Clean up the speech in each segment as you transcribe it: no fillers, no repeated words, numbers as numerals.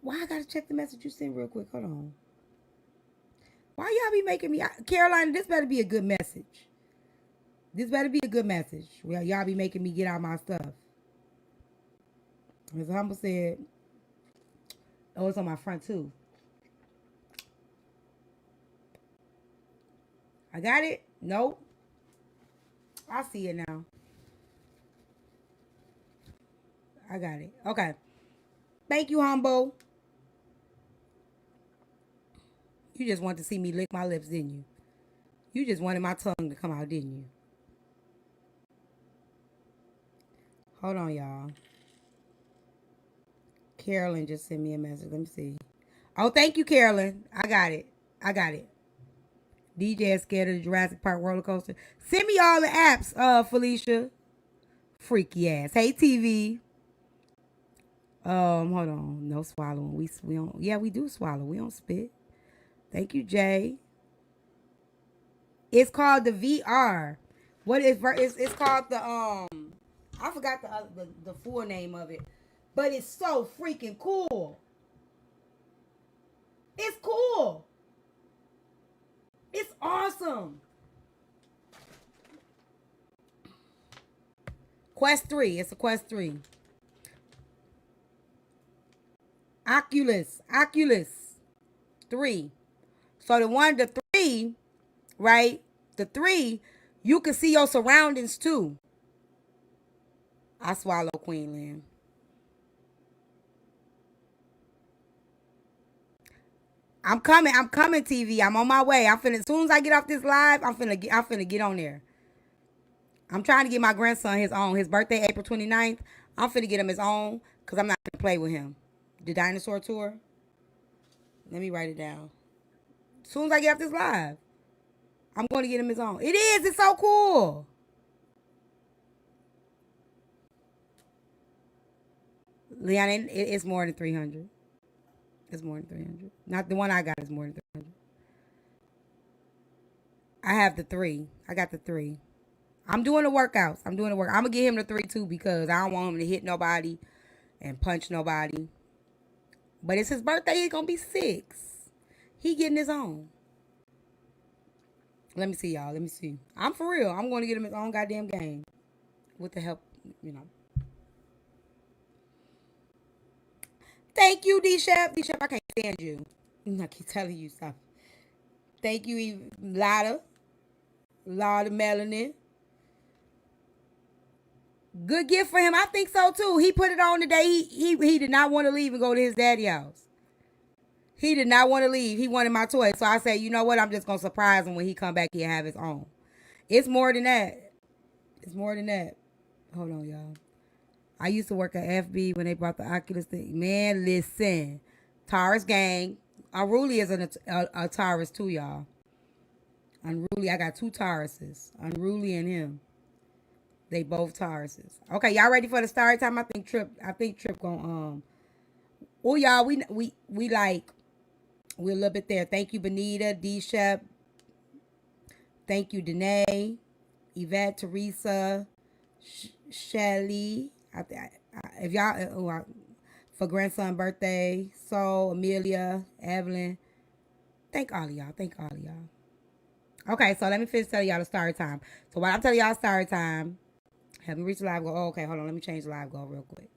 Why I gotta check the message you sent real quick? Hold on. Why y'all be making me, Carolina? This better be a good message. This better be a good message. Well, y'all be making me get out my stuff. As Humble said, oh, it's on my front too. I got it. Nope. I see it now. I got it. Okay. Thank you, Humble. You just wanted to see me lick my lips, didn't you? You just wanted my tongue to come out, didn't you? Hold on, y'all. Carolyn just sent me a message. Let me see. Oh, thank you, Carolyn. I got it. I got it. DJ is scared of the Jurassic Park roller coaster. Send me all the apps, Felicia. Freaky ass. Hey, TV. Hold on. No swallowing. We don't. Yeah, we do swallow. We don't spit. Thank you, Jay. It's called the VR. What is it's called the I forgot the full name of it, but it's so freaking cool. It's cool. It's awesome. Quest 3. It's a Quest 3. Oculus 3. So the 3, right? The 3, you can see your surroundings too. I swallow Queenland. I'm coming, TV. I'm on my way. As soon as I get off this live, I'm finna get on there. I'm trying to get my grandson his own. His birthday, April 29th. I'm finna get him his own because I'm not gonna play with him. The dinosaur tour. Let me write it down. As soon as I get off this live, I'm going to get him his own. It is. It's so cool. Leon, it's more than 300. It's more than 300. Not the one I got is more than 300. I have the 3. I got the 3. I'm doing the workouts. I'm going to get him the 3 too because I don't want him to hit nobody and punch nobody. But it's his birthday. He's going to be 6. He getting his own. Let me see, y'all. Let me see. I'm for real. I'm going to get him his own goddamn game. With the help, you know. Thank you, D-Shep. D-Shep, I can't stand you. I keep telling you stuff. Thank you, Lotta. Lotta Melanin. Good gift for him. I think so, too. He put it on today. He did not want to leave and go to his daddy's house. He did not want to leave. He wanted my toy. So I said, you know what? I'm just going to surprise him when he come back here and have his own. It's more than that. It's more than that. Hold on, y'all. I used to work at FB when they brought the Oculus thing. Man, listen. Taurus gang. Unruly is a Taurus too, y'all. Unruly, I got 2 Tauruses. Unruly and him. They both Tauruses. Okay, y'all ready for the start time? I think Trip gonna oh y'all, we like we're a little bit there. Thank you, Benita, D-Shep. Thank you, Danae, Yvette, Teresa, Shelly. If y'all for grandson birthday, so Amelia, Evelyn. Thank all of y'all. Thank all of y'all. Okay, so let me finish telling y'all the start time. So while I'm telling y'all start time, have me reach the live goal. Oh, okay, hold on. Let me change the live goal real quick.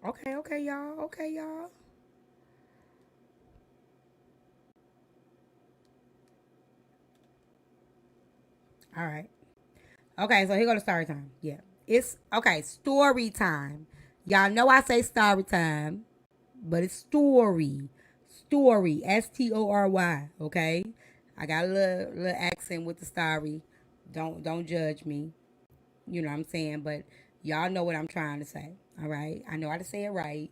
Okay, y'all. Okay, y'all. All right. Okay, so here go the story time. Yeah. It's okay, story time. Y'all know I say story time, but it's story. Story. Story. Okay? I got a little accent with the story. Don't judge me. You know what I'm saying? But y'all know what I'm trying to say. All right? I know how to say it right.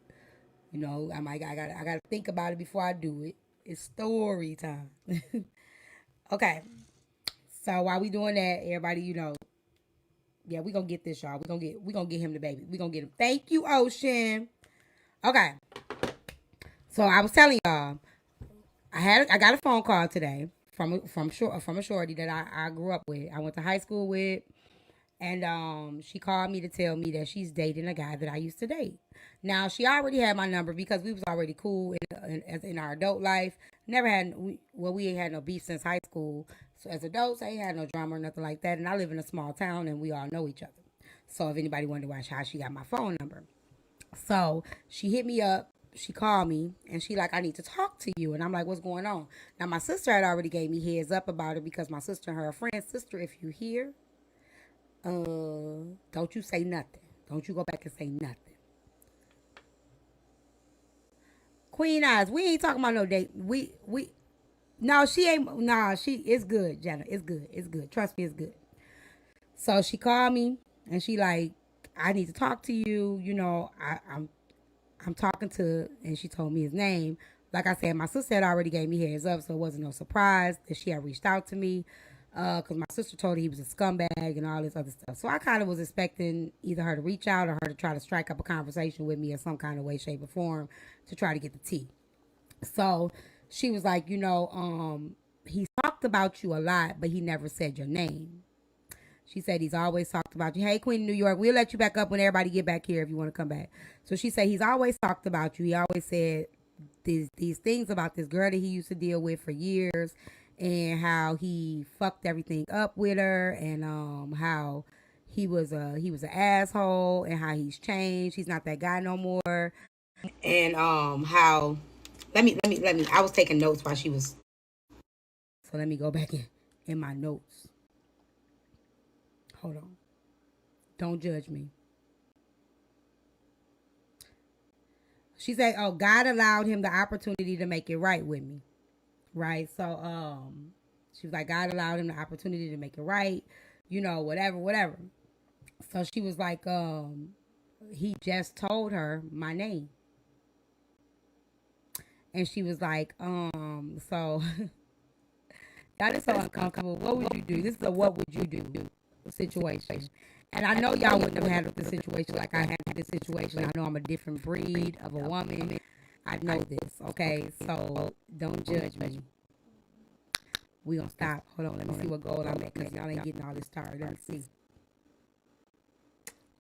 You know, I gotta think about it before I do it. It's story time. Okay. So while we doing that, everybody, you know, yeah, we gonna get this, y'all. We gonna get him the baby. We gonna get him. Thank you, Ocean. Okay. So I was telling y'all, I got a phone call today from a shorty that I grew up with. I went to high school with, and she called me to tell me that she's dating a guy that I used to date. Now she already had my number because we was already cool in our adult life. Never had we ain't had no beef since high school. So as adults, I ain't had no drama or nothing like that. And I live in a small town, and we all know each other. So if anybody wondered how she got my phone number, so she hit me up. She called me and she like, I need to talk to you. And I'm like, what's going on? Now my sister had already gave me heads up about it because my sister and her friend, sister, if you hear, don't you say nothing. Don't you go back and say nothing. Queen Eyes, we ain't talking about no date. We no, she ain't. Nah, she it's good, Jenna. It's good. It's good. Trust me, it's good. So she called me and she like, I need to talk to you. You know, I'm talking to, and she told me his name. Like I said, my sister had already gave me heads up, so it wasn't no surprise that she had reached out to me. Because my sister told her he was a scumbag and all this other stuff. So I kind of was expecting either her to reach out or her to try to strike up a conversation with me in some kind of way, shape, or form to try to get the tea. So she was like, he talked about you a lot, but he never said your name. She said he's always talked about you. Hey, Queen of New York, we'll let you back up when everybody get back here if you want to come back. So she said he's always talked about you. He always said these things about this girl that he used to deal with for years, and how he fucked everything up with her, and how he was an asshole, and how he's changed. He's not that guy no more. And how let me I was taking notes while she was, so let me go back in my notes. Hold on. Don't judge me. She said, "Oh, God allowed him the opportunity to make it right with me." Right? So, she was like, God allowed him the opportunity to make it right, whatever, whatever. So she was like, he just told her my name. And she was like, so that is so uncomfortable. What would you do? This is a what would you do situation. And I know y'all wouldn't have handled the situation like I handled this situation. I know I'm a different breed of a woman. I know this, okay? So don't judge me. We gonna stop. Hold on, let me see what goal I'm at, because y'all ain't getting all this started. Let me see.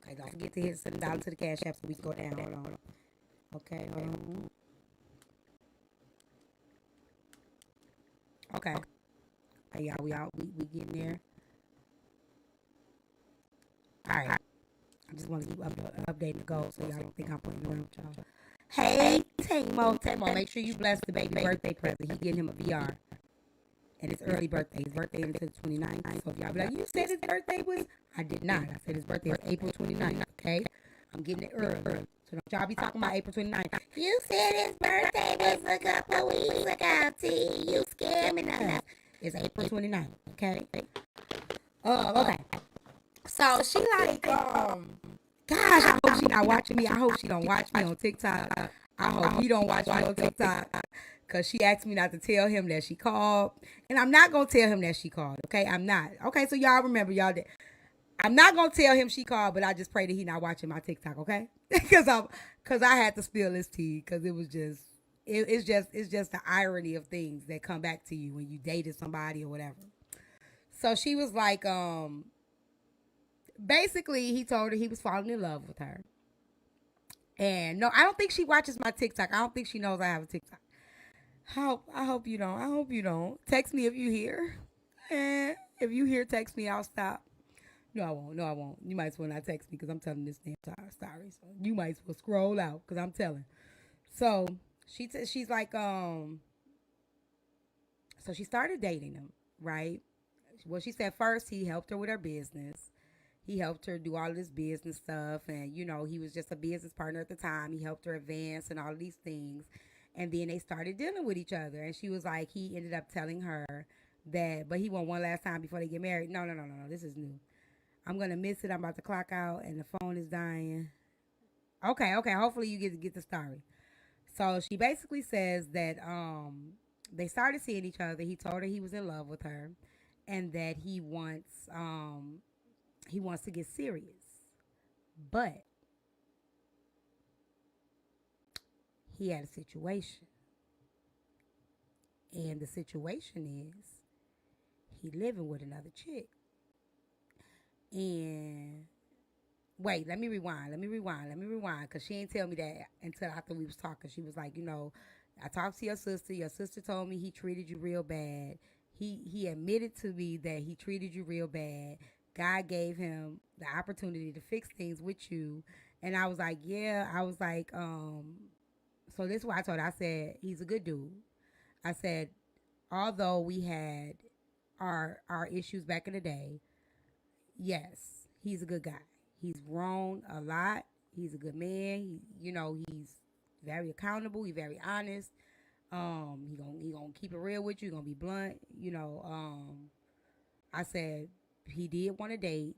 Okay, don't forget to hit $7 to the cash app so we can go down. Hold on. Okay, hold on. Okay. Hey, y'all, we getting there. All right. I just want to keep updating the goals so y'all don't think I'm playing around with y'all. Hey, Tamo, make sure you bless the baby birthday present. He getting him a VR. And it's early birthday. His birthday is the 29th. So if y'all be like, you said his birthday was? I did not. I said his birthday was April 29th, okay? I'm getting it early. So don't y'all be talking about April 29th. You said his birthday was a couple weeks ago, T. You scamming us. It's April 29th, okay? Okay. So she like, gosh, I hope she not watching me. I hope she don't watch me on TikTok. I hope he don't watch me on TikTok. Because she asked me not to tell him that she called. And I'm not going to tell him that she called, okay? I'm not. Okay, so y'all remember, y'all, that I'm not going to tell him she called, but I just pray that he not watching my TikTok, okay? Because I had to spill this tea, because it was just, it's just the irony of things that come back to you when you dated somebody or whatever. So she was like, basically, he told her he was falling in love with her. And no, I don't think she watches my TikTok. I don't think she knows I have a TikTok. I hope you don't. I hope you don't. Text me if you hear. And if you hear, text me. I'll stop. No, I won't. No, I won't. You might as well not text me because I'm telling this damn story. So you might as well scroll out because I'm telling. So she's like, so she started dating him, right? Well, she said first he helped her with her business. He helped her do all of this business stuff, and he was just a business partner at the time. He helped her advance and all of these things. And then they started dealing with each other. And she was like, he ended up telling her that, but he won one last time before they get married. No, no, no, no, no. This is new. I'm gonna miss it. I'm about to clock out, and the phone is dying. Okay, okay. Hopefully you get the story. So she basically says that they started seeing each other. He told her he was in love with her, and that he wants to get serious, but he had a situation. And the situation is he living with another chick. And wait, let me rewind. Because she didn't tell me that until after we was talking. She was like, I talked to your sister. Your sister told me he treated you real bad. He admitted to me that he treated you real bad. God gave him the opportunity to fix things with you. And I was like, yeah. I was like, so this is what I told her. I said, he's a good dude. I said, although we had our issues back in the day, yes, he's a good guy. He's grown a lot. He's a good man. He's very accountable. He's very honest. He gonna keep it real with you. He gonna be blunt. I said he did want to date.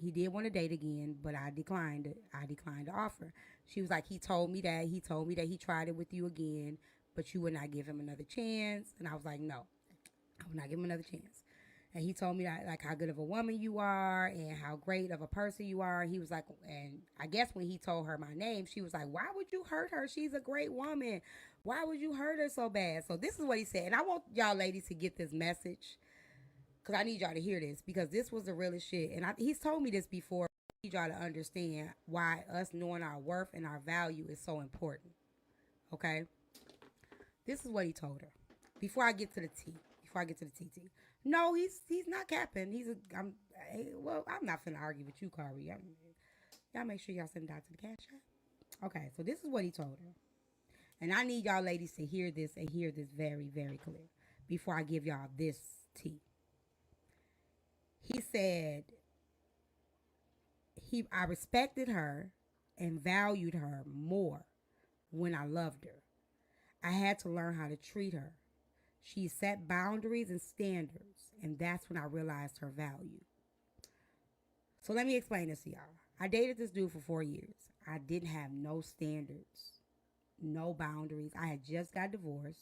He did want to date again, but I declined it. I declined the offer. She was like, he told me that. He told me that he tried it with you again, but you would not give him another chance. And I was like, no, I would not give him another chance. And he told me that, like, how good of a woman you are and how great of a person you are. He was like, and I guess when he told her my name, she was like, why would you hurt her? She's a great woman. Why would you hurt her so bad? So this is what he said. And I want y'all ladies to get this message because I need y'all to hear this because this was the realest shit. And he's told me this before. I need y'all to understand why us knowing our worth and our value is so important. Okay? This is what he told her. Before I get to the T. TT. No, he's not capping. I'm not finna argue with you, Kari. Y'all make sure y'all send it out to the cash app. Okay, so this is what he told her. And I need y'all ladies to hear this and hear this very, very clear before I give y'all this tea. He said I respected her and valued her more when I loved her. I had to learn how to treat her. She set boundaries and standards, and that's when I realized her value. So let me explain this to y'all. I dated this dude for 4 years. I didn't have no standards, no boundaries. I had just got divorced,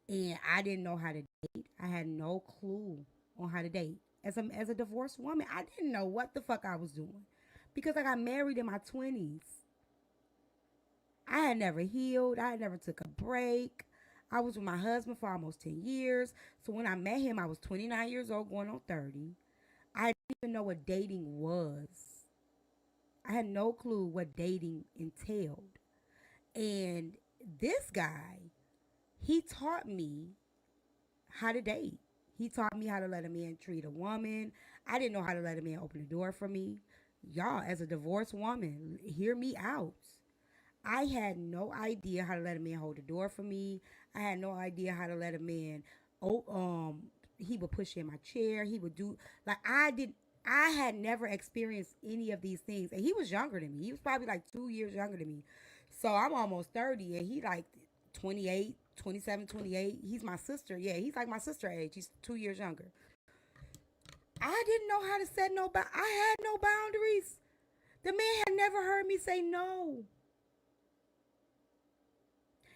and I didn't know how to date. I had no clue on how to date. As a divorced woman, I didn't know what the fuck I was doing because I got married in my 20s. I had never healed. I had never took a break. I was with my husband for almost 10 years. So when I met him, I was 29 years old, going on 30. I didn't even know what dating was. I had no clue what dating entailed. And this guy, he taught me how to date. He taught me how to let a man treat a woman. I didn't know how to let a man open the door for me. Y'all, as a divorced woman, hear me out. I had no idea how to let a man hold the door for me. I had no idea how to let a man, he would push in my chair. He would do, like I had never experienced any of these things. And he was younger than me. He was probably like 2 years younger than me. So I'm almost 30 and he like 28, 27, 28. He's my sister. Yeah, he's like my sister age. He's 2 years younger. I didn't know how to set I had no boundaries. The man had never heard me say no.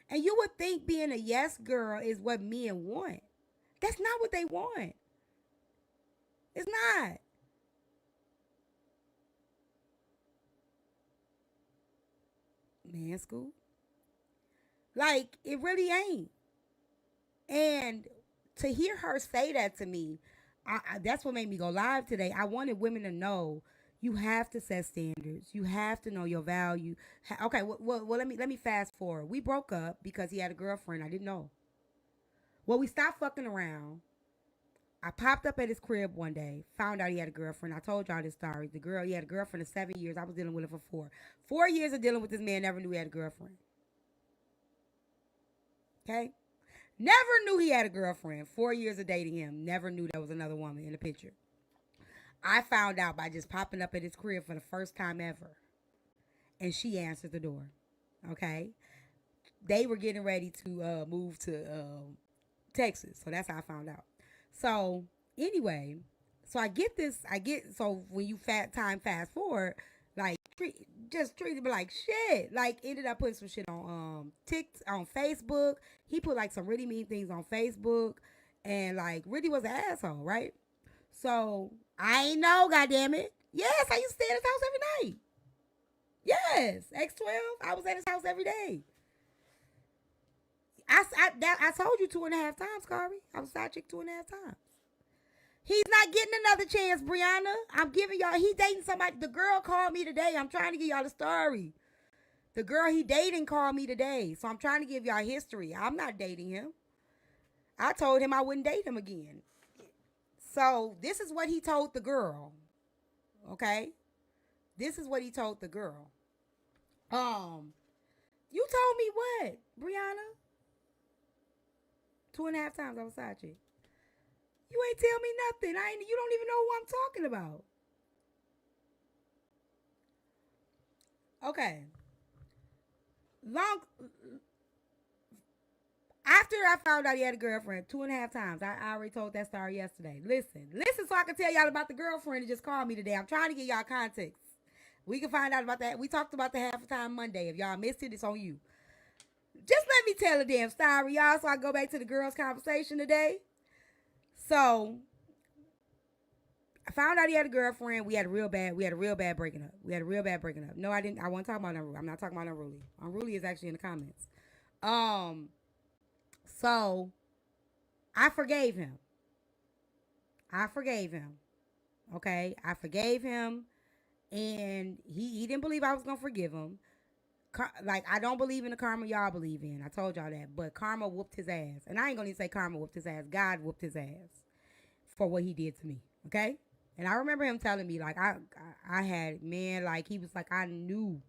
And you would think being a yes girl is what men want. That's not what they want. It's not. Man, school. Like, it really ain't. And to hear her say that to me, that's what made me go live today. I wanted women to know you have to set standards. You have to know your value. Okay, well, let me fast forward. We broke up because he had a girlfriend. I didn't know. Well, we stopped fucking around. I popped up at his crib one day, found out he had a girlfriend. I told y'all this story. He had a girlfriend of 7 years. I was dealing with her for 4. 4 years of dealing with this man, never knew he had a girlfriend. Okay? Never knew he had a girlfriend. 4 years of dating him. Never knew there was another woman in the picture. I found out by just popping up at his crib for the first time ever. And she answered the door. Okay? They were getting ready to move to Texas. So that's how I found out. So anyway, so so when you fast forward, like just treated me like shit. Like ended up putting some shit on on Facebook. He put like some really mean things on Facebook and like really was an asshole, right? So I ain't know, goddammit. Yes, I used to stay at his house every night. Yes, X12. I was at his house every day. I told you 2.5 times, Carly. I was side chick 2.5 times. He's not getting another chance, Brianna. I'm giving y'all. He dating somebody. The girl called me today. I'm trying to give y'all the story. The girl he dating called me today, so I'm trying to give y'all history. I'm not dating him. I told him I wouldn't date him again. So this is what he told the girl. Okay, this is what he told the girl. You told me what, Brianna? 2.5 times I was side chick. You ain't tell me nothing. I ain't. You don't even know who I'm talking about. Okay. Long after I found out he had a girlfriend 2.5 times, I already told that story yesterday. Listen, so I can tell y'all about the girlfriend that just called me today. I'm trying to get y'all context. We can find out about that. We talked about the half a time Monday. If y'all missed it, it's on you. Just let me tell a damn story, y'all, so I can go back to the girls' conversation today. So I found out he had a girlfriend. We had a real bad breaking up. No, I didn't. I wasn't talking about Unruly. I'm not talking about Unruly. Unruly is actually in the comments. So I forgave him. Okay, I forgave him, and he didn't believe I was gonna forgive him. Like, I don't believe in the karma y'all believe in. I told y'all that, but karma whooped his ass, and I ain't gonna even say karma whooped his ass. God whooped his ass for what he did to me. Okay, and I remember him telling me like I had, man, like he was like, I knew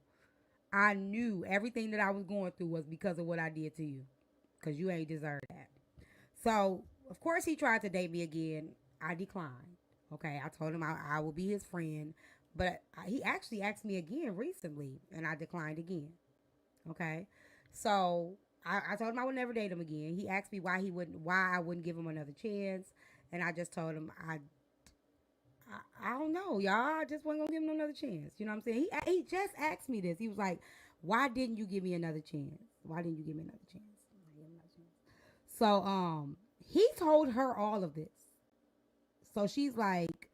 everything that I was going through was because of what I did to you, because you ain't deserve that. So of course he tried to date me again. I declined. Okay, I told him I will be his friend, but he actually asked me again recently, and I declined again. Okay, so I told him I would never date him again. He asked me why I wouldn't give him another chance, and I just told him I don't know, y'all. I just wasn't gonna give him another chance. You know what I'm saying? He just asked me this. He was like, "Why didn't you give me another chance? Why didn't you give me another chance?" So he told her all of this. So she's like,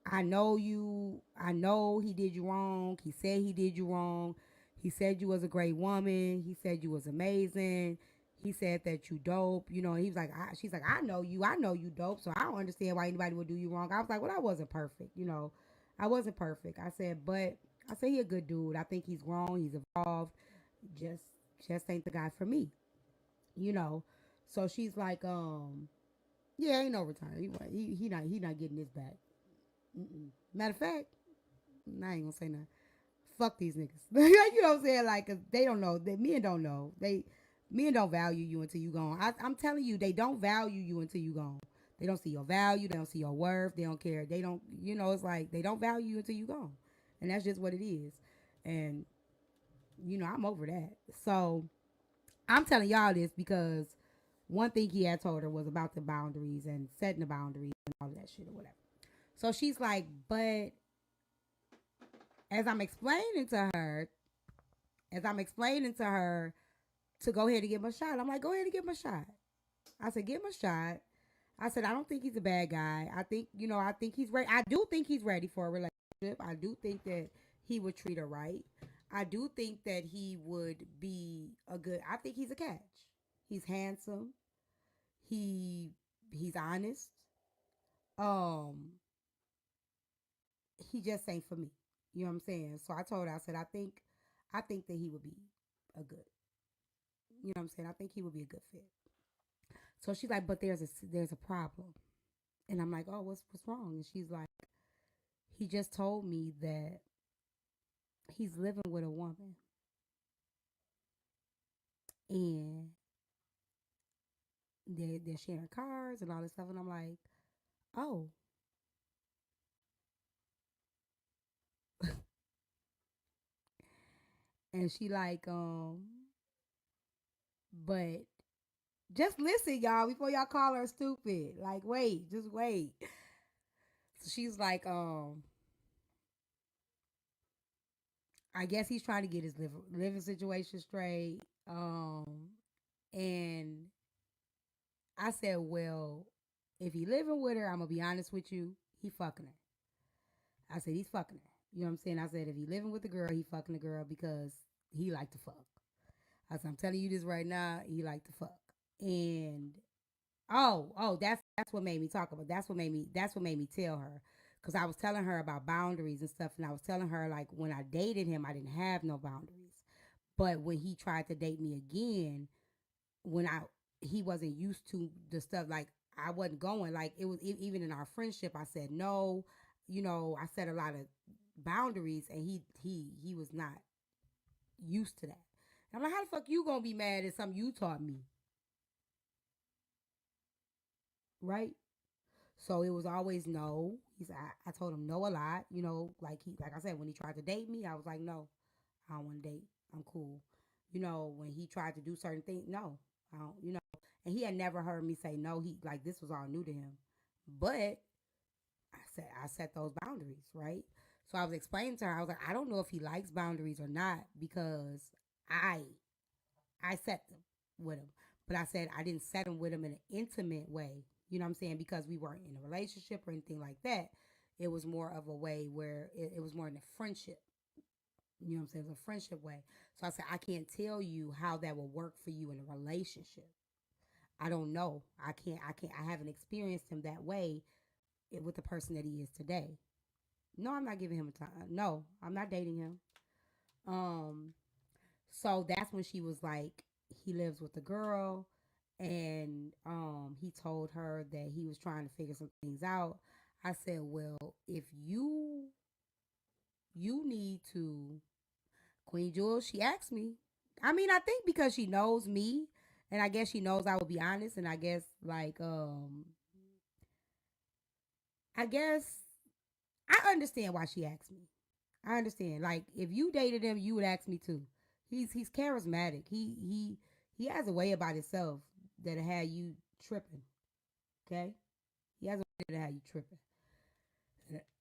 I know you. I know he did you wrong. He said he did you wrong. He said you was a great woman. He said you was amazing. He said that you dope. You know, he was like, she's like, I know you. I know you dope. So I don't understand why anybody would do you wrong. I was like, well, I wasn't perfect. You know, I wasn't perfect. I said, but I said he a good dude. I think he's grown. He's evolved. Just, just ain't the guy for me. You know. So she's like, yeah, ain't no return. He not getting this back. Mm-mm. Matter of fact, I ain't gonna say nothing. Fuck these niggas. You know what I'm saying? Like, 'cause they don't know. Men don't know. Men don't value you until you gone. I'm telling you, they don't value you until you gone. They don't see your value. They don't see your worth. They don't care. They don't. You know, it's like they don't value you until you gone, and that's just what it is. And you know, I'm over that. So I'm telling y'all this because one thing he had told her was about the boundaries and setting the boundaries and all of that shit or whatever. So she's like, but as I'm explaining to her, to go ahead and give him a shot, I'm like, go ahead and give him a shot. I said, give him a shot. I said, I don't think he's a bad guy. I think, I think he's ready. I do think he's ready for a relationship. I do think that he would treat her right. I do think that he would be I think he's a catch. He's handsome. He, he's honest. Um, he just ain't for me. You know what I'm saying? So I told her, I said, I think that he would be a good, you know what I'm saying? I think he would be a good fit. So she's like, but there's a problem. And I'm like, oh, what's wrong? And she's like, he just told me that he's living with a woman and they're sharing cars and all this stuff. And I'm like, oh. And she like, but just listen, y'all, before y'all call her stupid. Like, wait, just wait. So she's like, I guess he's trying to get his living situation straight. And I said, well, if he living with her, I'm gonna be honest with you, he fucking her. I said he's fucking her. You know what I'm saying? I said if he living with the girl, he fucking the girl because he like to fuck. I said, I'm telling you this right now. He like to fuck. And oh, that's what made me talk about. That's what made me tell her. Cause I was telling her about boundaries and stuff, and I was telling her like when I dated him, I didn't have no boundaries. But when he tried to date me again, when I he wasn't used to the stuff like I wasn't going like it was even in our friendship. I said no, I set a lot of boundaries, and he was not used to that. And I'm like, how the fuck you gonna be mad at something you taught me, right? So it was always no. I told him no a lot. Like I said, when he tried to date me, I was like, no, I don't want to date. I'm cool. When he tried to do certain things, no, I don't. And he had never heard me say no. He like this was all new to him, but I set those boundaries, right? So I was explaining to her, I was like, I don't know if he likes boundaries or not because I I set them with him. But I said I didn't set them with him in an intimate way. You know what I'm saying? Because we weren't in a relationship or anything like that. It was more of a way where it was more in a friendship. You know what I'm saying? It was a friendship way. So I said, I can't tell you how that will work for you in a relationship. I don't know. I haven't experienced him that way with the person that he is today. No, I'm not giving him a time. No, I'm not dating him. Um, so that's when she was like, he lives with a girl, and he told her that he was trying to figure some things out. I said, well, if you need to, Queen Jewel, she asked me. I mean, I think because she knows me, and I guess she knows I will be honest, and I guess I guess I understand why she asked me. I understand. Like if you dated him, you would ask me too. He's charismatic. He has a way about himself that'll have you tripping. Okay, he has a way to have you tripping.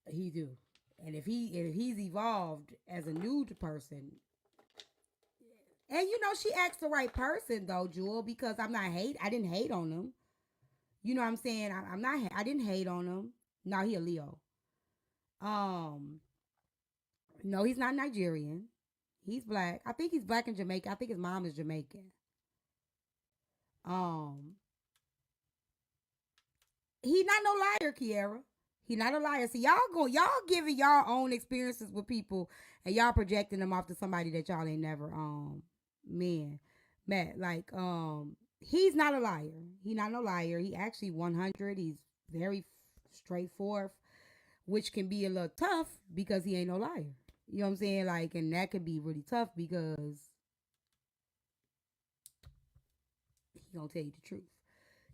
He do. And if he's evolved as a nude person, and she asked the right person though, Jewel, because I didn't hate on him. You know what I'm saying? I'm not. I didn't hate on him. No, he a Leo. Um, no, he's not Nigerian. He's black. I think he's black and Jamaican. I think his mom is Jamaican. Um, he not no liar, Kiera. He not a liar. See, y'all giving y'all own experiences with people, and y'all projecting them off to somebody that y'all ain't never man met. Like he's not a liar. He not no liar. He actually 100. He's very straightforward, which can be a little tough because he ain't no liar. You know what I'm saying? Like, and that could be really tough because he gonna tell you the truth.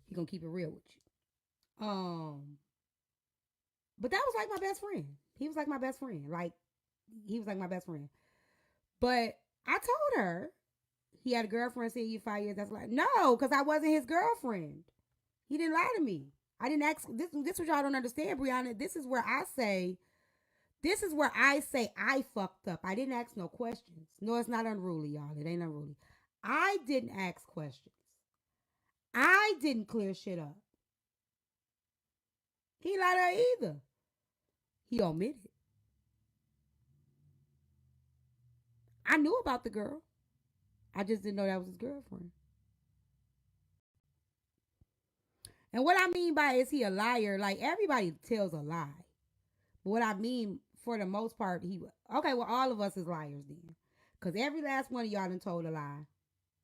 He gonna keep it real with you. But that was like my best friend. He was like my best friend. Like he was like my best friend. But I told her he had a girlfriend. Said you 5 years. That's like no, because I wasn't his girlfriend. He didn't lie to me. I didn't ask. This what y'all don't understand, Brianna. This is where I say. This is where I say I fucked up. I didn't ask no questions. No, it's not unruly, y'all. It ain't unruly. I didn't ask questions. I didn't clear shit up. He lied to her either. He omitted. I knew about the girl. I just didn't know that was his girlfriend. And what I mean by is he a liar? Like everybody tells a lie. But what I mean for the most part, okay. Well, all of us is liars then, because every last one of y'all done told a lie.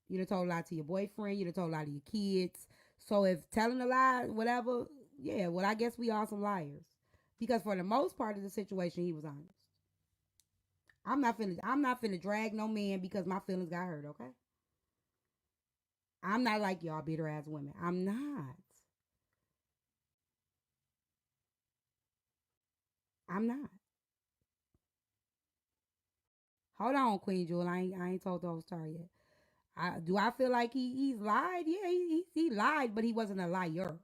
You done told a lie to your boyfriend. You done told a lie to your kids. So if telling a lie, whatever, yeah. Well, I guess we are some liars, because for the most part of the situation, he was honest. I'm not finna drag no man because my feelings got hurt. Okay. I'm not like y'all bitter ass women. I'm not. I'm not. Hold on, Queen Jewel. I ain't told the whole story yet. Do I feel like he's lied? Yeah, he lied, but he wasn't a liar.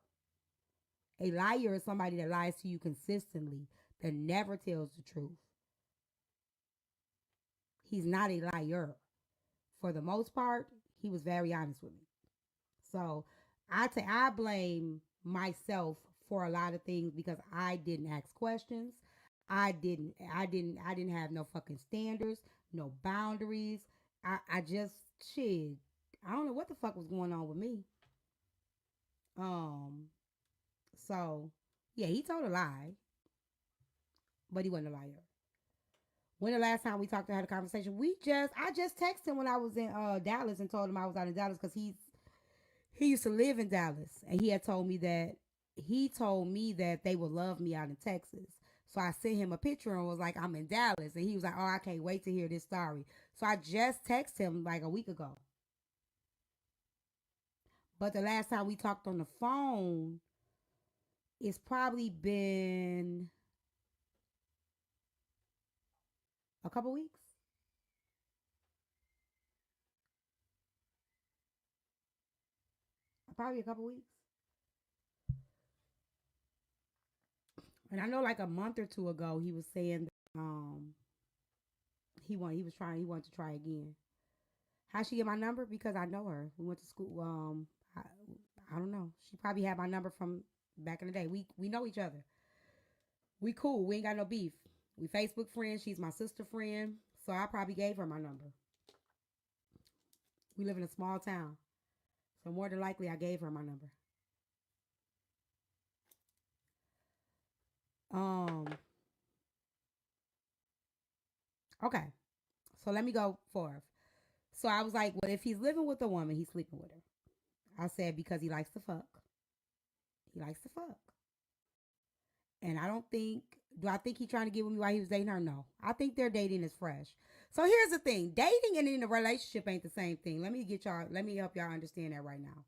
A liar is somebody that lies to you consistently, that never tells the truth. He's not a liar. For the most part, he was very honest with me. So I blame myself for a lot of things because I didn't ask questions. I didn't have no fucking standards, no boundaries. I just shit. I don't know what the fuck was going on with me. Um, so yeah, he told a lie, but he wasn't a liar. When the last time we talked to had a conversation, I just texted him when I was in Dallas and told him I was out in Dallas because he used to live in Dallas and he told me that they would love me out in Texas. So I sent him a picture and was like, I'm in Dallas. And he was like, oh, I can't wait to hear this story. So I just texted him like a week ago. But the last time we talked on the phone, it's probably been a couple weeks. Probably a couple weeks. And I know like a month or two ago he was saying that, he wanted to try again. How she get my number? Because I know her. We went to school. I don't know. She probably had my number from back in the day. We know each other. We cool. We ain't got no beef. We Facebook friends. She's my sister friend. So I probably gave her my number. We live in a small town. So more than likely I gave her my number. Um okay. So let me go forth. So I was like, well, if he's living with a woman, he's sleeping with her. I said because he likes to fuck. He likes to fuck. And I don't think, do I think he trying to get with me while he was dating her? No. I think their dating is fresh. So here's the thing, dating and in a relationship ain't the same thing. Let me help y'all understand that right now.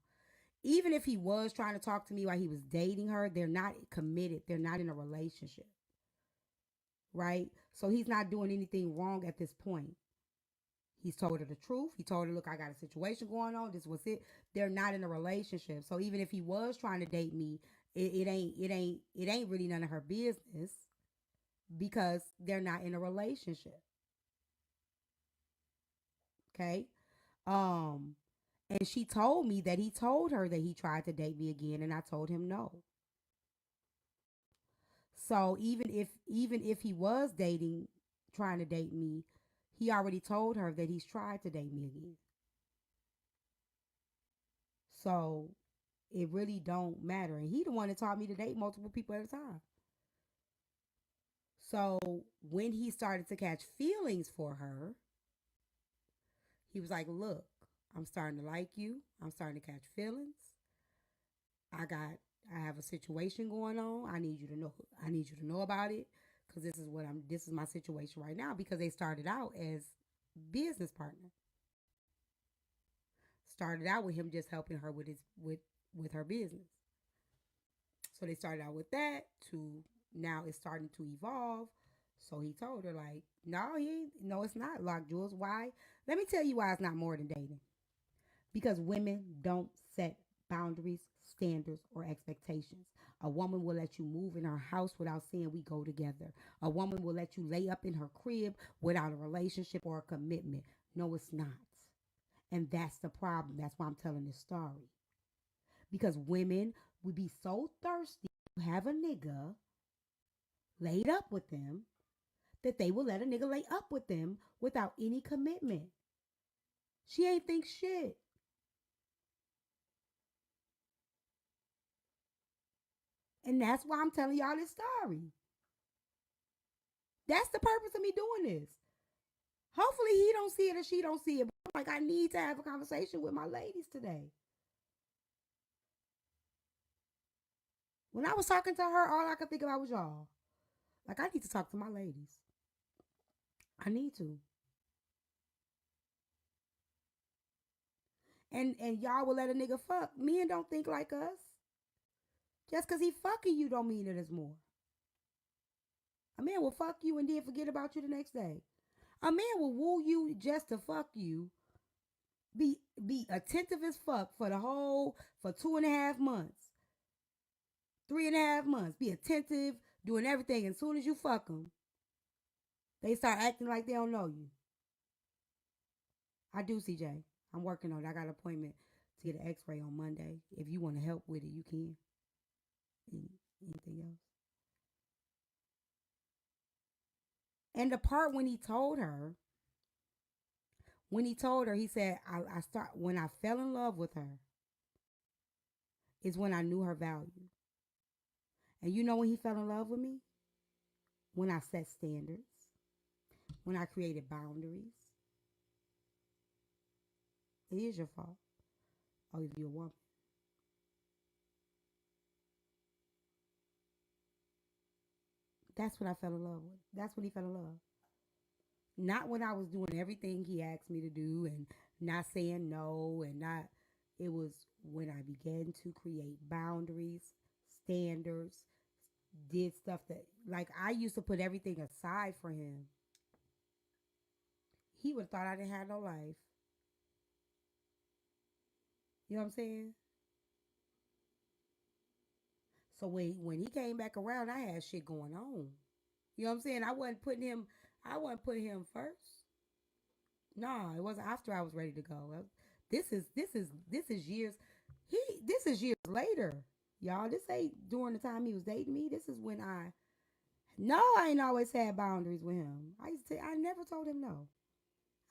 Even if he was trying to talk to me while he was dating her, they're not committed. They're not in a relationship. Right? So he's not doing anything wrong at this point. He's told her the truth. He told her, look, I got a situation going on. This was it. They're not in a relationship. So even if he was trying to date me, it ain't really none of her business because they're not in a relationship. Okay. Um, and she told me that he told her that he tried to date me again, and I told him no. So even if he was dating, trying to date me, he already told her that he's tried to date me again. So it really don't matter. And he the one that taught me to date multiple people at a time. So when he started to catch feelings for her, he was like, look, I'm starting to like you. I'm starting to catch feelings. I got I have a situation going on. I need you to know about it because this is my situation right now because they started out as business partner. Started out with him just helping her with her business. So they started out with that to now it's starting to evolve. So he told her like, no, it's not locked jewels. Why? Let me tell you why it's not more than dating. Because women don't set boundaries, standards, or expectations. A woman will let you move in her house without saying we go together. A woman will let you lay up in her crib without a relationship or a commitment. No, it's not. And that's the problem. That's why I'm telling this story. Because women would be so thirsty to have a nigga laid up with them that they will let a nigga lay up with them without any commitment. She ain't think shit. And that's why I'm telling y'all this story. That's the purpose of me doing this. Hopefully he don't see it or she don't see it. But I'm like, I need to have a conversation with my ladies today. When I was talking to her, all I could think about was y'all. Like, I need to talk to my ladies. I need to. And y'all will let a nigga fuck. Men don't think like us. Just because he fucking you don't mean it is more. A man will fuck you and then forget about you the next day. A man will woo you just to fuck you. Be attentive as fuck for 2.5 months, 3.5 months. Be attentive, doing everything. And as soon as you fuck them, they start acting like they don't know you. I do, CJ. I'm working on it. I got an appointment to get an X-ray on Monday. If you want to help with it, you can. Anything else? And the part when he told her, When he told her, he said, when I fell in love with her is when I knew her value. And you know when he fell in love with me? When I set standards, when I created boundaries. It is your fault. Oh, if you're a woman. That's when I fell in love with. That's when he fell in love. Not when I was doing everything he asked me to do and not saying no and not. It was when I began to create boundaries, standards, did stuff that, like, I used to put everything aside for him. He would have thought I didn't have no life. You know what I'm saying? So when he came back around, I had shit going on. You know what I'm saying? I wasn't putting him first. No, it wasn't after I was ready to go. This is years. This is years later. Y'all, this ain't during the time he was dating me. This is when I ain't always had boundaries with him. I never told him no.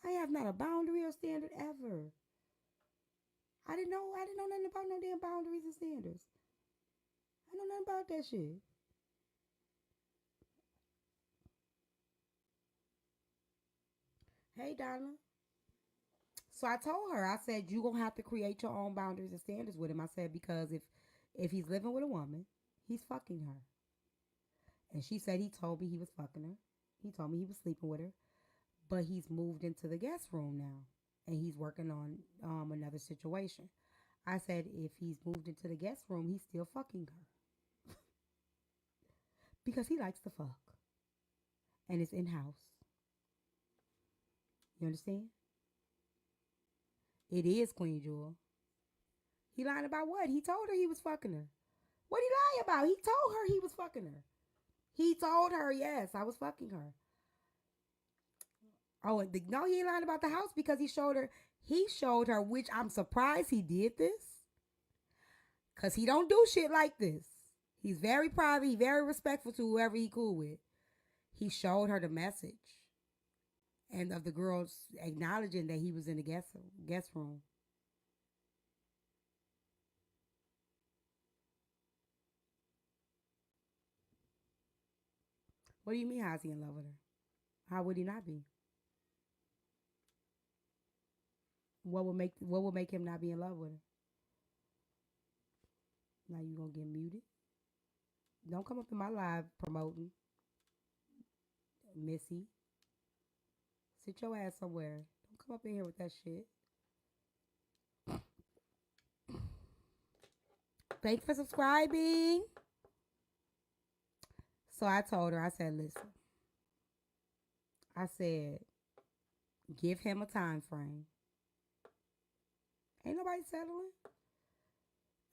I have not a boundary or standard ever. I didn't know nothing about no damn boundaries and standards. I know nothing about that shit. Hey, Donna. So I told her, I said, you gonna have to create your own boundaries and standards with him. I said, because if he's living with a woman, he's fucking her. And she said he told me he was fucking her. He told me he was sleeping with her. But he's moved into the guest room now. And he's working on another situation. I said, if he's moved into the guest room, he's still fucking her. Because he likes to fuck. And it's in house. You understand? It is Queen Jewel. He lied about what? He told her he was fucking her. What did he lie about? He told her he was fucking her. He told her, yes, I was fucking her. Oh, no, he ain't lying about the house because he showed her. He showed her, which I'm surprised he did this. Because he don't do shit like this. He's very private. He's very respectful to whoever he cool with. He showed her the message. And of the girls acknowledging that he was in the guest room. What do you mean, how's he in love with her? How would he not be? What would make him not be in love with her? Now you gonna get muted? Don't come up in my live promoting, Missy. Sit your ass somewhere. Don't come up in here with that shit. Thanks for subscribing. So I told her, I said, listen. I said, give him a time frame. Ain't nobody settling.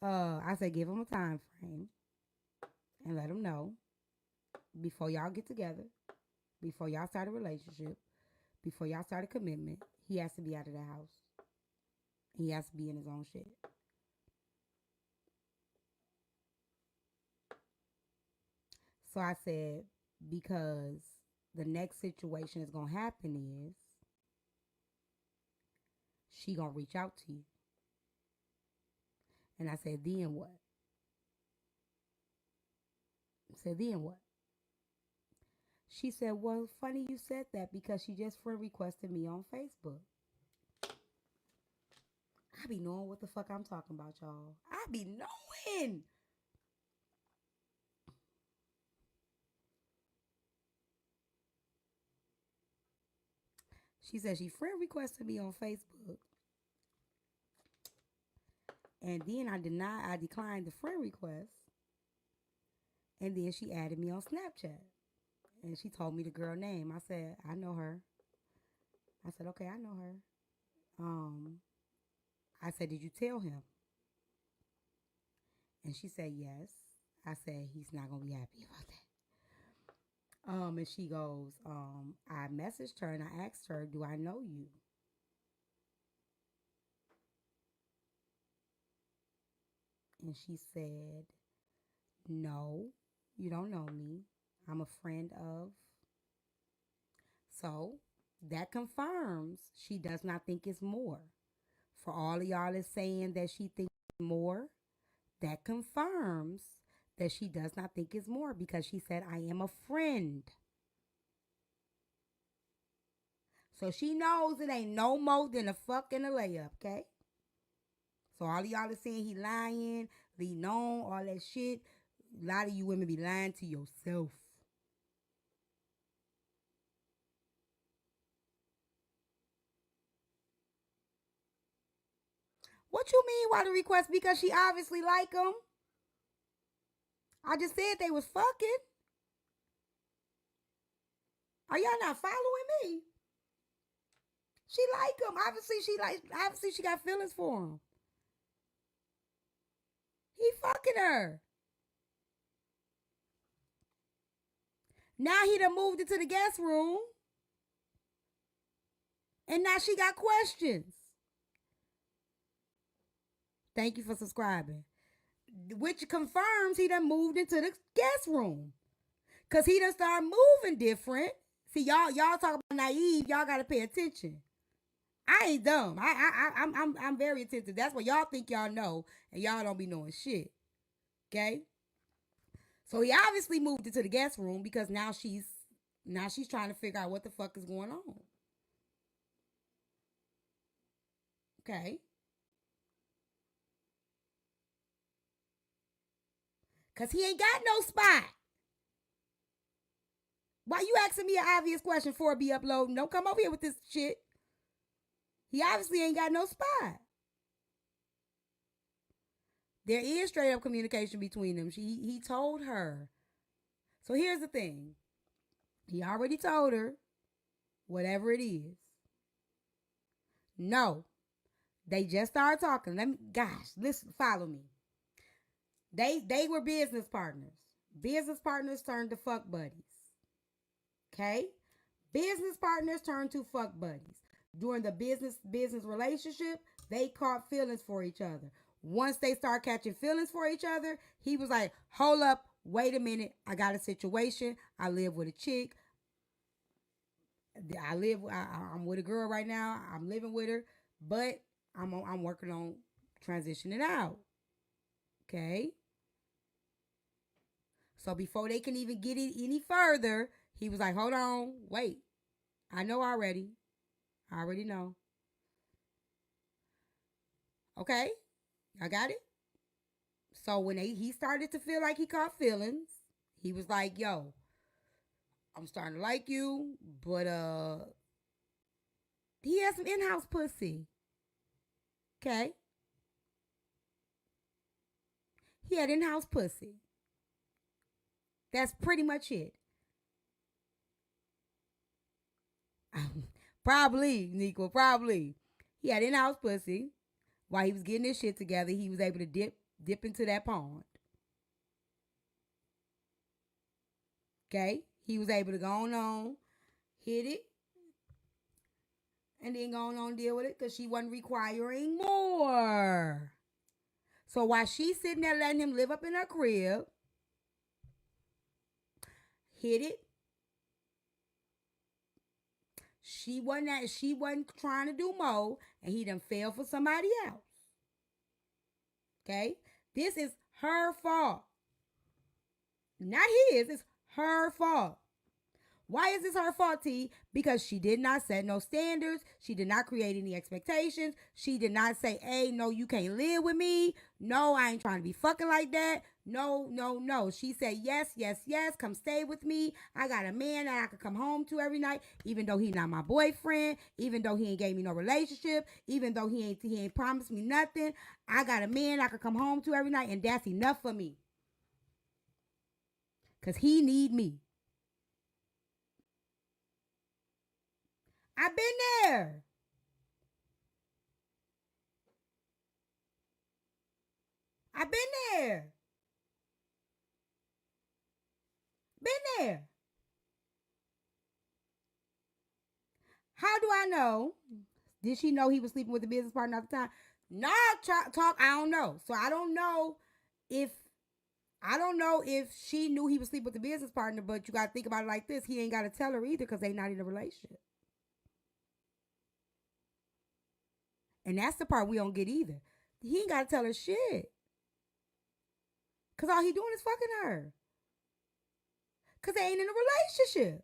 I said, give him a time frame and let him know before y'all get together, before y'all start a relationship, before y'all start a commitment, he has to be out of the house. He has to be in his own shit. So I said, because the next situation is going to happen is she going to reach out to you. And I said, then what? I said, then what? She said, well, funny you said that because she just friend requested me on Facebook. I be knowing what the fuck I'm talking about, y'all. I be knowing. She said she friend requested me on Facebook. And then I declined the friend request. And then she added me on Snapchat. And she told me the girl name. I said, I know her. I said, okay, I know her. I said, did you tell him? And she said, yes. I said, he's not going to be happy about that. And she goes, I messaged her and I asked her, do I know you? And she said, no, you don't know me. I'm a friend of. So That confirms she does not think it's more. For all of y'all is saying that she thinks more, that confirms that she does not think it's more because she said, I am a friend. So she knows it ain't no more than a fuck and a layup, okay? So all of y'all is saying he lying, leading on, all that shit. A lot of you women be lying to yourself. What you mean why the request? Because she obviously like him. I just said they was fucking. Are y'all not following me? She like him. Obviously she got feelings for him. He fucking her. Now he done moved into the guest room. And now she got questions. Thank you for subscribing. Which confirms he done moved into the guest room. Cause he done started moving different. See, y'all talk about naive. Y'all gotta pay attention. I ain't dumb. I'm very attentive. That's what y'all think y'all know, and y'all don't be knowing shit. Okay. So he obviously moved into the guest room because now she's trying to figure out what the fuck is going on. Okay. Cause he ain't got no spot. Why you asking me an obvious question for it be uploading? Don't come over here with this shit. He obviously ain't got no spot. There is straight up communication between them. He told her. So here's the thing. He already told her whatever it is. No. They just started talking. Listen, follow me. They were business partners. Business partners turned to fuck buddies. Okay? Business partners turned to fuck buddies. During the business relationship, they caught feelings for each other. Once they start catching feelings for each other, he was like, hold up, wait a minute. I got a situation. I live with a chick. I'm with a girl right now. I'm living with her, but I'm working on transitioning out. Okay. So before they can even get it any further, he was like, hold on, wait. I know already. I already know. Okay. I got it. So when he started to feel like he caught feelings, he was like, yo, I'm starting to like you, but he has some in-house pussy. Okay. He had in-house pussy. That's pretty much it. Probably, Nico, probably. He had in-house pussy. While he was getting his shit together, he was able to dip into that pond. Okay? He was able to go on, hit it, and then go on deal with it because she wasn't requiring more. So while she's sitting there letting him live up in her crib, hit it. She wasn't trying to do more, and he done fell for somebody else. Okay? This is her fault. Not his, it's her fault. Why is this her fault, T? Because she did not set no standards. She did not create any expectations. She did not say, hey, no, you can't live with me. No, I ain't trying to be fucking like that. No, no, no. She said, yes, yes, yes, come stay with me. I got a man that I could come home to every night, even though he not my boyfriend, even though he ain't gave me no relationship, even though he ain't promised me nothing. I got a man I could come home to every night, and that's enough for me. Because he need me. I've been there. I've been there. Been there. How do I know? Did she know he was sleeping with the business partner at the time? Nah, talk. I don't know. So if I don't know if she knew he was sleeping with the business partner. But you gotta think about it like this: he ain't gotta tell her either because they not in a relationship. And that's the part we don't get either. He ain't got to tell her shit. Because all he doing is fucking her. Because they ain't in a relationship.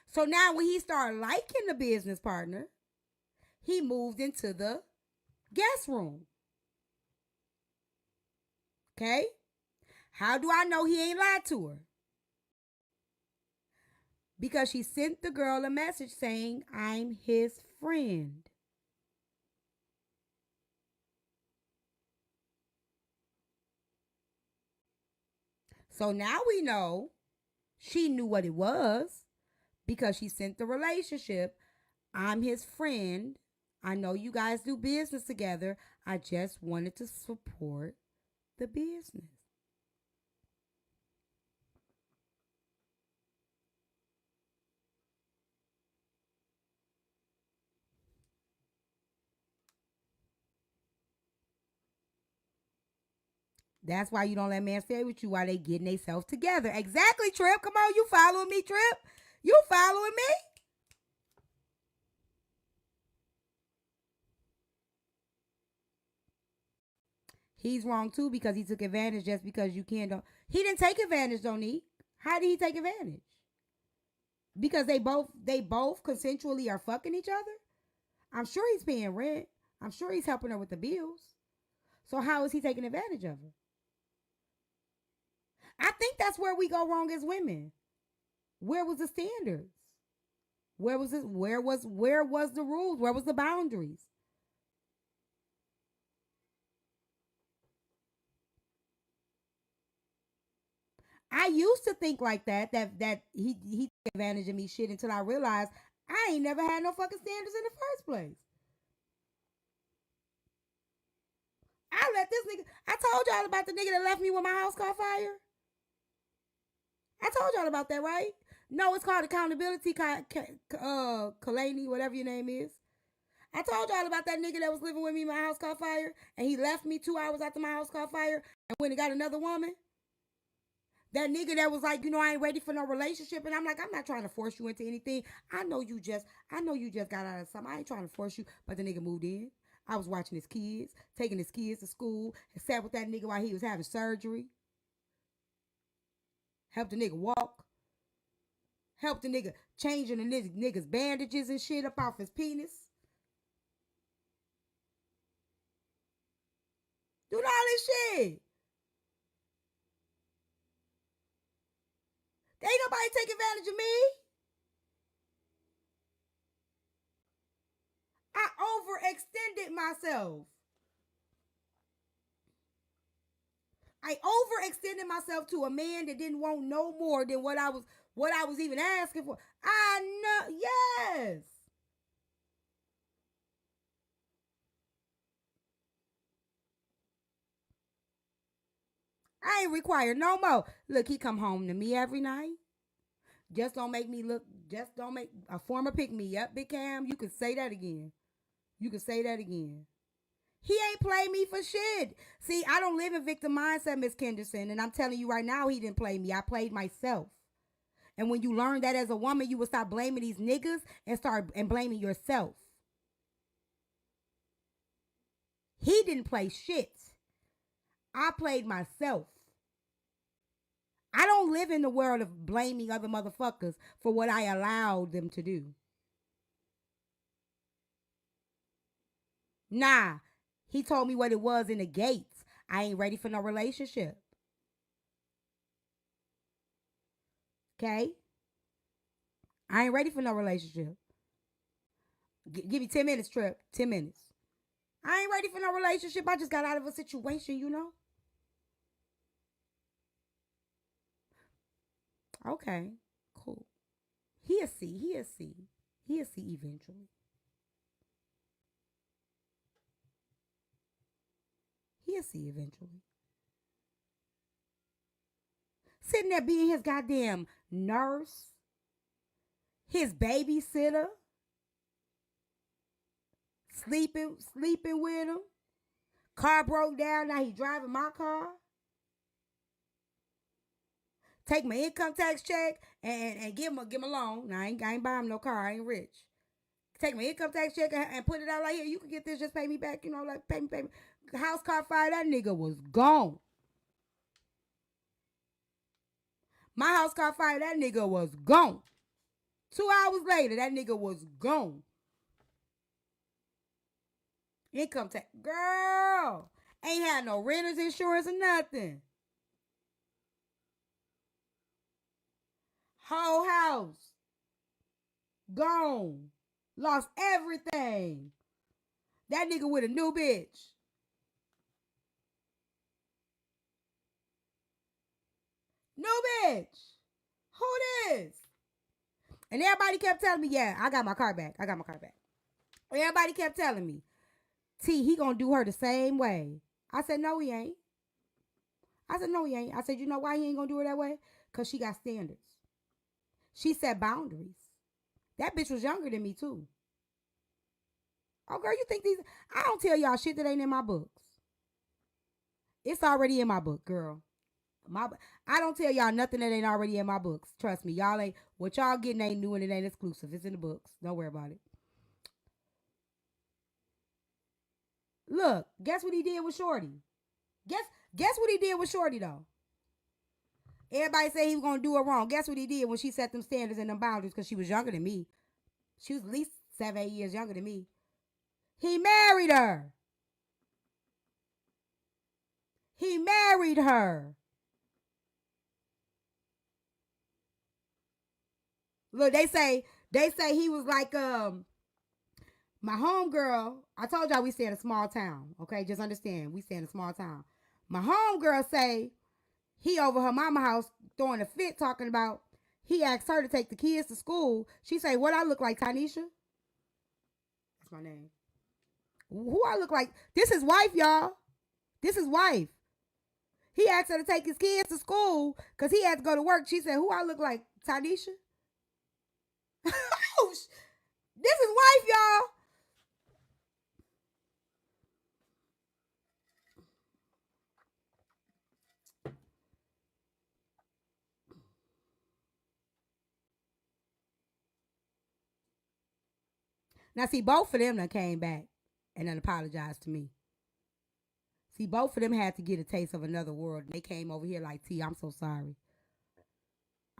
So now when he started liking the business partner, he moved into the guest room. Okay? How do I know he ain't lied to her? Because she sent the girl a message saying, I'm his friend. So now we know she knew what it was because she sent the relationship. I'm his friend. I know you guys do business together. I just wanted to support the business. That's why you don't let man stay with you while they getting themselves together. Exactly, Trip. Come on, you following me, Trip? You following me? He's wrong too because he took advantage just because you can't. Don't. He didn't take advantage, don't he? How did he take advantage? Because they both consensually are fucking each other. I'm sure he's paying rent. I'm sure he's helping her with the bills. So how is he taking advantage of her? I think that's where we go wrong as women. Where was the standards? Where was it? Where was the rules? Where was the boundaries? I used to think like that he took advantage of me shit until I realized I ain't never had no fucking standards in the first place. I let this nigga. I told y'all about the nigga that left me when my house caught fire. I told y'all about that, right? No, it's called accountability. Kalani, whatever your name is. I told y'all about that nigga that was living with me. My house caught fire, and he left me 2 hours after my house caught fire, and went and got another woman. That nigga that was like, I ain't ready for no relationship, and I'm like, I'm not trying to force you into anything. I know you just got out of something. I ain't trying to force you, but the nigga moved in. I was watching his kids, taking his kids to school, and sat with that nigga while he was having surgery. Helped the nigga walk. Helped the nigga changing the nigga's bandages and shit up off his penis. Doing all this shit. Ain't nobody take advantage of me. I overextended myself. I overextended myself to a man that didn't want no more than what I was even asking for. I know, yes. I ain't required no more. Look, he come home to me every night. Just don't make me look. Just don't make a former pick me up, Big Cam. You can say that again. You can say that again. He ain't play me for shit. See, I don't live in victim mindset, Miss Kenderson, and I'm telling you right now, he didn't play me. I played myself. And when you learn that as a woman, you will stop blaming these niggas and start and blaming yourself. He didn't play shit. I played myself. I don't live in the world of blaming other motherfuckers for what I allowed them to do. Nah, he told me what it was in the gates. I ain't ready for no relationship. Okay? I ain't ready for no relationship. Give me 10 minutes, Trip. 10 minutes. I ain't ready for no relationship. I just got out of a situation. Okay, cool. He'll see. He'll see. He'll see eventually. He'll see eventually. Sitting there being his goddamn nurse, his babysitter, sleeping with him. Car broke down. Now he driving my car. Take my income tax check and give him a loan. Now I ain't buying him no car. I ain't rich. Take my income tax check and put it out like here. You can get this. Just pay me back. You know, like pay me. House caught fire. That nigga was gone. My house caught fire. That nigga was gone. 2 hours later, that nigga was gone. Income tax. Girl. Ain't had no renter's insurance or nothing. Whole house. Gone. Lost everything. That nigga with a new bitch. New bitch. Who this? And everybody kept telling me, yeah, I got my car back. I got my car back. Everybody kept telling me, T, he gonna do her the same way. I said, no, he ain't. I said, no, he ain't. I said, you know why he ain't gonna do her that way? Because she got standards. She set boundaries. That bitch was younger than me, too. Oh, girl, you think these... I don't tell y'all shit that ain't in my books. It's already in my book, girl. I don't tell y'all nothing that ain't already in my books. Trust me, y'all ain't... What y'all getting ain't new and it ain't exclusive. It's in the books. Don't worry about it. Look, guess what he did with Shorty? Guess what he did with Shorty, though? Everybody say he was going to do her wrong. Guess what he did when she set them standards and them boundaries because she was younger than me. She was at least 7-8 years younger than me. He married her. He married her. Look, they say he was like my homegirl. I told y'all we stay in a small town. Okay, just understand we stay in a small town. My homegirl say he over her mama house throwing a fit talking about he asked her to take the kids to school. She say, what I look like, Tanisha? That's my name. Who I look like? This is wife, y'all. This is wife. He asked her to take his kids to school because he had to go to work. She said, who I look like, Tanisha? This is wife, y'all. Now, see, both of them done came back and then apologized to me. See, both of them had to get a taste of another world. They came over here like, T, I'm so sorry.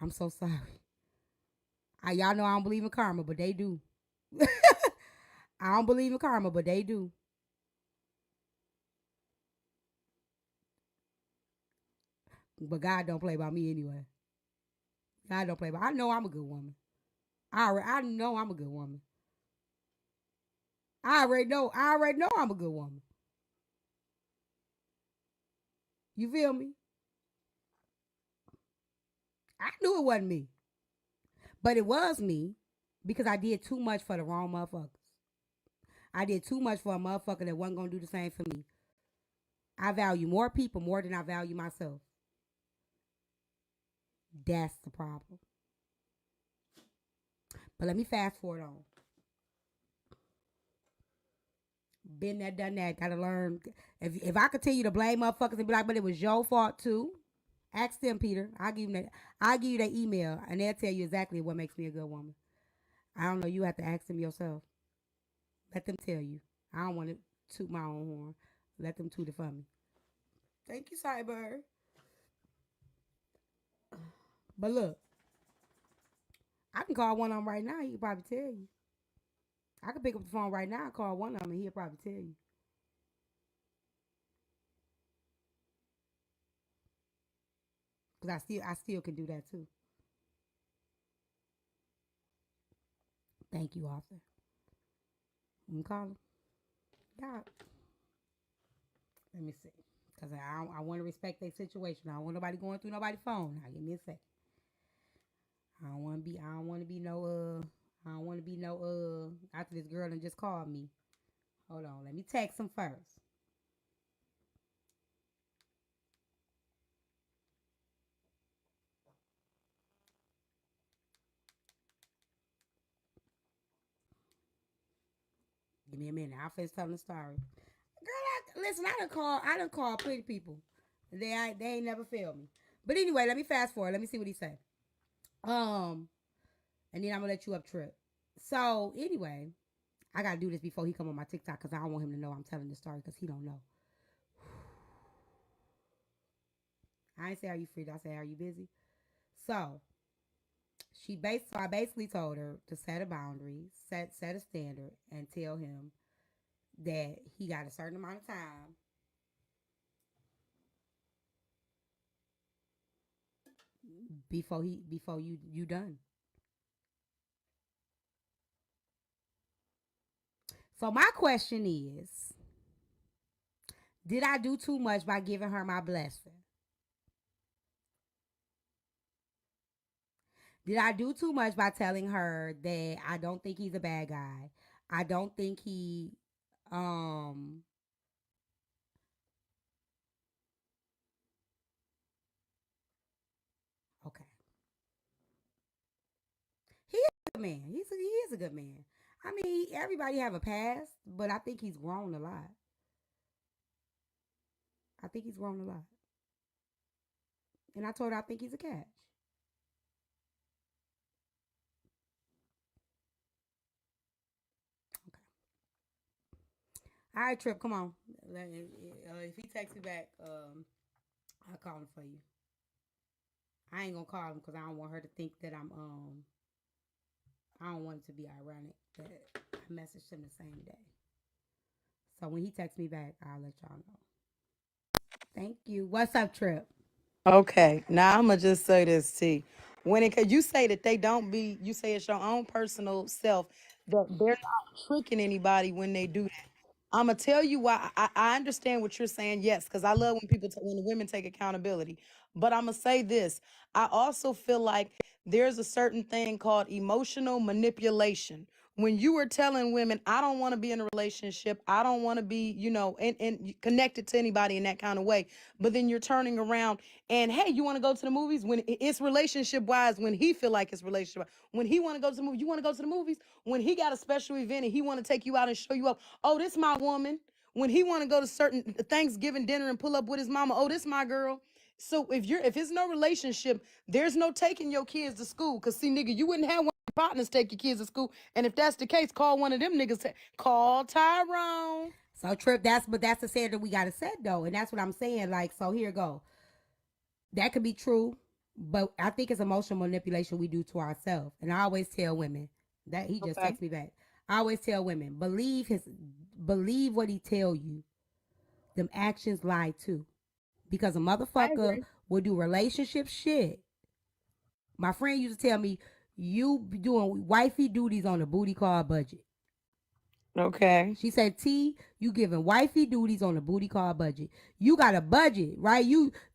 I'm so sorry. Y'all know I don't believe in karma, but they do. I don't believe in karma, but they do. But God don't play by me anyway. God don't play by. I know I'm a good woman. I know I'm a good woman. I already know I'm a good woman. You feel me? I knew it wasn't me. But it was me because I did too much for the wrong motherfuckers. I did too much for a motherfucker that wasn't gonna do the same for me. I value more people more than I value myself. That's the problem. But let me fast forward on. Been there, done that. Gotta learn. If I continue to blame motherfuckers and be like, but it was your fault too. Ask them, Peter. I'll give you that email and they'll tell you exactly what makes me a good woman. I don't know. You have to ask them yourself. Let them tell you. I don't want to toot my own horn. Let them toot it for me. Thank you, Cyber. But look, I can call one of them right now. He can probably tell you. I can pick up the phone right now and call one of them and he'll probably tell you. Because I still can do that too. Thank you, Arthur. You can call him. Yeah. Let me see. Because I want to respect their situation. I don't want nobody going through nobody's phone. Now, give me a second. I don't want to be no, after this girl and just called me. Hold on. Let me text him first. Give me a minute. I'll finish telling the story. Girl, listen, I done called pretty people. They ain't never failed me. But anyway, let me fast forward. Let me see what he said. Um, and then I'm gonna let you up trip. So anyway, I gotta do this before he come on my TikTok because I don't want him to know I'm telling the story because he don't know. I ain't say are you free. I say are you busy. So so I basically told her to set a boundary, set a standard, and tell him that he got a certain amount of time before you done. So my question is, did I do too much by giving her my blessing? Did I do too much by telling her that I don't think he's a bad guy? I don't think um okay. He is a good man. He is a good man. I mean, everybody have a past, but I think he's grown a lot. I think he's grown a lot. And I told her I think he's a catch. Okay. All right, Trip, come on. If he texts me back, I'll call him for you. I ain't gonna call him because I don't want her to think that I don't want it to be ironic that I messaged him the same day. So when he texts me back, I'll let y'all know. Thank you. What's up, Trip? Okay, now I'm gonna just say this, T. When it, cause you say that they don't be, you say it's your own personal self that they're not tricking anybody when they do that. I'm gonna tell you why. I understand what you're saying, yes, because I love when when the women take accountability. But I'm gonna say this. I also feel like there's a certain thing called emotional manipulation. When you are telling women, I don't want to be in a relationship, I don't want to be, and connected to anybody in that kind of way, but then you're turning around and hey, you want to go to the movies when it's relationship wise, when he feel like it's relationship, when he want to go to the movie, you want to go to the movies, when he got a special event and he want to take you out and show you up, oh, this my woman. When he want to go to certain Thanksgiving dinner and pull up with his mama, oh, this my girl. So if it's no relationship, there's no taking your kids to school. Cause see, nigga, you wouldn't have one of your partners take your kids to school. And if that's the case, call one of them niggas. Call Tyrone. So Trip, that's the standard we gotta set though, and that's what I'm saying. Like, so here go. That could be true, but I think it's emotional manipulation we do to ourselves. And I always tell women that he just Okay. texts me back. I always tell women, believe what he tell you. Them actions lie too. Because a I motherfucker agree. will do relationship shit. My friend used to tell me, you be doing wifey duties on a booty call budget. Okay. She said, T, you giving wifey duties on a booty call budget. You got a budget, right?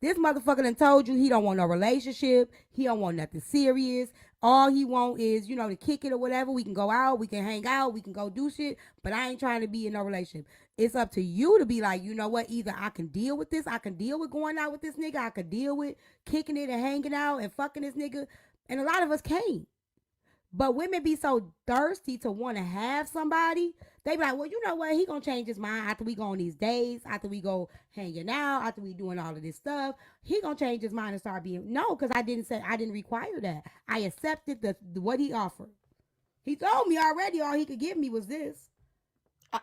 This motherfucker done told you he don't want no relationship. He don't want nothing serious. All he want is, to kick it or whatever. We can go out, we can hang out, we can go do shit. But I ain't trying to be in no relationship. It's up to you to be like, you know what? Either I can deal with this, I can deal with going out with this nigga, I can deal with kicking it and hanging out and fucking this nigga. And a lot of us can't. But women be so thirsty to want to have somebody. They be like, well, you know what? He gonna change his mind after we go on these days, after we go hanging out, after we doing all of this stuff. He gonna change his mind and start being no, because I didn't require that. I accepted the what he offered. He told me already all he could give me was this.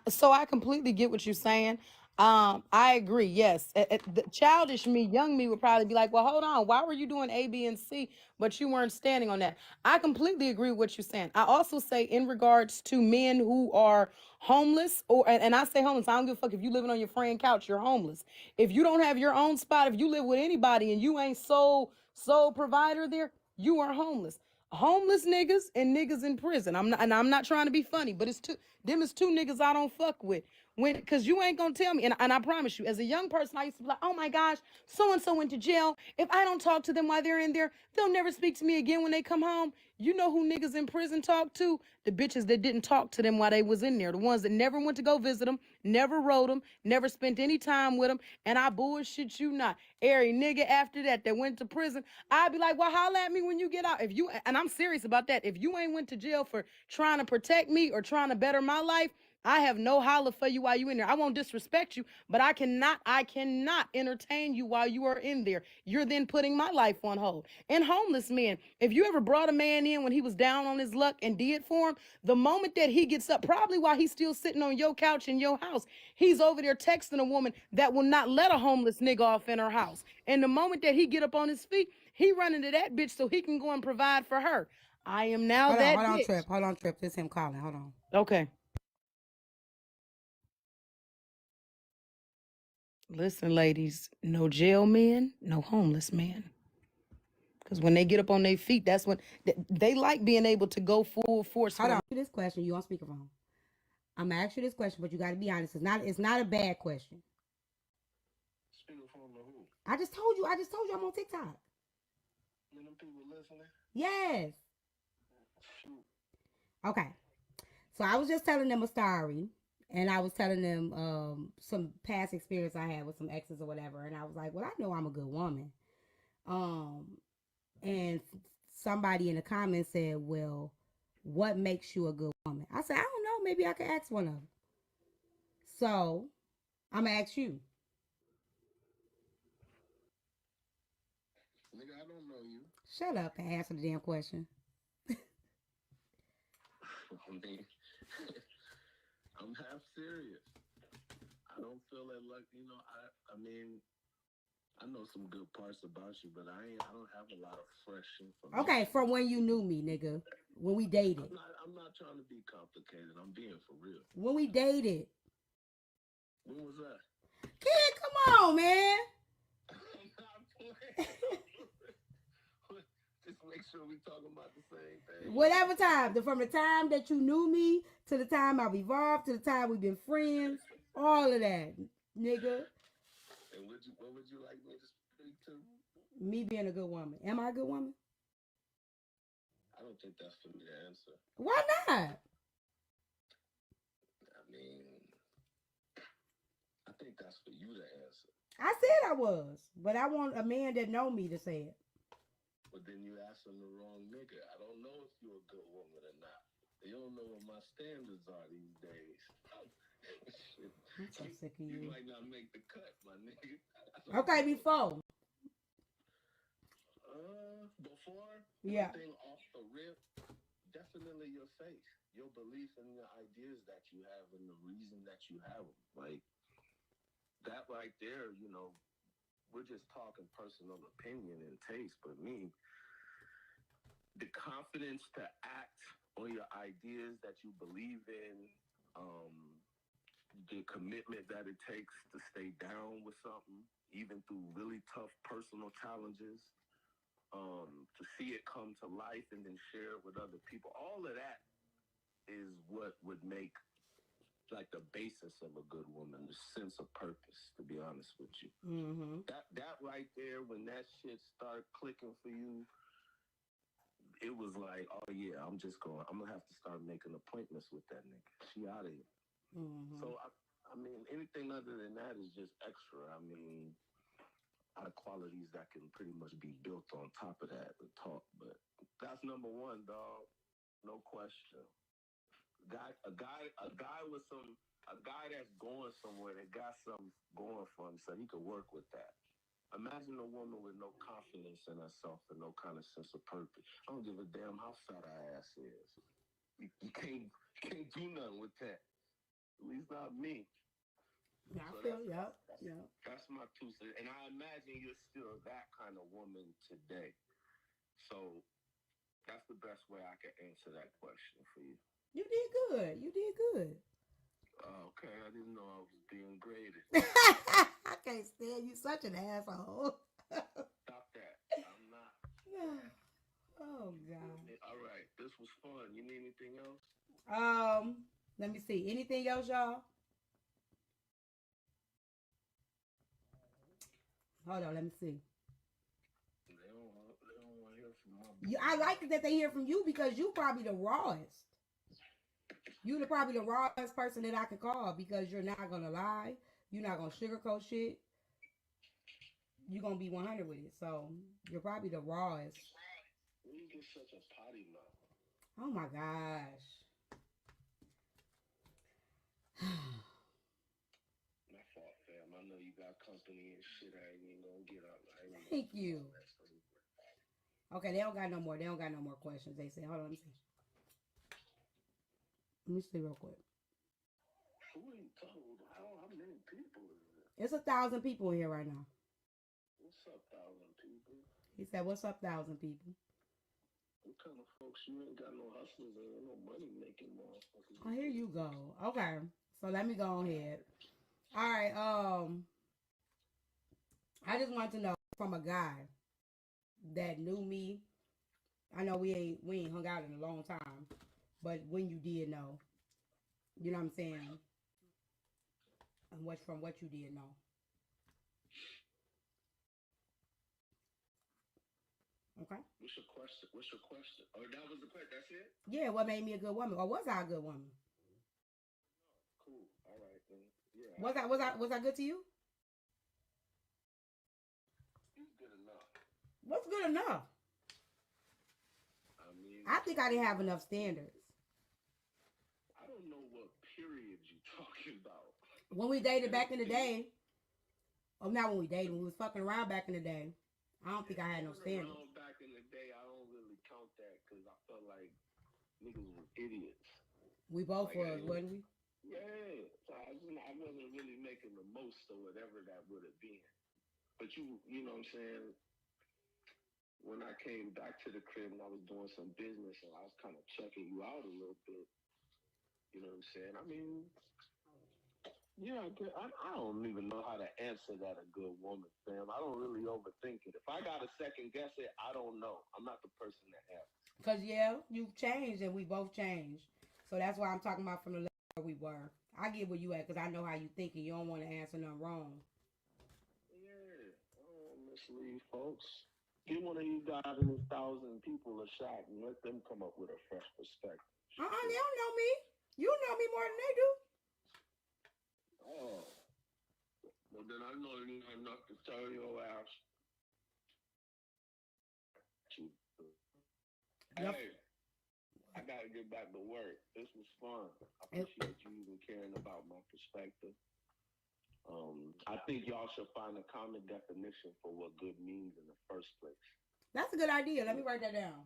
So I completely get what you're saying. I agree. Yes, the childish me, young me would probably be like, "Well, hold on. Why were you doing A, B, and C, but you weren't standing on that?" I completely agree with what you're saying. I also say in regards to men who are homeless, and I say homeless. I don't give a fuck if you living on your friend couch. You're homeless. If you don't have your own spot, if you live with anybody and you ain't sole provider there, you are homeless. Homeless niggas and niggas in prison. I'm not trying to be funny, but it's two them is two niggas I don't fuck with. When cause you ain't gonna tell me, and I promise you, as a young person, I used to be like, oh my gosh, so and so went to jail. If I don't talk to them while they're in there, they'll never speak to me again when they come home. You know who niggas in prison talk to? The bitches that didn't talk to them while they was in there. The ones that never went to go visit them, never wrote them, never spent any time with them. And I bullshit you not. Every nigga after that went to prison, I'd be like, well, holla at me when you get out. If you, and I'm serious about that. If you ain't went to jail for trying to protect me or trying to better my life, I have no holler for you while you in there. I won't disrespect you, but I cannot entertain you while you are in there. You're then putting my life on hold. And homeless men, if you ever brought a man in when he was down on his luck and did for him, the moment that he gets up, probably while he's still sitting on your couch in your house, he's over there texting a woman that will not let a homeless nigga off in her house. And the moment that he get up on his feet, he running to that bitch so he can go and provide for her. I am now that bitch. Hold on, Trip. This him calling. Hold on. Okay. Listen, ladies, no jail men, no homeless men. Because when they get up on their feet, that's when they like being able to go full force. Hold on. This question, you on speakerphone. I'm gonna ask you this question, but you got to be honest. It's not a bad question. Speakerphone to who? I just told you I'm on TikTok. Them people listening? Yes. Shoot. Okay. So I was just telling them a story, and I was telling them some past experience I had with some exes or whatever, and I was like, well, I know I'm a good woman. And somebody in the comments said, well, what makes you a good woman? I said, I don't know. Maybe I could ask one of them. So I'm going to ask you. Nigga, I don't know you. Shut up and answer the damn question. I mean, I'm half serious. I don't feel that like, I mean, I know some good parts about you, but I don't have a lot of fresh information. Okay, from when you knew me, nigga. When we dated. I'm not trying to be complicated. I'm being for real. When we dated. When was that? Kid, come on, man. I'm not playing. Just make sure we talking about the same thing. Whatever time. From the time that you knew me to the time I've evolved to the time we've been friends. All of that, nigga. And what would you like me to speak to? Me being a good woman. Am I a good woman? I don't think that's for me to answer. Why not? I mean, I think that's for you to answer. I said I was, but I want a man that know me to say it. But then you asking the wrong nigga. I don't know if you're a good woman or not. You don't know what my standards are these days. I'm so sick of you. You might not make the cut, my nigga. Okay, before. Before? Yeah. Everything off the rip, definitely your faith. Your belief in the ideas that you have and the reason that you have them. Like, that right there, we're just talking personal opinion and taste, but me, the confidence to act on your ideas that you believe in, the commitment that it takes to stay down with something, even through really tough personal challenges, to see it come to life and then share it with other people. All of that is what would make like the basis of a good woman, the sense of purpose, to be honest with you. Mm-hmm. That right there, when that shit start clicking for you, it was like, oh yeah, I'm gonna have to start making appointments with that nigga. She out of here. Mm-hmm. So I mean, anything other than that is just extra. I mean, out of qualities that can pretty much be built on top of that and taught. But that's number one, dog. No question. A guy that's going somewhere that got something going for him, so he could work with that. Imagine a woman with no confidence in herself and no kind of sense of purpose. I don't give a damn how fat her ass is. You can't do nothing with that. At least not me. Yeah, So I feel, yep. That's my 2 cents. And I imagine you're still that kind of woman today. So that's the best way I can answer that question for you. You did good. Okay, I didn't know I was being graded. I can't stand you. Such an asshole. Stop that. I'm not. Oh, God. All right, this was fun. You need anything else? Let me see. Anything else, y'all? Hold on, let me see. They don't want to hear from my I like it that they hear from you because you probably the rawest. You're probably the rawest person that I could call because you're not gonna lie. You're not gonna sugarcoat shit. You're gonna be 100 with it. So you're probably the rawest. When you get such a potty mouth. Oh my gosh. My fault, fam. I know you got company and shit. I ain't even gonna get up. I ain't Thank gonna you. all that stuff. Okay, they don't got no more. They don't got no more questions. They said, hold on, let me see. Let me see real quick. Who are you talking about? How many people is it? It's 1,000 people in here right now. What's up, 1,000 people? He said, what's up, 1,000 people? What kind of folks? You ain't got no hustlers and ain't no money making motherfuckers. Oh, here you go. Okay, so let me go ahead. All right. I just want to know from a guy that knew me. I know we ain't hung out in a long time, but when you did know, you know what I'm saying, and what from what you did know. Okay. What's your question? What's your question? Oh, that was the question. That's it? Yeah, what made me a good woman, or was I a good woman? Cool. All right then. Yeah. Was I good to you? It's good enough. What's good enough? I mean, I think I didn't have enough standards. I don't know what period you talking about. When we dated back in the day, or not when we dated, when we was fucking around back in the day, I don't think I had no standards. Back in the day, I don't really count that because I felt like niggas was idiots. We both Like, was, wasn't we? Yeah. So I wasn't really making the most of whatever that would have been. But you know what I'm saying? When I came back to the crib and I was doing some business and I was kind of checking you out a little bit, you know what I'm saying? I mean, yeah, I don't even know how to answer that a good woman, fam. I don't really overthink it. If I got to second guess it, I don't know. I'm not the person that asks. Because, yeah, you've changed and we both changed. So that's why I'm talking about from the level where we were. I get where you at because I know how you think and you don't want to answer nothing wrong. Yeah, I don't mislead folks. Give one of these guys and 1,000 people a shot and let them come up with a fresh perspective. They don't know me. You know me more than they do. Oh, well then I know you enough to tell your ass. Yep. Hey, I gotta get back to work. This was fun. I appreciate you even caring about my perspective. I think y'all should find a common definition for what good means in the first place. That's a good idea. Let me write that down.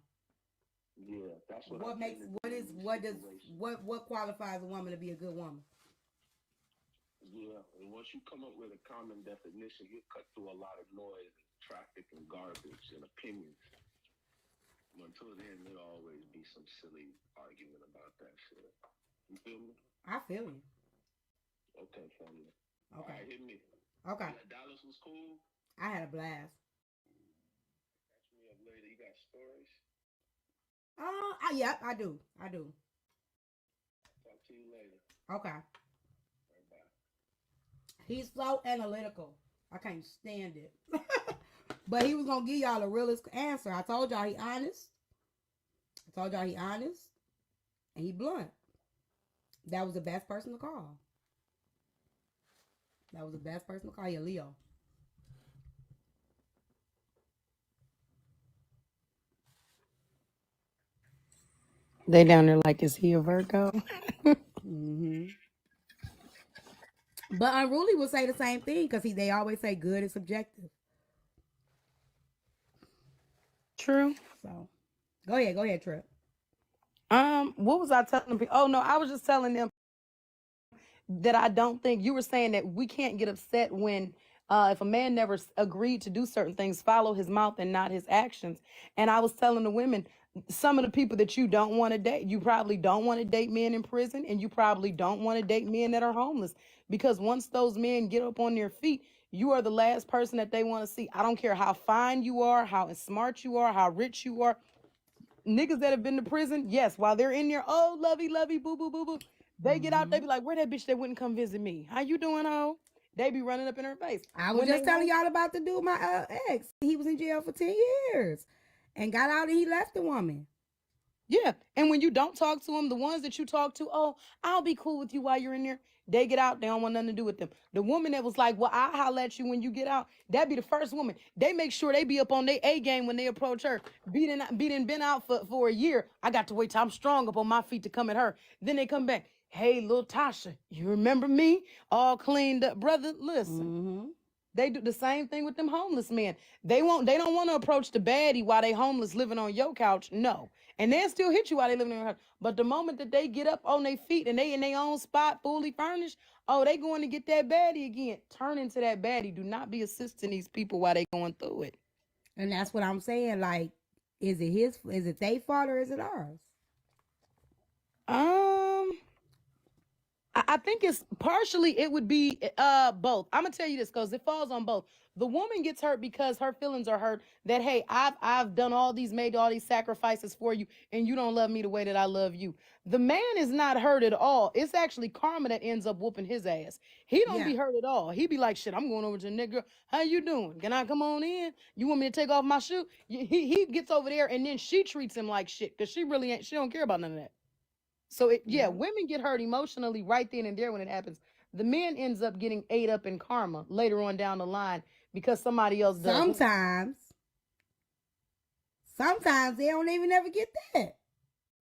Yeah, that's what. What qualifies a woman to be a good woman? Yeah, and once you come up with a common definition, you cut through a lot of noise, and traffic, and garbage and opinions. Until then, there'll always be some silly argument about that shit. You feel me? I feel you. Okay, family. Okay. All right, hit me. Okay. Yeah, Dallas was cool. I had a blast. Catch me up later. You got stories? Yep, I do. Talk to you later. Okay. Right, bye. He's so analytical. I can't stand it. But he was gonna give y'all the realest answer. I told y'all he honest. And he blunt. That was the best person to call. He a Leo. They down there like, is he a Virgo? Mm-hmm. But Unruly will say the same thing because they always say good is subjective. True. So go ahead, Trip. What was I telling people? Oh no, I was just telling them that I don't think you were saying that we can't get upset when if a man never agreed to do certain things, follow his mouth and not his actions. And I was telling the women, some of the people that you don't want to date, you probably don't want to date men in prison, and you probably don't want to date men that are homeless, because once those men get up on their feet, you are the last person that they want to see. I don't care how fine you are, how smart you are, how rich you are. Niggas that have been to prison, yes, while they're in there, oh, lovey, boo, boo, boo, boo. They get out, they be like, where that bitch that wouldn't come visit me? How you doing, ho? They be running up in her face. I was just telling y'all about the dude, my ex. He was in jail for 10 years and got out and he left the woman. Yeah, and when you don't talk to them, the ones that you talk to, oh, I'll be cool with you while you're in there. They get out, they don't want nothing to do with them. The woman that was like, well, I'll holler at you when you get out, that be the first woman. They make sure they be up on their A game when they approach her. Been out for a year. I got to wait till I'm strong up on my feet to come at her. Then they come back. Hey, little Tasha, you remember me? All cleaned up. Brother, listen. Mm-hmm. They do the same thing with them homeless men. They don't want to approach the baddie while they homeless living on your couch. No. And they'll still hit you while they living on your couch. But the moment that they get up on their feet and they in their own spot, fully furnished, oh, they going to get that baddie again. Turn into that baddie. Do not be assisting these people while they going through it. And that's what I'm saying. Like, is it their fault or is it ours? Um, I think it's partially it would be both. I'm gonna tell you this because it falls on both. The woman gets hurt because her feelings are hurt that hey, I've done all these made all these sacrifices for you and you don't love me the way that I love you. The man is not hurt at all. It's actually karma that ends up whooping his ass. He don't Yeah. be hurt at all. He be like, shit, I'm going over to the nigga. How you doing? Can I come on in? You want me to take off my shoe? He gets over there and then she treats him like shit because she really ain't she don't care about none of that. So yeah, Yeah. women get hurt emotionally right then and there when it happens. The man ends up getting ate up in karma later on down the line because somebody else does. Sometimes they don't even ever get that.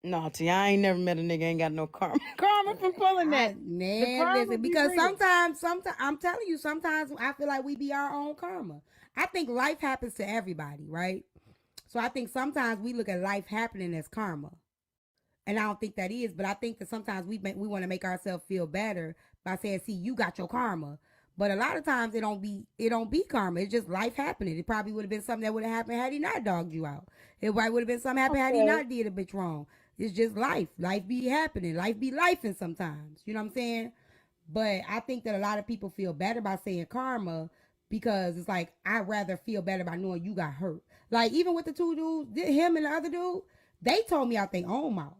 No, T, I ain't never met a nigga ain't got no karma. Karma from pulling that. The Man, karma listen, be because real. sometimes I'm telling you, sometimes I feel like we be our own karma. I think life happens to everybody, right? So I think sometimes we look at life happening as karma. And I don't think that is, but I think that sometimes we want to make ourselves feel better by saying, "See, you got your karma." But a lot of times it don't be karma. It's just life happening. It probably would have been something that would have happened had he not dogged you out. It probably would have been something happened had he Okay. not did a bitch wrong. It's just life. Life be happening. Life be lifing sometimes. You know what I'm saying? But I think that a lot of people feel better by saying karma because it's like I'd rather feel better by knowing you got hurt. Like even with the two dudes, him and the other dude, they told me out their own mouth.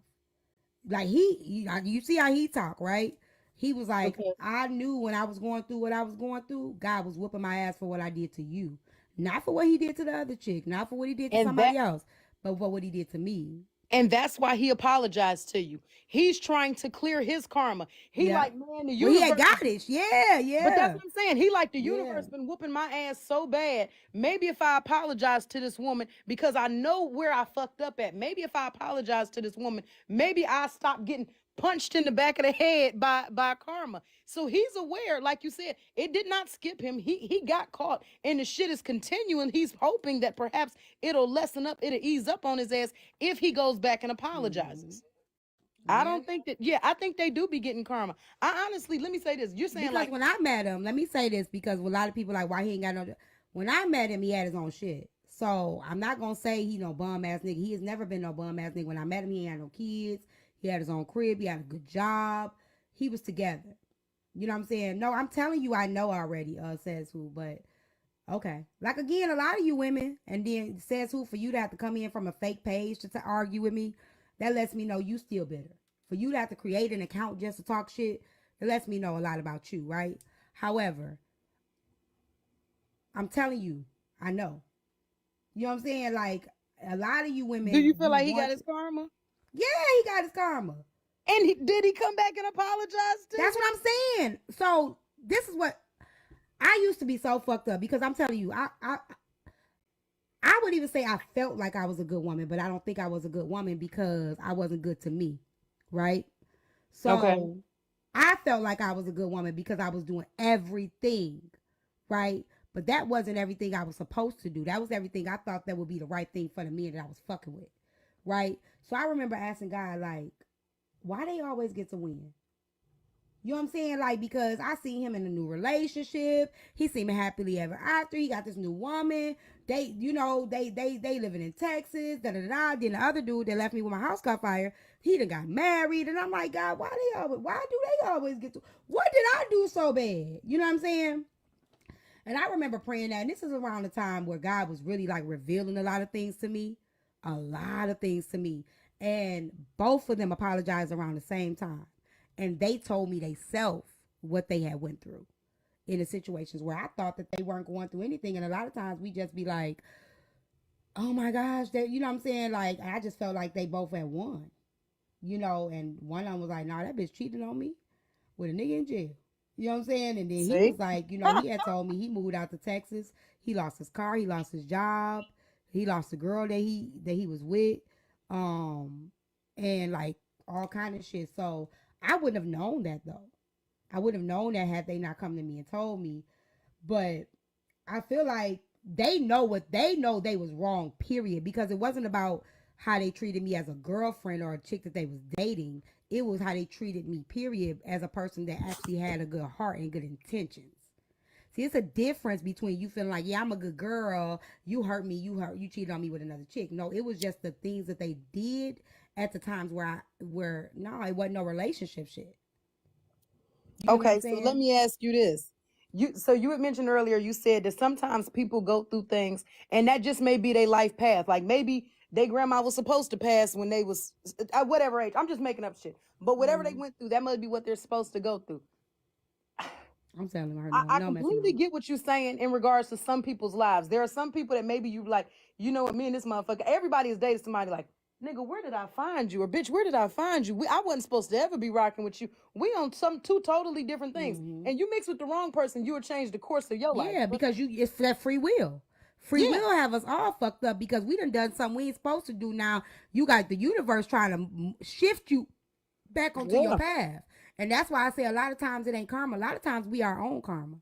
Like you see how he talk, right? He was like, Okay. I knew when I was going through what I was going through, God was whooping my ass for what I did to you, not for what he did to the other chick, not for what he did to And somebody that else, but for what he did to me. and that's why he apologized to you. He's trying to clear his karma. He Yeah. like, man, the Well, he had universe. got it. Yeah, But that's yeah, what I'm saying. He like the yeah. universe been whooping my ass so bad. Maybe if I apologize to this woman because I know where I fucked up at. Maybe if I apologize to this woman, maybe I stop getting punched in the back of the head by karma. So he's aware, like you said, it did not skip him. He got caught, and the shit is continuing. He's hoping that perhaps it'll lessen up, it'll ease up on his ass if he goes back and Mm-hmm. apologizes. I Yeah. don't think that. Yeah, I think they do be getting karma. I honestly, let me say this. You're saying Because like when I met him, let me say this because a lot of people like why he ain't got no. When I met him, he had his own shit. So I'm not gonna say he no bum ass nigga. He has never been no bum ass nigga. When I met him, he ain't had no kids. He had his own crib. He had a good job. He was together. You know what I'm saying? No, I'm telling you, I know already. Says who, but okay. Like again, a lot of you women, and then says who for you to have to come in from a fake page to argue with me. That lets me know you still bitter. For you to have to create an account just to talk shit, it lets me know a lot about you, right? However, I'm telling you, I know. You know what I'm saying? Like a lot of you do you women, feel you like he got want. his karma? Yeah, he got his karma. And did he come back and apologize to That's you? what I'm saying. So this is what I used to be so fucked up because I'm telling you, I would even say I felt like I was a good woman, but I don't think I was a good woman because I wasn't good to me, right? Okay. So I felt like I was a good woman because I was doing everything, right? But that wasn't everything I was supposed to do. That was everything I thought that would be the right thing for the men that I was fucking with, right? So I remember asking God, like, why they always get to win? You know what I'm saying? Like, because I see him in a new relationship. He seeming happily ever after. He got this new woman. They living in Texas. Da da da. Then the other dude that left me when my house caught fire, he done got married. And I'm like, God, why do they always get to? What did I do so bad? You know what I'm saying? And I remember praying that. And this is around the time where God was really like revealing a lot of things to me, a lot of things to me. And both of them apologized around the same time, and they told me they self what they had went through in the situations where I thought that they weren't going through anything. And a lot of times we just be like, oh my gosh, that you know what I'm saying? Like I just felt like they both had won, and one of them was like, nah, that bitch cheated on me with a nigga in jail. You know what I'm saying? And then he See? was like, he had told me he moved out to Texas. He lost his car, he lost his job, he lost the girl that he was with, and like all kind of shit. So I wouldn't have known that though. I wouldn't have known that had they not come to me and told me. But I feel like they know what they know they was wrong, period. Because it wasn't about how they treated me as a girlfriend or a chick that they was dating. It was how they treated me, period, as a person that actually had a good heart and good intentions. See, it's a difference between you feeling like, yeah, I'm a good girl, you hurt me, you cheated on me with another chick. No, it was just the things that they did at the times where no, it wasn't no relationship shit. You get what I'm Okay, so let saying? me ask you this. You had mentioned earlier, you said that sometimes people go through things and that just may be their life path. Like maybe their grandma was supposed to pass when they was at whatever age. I'm just making up shit. But whatever they Mm-hmm. went through, that must be what they're supposed to go through. I'm telling her I, no, I no messing completely around. get what you're saying in regards to some people's lives. There are some people that maybe you like, you know what, me and this motherfucker, everybody has dated somebody like, nigga, where did I find you? Or bitch, where did I find you? I wasn't supposed to ever be rocking with you. We on some two totally different things. Mm-hmm. And you mix with the wrong person, you will change the course of your life. Yeah, But because it's that free will. Free yeah, will have us all fucked up because we done something we ain't supposed to do. Now you got the universe trying to shift you back onto your yeah. path, and that's why I say a lot of times it ain't karma. A lot of times we our own karma.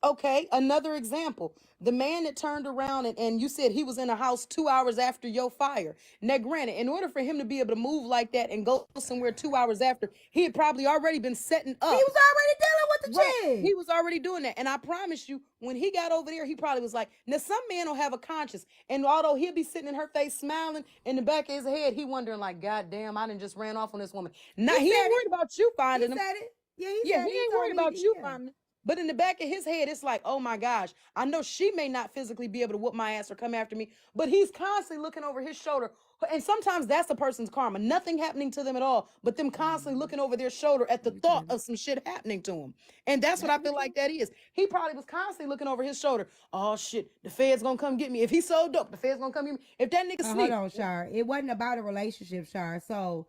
Okay, another example. The man that turned around and you said he was in a house 2 hours after your fire. Now, granted, in order for him to be able to move like that and go somewhere 2 hours after, he had probably already been setting He up. was already dealing with the Right. He chick. was already doing that. And I promise you, when he got over there, he probably was like, now some men don't have a conscience. And although he'll be sitting in her face smiling, in the back of his head, he wondering like, God damn, I done just ran off on this woman. Now He he ain't said worried it. about you He finding him. said it. Yeah, he Yeah, he said it. He ain't told worried me. about you Yeah. finding it. But in the back of his head, it's like, oh my gosh, I know she may not physically be able to whoop my ass or come after me, but he's constantly looking over his shoulder. And sometimes that's a person's karma. Nothing happening to them at all, but them constantly looking over their shoulder at the You could thought have. of some shit happening to him. And that's what That I could be feel like true. that is. He probably was constantly looking over his shoulder. Oh shit, the feds gonna come get me. If he sold dope, the feds gonna come get me. If that nigga Hold sneak. on, Shar. It wasn't about a relationship, Shar. So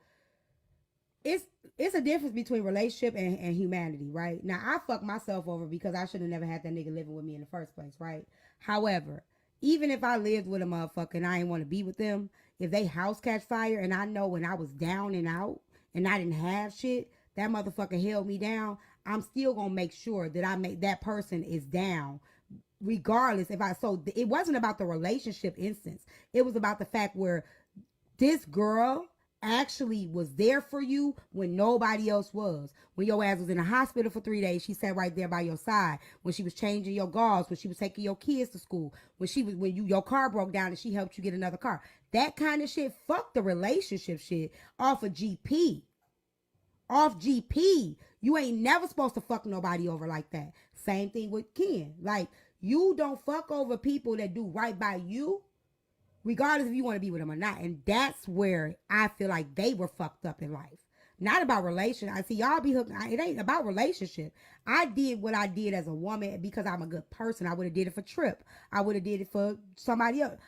it's it's a difference between relationship and humanity, right? Now I fucked myself over because I should have never had that nigga living with me in the first place, right? However, even if I lived with a motherfucker and I didn't want to be with them, if they house catch fire and I know when I was down and out and I didn't have shit, that motherfucker held me down, I'm still gonna make sure that I make that person is down regardless if I so it wasn't about the relationship instance. It was about the fact where this girl actually was there for you when nobody else was. When your ass was in the hospital for 3 days, she sat right there by your side. When she was changing your gauze, when she was taking your kids to school, when your car broke down and she helped you get another car. That kind of shit, fuck the relationship shit off of GP. Off GP. You ain't never supposed to fuck nobody over like that. Same thing with Ken. Like, you don't fuck over people that do right by you regardless if you want to be with them or not. And that's where I feel like they were fucked up in life. Not about relation. I see y'all be hooked. It ain't about relationship. I did what I did as a woman because I'm a good person. I would have did it for Trip. I would have did it for somebody else.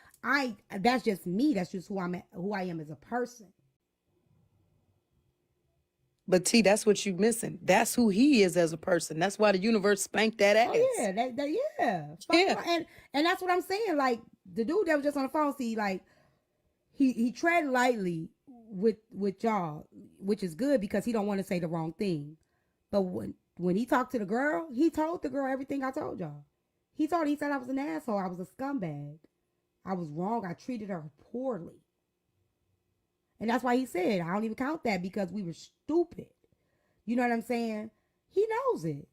That's just me. That's just who I am as a person. But T, that's what you missing. That's who he is as a person. That's why the universe spanked that Oh ass. yeah, yeah. Fuck Yeah. no. And that's what I'm saying. Like the dude that was just on the phone, see, like he tread lightly with y'all, which is good because he don't want to say the wrong thing. But when he talked to the girl, he told the girl everything I told y'all. He said I was an asshole. I was a scumbag. I was wrong. I treated her poorly. And that's why he said I don't even count that because we were stupid. You know what I'm saying? He knows it.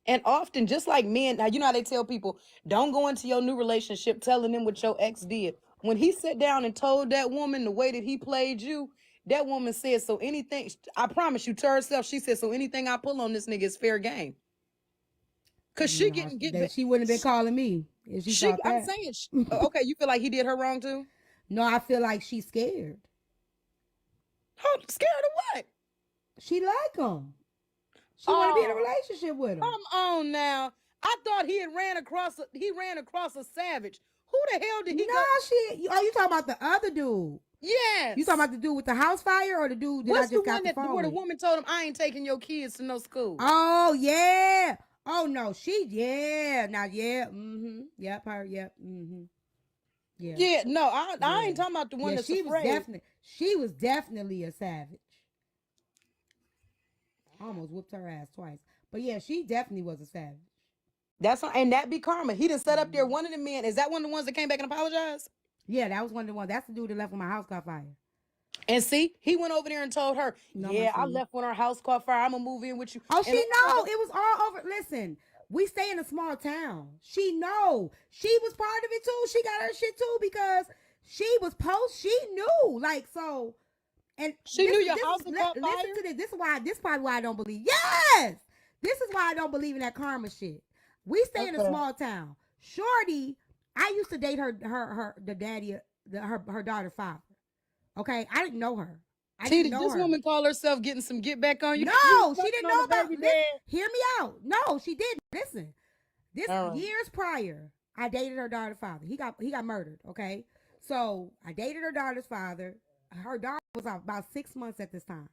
And often, just like men, now you know how they tell people, don't go into your new relationship telling them what your ex did. When he sat down and told that woman the way that he played you, that woman said, so anything, I promise you, to herself, she said, so anything I pull on this nigga is fair game. Cause she No, getting get that back. she wouldn't have been calling me if she thought I'm that. saying, okay, you feel like he did her wrong too? No, I feel like she's scared. Scared of what? She like him. She want to be in a Oh, relationship with him. come on now. I thought he ran across a savage. Who the hell did he No, go? oh, you talking about the other dude? You talking Yes. about the dude with the house fire or the dude that I What's the just got one the that phone where the with? woman told him I ain't taking your kids to no school? Oh yeah. Oh no, yeah. Now yeah. Mm-hmm. Yep. Her. Yep. Mm-hmm. Yeah. Yeah, no, I Yeah. ain't talking about the one Yeah. that's afraid. She was definitely a savage. I almost whooped her ass twice. But yeah, she definitely was a savage. And that be karma. He done set up there. One of the men, is that one of the ones that came back and apologized? Yeah, that was one of the ones. That's the dude that left when my house caught fire. And see, he went over there and told her, No, my yeah, I sweetie. left when our house caught fire. I'm gonna move in with you. Oh, And she know. It was all over. Listen, we stay in a small town. She know. She was part of it too. She got her shit too because she was post. She knew. Like, so. And she knew your house had caught fire. Listen to this. This is probably why I don't believe. Yes! This is why I don't believe in that karma shit. We stay in a small town. Shorty, I used to date her daughter's father. Okay? I didn't know her. Did this woman call herself getting some get back on you? No, she didn't know about this. Hear me out. No, she didn't. Listen. This years prior, I dated her daughter's father. He got murdered, okay? So I dated her daughter's father. Her daughter was about 6 months at this time.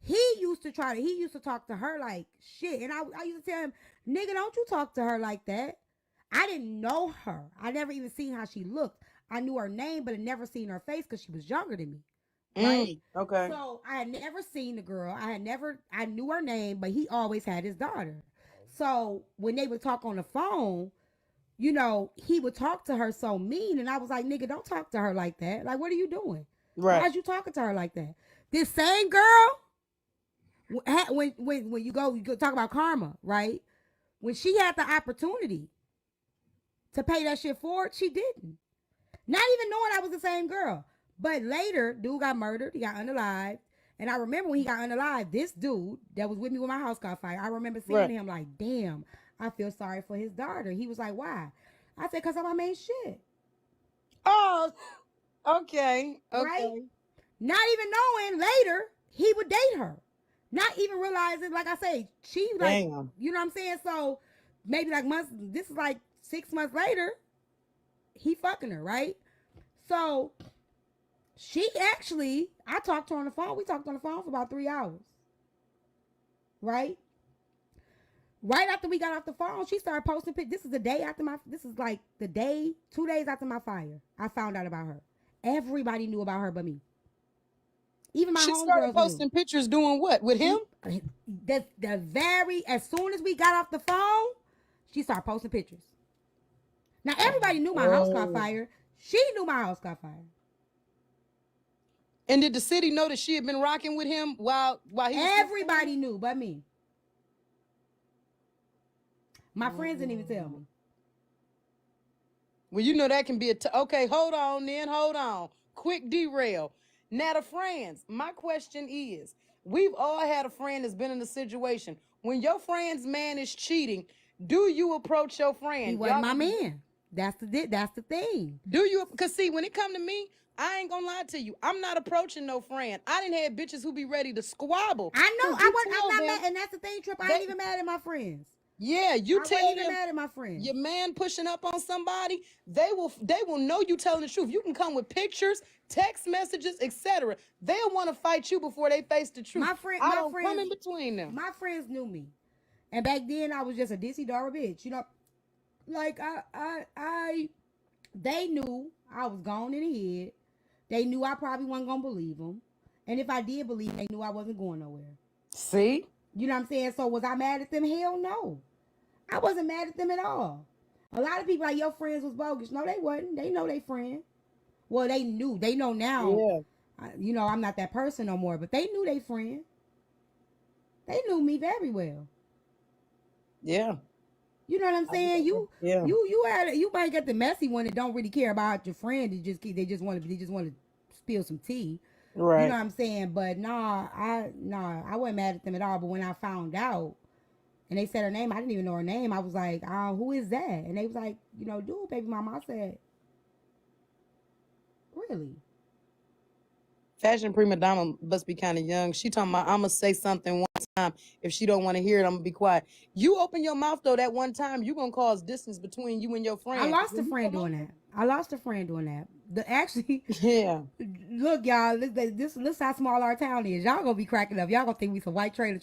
He used to talk to her like shit. And I used to tell him, nigga, don't you talk to her like that. I didn't know her. I never even seen how she looked. I knew her name, but I never seen her face because she was younger than me. Right? Okay. So I had never seen the girl. I knew her name, but he always had his daughter. So when they would talk on the phone, you know, he would talk to her so mean. And I was like, nigga, don't talk to her like that. Like, what are you doing? Right. Why'd you talking to her like that? This same girl, when you go talk about karma, right? When she had the opportunity to pay that shit forward, she didn't. Not even knowing I was the same girl. But later, dude got murdered. He got unalived. And I remember when he got unalived, this dude that was with me when my house caught fire, I remember seeing him like, damn, I feel sorry for his daughter. He was like, why? I said, because I'm my main shit. Oh, okay. Right? Not even knowing later he would date her. Not even realizing, like I say, she like, damn. You know what I'm saying? So maybe like months, this is like 6 months later, he fucking her, right? So she actually, I talked to her on the phone. We talked on the phone for about 3 hours. Right? Right after we got off the phone, she started posting pictures. This is like the day, 2 days after my fire. I found out about her. Everybody knew about her but me. Even my homegirls knew. She started posting pictures doing what? With him? As soon as we got off the phone, she started posting pictures. Now, everybody knew my house caught fire. She knew my house caught fire. And did the city know that she had been rocking with him while he was Everybody knew but me. My friends didn't even tell me. Well, you know that can be okay, hold on. Quick derail. Now the friends, my question is, we've all had a friend that's been in a situation. When your friend's man is cheating, do you approach your friend? He wasn't my man. That's the thing. Do you? Because see, when it come to me, I ain't gonna lie to you. I'm not approaching no friend. I didn't have bitches who be ready to squabble. I know. I'm not mad, and that's the thing, Trip. I ain't even mad at my friends. Yeah, you tell them. I wasn't even mad at my friends. Your man pushing up on somebody, they will know you telling the truth. You can come with pictures, text messages, etc. They'll want to fight you before they face the truth. I don't come in between them. My friends knew me, and back then I was just a dissy Dara bitch. You know, like they knew I was gone in the head. They knew I probably wasn't gonna believe them, and if I did believe, they knew I wasn't going nowhere. See, you know what I'm saying? So was I mad at them? Hell no. I wasn't mad at them at all. A lot of people like, your friends was bogus. No, they wasn't. They know they friend. Well, they knew. They know now. Yeah. You know, I'm not that person no more. But they knew they friend. They knew me very well. Yeah. You know what I'm saying? You might get the messy one that don't really care about your friend. They just want to spill some tea. Right. You know what I'm saying? But I wasn't mad at them at all. But when I found out, and they said her name, I didn't even know her name. I was like, who is that? And they was like, dude, baby mama. I said, really? Fashion prima donna must be kind of young. She talking about, I'm going to say something one time. If she don't want to hear it, I'm going to be quiet. You open your mouth, though, that one time, you're going to cause distance between you and your friend. I lost a friend doing that. Actually, yeah. Look, y'all, this how small our town is. Y'all going to be cracking up. Y'all going to think we some white trailer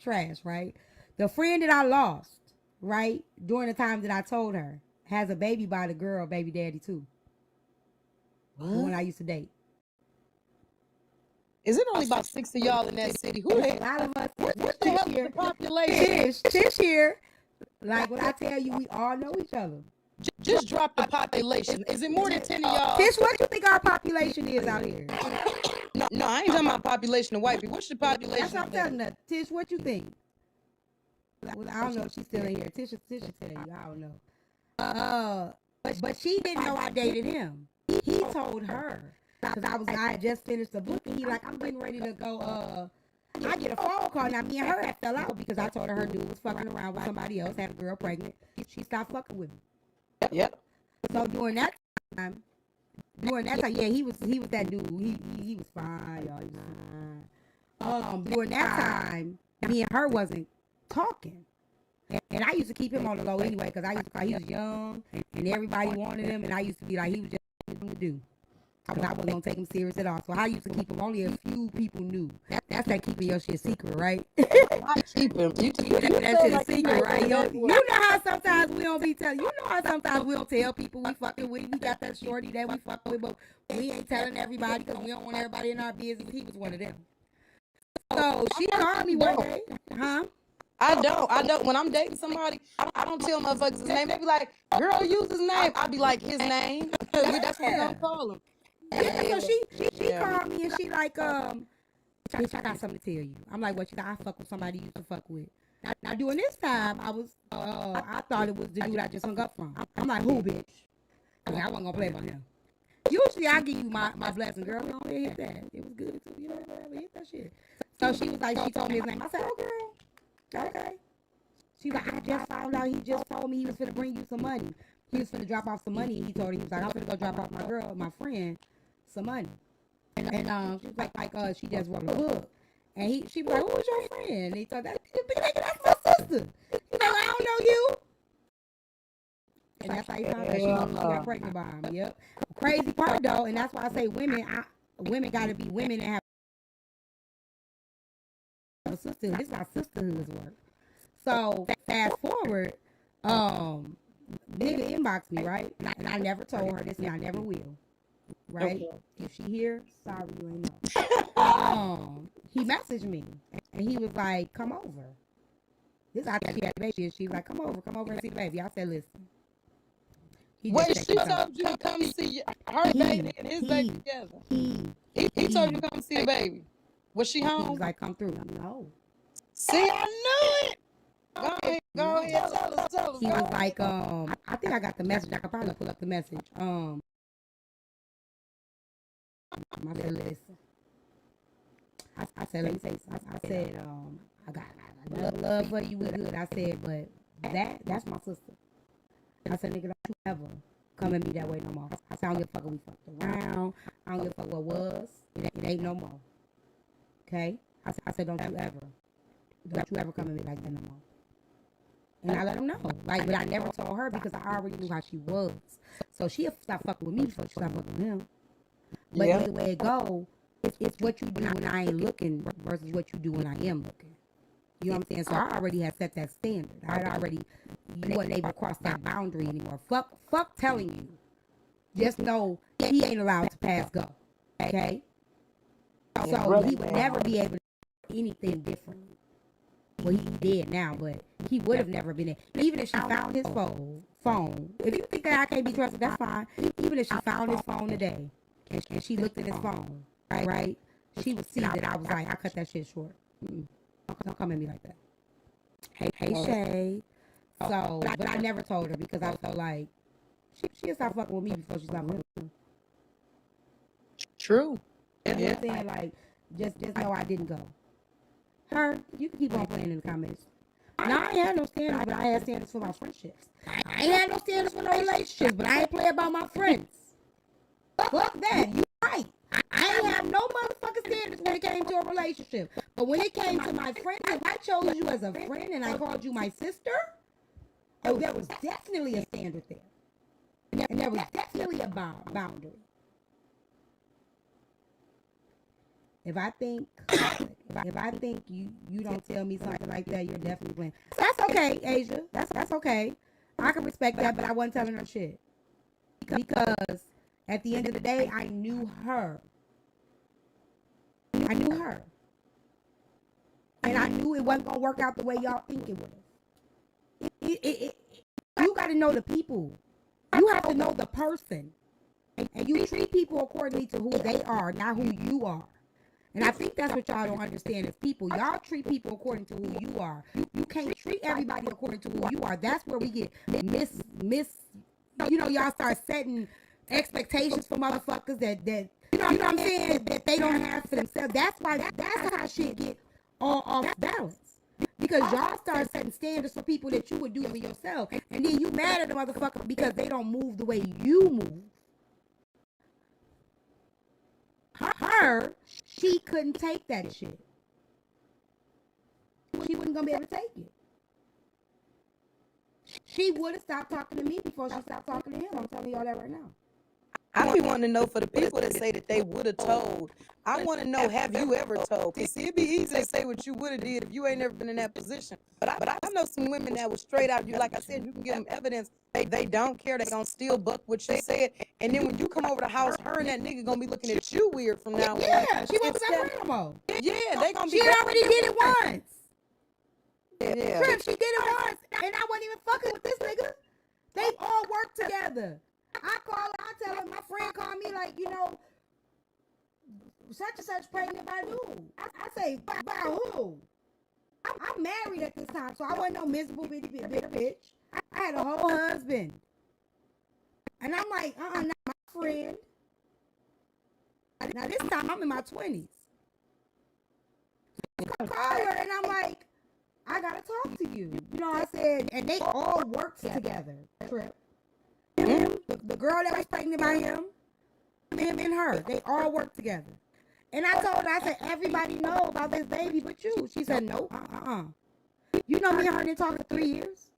trash, right? The friend that I lost, right, during the time that I told her, has a baby by the girl, baby daddy, too. What? The one I used to date. Is it only about 6 of y'all in that city? Who the A lot of us. what the hell is the population? Tish here. Like when I tell you, we all know each other. Just drop the population. Is it more than 10 of y'all? Tish, what you think our population is out here? No, I ain't talking about population of white people. What's the population? That's what I'm telling her. Tish, what you think? Well, I don't know if she's still in here. Tish will tell you. I don't know. But she didn't know I dated him. He told her. Because I had just finished the book, and he like, I'm getting ready to go, I get a phone call. Now, me and her had fell out because I told her dude was fucking around with somebody else, had a girl pregnant. She stopped fucking with me. Yep. So during that time, yeah, he was that dude. He was fine, y'all. He was fine. During that time, me and her wasn't talking. And I used to keep him on the low anyway, because I used to call he was young, and everybody wanted him, and I used to be like, he was just something to do. Because I wasn't going to take him serious at all. So I used to keep him. Only a few people knew. That's that keeping your shit secret, right? I keep him. That shit a secret, right? You know how sometimes we don't be telling. You know how sometimes we don't tell people we fucking with. We got that shorty that we fuck with, but we ain't telling everybody because we don't want everybody in our business. He was one of them. So she called me one day. Huh? I don't. When I'm dating somebody, I don't tell motherfuckers his name. They be like, girl, use his name. I be like, his name. That's what we're going to call him. Yeah, so she called me and she like, bitch, I got something to tell you. I'm like, what? She like, I fuck with somebody you used to fuck with. Now during this time, I thought it was the dude I just hung up from. I'm like, who, bitch? Cause I wasn't gonna play with him. Usually I give you my blessing, girl. No, they hit that. It was good too. You know, whatever, hit that shit. So she was like, she told me his name. I said, oh girl, okay. She was like, I just found out he just told me he was finna bring you some money. He was finna drop off some money, and he told her, he was like, I'm finna go drop off my friend, some money. And she was like, she just wrote a book. And she was like, who was your friend? And he thought, that's my sister. He's like, I don't know you. And that's how he found out she got pregnant by him. Yep. Crazy part though, and that's why I say women gotta be women and have a sisterhood. This is how sisterhoods work. So fast forward, nigga inboxed me, right? And I never told her this, and I never will. Right? Okay. If she here, sorry, you ain't know. He messaged me, and he was like, "Come over." This after she had a baby, and she was like, "Come over and see the baby." I said, "Listen." Wait, she told you to come see her baby and his baby together. He told you to come see the baby. Was she home? He was like, "Come through." No. See, I knew it. Go ahead, tell us. He was like, I think I got the message. I could probably pull up the message. I said, listen. I said, let me say something. I said, I got love for you, we good. I said, but that's my sister. I said, nigga, don't you ever come at me that way no more. I said, I don't give a fuck if we fucked around. I don't give a fuck what was. It ain't no more. Okay? I said, don't you ever come at me like that no more. And I let him know. Like, but I never told her because I already knew how she was. So she'll stop fucking with me before she stop fucking with him. But either way it go, it's what you do when I ain't looking versus what you do when I am looking. You know what I'm saying? So I already had set that standard. I had already, you wasn't able to cross that boundary anymore. Fuck telling you. Just know he ain't allowed to pass go. Okay? So he would never be able to do anything different. Well, he did now, but he would have never been. Even if she found his phone. If you think that I can't be trusted, that's fine. Even if she found his phone today and she looked at his phone, right? She would see that I was like, I cut that shit short. Don't come at me like that. Hey, Shay. So, but I never told her because I felt like she'll stop fucking with me before she stopped with him. True. You know what I'm saying? Like, just know I didn't go. Her, you can keep on playing in the comments. Now, I ain't had no standards, but I had standards for my friendships. I ain't had no standards for no relationships, but I ain't play about my friends. Fuck that. You right. I ain't have no motherfucking standards when it came to a relationship. But when it came to my friends, if I chose you as a friend and I called you my sister, oh, there was definitely a standard there. And there was definitely a boundary. If I think you don't tell me something like that, you're definitely playing. That's okay, Asia. That's okay. I can respect that, but I wasn't telling her shit. Because at the end of the day, I knew her. I knew her. And I knew it wasn't going to work out the way y'all think it would. You got to know the people. You have to know the person. And you treat people accordingly to who they are, not who you are. And I think that's what y'all don't understand is people. Y'all treat people according to who you are. You can't treat everybody according to who you are. That's where we get y'all start setting expectations for motherfuckers that you know what I'm saying, that they don't have for themselves. That's how shit get all off balance. Because y'all start setting standards for people that you would do for yourself. And then you mad at the motherfucker because they don't move the way you move. She couldn't take that shit. She wasn't gonna be able to take it. She would have stopped talking to me before she stopped talking to him. I'm telling y'all that right now. I don't want to know for the people that say that they would have told. I want to know, have you ever told? Because see, it'd be easy to say what you would have did if you ain't never been in that position. But I know some women that was straight out. You, like I said, you can give them evidence. They don't care. They gonna still buck what you said. And then when you come over the house, her and that nigga gonna be looking at you weird from now on. Yeah, she won't be that friend no more. Yeah, they gonna be. She already did it once. Yeah. Trip, she did it once, and I wasn't even fucking with this nigga. They all work together. I call her, I tell her, my friend called me like, such and such pregnant by who? I say, by who? I'm married at this time, so I wasn't no miserable bitter bitch. I had a whole husband. And I'm like, not my friend. Now this time I'm in my 20s. I call her and I'm like, I gotta talk to you. I said, and they all work together. Trip. The girl that was pregnant by him and her, they all work together. And I told her, I said, everybody know about this baby but you. She said, nope, You know me and her didn't talk for 3 years?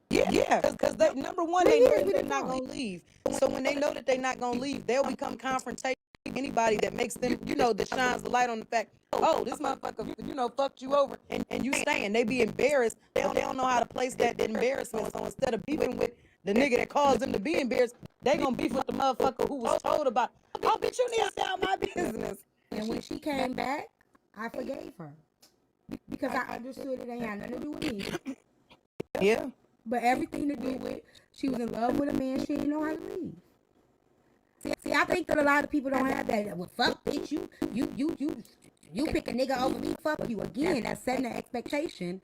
Yeah, because number one, they know they're not going to leave. So when they know that they're not going to leave, they'll become confrontational. Anybody that makes them, that shines the light on the fact, oh, this motherfucker, fucked you over, and you staying. They be embarrassed. They don't know how to place that embarrassment. So instead of beefing with the nigga that caused them to be embarrassed, they gonna beef with the motherfucker who was told about, oh, bitch, you need to stay out my business. And when she came back, I forgave her. Because I understood it ain't had nothing to do with me. Yeah. But everything to do with, she was in love with a man she didn't know how to leave. See, I think that a lot of people don't have that. Well, fuck, bitch, you pick a nigga over me, fuck you. Again, that's setting the expectation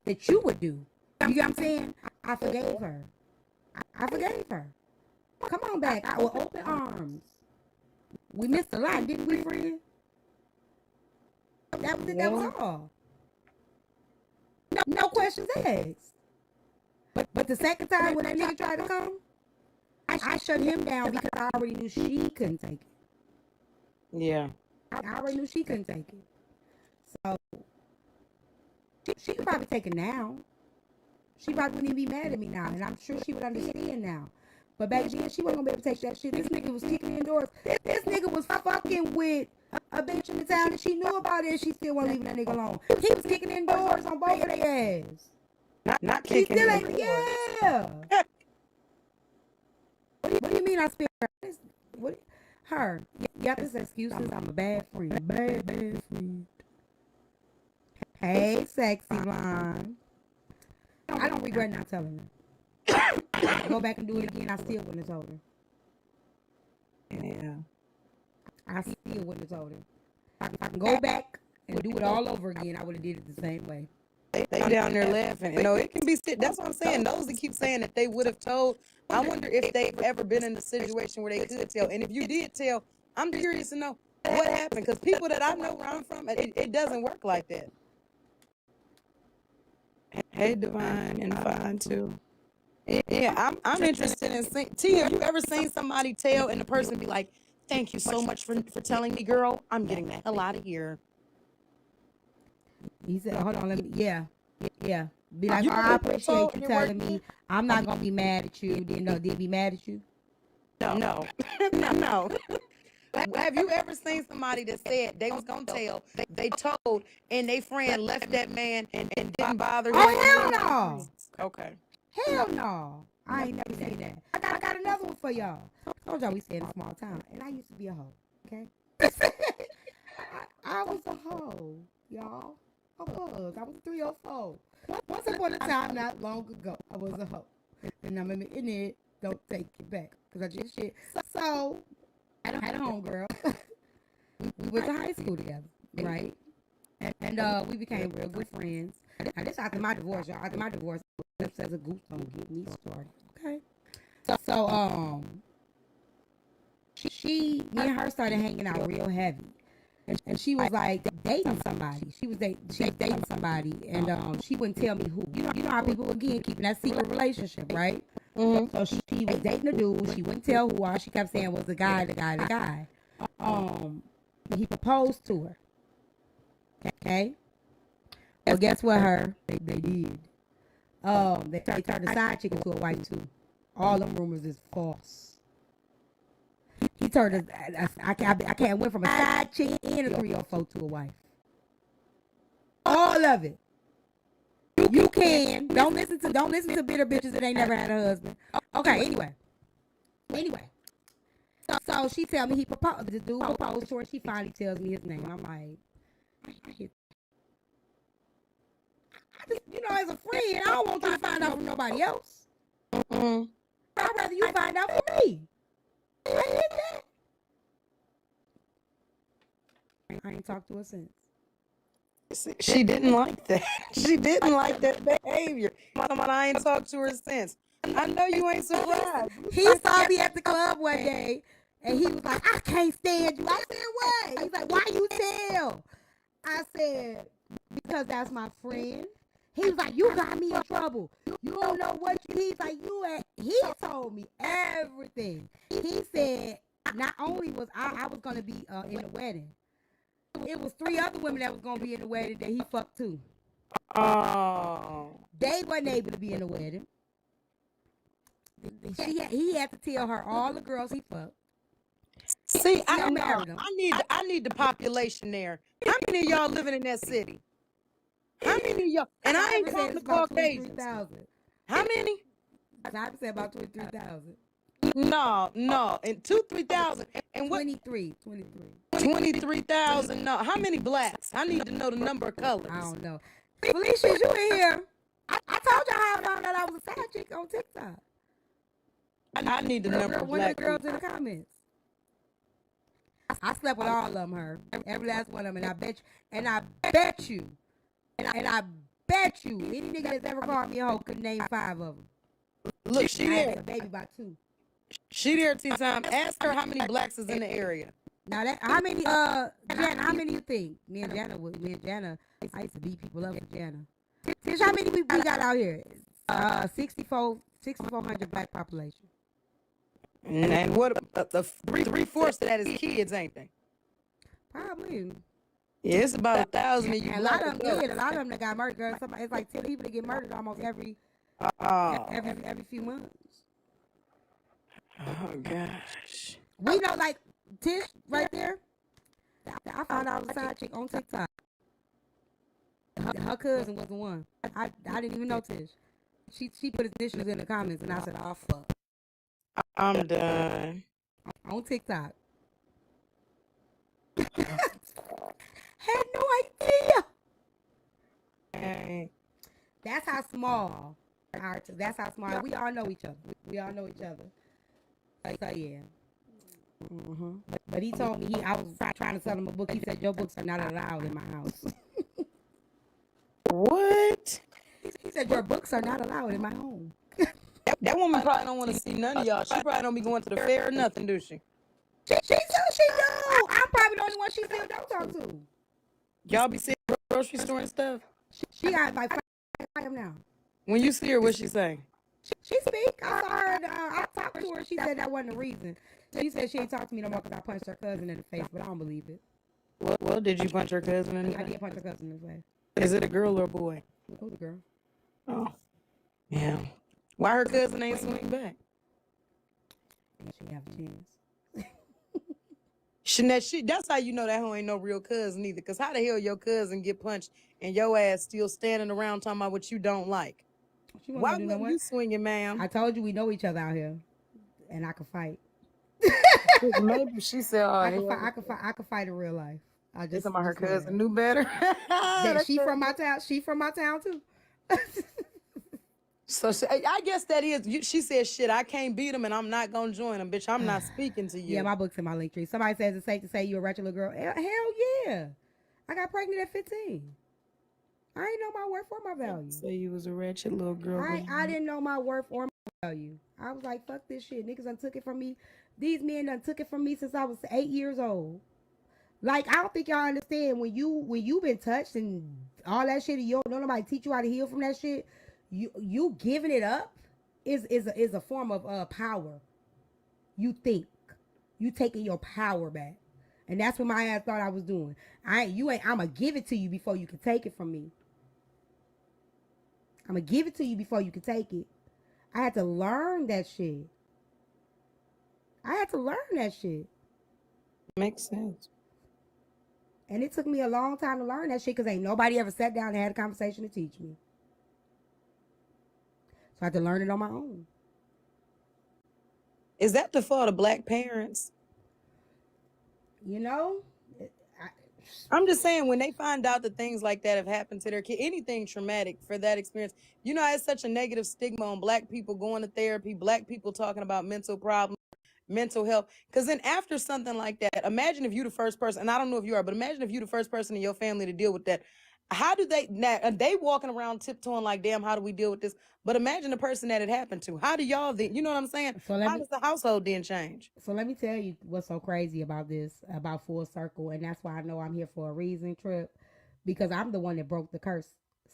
that you would do. You get what I'm saying? I forgave her. I forgave her. Come on back. I with open arms. We missed a lot, didn't we, friend? That was it. That was all. No questions asked. But the second time when that nigga tried to come, I shut him down because I already knew she couldn't take it. Yeah. I already knew she couldn't take it. So she could probably take it now. She probably wouldn't even be mad at me now. And I'm sure she would understand now. But back then, she wasn't going to be able to take that shit. This nigga was kicking indoors. This nigga was fucking with a bitch in the town that she knew about it and she still wasn't leaving that nigga alone. He was kicking indoors on both of their ass. Not kicking She still ain't, yeah. What do you mean I spit her? What? Her. Y'all just excuses. I'm a bad friend. Bad friend. Hey, sexy blonde. I don't regret not telling her. Go back and do it again. I still wouldn't have told her. Yeah. I still wouldn't have told her. If I can go back and do it all over again, I would have did it the same way. They down there laughing. It can be. That's what I'm saying. Those that keep saying that they would have told. I wonder if they've ever been in a situation where they could tell. And if you did tell, I'm curious to know what happened. Because people that I know where I'm from, it doesn't work like that. Hey, Divine and Fine too. Yeah, I'm interested in seeing. T, have you ever seen somebody tell and the person be like, "Thank you so much for telling me, girl. I'm getting the hell out of here." He said, hold on, let me, yeah. Be like, I appreciate you telling me. I'm not going to be mad at you. Did he be mad at you? No. No. Have you ever seen somebody that said they was going to tell, they told, and they friend left that man and didn't bother him? Oh, hell no. Okay. Hell no. I ain't never seen that. I got another one for y'all. I told y'all we stay in a small town, and I used to be a hoe, okay? I was a hoe, y'all. I was 3 or 4. Once upon a time, not long ago, I was a hoe. And I'm admitting it, don't take it back. Because I did shit. So, I had a homegirl. We went to high school together, right? And we became real good friends. Now, this after my divorce, y'all. After my divorce, just as a goose, don't get me started. Okay? So, me and her started hanging out real heavy. And she was like dating somebody. She was dating somebody, and she wouldn't tell me who. You know how people again keeping that secret relationship, right? Mm-hmm. So she was dating a dude. She wouldn't tell who. All she kept saying was the guy. He proposed to her. Okay. Well, guess what? They did. They turned the side chick into a wife too. All them rumors is false. He turned I can't went from a side chick and a 304 to a wife. All of it. You can. Don't listen to bitter bitches that ain't never had a husband. Okay, anyway. So she tell me he proposed. The dude proposed to her. She finally tells me his name. I'm like, I just, as a friend, I don't want you to find out from nobody else. Mm-hmm. I'd rather you find out from me. I hit that. I ain't talked to her since. She didn't like that. She didn't like that behavior. I ain't talked to her since. I know you ain't surprised. He saw me at the club one day, and he was like, I can't stand you. I said, what? He's like, why you tell? I said, because that's my friend. He was like, you got me in trouble. You don't know what you. He's like, he told me everything. He said, not only was I was going to be in the wedding, it was 3 other women that was going to be in the wedding that he fucked too. Oh. They wasn't able to be in the wedding. He had to tell her all the girls he fucked. See, married him. I need the population there. How many of y'all living in that city? How many of y'all? And I ain't counting the Caucasians. How many? I said about 23,000. No, and 3,000. And what? 23,000. No, how many blacks? I need to know the number of colors. I don't know. Felicia, you in here? I told y'all how I found out I was a side chick on TikTok. I need the number of one of black the girls people. in the comments. I slept with all of them, her. Every last one of them. And I bet you, any nigga that's ever called me a hoe could name 5 of them. Look, she I there. had a baby by 2. She there, Tyme. Ask her how many blacks is in the area. Now that how many Jana, how many you think? Me and Jana, I used to beat people up for Jana. Tish, how many we got out here? 6,400 black population. And what the 3/4 of that is kids, ain't they? Probably. Yeah, it's about 1,000 of you. And a lot of them that got murdered. Girl, it's like 10 people that get murdered almost every few months. Oh gosh. We know, like Tish right there. I found out I was a side chick on TikTok. Her cousin was the one. I didn't even know Tish. She put his initials in the comments, and I said, "Oh fuck." I'm done. On TikTok. Had no idea. Hey. That's how small. That's how small. We all know each other. So yeah. Mm-hmm. But he told me I was trying to sell him a book. He said your books are not allowed in my house. What? He said your books are not allowed in my home. That woman probably don't want to see none of y'all. She probably don't be going to the fair or nothing, do she? She do. I'm probably the only one she still don't talk to. Y'all be seeing her grocery store and stuff? She got like 5 now. When you see her, what she say? She speak. I saw her. I talked to her. She said that wasn't the reason. She said she ain't talked to me no more because I punched her cousin in the face, but I don't believe it. Well, did you punch her cousin in the face? I did punch her cousin in the face. Is it a girl or a boy? It was a girl. Oh. Yeah. Why her cousin ain't swing back? She have a chance. That's how you know that hoe ain't no real cousin either. Because how the hell your cousin get punched and your ass still standing around talking about what you don't like? Why wasn't you swinging, ma'am? I told you we know each other out here, and I can fight. Maybe she said, "Oh, I can fight in real life." I They talking about her just know cousin that. knew better. That That's she from my crazy. town. She from my town too. So I guess that is. She said, "Shit, I can't beat him, and I'm not gonna join him, bitch. I'm not speaking to Yeah, you." my book's in my link tree. Somebody says it's safe to say you a wretched little girl. Hell yeah. I got pregnant at 15. I ain't know my worth or my value. Say you was a wretched little girl, but I didn't know my worth or my value. I was like, fuck this shit. Niggas done took it from me. These men done took it from me since I was 8 years old. Like, I don't think y'all understand when you been touched and all that shit and you don't know nobody teach you how to heal from that shit, you giving it up is a form of power. You think. You taking your power back. And that's what my ass thought I was doing. I'ma give it to you before you can take it from me. I'ma give it to you before you can take it. I had to learn that shit. I had to learn that shit. makes sense. And it took me a long time to learn that shit because ain't nobody ever sat down and had a conversation to teach me. So I had to learn it on my own. Is that the fault of black parents? You know? I, I'm just saying, when they find out that things like that have happened to their kid, anything traumatic for that experience, it's such a negative stigma on black people going to therapy, black people talking about mental problems, mental health. Because then after something like that, imagine if you the first person, and I don't know if you are, but imagine if you the first person in your family to deal with that. How do they now? Are they walking around tiptoeing like, damn, how do we deal with this? But imagine the person that it happened to. How do y'all then? You know what I'm saying? so let How me does the household then change? so let me tell you what's so crazy about this, about full circle, and that's why I know I'm here for a reason, Trip, because I'm the one that broke the curse.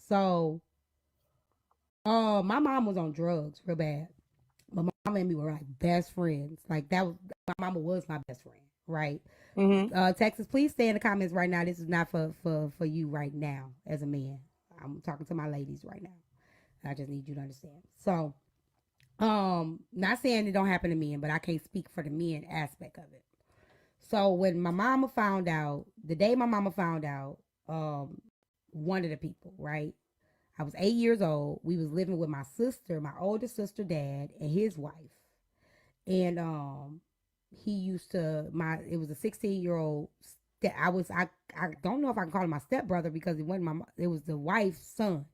So, my mom was on drugs real bad. My mom and me were like best friends. Like that was my mama was my best friend, right? Mm-hmm. Texas, please stay in the comments right now. This is not for you right now as a man. I'm talking to my ladies right now. I just need you to understand. So, not saying it don't happen to men, but I can't speak for the men aspect of it. So when my mama found out, the day my mama found out, um, one of the people, right? I was 8 years old. We was living with my sister, my older sister, dad, and his wife. And he used to my it was a 16-year-old that I don't know if I can call him my stepbrother because it wasn't it was the wife's son.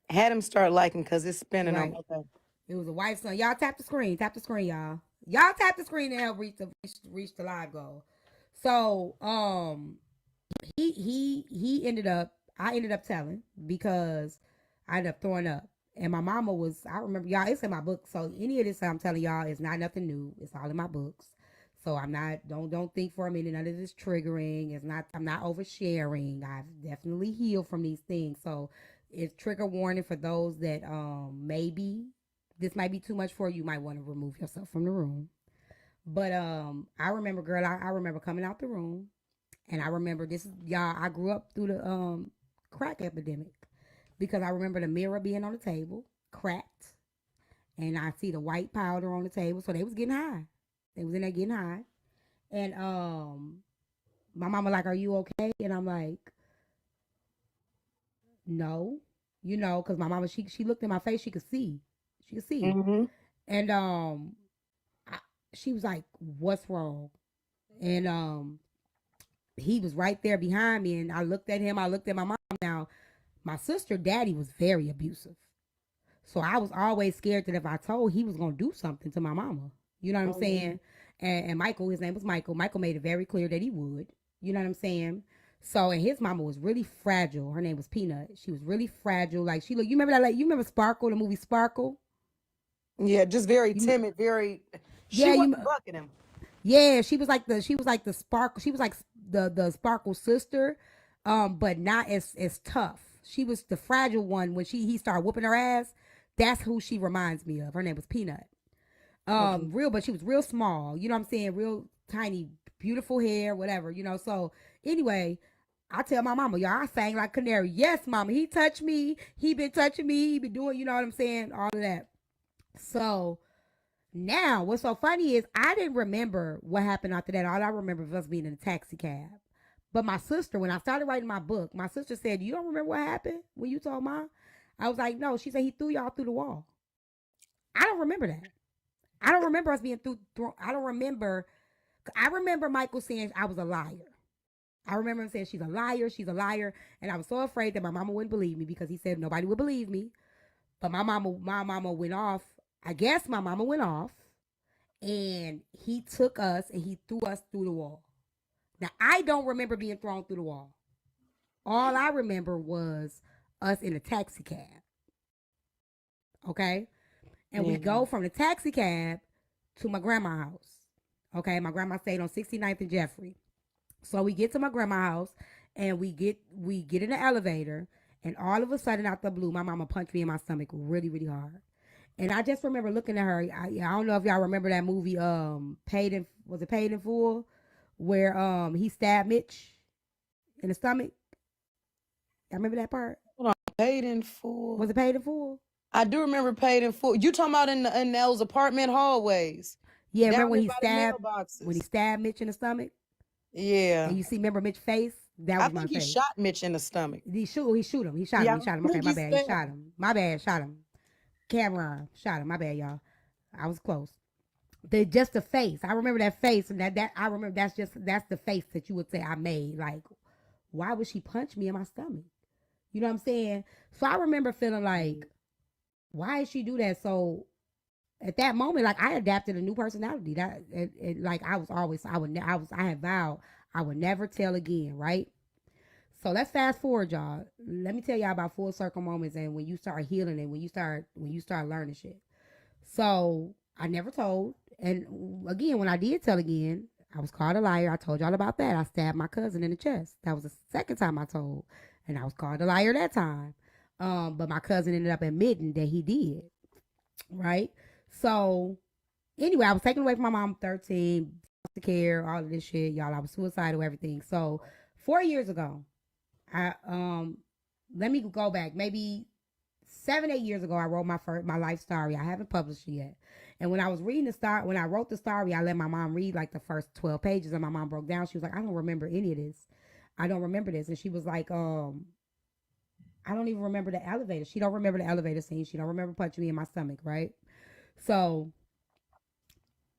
Had him start liking because it's spinning on. Right. Okay. It was a wife's son. Y'all tap the screen. Tap the screen, y'all. Y'all tap the screen and help reach the live goal. So he ended up I ended up telling because I ended up throwing up. And my mama was I remember y'all, it's in my book. So any of this I'm telling y'all is not nothing new. It's all in my books. So I'm not don't think for a minute none of this triggering. It's not I'm not oversharing. I've definitely healed from these things. So it's trigger warning for those that maybe this might be too much for you. You might want to remove yourself from the room. But I remember girl, I remember coming out the room and I remember this is y'all. I grew up through the crack epidemic because I remember the mirror being on the table, cracked, and I see the white powder on the table. So they was getting high. They was in there getting high, and my mama like, "Are you okay?" And I'm like, "No," because my mama she looked in my face. She could see, Mm-hmm. and I, she was like, "What's wrong?" And he was right there behind me, and I looked at him. I looked at my mom. Now my sister daddy was very abusive. So I was always scared that if I told, he was gonna do something to my mama. You know what I'm Oh yeah. saying? And Michael, his name was Michael. Michael made it very clear that he would. You know what I'm saying? So and his mama was really fragile. Her name was Peanut. She was really fragile. Like she look. You remember that? Like you remember Sparkle, the movie Sparkle? Yeah, just very You timid, very. She yeah you wasn't bucking him. yeah she was like the Sparkle. She was like the Sparkle sister, but not as tough. She was the fragile one when he started whooping her ass. That's who she reminds me of. Her name was Peanut. Okay. Real, but she was real small. You know what I'm saying? Real tiny, beautiful hair, whatever. So anyway, I tell my mama, y'all, I sang like canary. Yes, mama, he touched me. He been touching me. He been doing, you know what I'm saying? All of that. So now, what's so funny is I didn't remember what happened after that. All I remember was us being in a taxi cab. But my sister, when I started writing my book, my sister said, "You don't remember what happened when you told mom?" I was like, "No." She said he threw y'all through the wall. I don't remember that. I don't remember us being through. I don't remember. I remember Michael saying I was a liar. I remember him saying, she's a liar, she's a liar. And I was so afraid that my mama wouldn't believe me because he said nobody would believe me. But my mama went off. I guess my mama went off. And he took us and he threw us through the wall. Now, I don't remember being thrown through the wall. All I remember was us in a taxi cab. Okay? And we go from the taxi cab to my grandma's house. Okay? My grandma stayed on 69th and Jeffrey. So we get to my grandma's house and we get in the elevator, and all of a sudden out the blue, my mama punched me in my stomach really, really hard. And I just remember looking at her. I don't know if y'all remember that movie, Paid in Full, where he stabbed Mitch in the stomach. I remember that part. Hold on, Paid in Full. Was it Paid in Full? I do remember Paid in Full. You talking about in those apartment hallways? Yeah, Down remember when there by the he stabbed Mitch in the stomach? Yeah. And you see, remember Mitch's face? That was I my think face. he shot Mitch in the stomach. He shoot him. He shot him. He shot him. Okay, my bad. He shot him. My bad. Shot him. Cameron shot him. My bad, y'all. I was close. Just the face. I remember that face, and that I remember that's the face that you would say I made. Like, why would she punch me in my stomach? You know what I'm saying? So I remember feeling like, why did she do that? So at that moment, like, I adapted a new personality. That like I had vowed I would never tell again, right? So let's fast forward, y'all. Let me tell y'all about full circle moments and when you start healing and when you start learning shit. So I never told. And again, when I did tell again, I was called a liar. I told y'all about that. I stabbed my cousin in the chest. That was the second time I told. And I was called a liar that time. But my cousin ended up admitting that he did. Right? So anyway, I was taken away from my mom 13, foster care, all of this shit. Y'all, I was suicidal, everything. So 4 years ago, let me go back. Maybe 7-8 years ago, I wrote my life story. I haven't published it yet. And when I was reading when I wrote the story, I let my mom read like the first 12 pages, and my mom broke down. She was like, I don't remember any of this. I don't remember this. And she was like, I don't even remember the elevator. She don't remember the elevator scene. She don't remember punching me in my stomach, right? So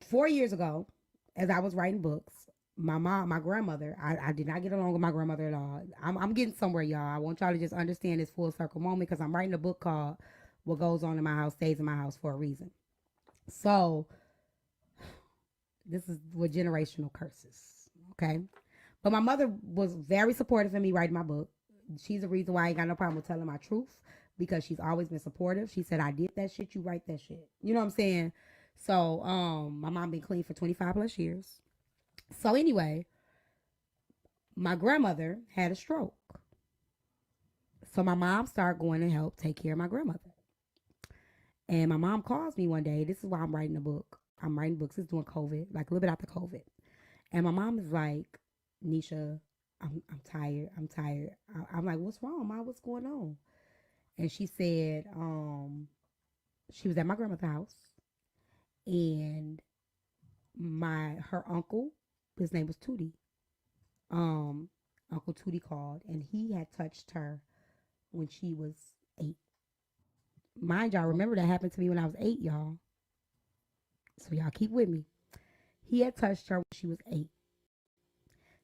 4 years ago, as I was writing books, my grandmother, I did not get along with my grandmother at all. I'm getting somewhere, y'all. I want y'all to just understand this full circle moment because I'm writing a book called What Goes On in My House Stays in My House for a reason. So this is what generational curses, okay? But my mother was very supportive of me writing my book. She's the reason why I ain't got no problem with telling my truth because she's always been supportive. She said, I did that shit, you write that shit. You know what I'm saying? So my mom been clean for 25 plus years. So anyway, my grandmother had a stroke. So my mom started going to help take care of my grandmother. And my mom calls me one day. This is why I'm writing a book. I'm writing books. It's during COVID, like a little bit after COVID. And my mom is like, Nisha, I'm tired. I'm like, what's wrong, Mom? What's going on? And she said, she was at my grandmother's house. And her uncle, his name was Tootie. Uncle Tootie called, and he had touched her when she was 8. Mind y'all, remember that happened to me when I was 8, y'all. So y'all keep with me. He had touched her when she was 8.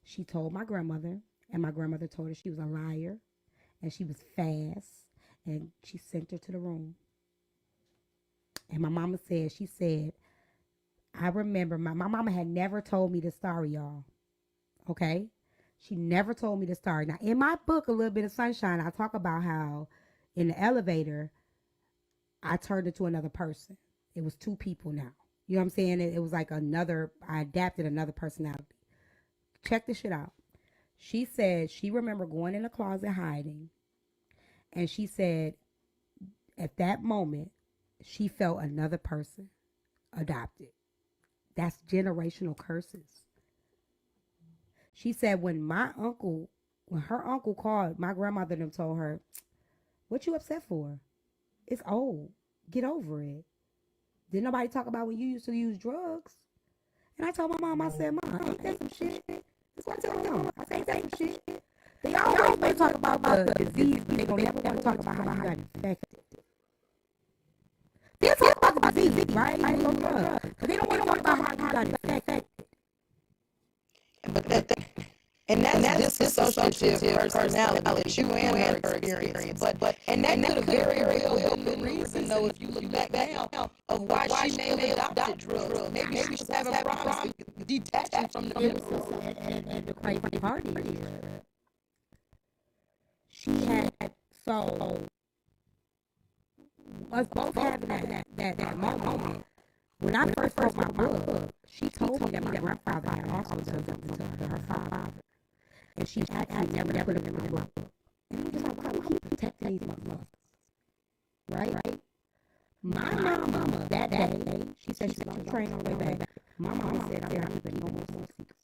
She told my grandmother, and my grandmother told her she was a liar, and she was fast, and she sent her to the room. And my mama said, she said, I remember my mama had never told me this story, y'all. Okay? She never told me the story. Now, in my book, A Little Bit of Sunshine, I talk about how in the elevator, I turned into another person. It was 2 people now. You know what I'm saying? It was like I adapted another personality. Check this shit out. She said she remembered going in the closet hiding. And she said at that moment, she felt another person adopted. That's generational curses. She said when her uncle called, my grandmother them told her, what you upset for? It's old. Get over it. Didn't nobody talk about when you used to use drugs? And I told my mom, I said, Mom, ain't that some shit? That's what I tell my mom. I said, ain't that some shit? They always want to talk about the disease, but they don't ever want to talk about how you got infected. They'll talk about the disease, right? But they don't want to talk about how you got infected. And that's dissociative personality that you and her experience. But and that could have very well been the reason, though, if you look back now, of why she may have adopted drugs. Maybe she was having problems detaching from the mineral. And the crazy part is, she had, so us both having that moment. When I first wrote my book, she told me that my grandfather had also done something to her father. And she actually never put it in my book. And I'm just like, why would he protect these motherfuckers? Right? My mama, that day, she said she was on the train on the way back. My mama said, I'm not keeping no more secrets.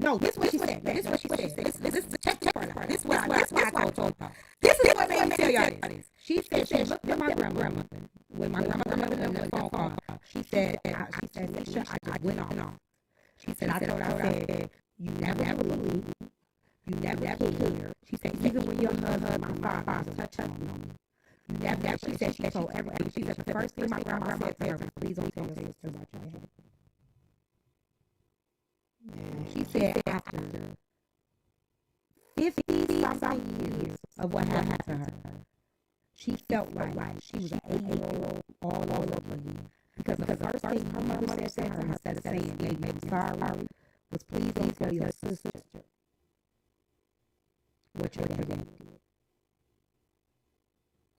No, this is what she said. This is what she said. This check part out. This is what I told you. This is what made me tell y'all this. She said she looked at my grandmother. When my grandmother left the phone call, she said, Nisha, I just went off. She said, I told her, I said, you never believe. You never care. She said, even when your husband, my father, touch on me. You never, she said, she told everything. She said, the first thing my grandma said to her was, please don't tell your sister about your husband. She said, after 50-something years of what happened to her, she felt like she was an 8-year-old all over again. Because the first thing her mother said to her, instead of saying, baby, I'm sorry, was please don't tell your sister what your dad did.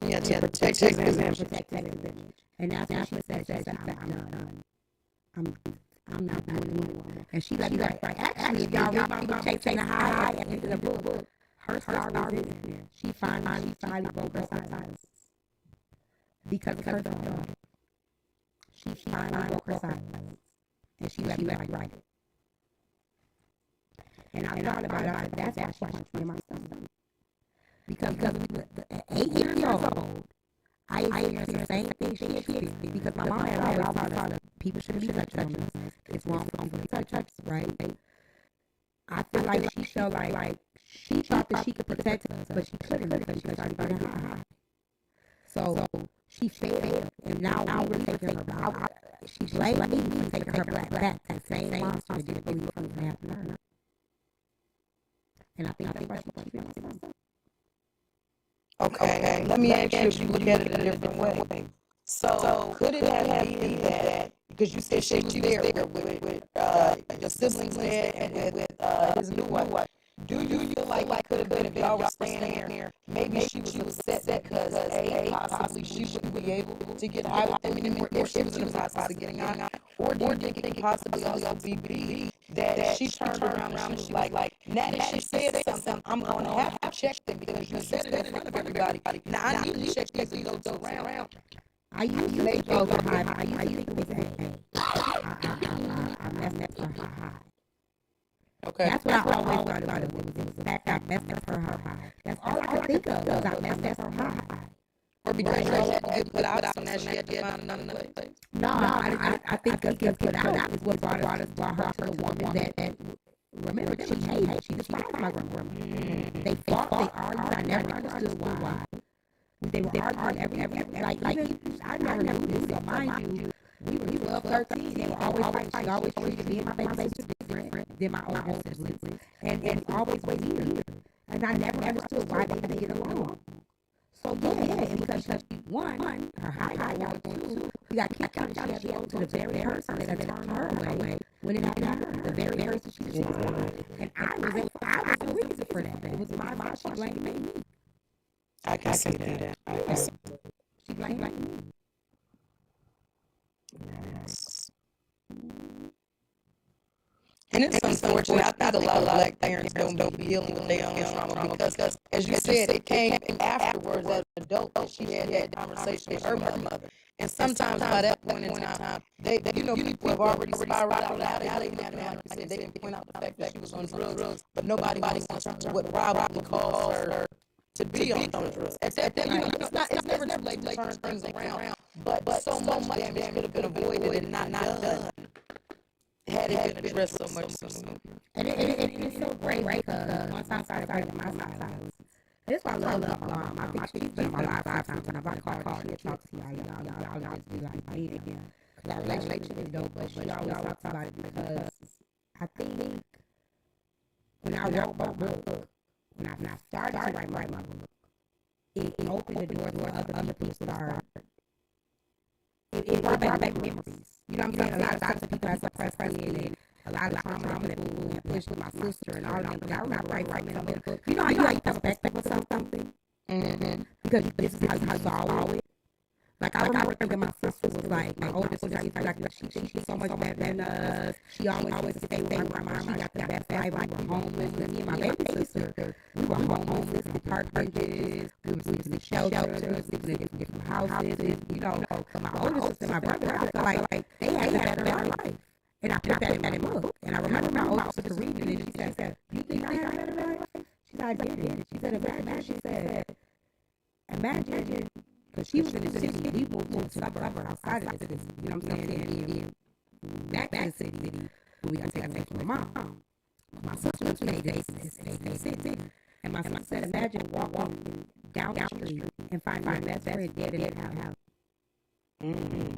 Yeah, to protect his image. And that's what she said, I'm done. I'm not doing it anymore. And she like, actually, if y'all read my book, Chasing the High, at the end of the book, her story is in there. She finally broke her silence. Because of her daughter. She finally broke her silence. And she let me write it. And I thought about it, that's why she punched me in my stomach. Because at 8 years old, I experienced the same thing she experienced. Because my mom had always taught us people shouldn't be touching us. It's wrong for people to touch us, right? I feel like she felt like she thought that she could protect us, but she couldn't because she started getting high. So she failed, and now we're taking her back. She blamed me for taking her back. That same monster that didn't believe something would happen to her. And I think that's why she punched me in my stomach. Okay, let me ask you if you look at it a different way. So could it have been that, because you said she was there with your siblings there and with his new wife, do you feel like it could have been if y'all were staying there, maybe she was upset because possibly she wouldn't be able to get high with them anymore if she was in the process of getting high? Or do you think it could possibly also be that she turned around and she was like, now that she said something, I'm going to have to check them because you said it in front of everybody. Now I need to check these adults around. I used to think those were high. I used to think it was A. I messed up her high. Okay. That's what I always thought about it. It was the fact that I messed up her high. That's all I could think of was I messed up her high. Or because you had to get put out, so now she had to find another place. No, I think us getting put out is what brought her to the woman that remember she hated. She despised my grandma. They fought, they argued. I never understood why. They were arguing every like I never knew this. So mind you, we were 12, 13. They were always fighting. She always treated me and my baby sister different than my older siblings, and always weird. And I never understood why they didn't get along. So yeah, and because she won her high out too, we got kicked out. She had to go to the very person that turned her away when it happened to her. The very person she was with, and I was the reason for that. It was my fault. She blamed me. I can see that. She blamed me. Yes. And it's unfortunate. I think a lot of black parents don't be dealing with their own trauma because, as you said, it came afterwards as an adult that she had that conversation with her mother. And sometimes by that point in time, people have already spiraled out of it. Like you said, they didn't point out the fact that she was on drugs, but nobody wants to turn what probably caused her to be on drugs. At that, it's never too late to turn things around. But so much damage could have been avoided and not done had it been addressed so much sooner. And it's so great, right? Because once I started breaking my silence, that's why I love mom. I think she's been in my life 5 times. When I call, she'll talk to y'all just be like, man. Because our relationship is dope, but she always talks about it because I think when I wrote my book, when I started to write my book, it opened the door for other people to start. It brought back memories. You know what I'm saying? A lot of times people have suppressed it, and a lot of trauma that people have pushed with my sister and all that. But I remember writing in the book. You know how you have perspective of something? Mm-hmm. Because this is how you saw it. Like, I remember thinking my sister was like, my older sister, I used to be like, she's so much better than us. She always used to stay with her grandma. She got the best life. We were homeless. Me and my baby sister, we were homeless. We park benches. We were sleeping in shelters. We were sleeping in different houses. You know, so my older sister, my brother, I feel like they had a better life. And I put that in my book. And I remember my older sister reading it, and she said, you think I had a better life? She said, I did. She said, imagine. Because she was in the city, we moved to a suburb outside of the city. You know what I'm saying? And back to the city, when we got taken from my mom. My sister stayed in the city. And my sister said, imagine walking down the street and finding my best friend dead in the house. Mm-hmm.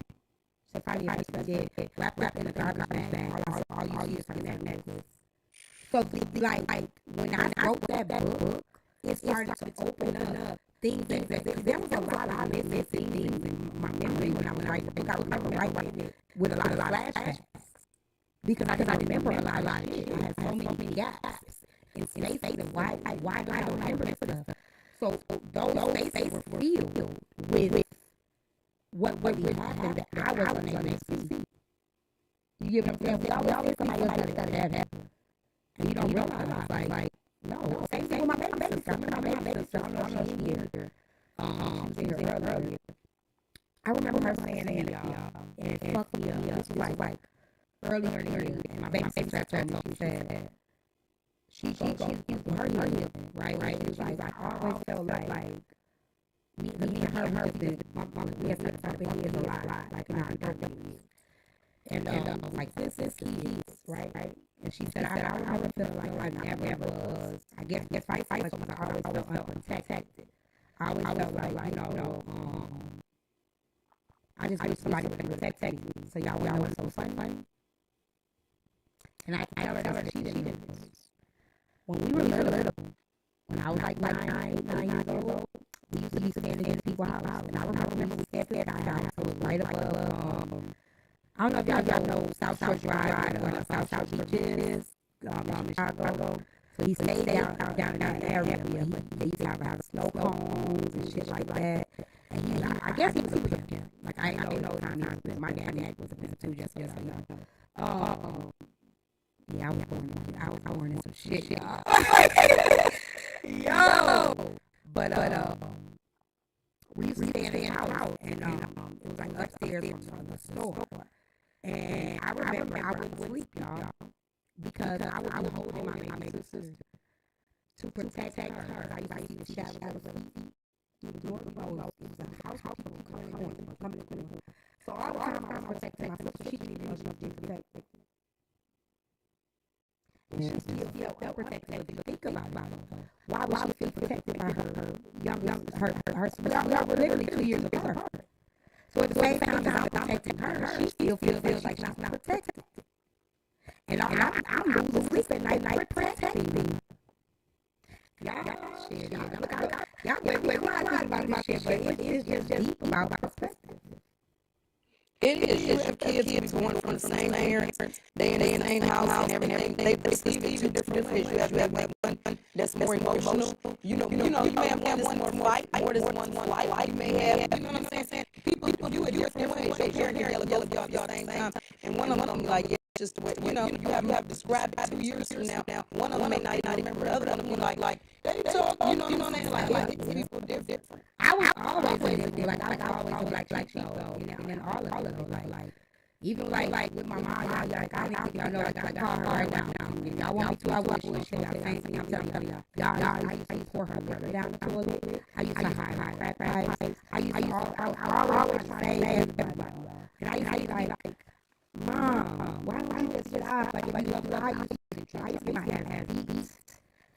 So finding your best friend dead, wrapped up in a garbage bag. All you see is her necklace. So, like, when I wrote that book, it started to open up things that there was a lot of missing things in my memory when I was writing the book. I remember writing it with a lot of flashbacks because I remember a lot of shit. I had so many gaps in spaces and why do I don't remember this stuff? So those spaces were filled with what really happened that I wasn't able to see. You get what I'm saying? We always say somebody else got that happen, and you don't realize like. No, same thing with my baby sister. I remember my baby sister. I don't know if she's here. She was in here earlier. I remember her saying that, y'all, and it fucked me up. This was like earlier in the year, and my baby sister told me, she said, she used her healing, right? She was like, I always felt like me and her, we had such a big years a lot, like in our birthday. And like this is kids, right? And she said, I always feel like I never was. I guess fight so much. I always felt unprotected. I always felt like you know, I just wish somebody would protect me. So y'all know what's so funny? And I tell her that she didn't do this. When we were little, when I was like 9 years old, we used to be staying in people's house. And I remember we stayed at our house. So it was right above. I don't know if y'all know South Shore Drive or South Shore Beach is in Chicago. So he stayed down in that area, but they used to have snow cones and shit like that. And I guess he was a pimp. Like, I ain't know the time he was a pimp. My dad was a pimp too, just so y'all know. Yeah, I was born in some shit, y'all. Yo! But, we used to stay in his house, and it was like upstairs from the store. And I remember I wouldn't sleep, y'all, because I was holding my baby sister to protect her. I used to see the shadow of her feet through the door. It was a house coming. So all the time I was protecting my sister. She didn't even know she was being protected. And she still felt protected. But think about it. Why would she feel protected by her y'all were literally 2 years apart. So at the same time as I'm protecting her, she still feels like she's not protected. And I'm losing sleep at night protecting me. Y'all wait, about this shit, but it's just deep about perspective. It is. Your kids born from the same parents, they in the same house and everything. They perceive it two different ways. You have one that's more emotional. You may have one that's more fight, more than one flight. You may have, you know what I'm saying? People do it different ways. Your parent can yell at y'all at the same time, and one of them be like, yeah, just the way you have described it 2 years from now. One of them may not remember. The other one will be like they talk. You know what I'm saying? Like people different. I was always like I was always like Chico, and then all of it, like even like with my mom, like I don't think y'all know I gotta call her right now. If y'all want me to, I will. She'll y'all same thing. I'm telling y'all, I used to pour her liquor down the toilet. I used to hide her crack pipes. I always say everybody. And I used to be like, Mom, why don't you just stop? Like if you love her, I used to get my ass beat.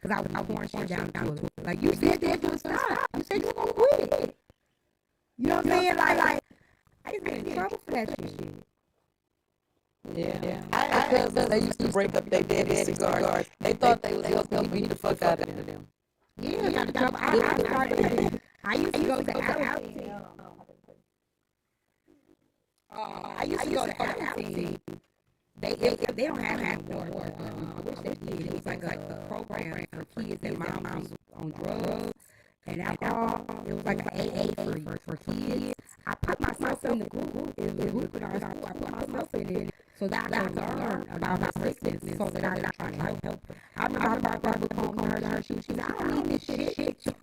Because I was pouring shit down the toilet. Like, you said that you would stop. You said you were going to quit. You know what I'm saying? Like, I used to get in trouble for that shit. Yeah. I had cousins, they used to break up their daddy's cigars. They thought they was helping me beat the fuck out of them. Yeah, I got in trouble. I started. I used to go to outing. I used to go to outing. They don't have it no more. I wish they did. It was like a program for kids that moms was on drugs and alcohol. It was like an AA for kids. I put myself in the group. It was a group in our school. I put myself in it so that I could learn about her sickness so that I could try to help her. I remember I brought that book home to her. She said, I don't need this shit.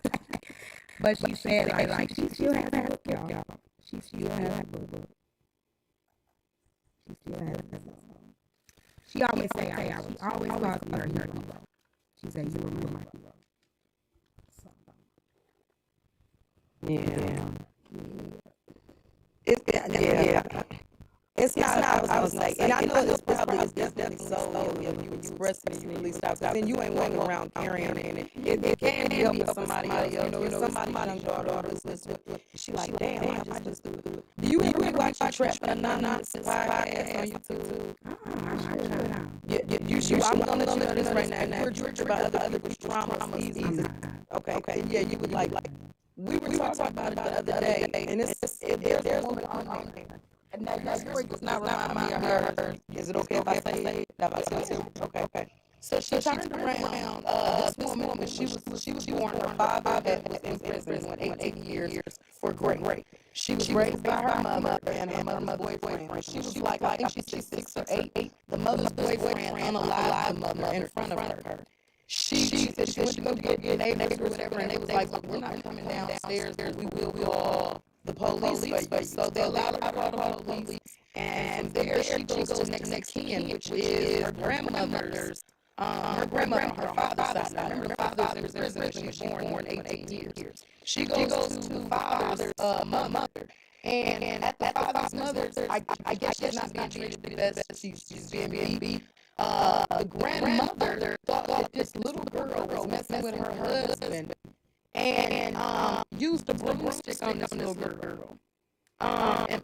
But she said, like she still has that book, y'all. She still has that book. She still has that book. She always say she always calls me her hero. She said, you were my hero. So, Yeah. Yeah. It's not, I was gonna say, and I know it's probably is definitely so, you express it and you release it out, because then you ain't walking around carrying it. It can be helping somebody else, if somebody's young daughter listens to it, she like, damn, I just do it. Do you ever watch your Trapping Anonymous podcast on YouTube? You should. I'm gonna let you know this right now. If you're triggered about other people's traumas easy. Okay. Yeah, you would like. We were talking about it the other day, and there's a woman on there. And now your story does not remind me of hers. Is it okay if I say it? Okay. So she turned around. This woman, when she was born, her father was in prison doing 18 years for grape. She was raised by her mother and her mother's boyfriend. She was like, I think she's 6 or 8. The mother's boyfriend unalived the mother in front of her. She said she went to go get neighbors or whatever, and they was like, look, we're not coming downstairs, but we will call the police for you. So they allowed her to call the police, and there she goes to next of kin, which is her grandmother's, her grandmother on her father's side. Now, remember, her father's in prison when she was born 18 years. She goes to the father's mother. And at the father's mother's, I guess she's not being treated the best. She's being beat. The grandmother thought that this little girl was messing with her husband and used a broomstick on this little girl. And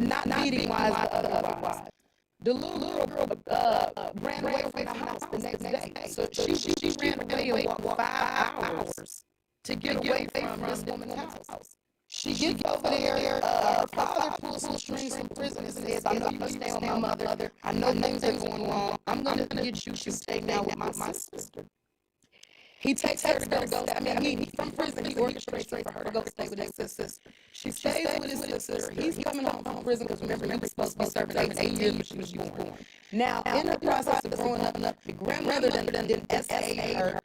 not beating wise, but otherwise. The little girl ran away from the house the next day. So she ran away and walked 5 hours to get away from this woman's house. She gets over there. Her father pulls some strings from prison and says, I know you stay with my mother. I know things are going wrong. I'm going to get you to stay now with my sister. He takes her to go. I mean, he from prison. He orchestrates for her to go stay with his sister. She stays with his sister. He's coming home from prison because remember, he was supposed to be serving 18 years when she was born. Now, in the process of growing up, the grandmother didn't SA her.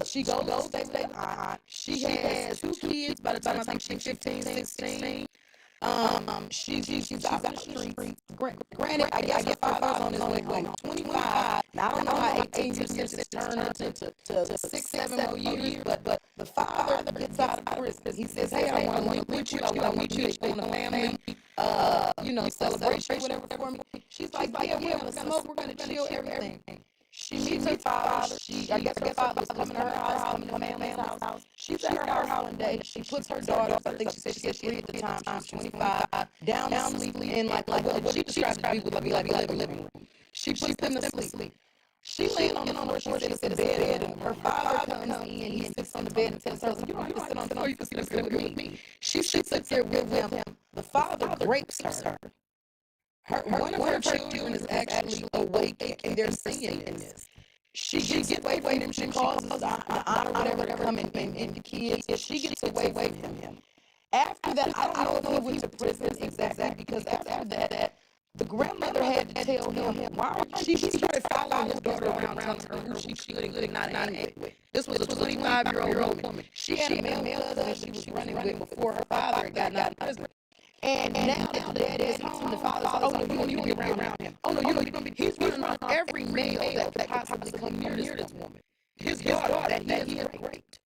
She goes to stay with her aunt. She has 2 kids by the time I think she's 15, 16. She's out in the streets. Granted, I guess her father's on his way home. 25. Now, I don't know how 18 years just turned into 6, 7 more years, but the father gets out of prison. He says, hey, I want to link with you. I want you to go on a family, celebration, whatever for me. She's like, yeah, we're going to smoke, we're going to chill, everything. She meets her father. I guess her father was coming to her house, coming to family's house. She's at her house one day. She puts her daughters, I think she said she had 3 at the time, she was 25, down to sleep in like what she described to be would be like a living room. She puts them to sleep. She laying on the floor, she said it's a bed, and her father comes in, he sits on the bed and tells her, you don't have to sit on the floor, you can sit with me. She sits there with him. The father rapes her. One of her children is actually awake, and they're seeing this. She gets away from him. She calls the aunt or whatever to come and the kids. She gets away from him. After that, I don't know if he went to prison exactly, because after that, the grandmother had to tell him why she started following his daughter around, telling her who she could and could not hang with. This was a 25-year-old woman. She had a male cousin that she was running with before her father had gotten out of prison. And now that the dad is home, the father's like, oh no, you don't need to be around him. Oh no, you don't need to be. He's running on every male that could possibly come near this woman. His daughter that he has raped.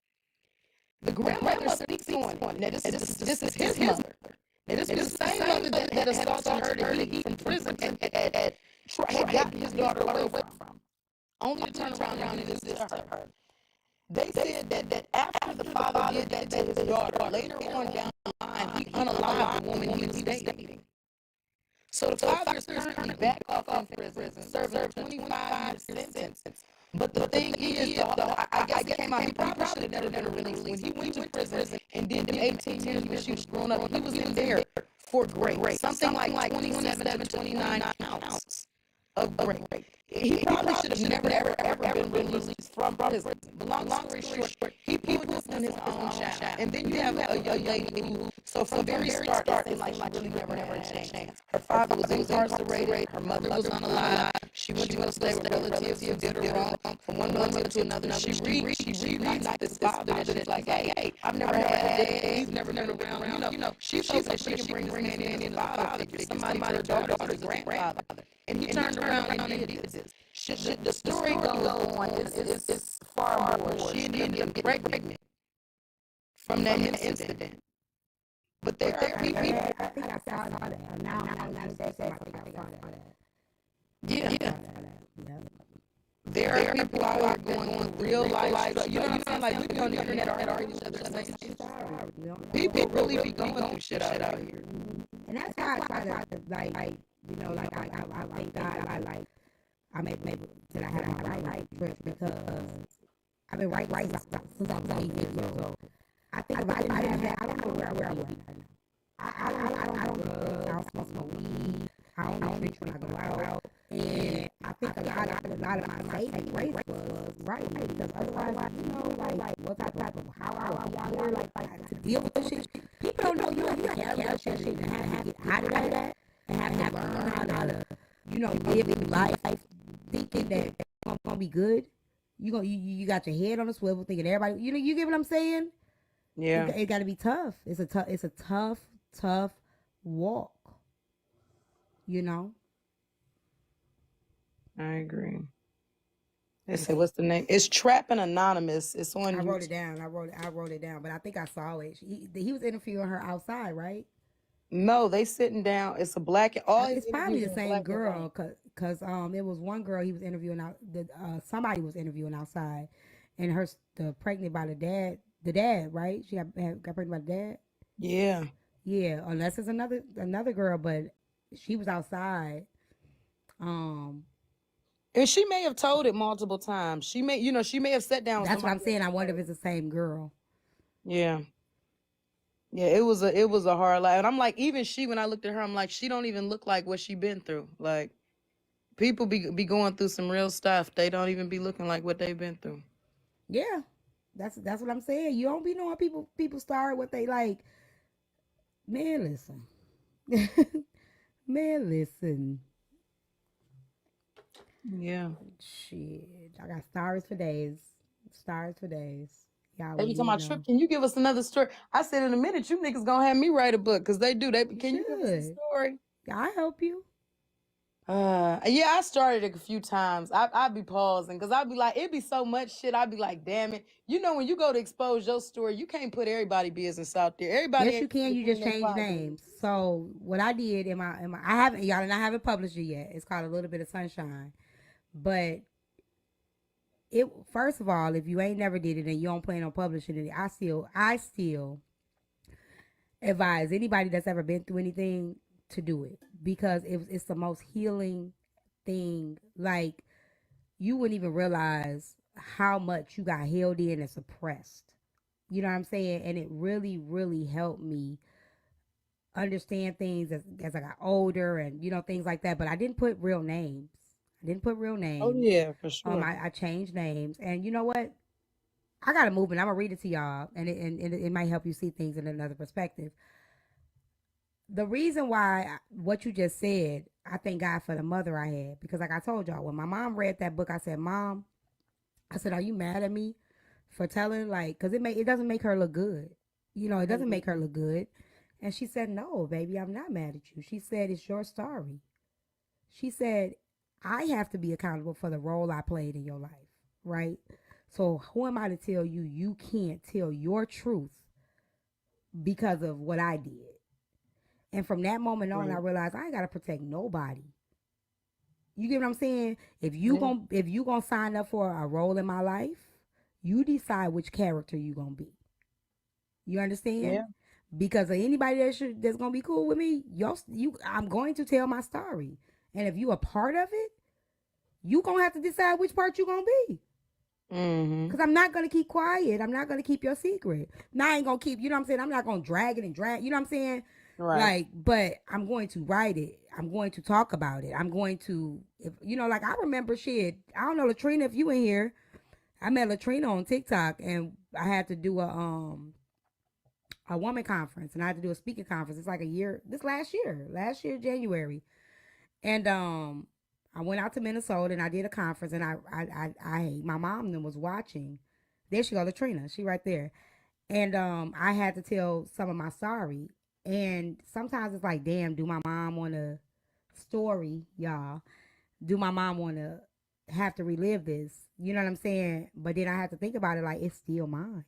The grandmother speaks on it. Now this is his mother. Now this was the same mother that had assaulted her to eat from prison and had gotten his daughter away from. Only to turn around and do this to her. They said that after the father did that to his daughter, later on down the line, he unalived the woman he was dating. So the father is currently back off in prison, serving a 25-year sentence. But the thing is, though, I guess it came out, he probably should have never been released. When he went to prison and did them 18 years when she was growing up, he was in there for grape. Something like 27 to 29 ounces of grape. He probably should have never, ever been released from prison. But long story short, he pulled this on his own child. And then you have a young lady who, so from very start, it seemed like she really never had a chance. Her father was incarcerated. Her mother was unalive. She went to go stay with relatives who did her wrong. From one mother to another, she reunites with this father that she's like, hey, I've never had a dad. You've never been around. She feels that she can bring this man in as a father figure, somebody for her daughter's grandfather. And he turned around and did this. The story goes on is far more. She ended up getting pregnant from that incident. But there are people. I think I saw that. Now you say something, I think I saw that. Yeah. There are people out here going through real life. You know what I'm saying? Like, we be on the internet arguing with each other saying shit. People really be going through shit out here. And that's why I try to, like, you know, like, I thank God, like, I maybe that I had my right trip because I've been right since I was 8 years old. I think if I didn't have that, I don't know where I would be right now. I don't drug, I don't smoke weed, I don't drink when I go out, and I think a lot of my saving grace was right because otherwise, you know, like what type of how I would be out here, like to deal with this shit. People don't know you have to carry that shit and have to get out of that and have to learn how to, you know, live life thinking that it's gonna be good. You got your head on a swivel thinking everybody, you know, you get what I'm saying? Yeah. It got to be tough. It's a tough walk. You know. I agree. Let's say what's the name? It's Trapping Anonymous. It's on. I wrote it down. I wrote it down, but I think I saw it. He was interviewing her outside, right? No, they sitting down. It's a black. All his It's probably interviews the are same black and girl, white. cause it was one girl he was interviewing out. Somebody was interviewing outside, and the pregnant by the dad, right? She got pregnant by the dad. Yeah. Yeah, unless it's another girl, but she was outside. Um, And she may have told it multiple times. She may have sat down with that's what I'm somebody saying. else. I wonder if it's the same girl. Yeah. Yeah, it was a hard life. And I'm like, even she, when I looked at her, I'm like, she don't even look like what she been through. Like, people be going through some real stuff. They don't even be looking like what they've been through. Yeah, that's what I'm saying. You don't be knowing people start what they like. Man, listen. Man, listen. Yeah. Shit, I got stars for days. Stars for days. Y'all Every wouldn't time I even trip, know. can you give us another story? I said in a minute, you niggas gonna have me write a book because they do. You Can you give us a should. story? I help you. Yeah, I started it a few times. I'd be pausing because I'd be like, it'd be so much shit. I'd be like, damn it. You know, when you go to expose your story, you can't put everybody business out there. Everybody Yes, you ain't can. to You put just in their change closet. names. So what I did in my I haven't y'all and I haven't published it yet. It's called A Little Bit of Sunshine. But it first of all, if you ain't never did it and you don't plan on publishing it, I still advise anybody that's ever been through anything to do it because it's the most healing thing. Like you wouldn't even realize how much you got held in and suppressed. You know what I'm saying? And it really, really helped me understand things as I got older and you know things like that. But I didn't put real names. I didn't put real Oh names. yeah, for sure. I changed names, and you know what? I got a movement. I'm gonna read it to y'all, and it might help you see things in another perspective. The reason why what you just said, I thank God for the mother I had because, like I told y'all, when my mom read that book, I said, "Mom," I said, "Are you mad at me for telling like? Because it doesn't make her look good. You know, it doesn't make her look good." And she said, "No, baby, I'm not mad at you." She said, "It's your story." She said, "I have to be accountable for the role I played in your life, right? So who am I to tell you you can't tell your truth because of what I did?" And from that moment on, I Right. realized I ain't gotta protect nobody. You get what I'm saying? Yeah. If you gonna sign up for a role in my life, you decide which character you gonna be. You understand? Yeah. because of anybody that's gonna be cool with me. I'm going to tell my story, and if you a part of it, you gonna have to decide which part you gonna be. Mm-hmm. Cause I'm not gonna keep quiet. I'm not gonna keep your secret. Now I ain't gonna keep. You know what I'm saying? I'm not gonna drag it and drag. You know what I'm saying? Right. Like, but I'm going to write it. I'm going to talk about it. I'm going to, if you know, like I remember shit. I don't know, Latrina, if you in here. I met Latrina on TikTok, and I had to do a woman conference, and I had to do a speaking conference. It's like a year. This last year January, and I went out to Minnesota and I did a conference, and I my mom then was watching. There she go, Latrina. She right there. And I had to tell some of my sorry. And sometimes it's like, damn, do my mom want to story, y'all? Do my mom want to have to relive this? You know what I'm saying? But then I have to think about it like it's still mine.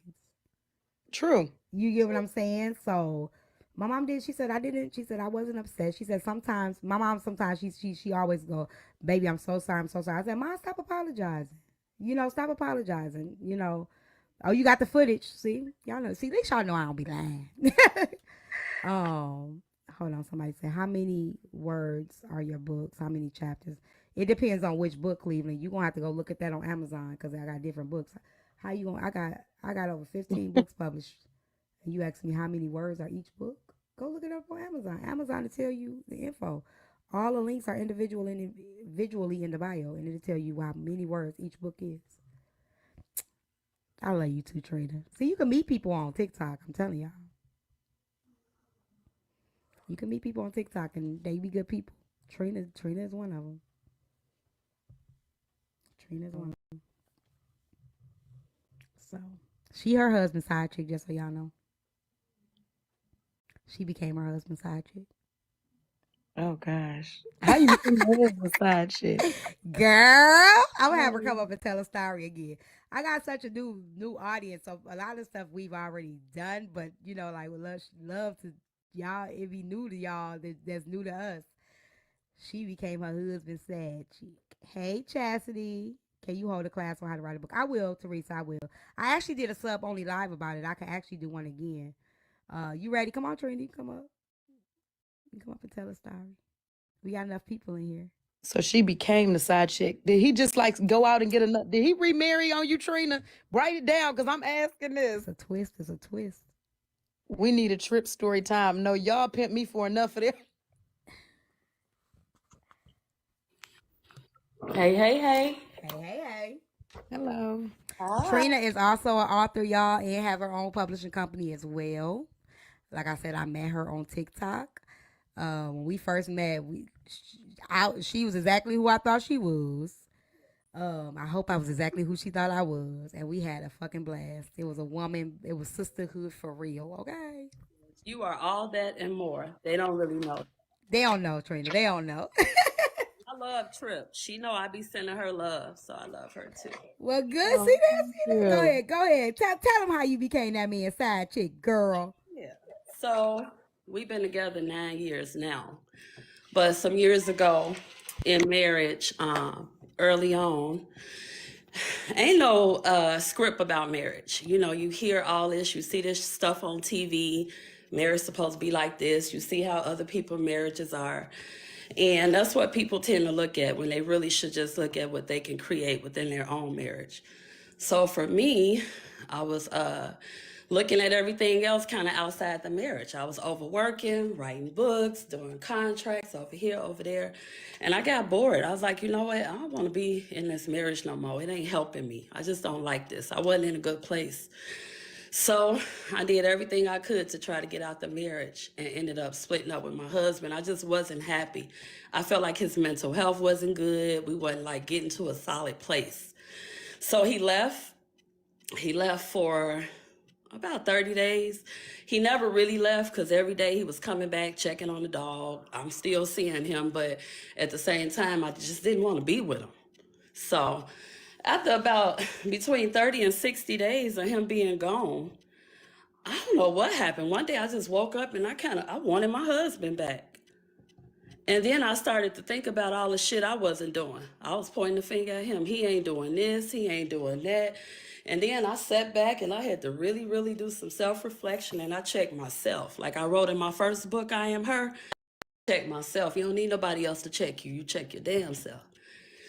True. You get what I'm saying? So my mom did. She said I didn't. She said I wasn't upset. She said sometimes my mom sometimes she always go, baby, I'm so sorry. I'm so sorry. I said, Mom, stop apologizing. You know, stop apologizing. You know, oh, you got the footage. See, y'all know. See, at least y'all know I don't be lying. um, hold on. Somebody said, how many words are your books? How many chapters? It depends on which book, Cleveland. You gonna have to go look at that on Amazon because I got different books. How you gonna? I got over 15 books published. And you ask me how many words are each book? Go look it up on Amazon. Amazon to tell you the info. All the links are individually in the bio, and it'll tell you how many words each book is. I love you too, Trina. See, you can meet people on TikTok. I'm telling y'all, you can meet people on TikTok, and they be good people. Trina is one of them. Trina is one of them. So she her husband's side chick, just so y'all know. She became her husband's side chick. Oh gosh. How you become a husband side chick? Girl, I'm gonna have her come up and tell a story again. I got such a new audience, so a lot of stuff we've already done, but you know, like would love to y'all. It be new to y'all that's new to us. She became her husband's sad chick. Hey, Chastity, can you hold a class on how to write a book? I will, Teresa. I will. I actually did a sub only live about it. I can actually do one again. You ready? Come on, Trinity. Come up. You come up and tell a story. We got enough people in here. So she became the side chick. Did he just like go out and get another? Did he remarry on you, Trina? Write it down because I'm asking this. It's a twist. It's a twist. We need a trip story time. No, y'all pimp me for enough of this. Hey, hey, hey. Hey. Hello. Hi. Trina is also an author, y'all, and have her own publishing company as well. Like I said, I met her on TikTok. When we first met, she was exactly who I thought she was. I hope I was exactly who she thought I was, and we had a fucking blast. It was a woman. It was sisterhood for real. Okay. You are all that and more. They don't really know. They don't know, Trina. They don't know. I love Trip. She know I be sending her love, so I love her too. Well, good. Oh, See that? See that? Go yeah. ahead. Go ahead. Tell them how you became that man side chick, girl. Yeah. So we've been together 9 years now. But some years ago in marriage, early on, ain't no script about marriage. You know, you hear all this, you see this stuff on TV. Marriage supposed to be like this. You see how other people's marriages are. And that's what people tend to look at when they really should just look at what they can create within their own marriage. So for me, I was looking at everything else kind of outside the marriage. I was overworking, writing books, doing contracts over here, over there. And I got bored. I was like, you know what? I don't want to be in this marriage no more. It ain't helping me. I just don't like this. I wasn't in a good place. So I did everything I could to try to get out the marriage and ended up splitting up with my husband. I just wasn't happy. I felt like his mental health wasn't good. We wasn't like getting to a solid place. So he left. He left for about 30 days. He never really left because every day he was coming back, checking on the dog. I'm still seeing him, but at the same time, I just didn't want to be with him. So after about between 30 and 60 days of him being gone, I don't know what happened. One day I just woke up and I wanted my husband back. And then I started to think about all the shit I wasn't doing. I was pointing the finger at him. He ain't doing this, he ain't doing that. And then I sat back and I had to really, really do some self reflection and I checked myself. Like I wrote in my first book, I Am Her, check myself. You don't need nobody else to check you. You check your damn self.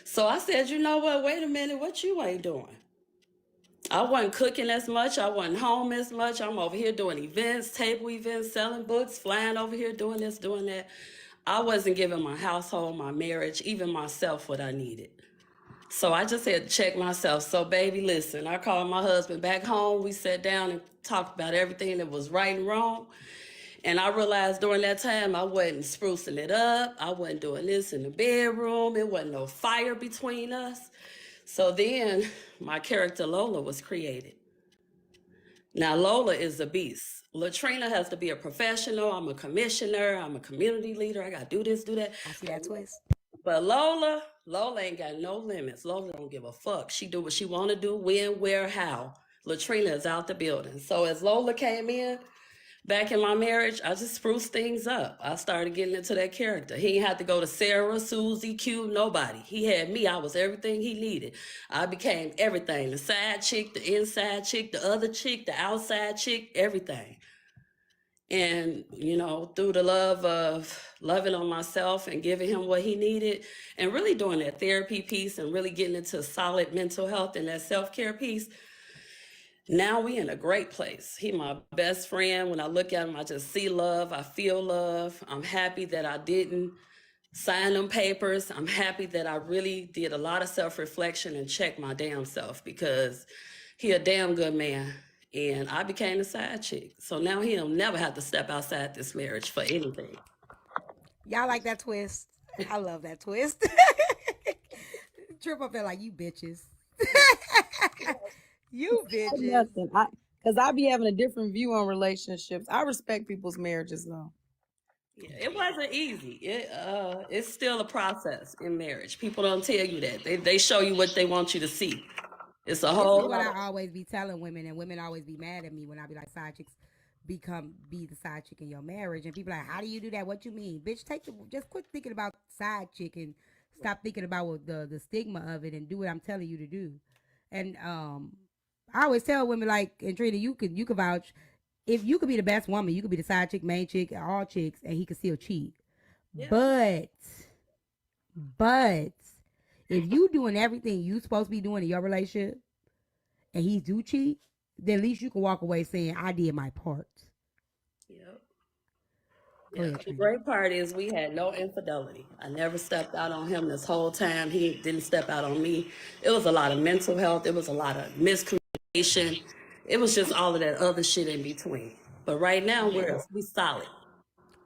So I said, you know what? Wait a minute. What you ain't doing? I wasn't cooking as much. I wasn't home as much. I'm over here doing events, table events, selling books, flying over here, doing this, doing that. I wasn't giving my household, my marriage, even myself what I needed. So I just had to check myself. So, baby, listen, I called my husband back home. We sat down and talked about everything that was right and wrong. And I realized during that time I wasn't sprucing it up. I wasn't doing this in the bedroom. It wasn't no fire between us. So then my character Lola was created. Now Lola is a beast. Latrina has to be a professional. I'm a commissioner. I'm a community leader. I got to do this, do that. I see that twist. But Lola ain't got no limits. Lola don't give a fuck. She do what she want to do, when, where, how. Latrina is out the building. So as Lola came in, back in my marriage, I just spruced things up. I started getting into that character. He didn't have to go to Sarah, Susie, Q, nobody. He had me. I was everything he needed. I became everything. The side chick, the inside chick, the other chick, the outside chick, everything. And, you know, through the love of loving on myself and giving him what he needed and really doing that therapy piece and really getting into solid mental health and that self-care piece, now we in a great place. He my best friend. When I look at him, I just see love. I feel love. I'm happy that I didn't sign them papers. I'm happy that I really did a lot of self-reflection and checked my damn self because he a damn good man. And I became a side chick. So now he'll never have to step outside this marriage for anything. Y'all like that twist? I love that twist. Trip up there like you bitches. You bitches. Nothing. Because I be having a different view on relationships. I respect people's marriages though. Yeah, it wasn't easy. It's still a process in marriage. People don't tell you that. They show you what they want you to see. It's a This whole is what lot. I always be telling women, and women always be mad at me when I be like, side chicks be the side chick in your marriage, and people like, how do you do that? What you mean, bitch? Just quit thinking about side chick and stop thinking about what the stigma of it, and do what I'm telling you to do. And I always tell women like, and Trina, you could vouch. If you could be the best woman, you could be the side chick, main chick, all chicks, and he could still cheat. Yeah. But if you doing everything you supposed to be doing in your relationship and he do cheat, then at least you can walk away saying, I did my part. Yep. Go Yeah. ahead, The Trina. great part is we had no infidelity. I never stepped out on him this whole time. He didn't step out on me. It was a lot of mental health. It was a lot of miscommunication. It was just all of that other shit in between. But right now we solid.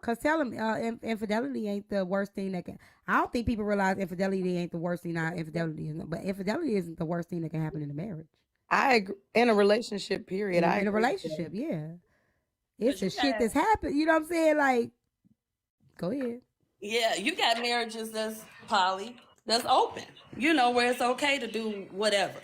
Cause tell him infidelity ain't the worst thing that can. I don't think people realize infidelity ain't the worst thing. Not infidelity, but infidelity isn't the worst thing that can happen in a marriage. I agree. In a relationship, period. I In a agree with that. relationship, yeah, it's the You shit got, that's happened. You know what I'm saying? Like, go ahead. yeah, you got marriages that's poly, that's open. You know, where it's okay to do whatever.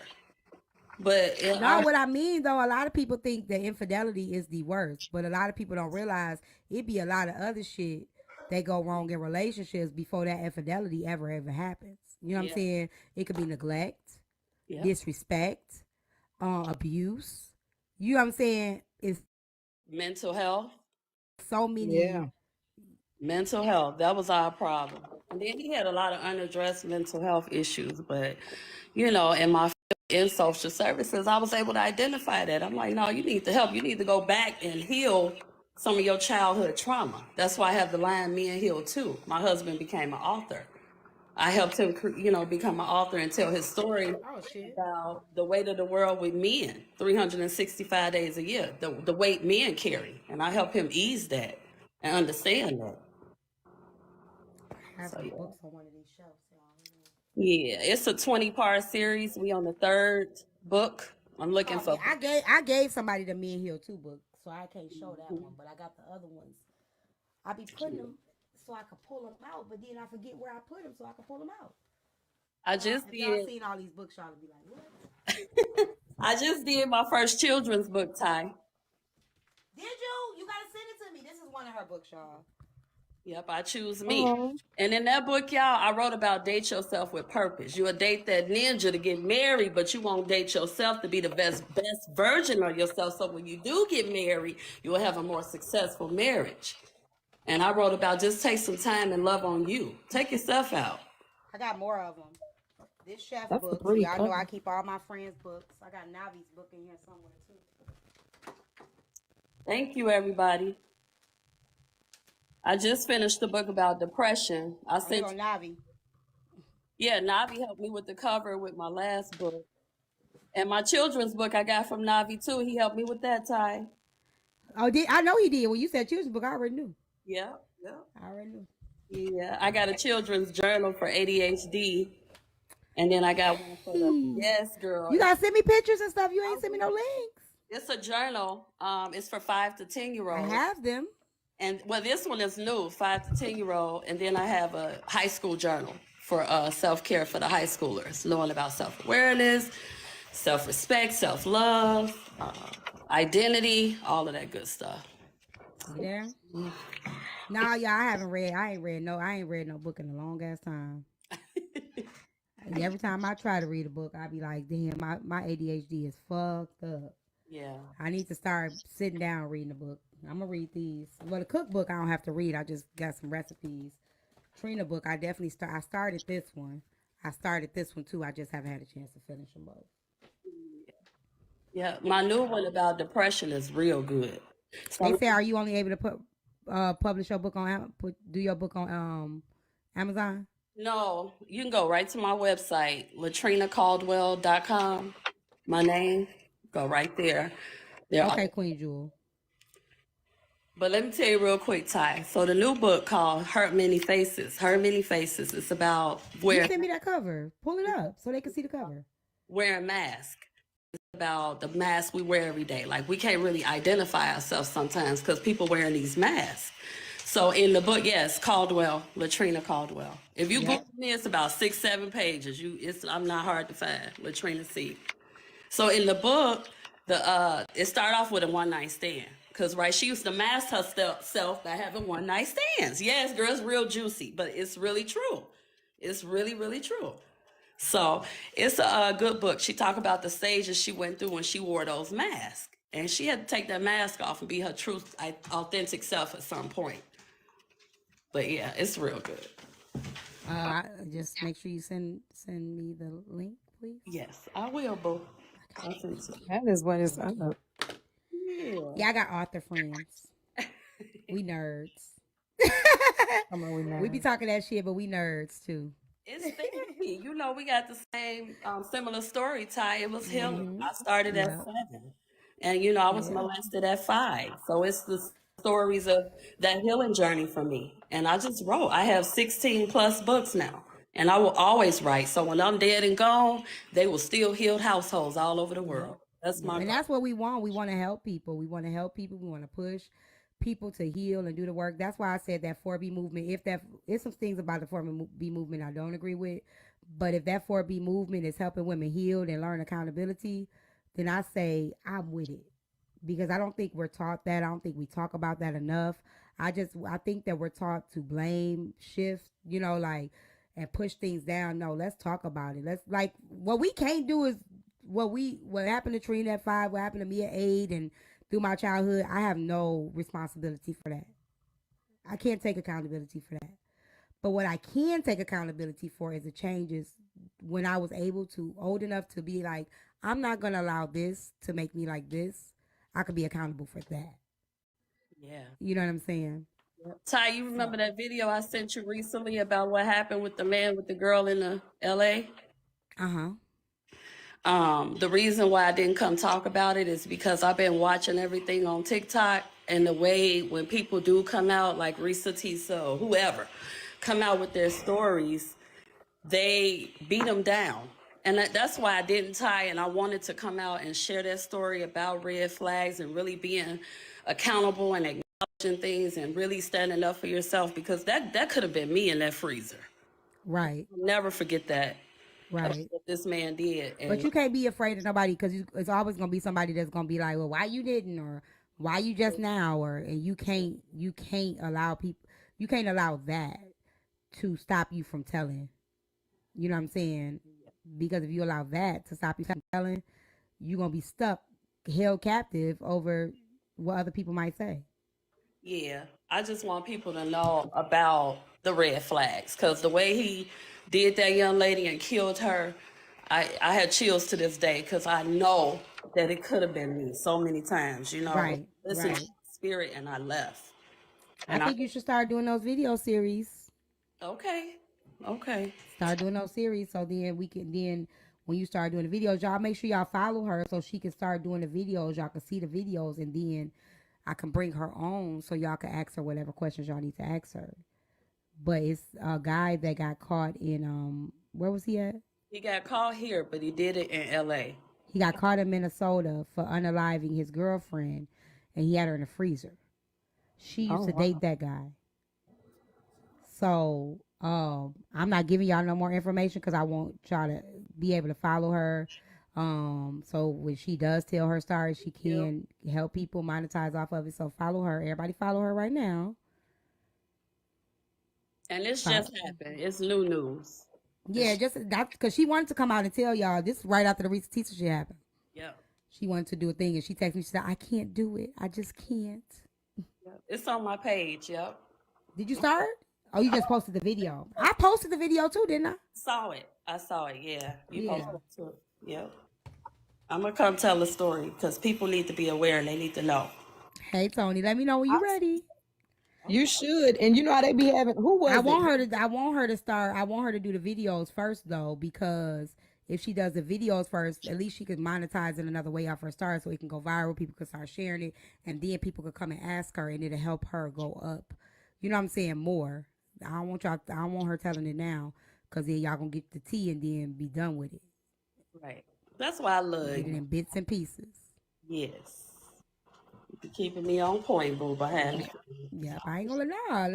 But in No, our what I mean though, a lot of people think that infidelity is the worst, but a lot of people don't realize it be a lot of other shit that go wrong in relationships before that infidelity ever happens. You know what yeah, I'm saying? It could be neglect, yeah, disrespect, abuse. You know what I'm saying? It's mental health. so many. Yeah. Mental health, that was our problem. And then he had a lot of unaddressed mental health issues. But, you know, in my field in social services, I was able to identify that. I'm like, no, you need to help. You need to go back and heal some of your childhood trauma. That's why I have the line Men Heal Too. My husband became an author. I helped him, become an author and tell his story Oh shit. about the weight of the world with men, 365 days a year, the weight men carry. And I help him ease that and understand that. I have So some yeah. books on one of these shelves. Yeah, it's a 20-part series. We on the third book. I'm looking Oh for. man, I gave somebody the Men Heal 2 book, so I can't show that one, but I got the other ones. I be putting them so I can pull them out, but then I forget where I put them so I can pull them out. I just If y'all did. seen all these books, y'all be like, what? I just did my first children's book, Ty. Did you? You gotta send it to me. This is one of her books, y'all. Yep, I choose me. Oh, And in that book, y'all, I wrote about date yourself with purpose. You'll date that ninja to get married, but you won't date yourself to be the best version of yourself. So when you do get married, you'll have a more successful marriage. And I wrote about just take some time and love on you. Take yourself out. I got more of them. This chef that's a book, so pretty y'all know I cover. keep all my friends' books. I got Navi's book in here somewhere too. Thank you, everybody. I just finished the book about depression. I Oh, here sent, go Navi. yeah, Navi helped me with the cover with my last book. And my children's book I got from Navi too. He helped me with that, Ty. Oh, I know he did. When you said children's book, I already knew. Yeah, yeah. I already knew. Yeah, I got a children's journal for ADHD, and then I got one for the yes, girl. You gotta send me pictures and stuff. You ain't send me no links. It's a journal. It's for 5 to 10-year-olds. I have them. And well, this one is new, 5 to 10-year-old, and then I have a high school journal for self-care for the high schoolers, knowing about self-awareness, self-respect, self-love, identity, all of that good stuff. Yeah. Nah, y'all, I ain't read no book in a long ass time. Every time I try to read a book, I be like, damn, my ADHD is fucked up. Yeah. I need to start sitting down reading a book. I'm gonna read these. Well, the cookbook I don't have to read. I just got some recipes. Trina book, I definitely I started this one. I started this one too. I just haven't had a chance to finish them both. Yeah, my new one about depression is real good. They say, are you only able to publish your book on do your book on Amazon? No, you can go right to my website, latrinacaldwell.com. My name, go right there. Okay, Queen Jewel. But let me tell you real quick, Ty. So the new book called Hurt Many Faces. Hurt Many Faces. It's about You send me that cover. Pull it up so they can see the cover. Wearing masks. It's about the mask we wear every day. Like we can't really identify ourselves sometimes because people wearing these masks. So in the book, yes, Caldwell, Latrina Caldwell. If you Google me, it's about 6-7 pages. I'm not hard to find. Latrina C. So in the book, it started off with a one-night stand. Because, right, she used to mask herself by having one-night stands. Yes, girl, it's real juicy, but it's really true. It's really, really true. So it's a good book. She talked about the stages she went through when she wore those masks. And she had to take that mask off and be her true, authentic self at some point. But yeah, it's real good. Just make sure you send me the link, please. Yes, I will, boo. That is what it's up. Yeah, I got author friends. We nerds. We be talking that shit, but we nerds too. It's therapy. You know, we got the same similar story, Ty. It was healing. I started at 7. And, you know, I was molested at 5. So it's the stories of that healing journey for me. And I just wrote. I have 16 plus books now. And I will always write. So when I'm dead and gone, they will still heal households all over the world. That's my And that's what we want. We want to help people. We want to help people. We want to push people to heal and do the work. That's why I said that 4B movement. It's some things about the 4B movement I don't agree with, but if that 4B movement is helping women heal and learn accountability, then I say I'm with it, because I don't think we're taught that. I don't think we talk about that enough. I think that we're taught to blame, shift, and push things down. No, let's talk about it. Let's, like, what we can't do is what happened to Trina at 5, what happened to me at 8, and through my childhood. I have no responsibility for that. I can't take accountability for that. But what I can take accountability for is the changes when I was old enough to be like, I'm not going to allow this to make me like this. I could be accountable for that. Yeah. You know what I'm saying? Ty, you remember that video I sent you recently about what happened with the man with the girl in the LA? The reason why I didn't come talk about it is because I've been watching everything on TikTok, and the way when people do come out, like Risa Tisa or whoever, come out with their stories, they beat them down. And that's why I didn't tie, and I wanted to come out and share that story about red flags and really being accountable and acknowledging things and really standing up for yourself, because that could have been me in that freezer. Right. I'll never forget that. Right. What this man did. And but you can't be afraid of nobody, because it's always going to be somebody that's going to be like, well, why you didn't, or why you just now, and you can't allow people, You can't allow that to stop you from telling. You know what I'm saying? Because if you allow that to stop you from telling, you're gonna be stuck, held captive over what other people might say. Yeah, I just want people to know about the red flags because the way he did that young lady and killed her, I had chills to this day because I know that it could have been me so many times. You know, Right, listen to right. the spirit, and I left. I And I think you should start doing those video series. okay, okay, Start doing those series so then we can then when you start doing the videos, y'all make sure y'all follow her so she can start doing the videos. Y'all can see the videos and then I can bring her on so y'all can ask her whatever questions y'all need to ask her. But it's a guy that got caught in where was he at? he got caught here, but he did it in L.A. He got caught in Minnesota for unaliving his girlfriend and he had her in the freezer. She used Oh to date wow. that guy. So I'm not giving y'all no more information because I want y'all to be able to follow her. So when she does tell her story, she Yep. can help people monetize off of it. So follow her. Everybody follow her right now. And this just Follow. happened. It's new news. Yeah, It's, just that because she wanted to come out and tell y'all this right after the recent teacher shit happened. yep. She wanted to do a thing and she texted me. She said, "I can't do it. I just can't." Yep. It's on my page. Yep. Did you start? Oh, you just posted the video. I posted the video too, didn't I? Saw it. I saw it. Yeah. You Yeah. posted it too. Yep. I'm gonna come tell the story because people need to be aware and they need to know. Hey Tony, let me know when you're ready. You Okay. should. And you know how they be having, who I was it? want her to. I want her to start. I want her to do the videos first though, because if she does the videos first, at least she could monetize in another way off her start, so it can go viral. People could start sharing it, and then people could come and ask her, and it'll help her go up. You know what I'm saying? More. I don't want y'all. I don't want her telling it now, cause then y'all gonna get the tea and then be done with it. Right. That's why I love Get it you. in bits and pieces. Yes. You be keeping me on point, boo. Behind. Yep. Yep. I ain't gonna lie.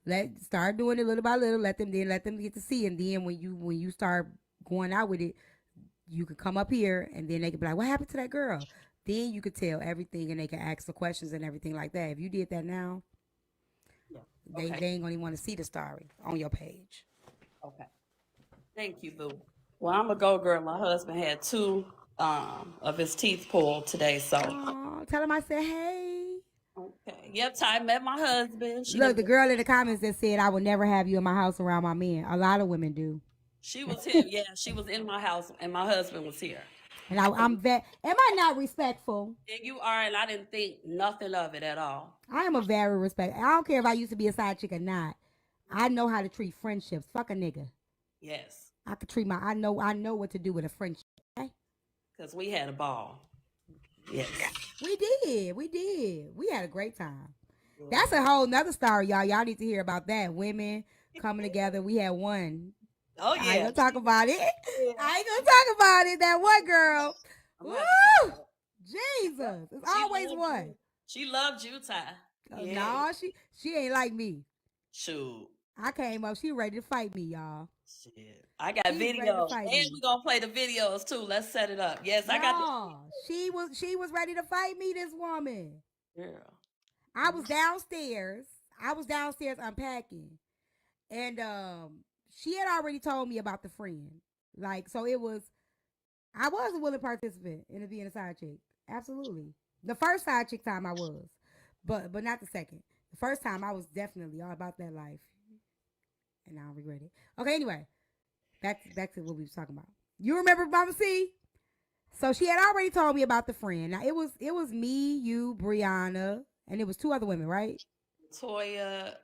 Let start doing it little by little. Let them get to see, and then when you start going out with it, you could come up here, and then they could be like, "What happened to that girl?" Then you could tell everything, and they can ask the questions and everything like that. If you did that now, Yeah. they Okay. they ain't gonna even want to see the story on your page. Okay. Thank you, boo. Well, I'm a go girl. My husband had two of his teeth pulled today, so Oh, tell them I said, "Hey." okay. Yep, Ty met my husband. Look, the girl in the comments that said, "I would never have you in my house around my men." A lot of women do. She was here. Yeah, she was in my house, and my husband was here. And I'm vet. Am I not respectful? And you are, and I didn't think nothing of it at all. I am a very respect. I don't care if I used to be a side chick or not. I know how to treat friendships. Fuck a nigga. Yes, I could treat my. I know what to do with a friendship. Okay? because we had a ball. Yes. We did. We did. We had a great time. That's a whole nother story, y'all. Y'all need to hear about that. Women coming together. We had one. Oh I ain't yeah. gonna talk about it. Yeah. I ain't gonna talk about it. That one girl. I'm gonna have to talk Woo! about Jesus. It's it. She always loved one. you. She loved you, Ty. Yeah. No, she ain't like me. Shoot. I came up. She ready to fight me, y'all. Shit. I got She was ready to videos. fight And me. we gonna play the videos too. Let's set it up. Yes, I got the No, she was ready to fight me. This woman. girl. I was downstairs. I was downstairs unpacking, and she had already told me about the friend. Like, so it was. I was a willing participant in it being a side chick. Absolutely. The first side chick time I was, but not the second. The first time I was definitely all about that life, and I don't regret it. Okay, anyway, back to what we was talking about. You remember Mama C? So she had already told me about the friend. Now it was me, you, Brianna, and it was two other women, right? Toya,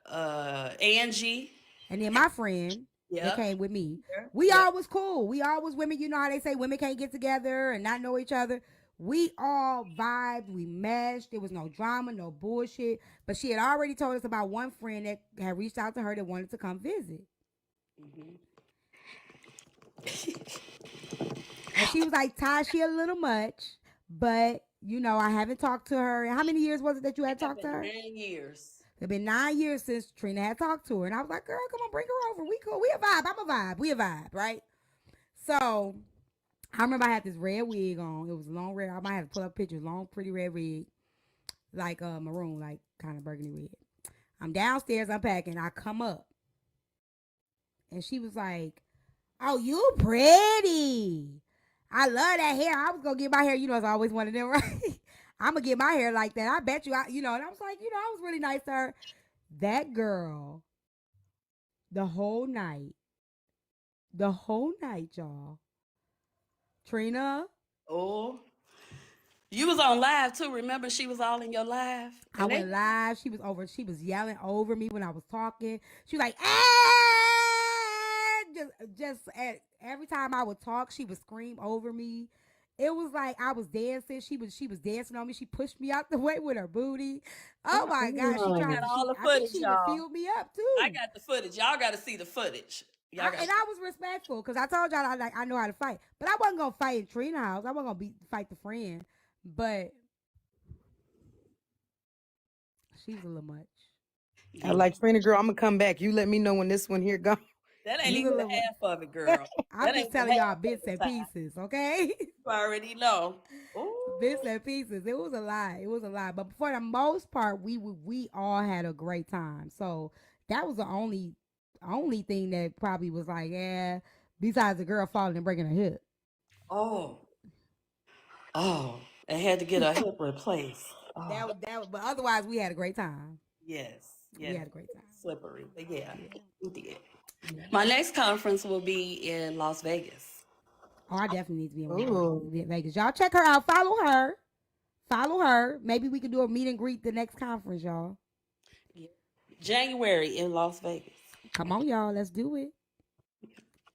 Angie. And then my friend that Yep. came with me. Here. We Yep. all was cool. We all was women. You know how they say women can't get together and not know each other. We all vibed. We meshed. There was no drama, no bullshit. But she had already told us about one friend that had reached out to her that wanted to come visit. Mm-hmm. And she was like, "Ty, she a little much, but you know, I haven't talked to her. How many years was it that you had It had talked to been her?" 9 years. It's been 9 years since Trina had talked to her. And I was like, "Girl, come on, bring her over. We cool. We a vibe. I'm a vibe. We a vibe, right?" So I remember I had this red wig on. It was long red. I might have to pull up pictures. Long, pretty red wig. Like maroon, like kind of burgundy red. I'm downstairs unpacking. I come up, and she was like, "Oh, you pretty. I love that hair. I was gonna get my hair. You know, it's always one of them, right? I'm gonna get my hair like that. I bet you, And I was like, I was really nice to her. That girl, the whole night, y'all. Trina, Oh, you was on live too. Remember, she was all in your live, I and they went live. She was over. She was yelling over me when I was talking. She was like, "Ah!" Every time I would talk, she would scream over me. It was like I was dancing. She was dancing on me. She pushed me out the way with her booty. Oh my gosh, she I tried Mm. got to. all She the I think footage, she even y'all. filled me up I too. got the footage. Y'all got to see the footage. Y'all got. And I was respectful because I told y'all I know how to fight, but I wasn't gonna fight in Trina house. I wasn't gonna fight the friend, but she was a little much. I Yeah, like Trina girl. I'm gonna come back. You let me know when this one here go. that ain't She was a even the little. half of it, girl. I'm That just ain't the telling half y'all of bits it, and Ty. pieces, okay? You already know. Bits Ooh. and pieces. It was a lot. It was a lot. But for the most part, we all had a great time. So that was the only thing that probably was like, yeah. Besides the girl falling and breaking her hip, Oh. Oh. And had to get a hip replaced. Oh. But otherwise we had a great time. Yes. We Yes. had a great time. Slippery. But yeah, Yeah, we did. yeah. My next conference will be in Las Vegas. Oh, I definitely need to be Ooh. in Vegas. Y'all check her out. Follow her. Follow her. Maybe we could do a meet and greet the next conference, y'all. Yeah. January in Las Vegas. Come on, y'all. Let's do it.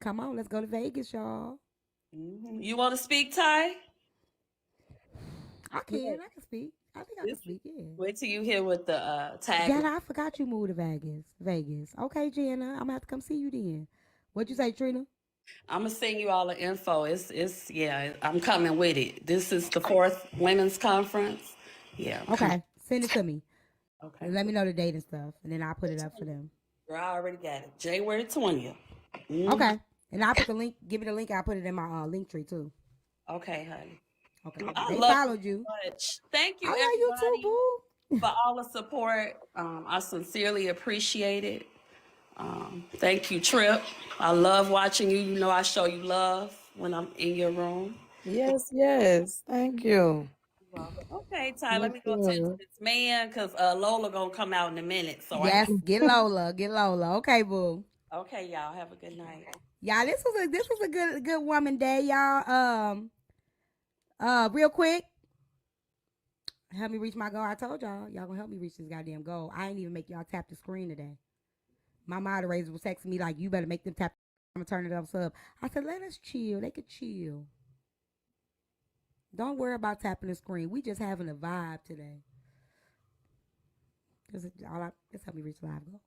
Come on, let's go to Vegas, y'all. You want to speak, Ty? I can speak. I think I can This, speak, yeah. wait till you hear what the tagline. Jana, I forgot you moved to Vegas. Vegas. Okay, Jana. I'm gonna have to come see you then. What'd you say, Trina? I'm gonna send you all the info. It's yeah. I'm coming with it. This is the fourth women's conference. Yeah, I'm coming. Okay. Send it to me. Okay. And let me know the date and stuff. And then I'll put it up for them. Girl, I already got it. January 20th. Okay. And I'll put the link, give it a link, I'll put it in my link tree too. Okay, honey. Okay. I They love you followed you. so much. Thank I you, love you too, everybody, boo. for all the support. I sincerely appreciate it. Thank you, Trip. I love watching you. You know I show you love when I'm in your room. Yes, yes. Thank you. You're welcome. Okay, Ty, let You me go tend to too. this man because Lola gonna come out in a minute. So I got. Yes, get Lola. Get Lola. Okay, boo. Okay, y'all have a good night. Y'all, this was a good woman day, y'all. Real quick, help me reach my goal. I told y'all gonna help me reach this goddamn goal. I ain't even make y'all tap the screen today. My moderator was texting me like, "You better make them tap. I'm gonna turn it up sub." I said, "Let us chill. They could chill. Don't worry about tapping the screen. We just having a vibe today. Just help me reach the live goal.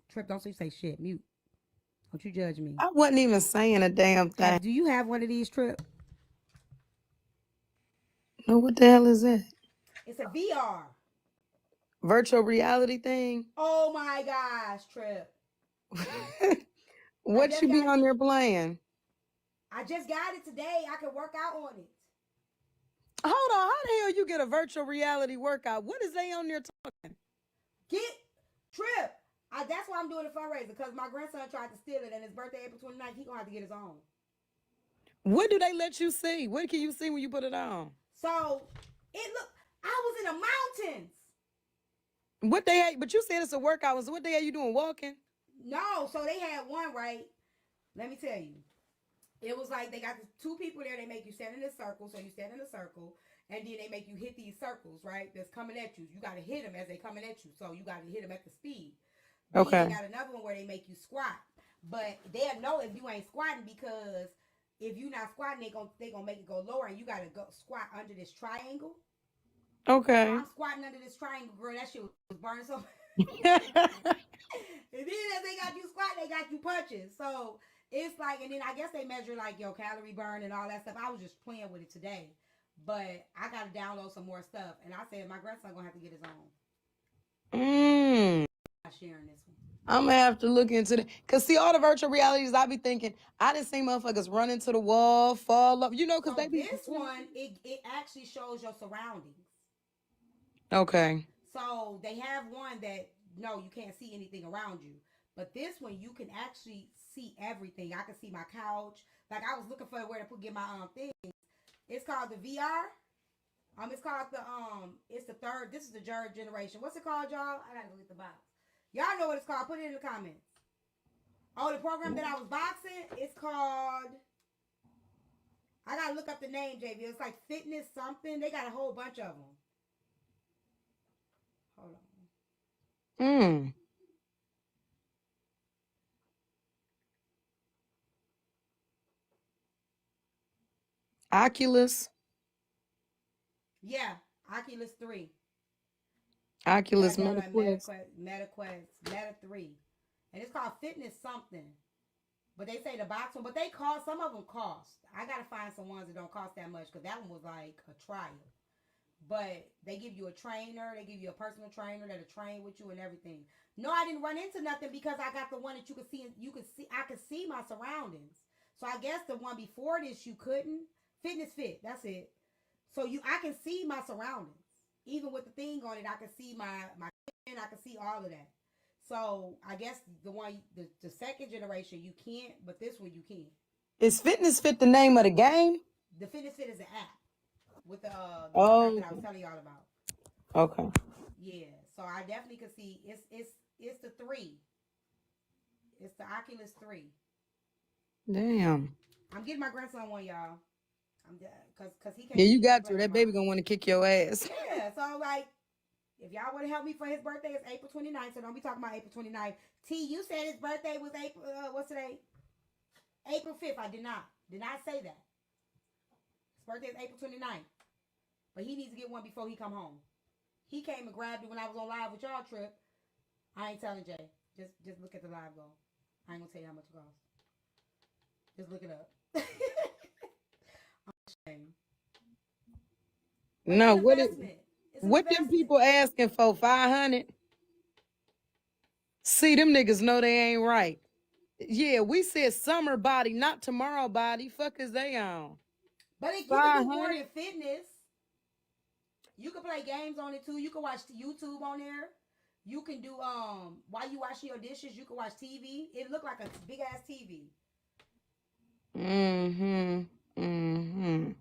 Trip, don't say shit. Mute. Don't you judge me. I wasn't even saying a damn thing. Do you have one of these, Trip? No, what the hell is that? It's a VR. Virtual reality thing? Oh my gosh, Trip. I What just you be got on there playing? I just got it today. I can work out on it. Hold on, how the hell you get a virtual reality workout? What is they on there talking? Get Trip. That's why I'm doing a fundraiser because my grandson tried to steal it and his birthday April 29th. He gonna have to get his own. What do they let you see? What can you see when you put it on? So I was in the mountains. What they had, but you said it's a workout. So what the hell you doing? Walking? No, so they had one right. Let me tell you. It was like they got the two people there. They make you stand in a circle, so you stand in a circle, and then they make you hit these circles, right? That's coming at you. You got to hit them as they coming at you, so you got to hit them at the speed. Then they Okay. got another one where they make you squat, but they'll know if you ain't squatting because if you not squatting, they gonna make it go lower, and you got to go squat under this triangle. So Okay. I'm squatting under this triangle, girl. That shit was burning so. And then as they got you squatting, they got you punching. So it's like, and then I guess they measure like your calorie burn and all that stuff. I was just playing with it today, but I got to download some more stuff. And I said my grandson gonna have to get his own. Mm. I'm not sharing this one. I'm gonna have to look into it. Cause see, all the virtual realities, I be thinking, I didn't see motherfuckers run into the wall, fall up, cause So they be. this one, it actually shows your surroundings. Okay. So they have one that no, you can't see anything around you. But this one, you can actually see everything. I can see my couch. Like I was looking for where to get my thing. It's called the VR. It's called the it's the third. This is the third generation. What's it called, y'all? I gotta go get the box. Y'all know what it's called. Put it in the comments. Oh, the program that I was boxing, it's called. I gotta look up the name, JV. It's like fitness something. They got a whole bunch of them. Hold on. Oculus. Yeah, Oculus 3. Yeah, Oculus they have like MetaQuest. Meta 3. And it's called fitness something. But they say the box one, but they cost, some of them cost. I gotta find some ones that don't cost that much because that one was like a trial. But they give you a trainer, they give you a personal trainer that'll train with you and everything. No, I didn't run into nothing because I got the one that I could see my surroundings. So I guess the one before this you couldn't. Fitness Fit, that's it. So I can see my surroundings. Even with the thing on it, I can see my kitchen, I can see all of that. So I guess the second generation you can't, but this one you can. Is Fitness Fit the name of the game? The Fitness Fit is an app with the workout Oh, that I was telling y'all about. okay. Yeah, so I definitely could see it's the 3. It's the Oculus 3. Damn. I'm getting my grandson one, y'all. I'm cause he can't Yeah, you he can't got play to. with That baby mine. gonna want to kick your ass. Yeah, so like if y'all want to help me for his birthday, it's April 29th. So don't be talking about April 29th. T, you said his birthday was April. What's today? April 5th. I did not. Did not say that. His birthday is April 29th. But he needs to get one before he come home. He came and grabbed it when I was on live with y'all trip. I ain't telling Jay. Just look at the live goal. I ain't gonna tell you how much it costs. Just look it up. I'm ashamed. But it's No, an investment. It's an what them investment. people asking for 500? See, them niggas know they ain't right. Yeah, we said summer body, not tomorrow body. Fuck is they on? You can do 500? more than fitness. You can play games on it too. You can watch YouTube on there. You can do while you washing your dishes, you can watch TV. It looked like a big ass TV. Mm-hmm. Mm-hmm.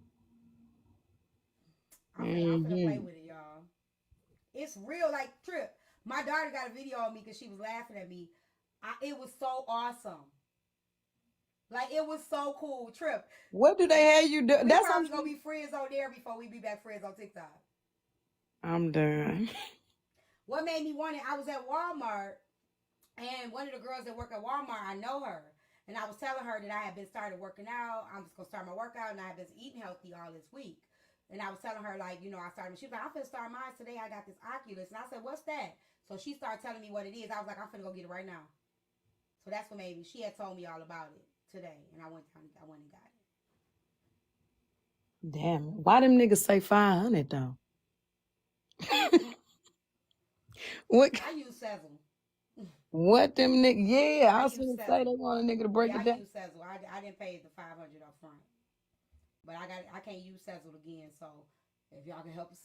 I'm finna play Mm-hmm. with it, y'all. It's real like trip. My daughter got a video of me because she was laughing at me. It was so awesome. Like it was so cool. Trip. What do they have you do? We That's probably what gonna be friends on there before we be back friends on TikTok. I'm done. What made me want it? I was at Walmart and one of the girls that work at Walmart, I know her. And I was telling her that I had been started working out. I'm just gonna start my workout and I have been eating healthy all this week. And I was telling her, like, I started. She was like, I'm finna start mine today. I got this Oculus. And I said, what's that? So she started telling me what it is. I was like, I'm finna go get it right now. So that's what made me. She had told me all about it today. And I went and got it. Damn. Why them niggas say 500 though? What? I use Sezzle. What them niggas? Yeah, I I was use gonna say they Sezzle. want a nigga to break Yeah, it I down. use Sezzle. I didn't pay the 500 up front. But I can't use Sezzle again, so if y'all can help us,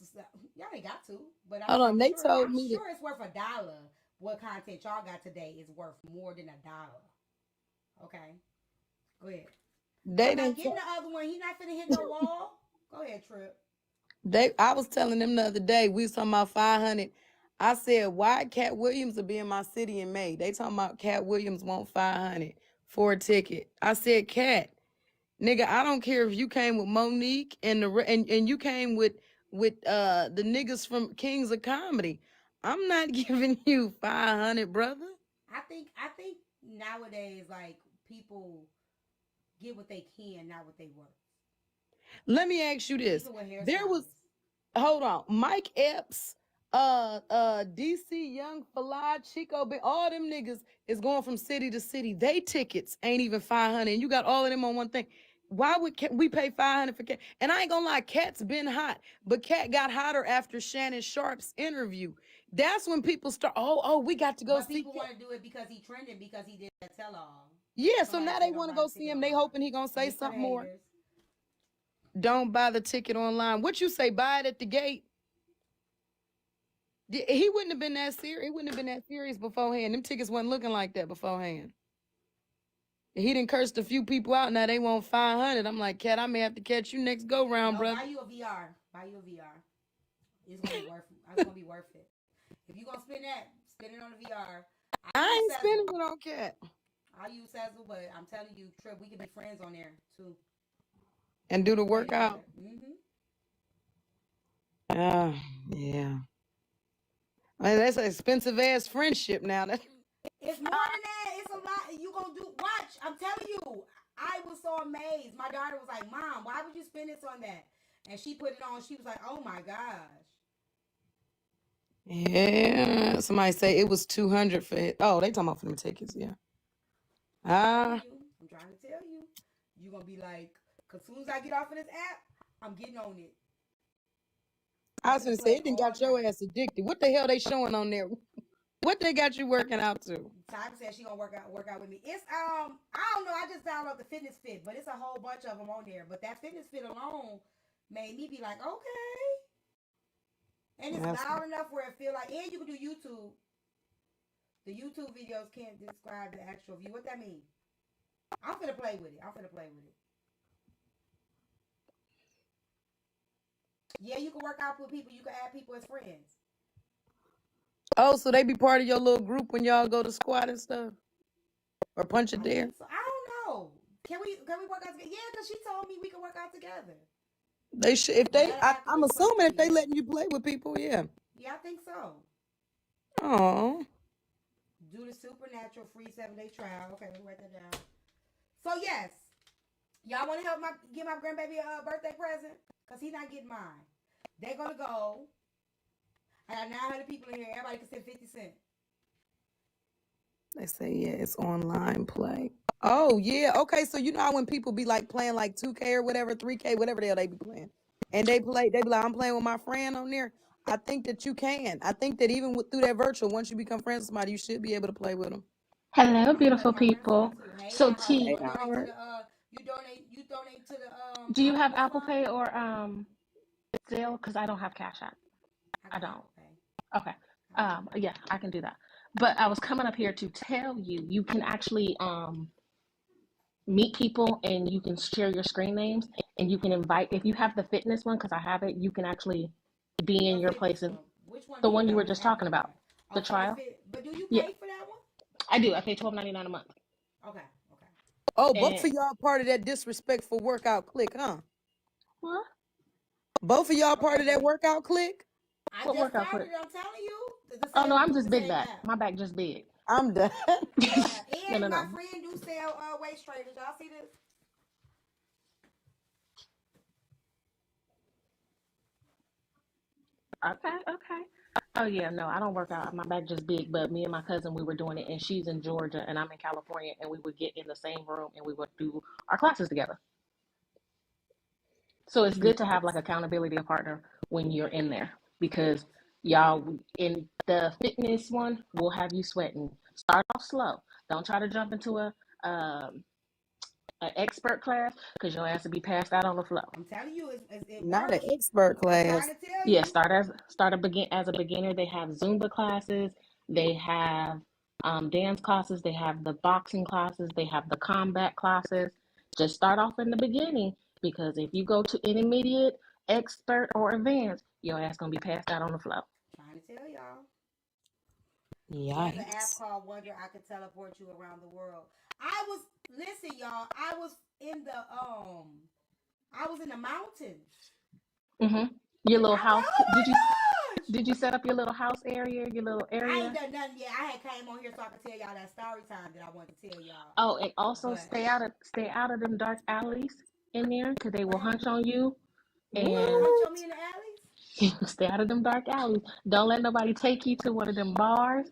y'all ain't got to. But Hold on, they told I'm me that sure it's worth $1. What content y'all got today is worth more than $1. Okay, go ahead. they I'm not didn't. getting the other one. He not finna hit no wall. Go ahead, Trip. I was telling them the other day, we was talking about 500. I said, why Cat Williams will be in my city in May? They talking about Cat Williams want 500 for a ticket. I said, Cat, nigga, I don't care if you came with Monique and you came with the niggas from Kings of Comedy. I'm not giving you 500, brother. I think nowadays like people get what they can, not what they worth. Let me ask you this. Even with There was hairstylists. hold on, Mike Epps, DC Young Fly, Chico, all them niggas is going from city to city. They tickets ain't even 500, and you got all of them on one thing. Why would we pay 500 for Cat? And I ain't gonna lie, Cat's been hot, but Cat got hotter after Shannon Sharp's interview. That's when people start. Oh, we got to go But see people Cat. want to do it because he trended because he did that tell all. Yeah, so Somebody now they said don't want to buy go the see ticket him. They online. hoping he gonna say Hey, for the something more. haters. Don't buy the ticket online. What you say? Buy it at the gate. He wouldn't have been that serious. He wouldn't have been that serious beforehand. Them tickets wasn't looking like that beforehand. He done cursed a few people out. Now they want 500. I'm like, Cat, I may have to catch you next go round, No, brother. buy you a VR. Buy you a VR. It's gonna be worth it. It's gonna be worth it. If you gonna spend that, spend it on the VR. I ain't spending it on Cat. I'll use Sezzle, but I'm telling you, Trip, we can be friends on there too. And do the workout. Yeah. I mean, that's an expensive ass friendship now. It's more than that. It's a lot. You gonna do? Watch. I'm telling you. I was so amazed. My daughter was like, "Mom, why would you spend this on that?" And she put it on. She was like, "Oh my gosh." Yeah. Somebody say it was 200 for it. Oh, they talking about for them tickets. Yeah. I'm trying to tell you. You gonna be like, "Cause soon as I get off of this app, I'm getting on it." I was gonna say it didn't got your ass addicted. What the hell they showing on there? What they got you working out to? Tyme said she gonna work out with me. It's I don't know. I just downloaded the Fitness Fit, but it's a whole bunch of them on there. But that Fitness Fit alone made me be like, okay. And it's loud enough where it feel like, and you can do YouTube. The YouTube videos can't describe the actual view. What that mean? I'm finna play with it. Yeah, you can work out with people. You can add people as friends. Oh, so they be part of your little group when y'all go to squat and stuff, or punch it there? So I don't know. Can we work out together? Yeah, because she told me we can work out together. They should. If they, I'm assuming if they letting you play with people, yeah. Yeah, I think so. Oh. Do the supernatural free 7-day trial. Okay, let me write that down. So yes, y'all want to help get my grandbaby a birthday present? Cause he's not getting mine. They're gonna go. I got 900 people in here. Everybody can send 50 cents. They say, yeah, it's online play. Oh, yeah. Okay, so you know how when people be like playing like 2K or whatever, 3K, whatever the hell they be playing. And they be like, I'm playing with my friend on there. I think that you can. I think that even through that virtual, once you become friends with somebody, you should be able to play with them. Hello, beautiful people. Hey, So T, T, you donate to the do you have Alcoholist Apple Fund? Pay or Zelle? Because I don't have Cash App. I don't. Okay. Yeah, I can do that. But I was coming up here to tell you, you can actually meet people and you can share your screen names and you can invite, if you have the fitness one, because I have it, you can actually be in your place. And Which one the do you one you got? were Which just app talking do you about, got? the Oh, trial. But do you Yeah, pay for that one? I do. I pay $12.99 a month. Okay. Oh, both And of y'all part of that disrespectful workout clique, huh? what? Both of y'all part of that workout clique? I What just workout started clip? it. I'm telling you. Oh no, I'm With just the big same back. app. My back just big. I'm done. Yeah, and No. my friend do sell waist trainers. Y'all see this? Okay. Oh yeah, no, I don't work out. My back just big, but me and my cousin, we were doing it, and she's in Georgia, and I'm in California, and we would get in the same room, and we would do our classes together. So it's good to have like accountability partner when you're in there because y'all in the fitness one will have you sweating. Start off slow. Don't try to jump into um, an expert class because your ass will be passed out on the floor. I'm telling you, it Not an works. expert I'm class. trying to tell Yeah, you. start as a beginner. They have Zumba classes. They have dance classes. They have the boxing classes. They have the combat classes. Just start off in the beginning because if you go to intermediate, expert, or advanced, your ass gonna be passed out on the floor. Trying to tell y'all. There's an app Yikes. called Wonder. I could teleport you around the world. Listen, y'all. I was in the mountains. Your little house. Oh my gosh! Did you set up your little house area? Your little I ain't area? done nothing yet. I had came on here so I could tell y'all that story time that I wanted to tell y'all. Oh, and also But stay out of them dark alleys in there because they what will hunch happened? on you. They gonna And hunch What? on me in the alleys? stay out of them dark alleys. Don't let nobody take you to one of them bars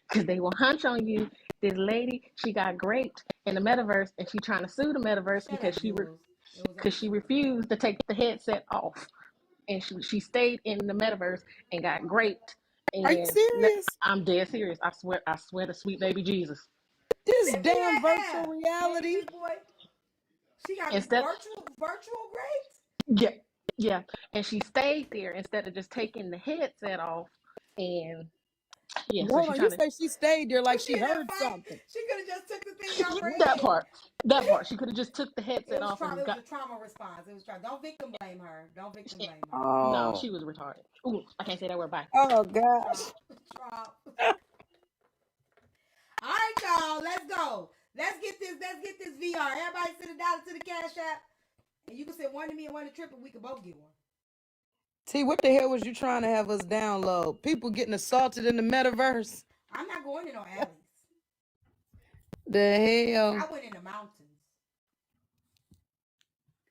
because they will hunch on you. This lady, she got raped in the metaverse and she trying to sue the metaverse Shut because up, Jules. It was she refused to take the headset off and she stayed in the metaverse and got raped. Are you And serious? I'm dead serious. I swear to sweet baby Jesus. This send me damn that virtual app. Hey, reality. big boy. She got Instead, virtual great. yeah, yeah, and she stayed there instead of just taking the headset off. And yeah, so Hold she on, you trying to say she stayed there like Was she she in a heard fight? something. She could have just took the thing off her that head. part. That part. She could have just took the It headset was off trauma. and It was got. a trauma response. It was trauma. Don't victim blame her. Don't victim blame her. No, Oh, she was retarded. Ooh, I can't say that word. Bye. oh gosh. Trump. Trump. All right, y'all. Let's go. Let's get this VR. Everybody send $1 to the Cash App, and you can send one to me and one to Trip, and we can both get one. T, what the hell was you trying to have us download? People getting assaulted in the metaverse? I'm not going to no alleys. The hell? I went in the mountains.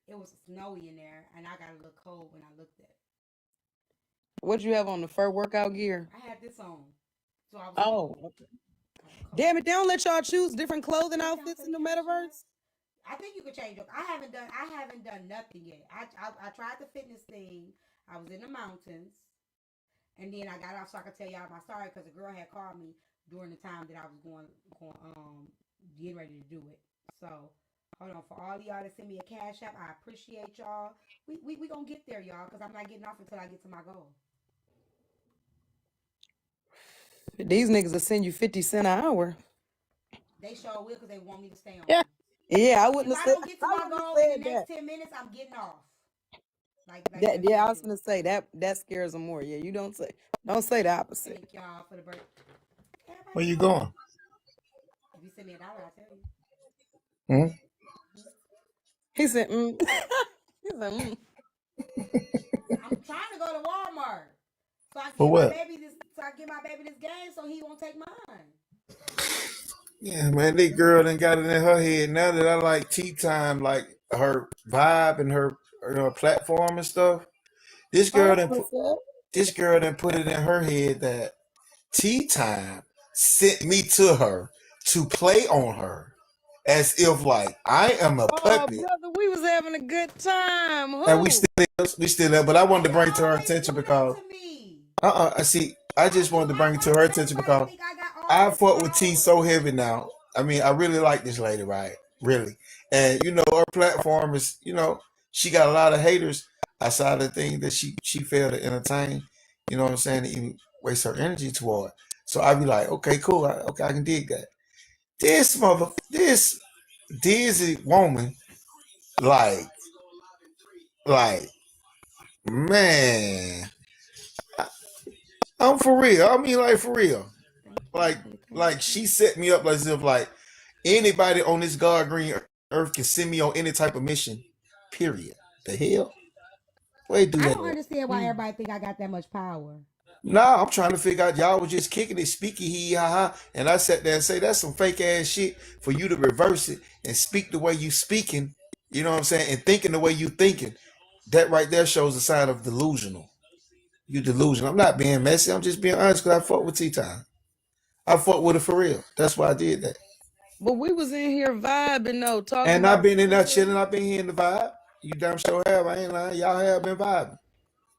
It was snowy in there, and I got a little cold when I looked at it. What'd you have on the fur workout gear? I had this on, so I was Oh, cold. okay. I was cold. Damn it, they don't let y'all choose different clothing Discount outfits for in the the Cash App. metaverse? I think you could change up. I haven't done nothing yet. I tried the fitness thing. I was in the mountains, and then I got off so I could tell y'all my story because a girl had called me during the time that I was going getting ready to do it. So hold on, for all y'all that send me a Cash App, I appreciate y'all. We gonna get there, y'all, because I'm not getting off until I get to my goal. These niggas will send you 50 cents an hour. They sure will because they want me to stay on. Yeah. Yeah, I wouldn't If have I said don't get to I my wouldn't have goal in the said that. next 10 minutes, I'm getting off. Like That that's yeah, how I I was do gonna it. say that scares them more. Yeah, you don't say the opposite. Thank y'all for the break. Where you Everybody, going? if you send me $1, I'll tell you. Hmm? He said, he said, I'm trying to go to Walmart so I can For get my what? baby this game so he won't take mine. Yeah, man, that girl done got it in her head now that I like tea time, like her vibe and her platform and stuff. This oh, girl that's done put what's up. this girl done put it in her head that tea time sent me to her to play on her as if like I am a Oh, puppet. brother, we was having a good time. And Who? we still there, but I Why wanted to bring it to y'all her always attention do that because to me? I see I just wanted to bring it to her attention Everybody because think I got all I this fuck with T power. so heavy now. I mean, I really like this lady, right? Really. And her platform is, she got a lot of haters outside of the thing that she failed to entertain, you know what I'm saying, to even waste her energy toward. So I'd be like, okay, cool. Okay, I can dig that. This dizzy woman, like, like, man, I'm for real. I mean, like, for real. Thank y'all Like, for the like Cash she App. set me up as if like anybody on this God green earth can send me on any type of mission. Period. The hell? Where do I that don't at? understand why everybody think I got that much power. Nah, I'm trying to figure out y'all was just kicking it, speaking hee ha ha, and I sat there and say that's some fake ass shit for you to reverse it and speak the way you speaking. You know what I'm saying? And thinking the way you thinking. That right there shows a sign of delusional. You delusional. I'm not being messy. I'm just being honest because I fought with Tea Time. I fought with her for real. That's why I did that. But we was in here vibing though, talking And I've about been in real there shit. chilling. I've been here in the vibe. You damn sure have. I ain't lying. Y'all have been vibing.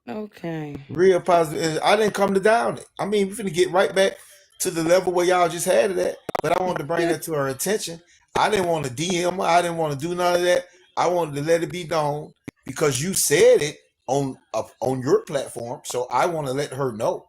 Okay. Real positive. And I didn't come to down it. I mean, we finna get right back to the level where y'all just had it at. But I wanted to bring that to her attention. I didn't want to DM her. I didn't want to do none of that. I wanted to let it be known because you said it on your platform. So I want to let her know.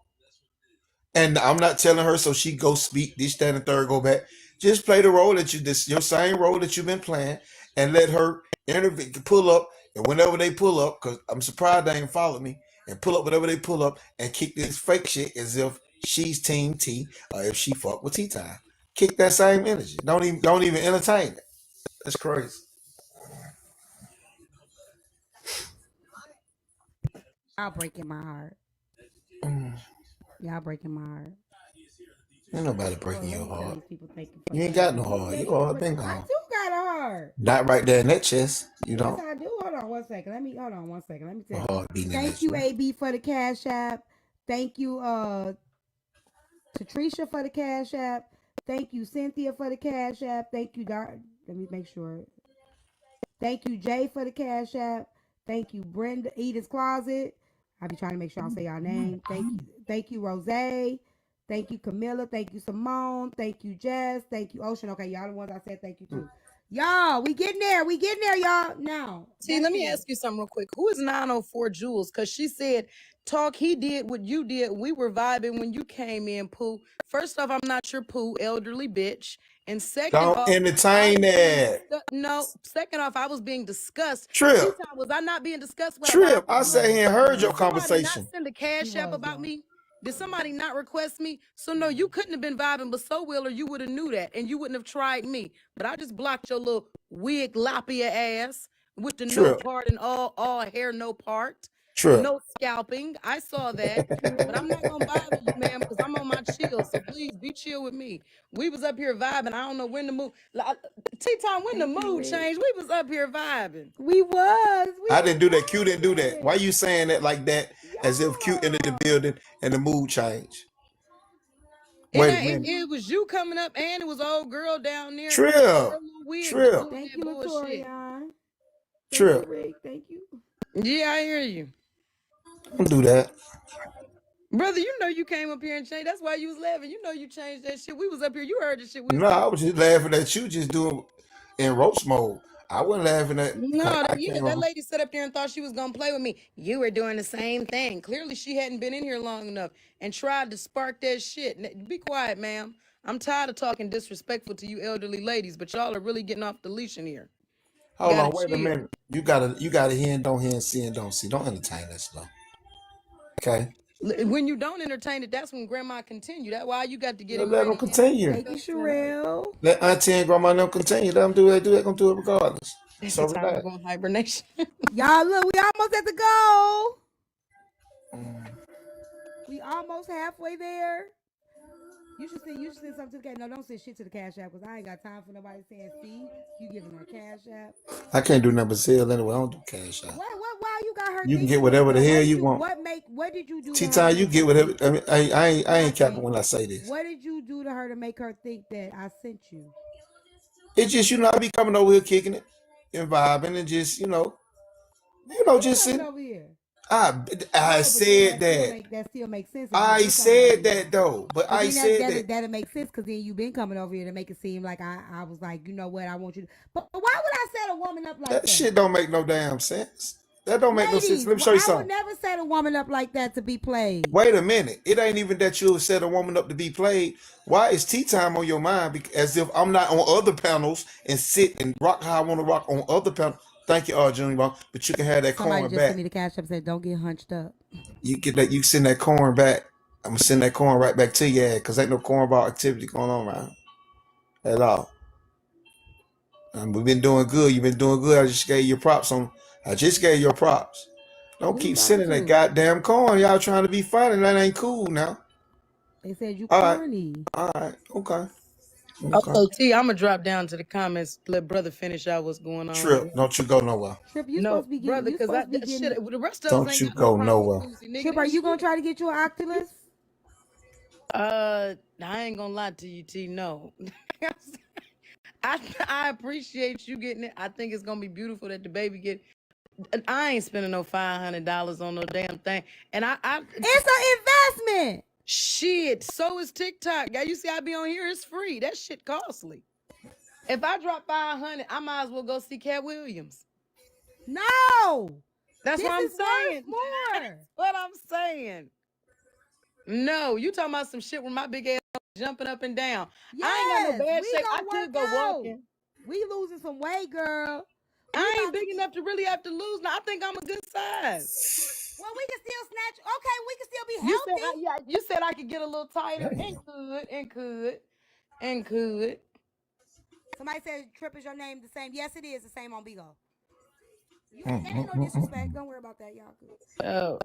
And I'm not telling her so she go speak this, that, and third, go back. Just play the role that your same role that you've been playing, and let her interview, pull up, and whenever they pull up, because I'm surprised they ain't follow me, and pull up whatever they pull up, and kick this fake shit as if she's Team T or if she fuck with Tea Time. Kick that same energy. Don't even entertain it. That's crazy. Y'all breaking my heart. Mm, Y'all breaking my heart. ain't nobody Hold breaking on, let your me tell heart. these people thank you for You the ain't Cash got no App. heart. Yeah, Your you can heart break. been I gone. do got a heart. Not right there in that chest. You Yes, don't. I do. Hold on one second. Hold on one second. Let me A tell you. heart beating in that Thank you, chest. AB, for the Cash App. Thank you, to Trisha for the Cash App. Thank you, Cynthia, for the Cash App. Thank you, let me make sure. Thank you, Jay, for the Cash App. Thank you, Brenda, Edith's Closet. I'll be trying to make sure I don't say y'all name. Thank you, Rose. Thank you, Camilla. Thank you, Simone. Thank you, Jess. Thank you, Ocean. Okay, y'all the ones I said thank you to. Y'all, we getting there. We getting there, y'all. Now, T, back let to me you. ask you something real quick. Who is 904 Jules? Because she said talk. He did what you did. We were vibing when you came in, Pooh. First off, I'm not your Pooh, elderly bitch. And second Don't off, I entertain was being that. no. Second off, I was being discussed. Trip. T-Time, was I not being discussed while Trip. vibing I with you? sat here and She heard your Did was. somebody not conversation. send a She cash app was about though. me? Did somebody not request me? So no, you couldn't have been vibing, but so will, or you would have knew that, and you wouldn't have tried me. But I just blocked your little wig loppia ass with the no Trip. part and all hair, no part, Trip. no scalping. I saw that. But I'm not gonna bother you, ma'am, because I'm on my chill. So please be chill with me. We was up here vibing. I don't know when the mood. T-Time, when the Thank you, mood Rick. changed, we was up here vibing. We was. I didn't do that. Q didn't do that. Why you saying that like that as if Q entered the building and the mood changed? Wait a minute. It was you coming up, and it was old girl down there. Trip. Her little wig was Trip. doing Thank that you, bullshit. Latoya. Thank Trip. you, Rick. Thank you. Yeah, I hear you. Don't do that. Brother, you know you came up here and changed. That's why you was laughing. You know you changed that shit. We was up here. You heard the shit we was No, I talking. was just laughing at you just doing in roast mode. I wasn't laughing at No, like I yeah, came that on. lady sat up there and thought she was gonna play with me. You were doing the same thing. Clearly, she hadn't been in here long enough and tried to spark that shit. Be quiet, ma'am. I'm tired of talking disrespectful to you elderly ladies, but y'all are really getting off the leash in here. You Hold gotta on, wait a chill. minute. You gotta hear and don't hear and see and don't see. Don't entertain that stuff. Okay. When you don't entertain it, that's when grandma continue. That's why you got to get Let them ingrained in continue. Thank you, Sherelle. Let Auntie and Grandma them continue. Let them do it. They're gonna do it regardless. That's So the time to relax. go in hibernation. Y'all, look, we almost at the goal. Mm. We almost halfway there. You should send something to the cash. No, don't send shit to the cash app because I ain't got time for nobody saying, see, you giving her cash app. I can't do nothing but sell anyway. I don't do cash out. Why you got her You can thinking get that whatever the though? hell you want. What did you do to Tea her time, to you make get her whatever. think? I mean, I ain't capping Nothing. when I say this. What did you do to her to make her think that I sent you? It's just I be coming over here kicking it and vibing and just You just coming sitting. over here? I Yeah, but then said that. that still makes sense if you I been coming over said here. that though, but But I then said that. that'll make sense because then you been coming over here to make it seem like I was like, you know what, I want you to. But why would I set a woman up like That that? shit don't make no damn sense. That don't make no sense. Ladies, Let me show you I would something. never set a woman up like that to be played. Wait a minute. It ain't even that you set a woman up to be played. Why is tea time on your mind? As if I'm not on other panels and sit and rock how I want to rock on other panels. Thank you, Junior Bone. But you can have that Somebody corn just sent back. me the cash app and said, don't get hunched up. You get that. You send that corn back. I'm gonna send that corn right back to you, because ain't no cornball activity going on around at all. We've been doing good. You've been doing good. I just gave you props on. I just gave your props. Don't Who you keep talking sending that to? goddamn corn. Y'all trying to be funny. That ain't cool now. They said you All right. corny. All right. Okay. Okay, T, I'm gonna drop down to the comments. Let brother finish out what's going on Trip, here. don't you go nowhere. Trip, you No, supposed to be getting. brother, You because supposed to be that getting. shit. The rest of us Don't ain't you got no go problem nowhere. with Lucy, nigga. Trip, are you gonna try to get you an Oculus? I ain't gonna lie to you, T. No, I appreciate you getting it. I think it's gonna be beautiful that the baby get. I ain't spending no $500 on no damn thing, and It's an investment. shit. So is TikTok. Yeah, you see, I be on here. It's free. That shit costly. If I drop 500, I might as well go see Cat Williams. No, That's this what I'm is saying. worth more. That's what I'm saying. No, you talking about some shit with my big ass jumping up and down. Yes, I ain't got no bad we shape. I gonna could work go out. walking. We losing some weight, girl. I ain't big enough to really have to lose. Now I think I'm a good size. Well, we can still snatch. Okay, we can still be You said, healthy. yeah, you said I could get a little tighter, and could. Somebody said Trip is your name the same. Yes, it is the same on Bigo. That ain't no disrespect. Don't worry about that, y'all.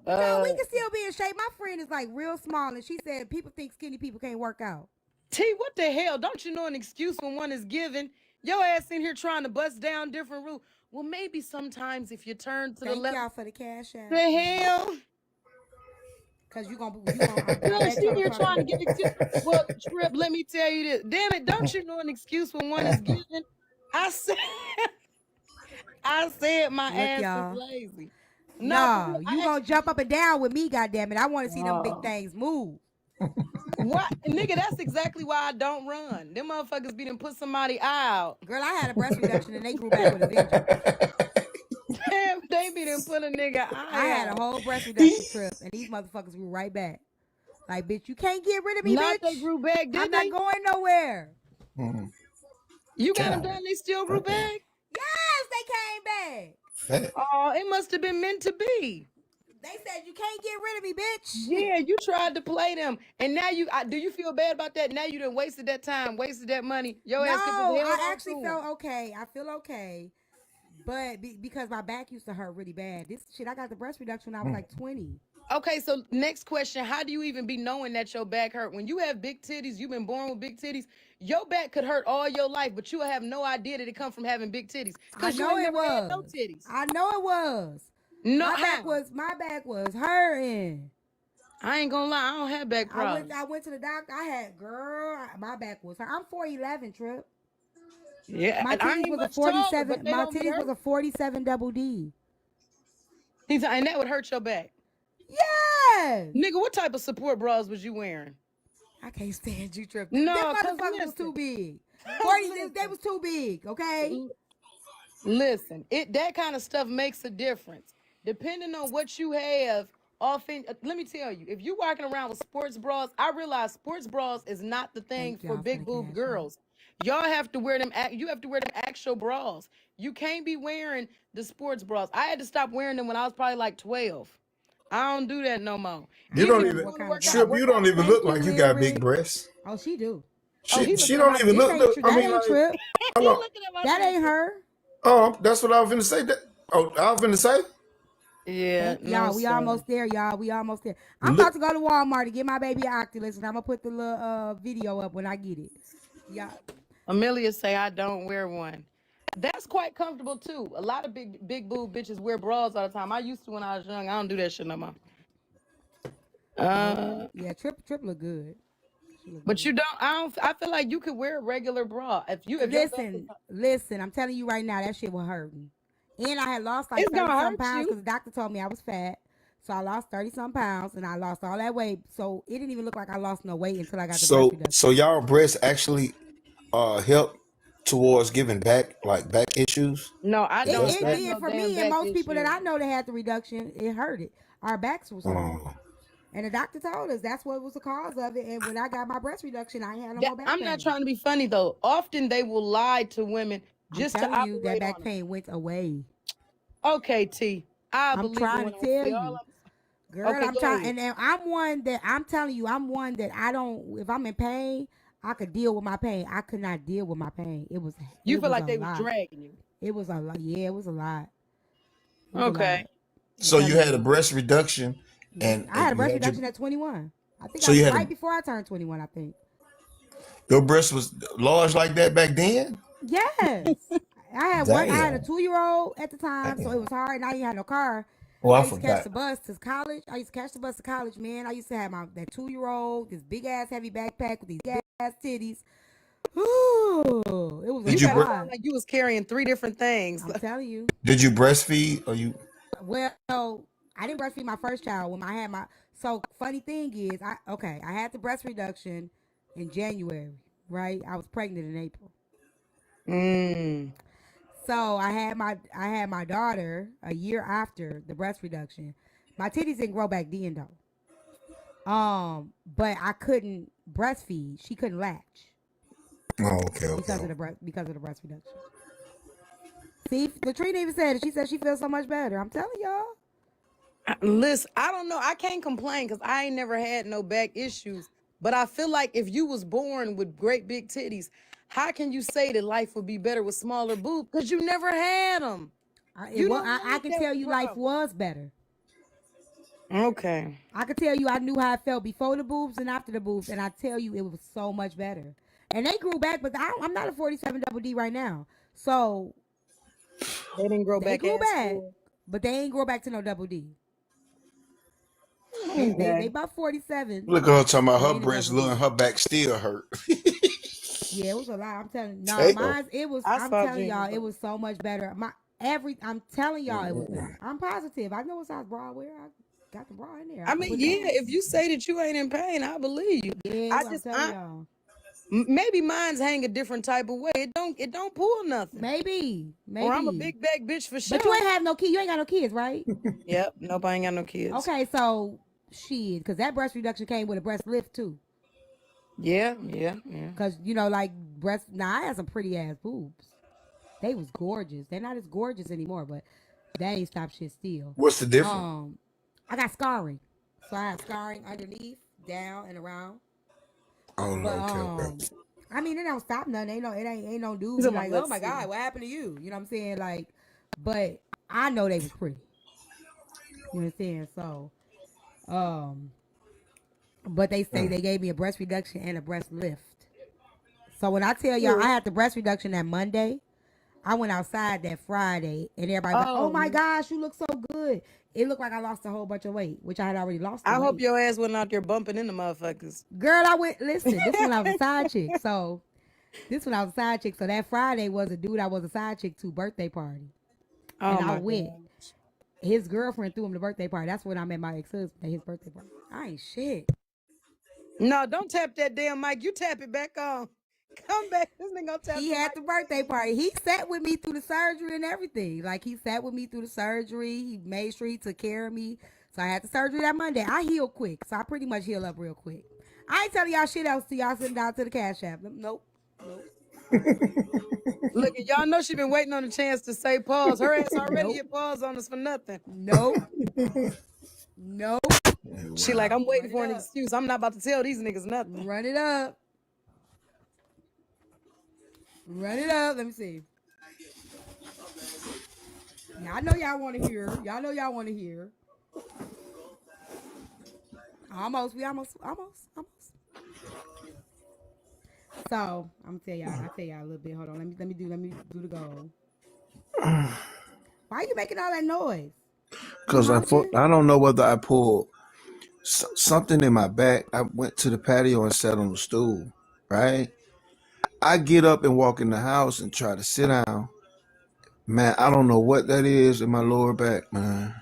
But y'all, we can still be in shape. My friend is like real small, and she said people think skinny people can't work out. T, what the hell? Don't you know an excuse when one is given? Your ass in here trying to bust down different rules. Well, maybe sometimes if you turn to the left. Thank y'all for the cash app. The hell? Cause you gonna Girl, she here trying to get excuse. Well, Trip, let me tell you this. Damn it, don't you know an excuse when one is given? I said my ass is lazy. No, you gonna jump up and down with me, goddammit. I want to see them big things move. What, nigga? That's exactly why I don't run. Them motherfuckers be done put somebody out. Girl, I had a breast reduction and they grew back with a vengeance. Damn, they baby didn't put a nigga I eye had a out. whole breast reduction trip, and these motherfuckers grew right back. Like, bitch, you can't get rid of me, Not they bitch. grew back, I'm did not they? going nowhere. Mm, You got them God, done, they still grew damn, back? Yes, they came back. fat. Oh, it must have been meant to be. They said you can't get rid of me, bitch. Yeah, you tried to play them, and now do you feel bad about that? Now you done wasted that time, wasted that money. Your No, ass could just held I on actually to them. felt okay. I feel okay. But because my back used to hurt really bad. This shit, I got the breast reduction when I was Mm. like 20. Okay, so next question: how do you even be knowing that your back hurt when you have big titties? You've been born with big titties. Your back could hurt all your life, but you will have no idea that it come from having big titties I because you know ain't it never had no was. titties. I know it was. No, My back how? was hurting. I ain't gonna lie, I don't have back I went problems. to the doctor. I had my back was hurt. I'm 4'11", Trip. Yeah, My and I titties ain't was a much taller, 47. but they My don't be titties was hurt. a 47 double D. And that would hurt your back. Yes. Nigga, what type of support bras was you wearing? I can't stand you, Trip. Them No, cause motherfuckers was too listen, big. cause 40, they listen, was too big, okay? listen. That kind of stuff makes a difference. Depending on what you have, often let me tell you, if you walking around with sports bras, I realize sports bras is not the thing Thank for y'all for big the boob cash app. girls. Y'all have to wear them. You have to wear them actual bras. You can't be wearing the sports bras. I had to stop wearing them when I was probably like 12. I don't do that no more. I You don't Even don't if remember you even what want to kind of work bra. out, Trip. You work don't out even with look Thank me. you, like you got big Lyric. breasts. Oh, she do. Oh, he She looking at don't my even This look. ain't look true. I That mean, ain't like, Trip. he hold on. looking at my That shit. ain't her. Oh, that's what I was finna say. That. Oh, I was finna say. Yeah, Thank no y'all. We sir. almost there, y'all. We almost there. I'm Look, about to go to Walmart to get my baby an Oculus, and I'm gonna put the little video up when I get it. Yeah. Amelia say I don't wear one. That's quite comfortable too. A lot of big boob bitches wear bras all the time. I used to when I was young. I don't do that shit no more. Nope. Uh, Yeah. Trip look good. She look but you good. don't. I don't. I feel like you could wear a regular bra if your back is. Listen. I'm telling you right now, that shit was hurting. And I had lost like It's 30 gonna some hurt pounds you. because the doctor told me I was fat. So I lost 30 some pounds and I lost all that weight. So it didn't even look like I lost no weight until I got the breast so reduction. y'all breasts actually help towards giving back issues. No, I It It, does don't it that. have did no for damn me and back most people that issue. I know that had the reduction. It hurt it. Our backs was hurting. Oh. And the doctor told us that's what was the cause of it. And when I got my breast reduction, I ain't had no That more back I'm not pain. trying to be funny though. Often they will lie to women I'm just to telling you, that operate back on them. pain went away. Okay, T. I I'm believe it trying when to I tell see all you. I'm. Girl, Okay, I'm go trying, ahead. and I'm one that I'm telling you, I'm one that I don't. If I'm in pain, I could deal with my pain. I could not deal with my pain. You It feel was like a they was lot. dragging you. It was a lot. Yeah, it was a lot. It was a Okay. lot. I'm So you telling had a you. breast reduction, I and had a you breast had your reduction at 21. I think so I you had right before I turned 21. I think. your breast was large like that back then. Yes. I had one. I had a Damn, 2 year old at the time, so it damn. was hard. And I didn't have no car. Oh, I I used to catch forgot. the bus to college. I used to catch the bus to college, man. I used to have that 2 year old, this big ass heavy backpack with these big ass titties. Ooh, it was a Did You you kind of bre- sound lot. like you was carrying three different things. I'm telling you. did you breastfeed or you? Well, I didn't breastfeed my first child when I had my. So funny thing is, I had the breast reduction in January, right? I was pregnant in April. Mm. So I had my daughter a year after the breast reduction. My titties didn't grow back then though. But I couldn't breastfeed. She couldn't latch Oh, okay, okay. because of the breast reduction. See, Latrina even said it. She said she feels so much better. I'm telling y'all. Listen, I don't know. I can't complain because I ain't never had no back issues. But I feel like if you was born with great big titties, how can you say that life would be better with smaller boobs? Because you never had them. You don't know I if can that's tell the you life problem. was better. Okay. I could tell you I knew how I felt before the boobs and after the boobs, and I tell you it was so much better. And they grew back, but I'm not a 47 double D right now. So They didn't grow they back grew as back, full. but they ain't grow back to no double D. They Okay. about 47, Look at her talking about but they her ain't a breast double little and D. her back still hurt. Yeah, it was a lot. I'm telling you. No, Damn. mine it was I I'm saw telling Gina. y'all, it was so much better. I'm telling y'all it was better. I'm positive. I know what size bra I wear. I got the bra in there. I I can mean, put it yeah, on. if you say that you ain't in pain, I believe you. Yeah, I I'm just, telling y'all. Maybe mine's hang a different type of way. It don't pull nothing. Maybe. Or I'm a big back bitch for sure. But you ain't have no kids. You ain't got no kids, right? Yep. Nope, I ain't got no kids. Okay, so shit, because that breast reduction came with a breast lift too. Yeah. Because, like breast, now I had some pretty ass boobs. They was gorgeous. They're not as gorgeous anymore, but that ain't stop shit still. What's the difference? I got scarring. So I have scarring underneath, down, and around. Oh, But okay. I mean, it don't stop nothing. Ain't no dude So be like, oh let's my see. God, what happened to you? You know what I'm saying? Like, but I know they was pretty. You know what I'm saying? So, but they say they gave me a breast reduction and a breast lift. So when I tell y'all I had the breast reduction that Monday, I went outside that Friday and everybody was like, oh my gosh, you look so good. It looked like I lost a whole bunch of weight, which I had already lost the I weight. hope your ass wasn't out there bumping into motherfuckers. Girl, listen, this when I was a side chick. So that Friday was a dude I was a side chick to birthday party. Oh, And I my went. God. His girlfriend threw him the birthday party. That's when I met my ex-husband at his birthday party. I ain't shit. No, don't tap that damn mic. You tap it back on. Come back. This nigga gonna tap He the had mic. the birthday party. He sat with me through the surgery and everything. Like, he sat with me through the surgery. He made sure he took care of me. So I had the surgery that Monday. I healed quick. So I pretty much heal up real quick. I ain't telling y'all shit else to y'all sitting down to the Cash App. Nope. Look, y'all know she been waiting on a chance to say pause. Her ass already Nope. hit pause on us for nothing. Nope. She like, I'm waiting Run for it an up. excuse. I'm not about to tell these niggas nothing. Run it up. Run it up. Let me see. Y'all know y'all want to hear. Almost. We almost. So I'm tell y'all. I tell y'all a little bit. Hold on. Let me do the goal. Why are you making all that noise? Because I don't know whether I pulled something in my back. I went to the patio and sat on the stool, right? I get up and walk in the house and try to sit down. Man, I don't know what that is in my lower back, man.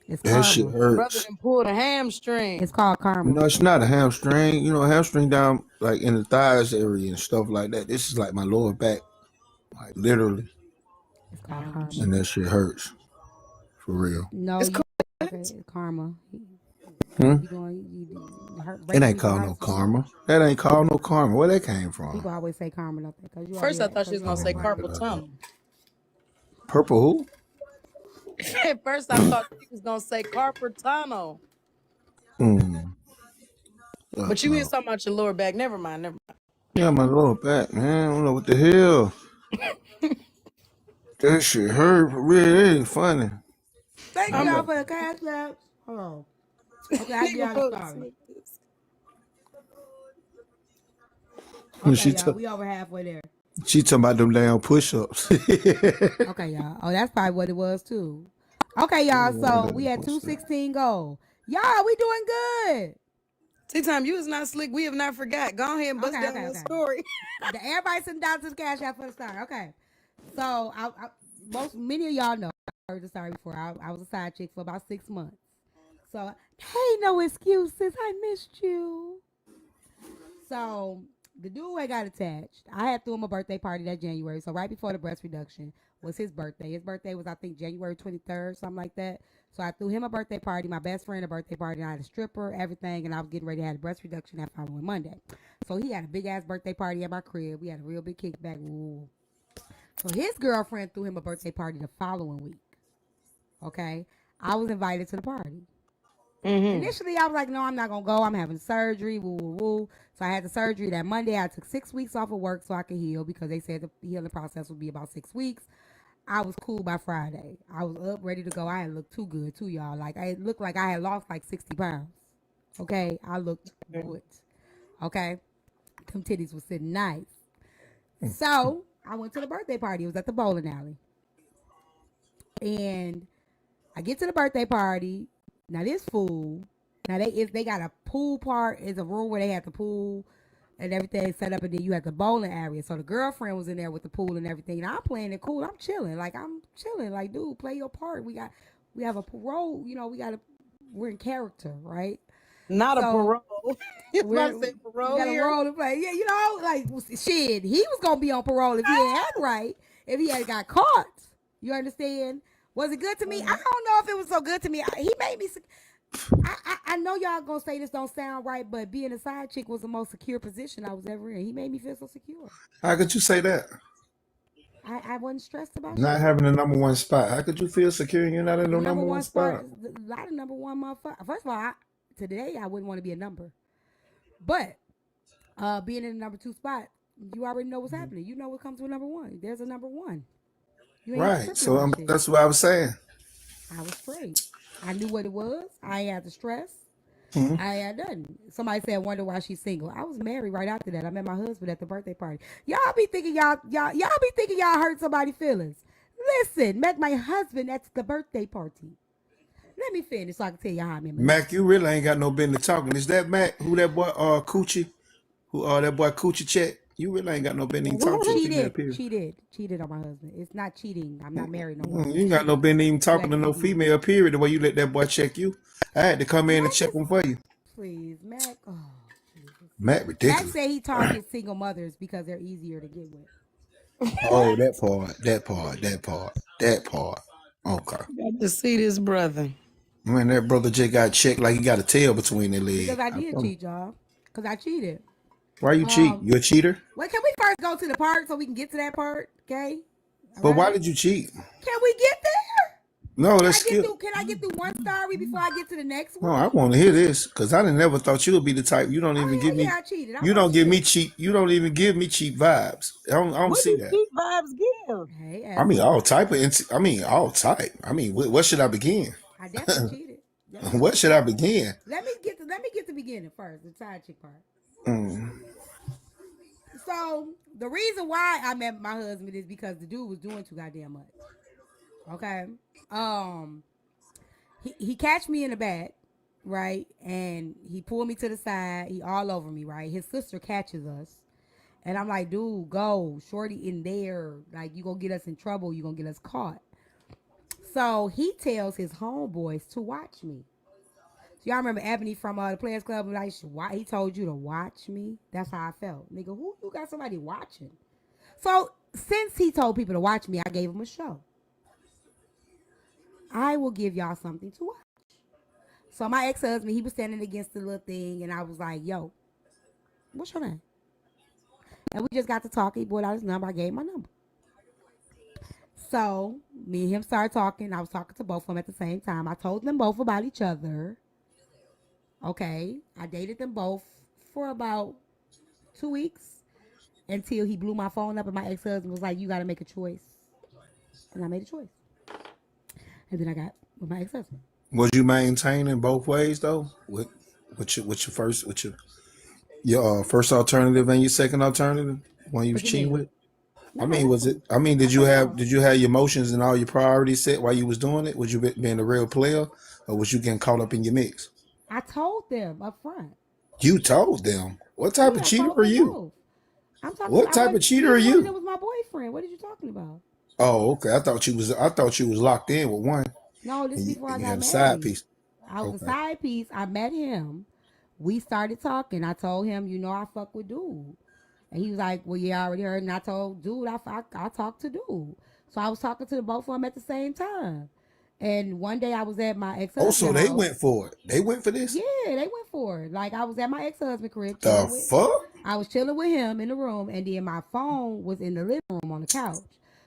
It's That shit karma. Brother hurts. done pulled a hamstring. It's called karma. No, it's not a hamstring. You know, a hamstring down like in the thighs area and stuff like that. This is like my lower back, like literally. It's called karma. And that shit hurts. For real. No, It's you cool. okay? It's karma. Hmm? You be going. You hurt. It Breaking ain't people called no hearts. karma. That ain't called no karma. Where that came from? People always say karma, don't they? Because you First, I thought she was gonna over say here Oh my breaking carpal people. God. tunnel. Purple who? At first, I thought she was gonna say carpal tunnel. Mm. But you is talking about your lower back. Never mind. Yeah, my lower back, man. I don't know what the hell. That shit hurt for real. It ain't funny. Thank I'm y'all a for the cash apps. Hold on. Okay, I get nigga y'all the put story. this. Okay, She y'all. took. We over halfway there. She talking about them damn push-ups. Okay, y'all. Oh, that's probably what it was too. Okay, y'all. So we had 216 gold. Y'all, we doing good. T-Time, you is not slick. We have not forgot. Go ahead and bust down that story. Everybody sitting down to the cash app for the start. Okay. So many of y'all know I heard the story before. I was a side chick for about 6 months. So hey, no excuses. I missed you. So the dude I got attached. I had threw him a birthday party that January. So right before the breast reduction was his birthday. His birthday was I think January 23rd, something like that. So I threw him a birthday party, my best friend a birthday party, and I had a stripper, everything, and I was getting ready to have a breast reduction that following Monday. So he had a big ass birthday party at my crib. We had a real big kickback. Ooh. So his girlfriend threw him a birthday party the following week. Okay. I was invited to the party. Initially, I was like, no, I'm not going to go. I'm having surgery. Woo, woo, woo. So I had the surgery that Monday. I took 6 weeks off of work so I could heal because they said the healing process would be about 6 weeks. I was cool by Friday. I was up, ready to go. I had looked too good, too, y'all. Like, it looked like I had lost like 60 pounds. Okay? I looked good. Okay? Them titties was sitting nice. So I went to the birthday party. It was at the bowling alley. And I get to the birthday party. Now this fool, they got a pool part. It's a room where they had the pool and everything set up, and then you had the bowling area. So the girlfriend was in there with the pool and everything. And I'm playing it cool. I'm chilling. Like, dude, play your part. We have a role. We're in character, right? Not a So parole. You about to say we parole got a here? role to play. Yeah, you know, like shit, he was gonna be on parole if he had act right, if he had got caught. You understand? Was it good to me? I don't know if it was so good to me. He made me. I know y'all gonna say this don't sound right, but being a side chick was the most secure position I was ever in. He made me feel so secure. How could you say that? I wasn't stressed about Not shit. having the number one spot. How could you feel secure and you're not in The the number number one one spot, spot? a lot of number one motherfucker. First of all, today I wouldn't want to be a number, but being in the number two spot, you already know what's happening. You know what comes with number one. There's a number one. You ain't Right. tripping So about shit. that's what I was saying. I was straight. I knew what it was. I ain't had the stress. Hmm. I had nothing. Somebody said, "Wonder why she's single." I was married right after that. I met my husband at the birthday party. Y'all be thinking y'all be thinking y'all hurt somebody's feelings. Listen, met my husband at the birthday party. Let me finish so I can tell y'all how I met my Mac, husband. you really ain't got no business talking. Is that Mac? Who that boy Coochie? Who that boy Coochie check? You really ain't got no business even talking to a female, period. Cheated on my husband. It's not cheating. I'm not married no more. You It's ain't got no cheating. business even You talking to acting no confused. female, period, the way you let that boy check you. I had to come in and Mac check is him for you. please, Mac. Oh, Jesus. Mac Mac ridiculous. said he targets single mothers because they're easier to get with. Oh, that part, that part, that part, that part. Okay. Got to see this brother. Man, that brother just got checked like he got a tail between their Because legs. I did cheat, y'all. Because I cheated. Why you cheat? Um, You a cheater? Wait, can we first go to the part so we can get to that part? Okay. All But why right. did you cheat? Can we get there? No, Can let's I get skip. through? Can I get through one story before I get to the next No, one? I want to hear this because I done never thought you would be the type. You don't even Oh give yeah, me. yeah. I cheated. You I don't give me cheated. cheap. You don't even give me cheap vibes. I don't What see do that. cheap vibes give? Hey, I mean, all asshole. type of. I mean, all type. I mean, what should I begin? I definitely cheated. Definitely What should cheated. I begin? Let me get the beginning first. The side chick part. Mm. So the reason why I met my husband is because the dude was doing too goddamn much. Okay. Um, he catch me in the back, right? And he pulled me to the side. He all over me, right? His sister catches us. And I'm like, dude, go. Shorty in there. Like, you gonna get us in trouble. You gonna get us caught. So he tells his homeboys to watch me. So y'all remember Ebony from the Players Club? Like, why he told you to watch me? That's how I felt. Nigga, who you got somebody watching? So since he told people to watch me, I gave him a show. I will give y'all something to watch. So my ex-husband, he was standing against the little thing, and I was like, yo, what's your name? And we just got to talking. He brought out his number. I gave him my number. So me and him started talking. I was talking to both of them at the same time. I told them both about each other. Okay. I dated them both for about 2 weeks until he blew my phone up and my ex-husband was like, you got to make a choice. And I made a choice. And then I got with my ex-husband. Was you maintaining both ways though? With your first alternative and your second alternative when you was What you cheating mean? with? I No, mean, that's was cool. it? I mean, I cut it off. did you have your emotions and all your priorities set while you was doing it? Was you being a real player, or was you getting caught up in your mix? I told them up front. You told them. What type of Yeah, I cheater told are them you? both. I'm talking What about I type of wasn't cheater are he's the one that you? was my boyfriend. What are you talking about? Oh, okay. I thought you was locked in with one, No, this before I and you got had a side married. piece. I was a Okay. side piece. I met him. We started talking. I told him, you know, I fuck with dude. And he was like, well, yeah, I already heard. And I told dude, I talked to dude. So I was talking to the both of them at the same time. And one day I was at my Oh, so ex-husband's they house. went for it. They went for this. Yeah, they went for it. Like I was at my ex-husband crib The chilling with fuck? I was chilling with him in the room and then my phone was in the living room on the couch.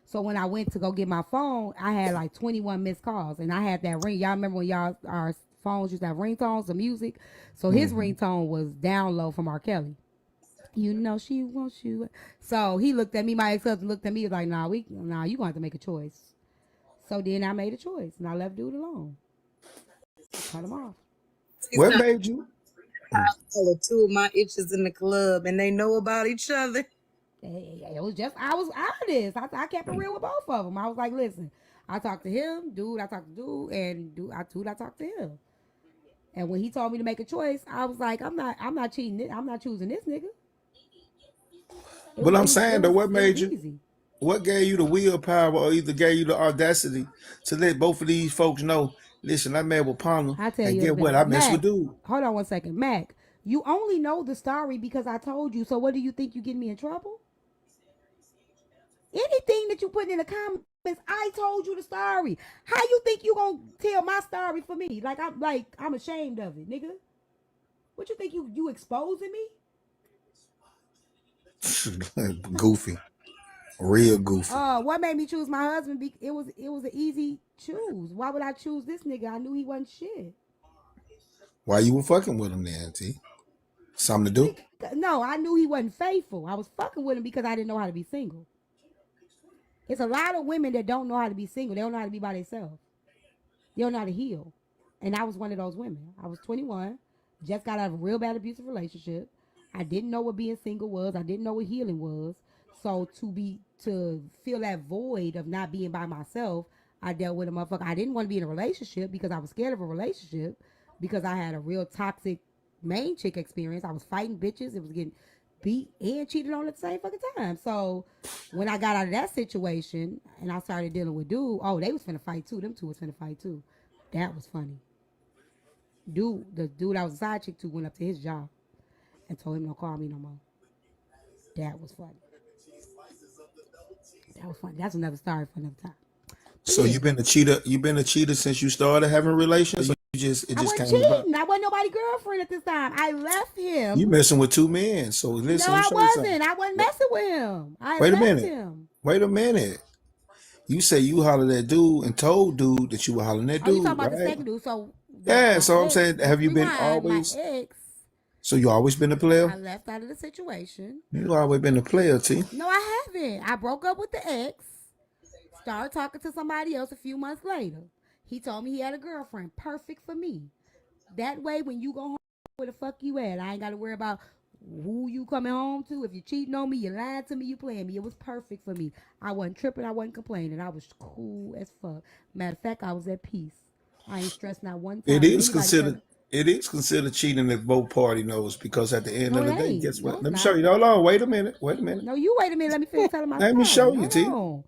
So when I went to go get my phone, I had like 21 missed calls and I had that ring. Y'all remember when our phones used to have ringtones of music? So his Hmm. ringtone was down low from R. Kelly. You know she wants you. So he looked at me, my ex-husband looked at me, was like, nah, you gonna have to make a choice. So then I made a choice and I left dude alone. I cut him off. It's What not made you? two of my itches in the club, and they know about each other. It was just I was honest. I kept it real with both of them. I was like, listen, I talked to him, dude. I talked to dude, and dude, I talked to him. And when he told me to make a choice, I was like, I'm not cheating. I'm not choosing this nigga. It But was, I'm it was, it saying though, was, what it was made you? easy. What gave you the willpower, or either gave you the audacity to let both of these folks know? Listen, I met with Palmer, I tell and you it's get what? better. I mess Mac, with dude. hold on one second. Mac, you only know the story because I told you. So what do you think you getting me in trouble? Anything that you put in the comments, I told you the story. How you think you gonna tell my story for me? I'm ashamed of it, nigga. What you think you exposing me? Goofy, real goofy. What made me choose my husband? It was an easy choose. Why would I choose this nigga? I knew he wasn't shit. Why you were fucking with him then, T? Something to do? No, I knew he wasn't faithful. I was fucking with him because I didn't know how to be single. It's a lot of women that don't know how to be single. They don't know how to be by themselves. They don't know how to heal. And I was one of those women. I was 21, just got out of a real bad abusive relationship. I didn't know what being single was. I didn't know what healing was. So to feel that void of not being by myself, I dealt with a motherfucker. I didn't want to be in a relationship because I was scared of a relationship because I had a real toxic main chick experience. I was fighting bitches. It was getting beat and cheated on at the same fucking time. So when I got out of that situation and I started dealing with dude, oh, they was finna fight too. Them two was finna fight too. That was funny. The dude I was a side chick to went up to his job and told him don't call me no more. That was funny. That was funny. That's another story for another time. But So yeah, you been a cheater? You been a cheater since you started having relations? Or you just it I just wasn't came about? cheating. I wasn't nobody's girlfriend at this time. I left You him. messing with two men. So No, listen, let me I show you something. wasn't. I wasn't messing with him. I Wait a left minute. him. Wait a minute. You say you hollered at dude and told dude that you were hollering at Oh, you talking dude, about the right? second dude? So Yeah. my So I'm ex. saying, Let's have you been rewind. My always? ex. So you always been a player? I left out of the situation. You always been a player, T. No, I haven't. I broke up with the ex. Started talking to somebody else a few months later. He told me he had a girlfriend. Perfect for me. That way, when you go home, where the fuck you at? I ain't got to worry about who you coming home to. If you cheating on me, you lied to me, you playing me. It was perfect for me. I wasn't tripping. I wasn't complaining. I was cool as fuck. Matter of fact, I was at peace. I ain't stressed not one It time. If is anybody tell me, considered. It is considered cheating if both party knows because at the end no, of it the day, ain't. guess No, what? it's Let me show not. you. Hold on. Wait a minute. Wait a minute. No, you wait a minute. Let me finish telling my Let me show story. you, Hold T. on.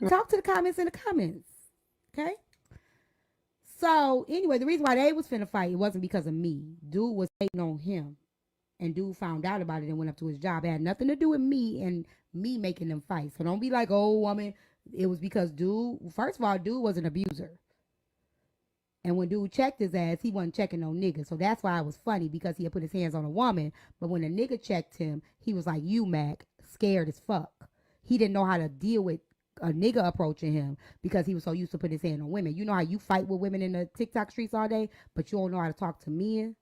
Talk to the comments in the comments. Okay? So anyway, the reason why they was finna fight, it wasn't because of me. Dude was hating on him, and dude found out about it and went up to his job. It had nothing to do with me and me making them fight. So don't be like, oh, woman. It was because dude. First of all, dude was an abuser, and when dude checked his ass, he wasn't checking no nigga. So that's why it was funny because he had put his hands on a woman. But when a nigga checked him, he was like, you Mac, scared as fuck. He didn't know how to deal with a nigga approaching him because he was so used to put his hand on women. You know how you fight with women in the TikTok streets all day, but you don't know how to talk to men?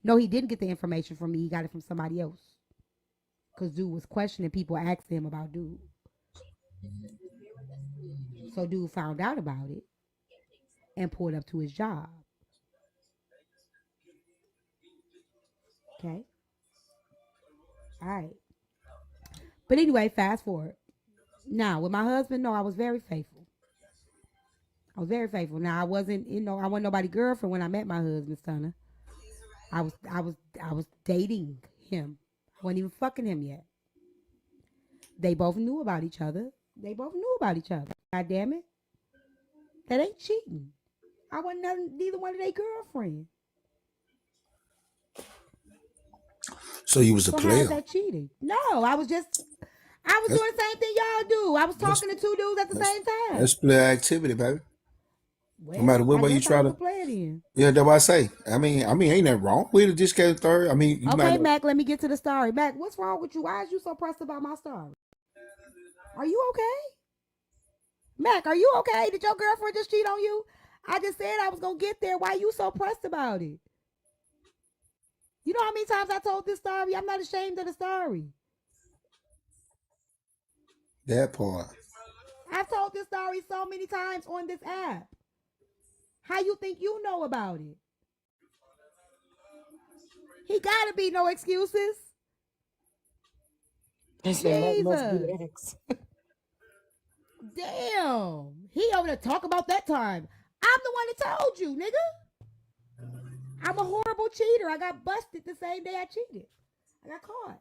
No, he didn't get the information from me. He got it from somebody else. Because dude was questioning people asking him about dude. So dude found out about it and pulled up to his job. Okay? All right. But anyway, fast forward. Now, with my husband, no, I was very faithful. I was very faithful. Now, I wasn't, I wasn't nobody girlfriend when I met my husband, Stunner. I was dating him. I wasn't even fucking him yet. They both knew about each other. They both knew about each other. God damn it. That ain't cheating. I wasn't neither one of their girlfriend. So you was a So how is player. that cheating? No, I was That's doing the same thing y'all do. I was that's talking to two dudes at the that's same time. that's player activity, baby. No Well, matter what I way you guess I try was a to. player then. Yeah, that's what I say. Ain't nothing wrong with it. Just came third. I mean, you might Okay, not. Mac, let me get to the story. Mac, what's wrong with you? Why is you so pressed about my story? Are you okay? Mac, are you okay? Did your girlfriend just cheat on you? I just said I was gonna get there. Why you so pressed about it? You know how many times I told this story? I'm not ashamed of the story. That part. I've told this story so many times on this app. How you think you know about it? He gotta be no excuses. They said Mac must be Jesus. the ex. Damn. He over there talk about that time. I'm the one that told you, nigga. I'm a horrible cheater. I got busted the same day I cheated. I got caught.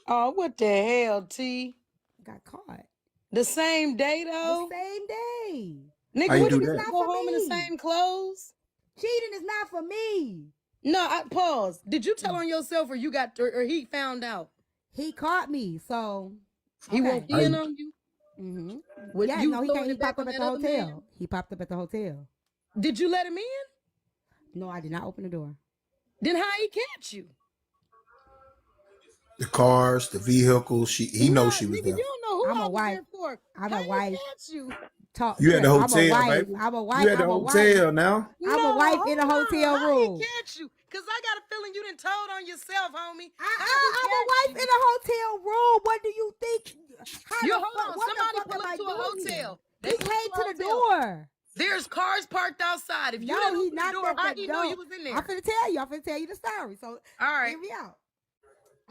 Oh, what the hell, T? Got caught. The same day The though? same day. Nigga, How you what do you that? go for home in the me. same clothes? Cheating is not for me. No, pause. Did you tell on yourself or you got or he found out? He caught me, so He okay. walked in on you? Mm-hmm. What, Yeah, you no, he throwing came. He it back popped on up at that the other man? hotel. He popped up at the hotel. Did you let him in? No, I did not open the door. Then how he catch you? The cars, the vehicles. He knows she was Nigga, you there. don't know who I'm I a was wife. there for. I'm How a he wife. catch you? Talk, You at the Trip. I'm a hotel, wife. baby. I'm a wife. You at the I'm a wife. hotel now. I'm a wife in a hold on. hotel How room. he catch you? Cause I got a feeling you done told on yourself, homie. I'm a wife in a hotel room. What do you think? How You the hold fuck? on. What the Somebody fuck pull am up I to a doing here? hotel. They He pull came up to a the hotel. door. There's cars parked outside. If you No, didn't he open the knocked door, at how the he door. know you was in there? I'm finna tell you. I'm finna tell you the story. So All right. hear me out.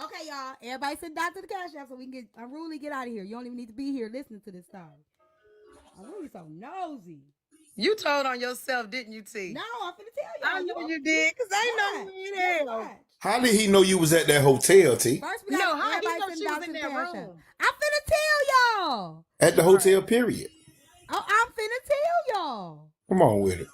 Okay, y'all. Everybody sit down to the cash app so we can get unruly get out of here. You don't even need to be here listening to this story. Unruly so nosy. You told on yourself, didn't you, T? No, I'm finna tell y'all. I know you did, because I know you in hell. How did he know you was at that hotel, T? First, we got No, how he everybody know sitting she down was to in the that cash app. room? I'm finna tell y'all. At the hotel, period. Oh, I'm finna tell y'all. Come on with it.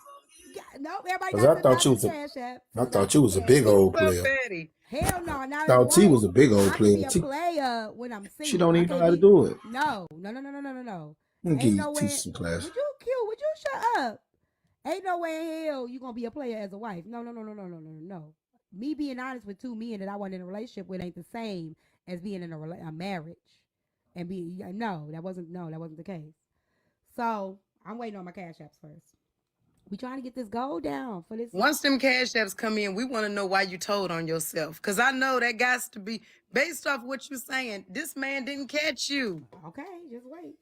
No, everybody 'Cause got I to thought down you to the was cash app. I thought you was a big old So player. petty. Hell no, not as a Thought T wife. was a big old I can be player. a T, player when I'm single. she don't I even know can't how to be- do it. No. I'm gonna give Ain't you no way. some class. Would you shut up? Ain't no way in hell you gonna be a player as a wife. No. Me being honest with two men that I wasn't in a relationship with ain't the same as being in a marriage. And be that wasn't the case. So I'm waiting on my cash apps first. We trying to get this gold down for this. Once them cash apps come in, we want to know why you told on yourself. Because I know that got to be based off what you're saying. This man didn't catch you. Okay, just wait.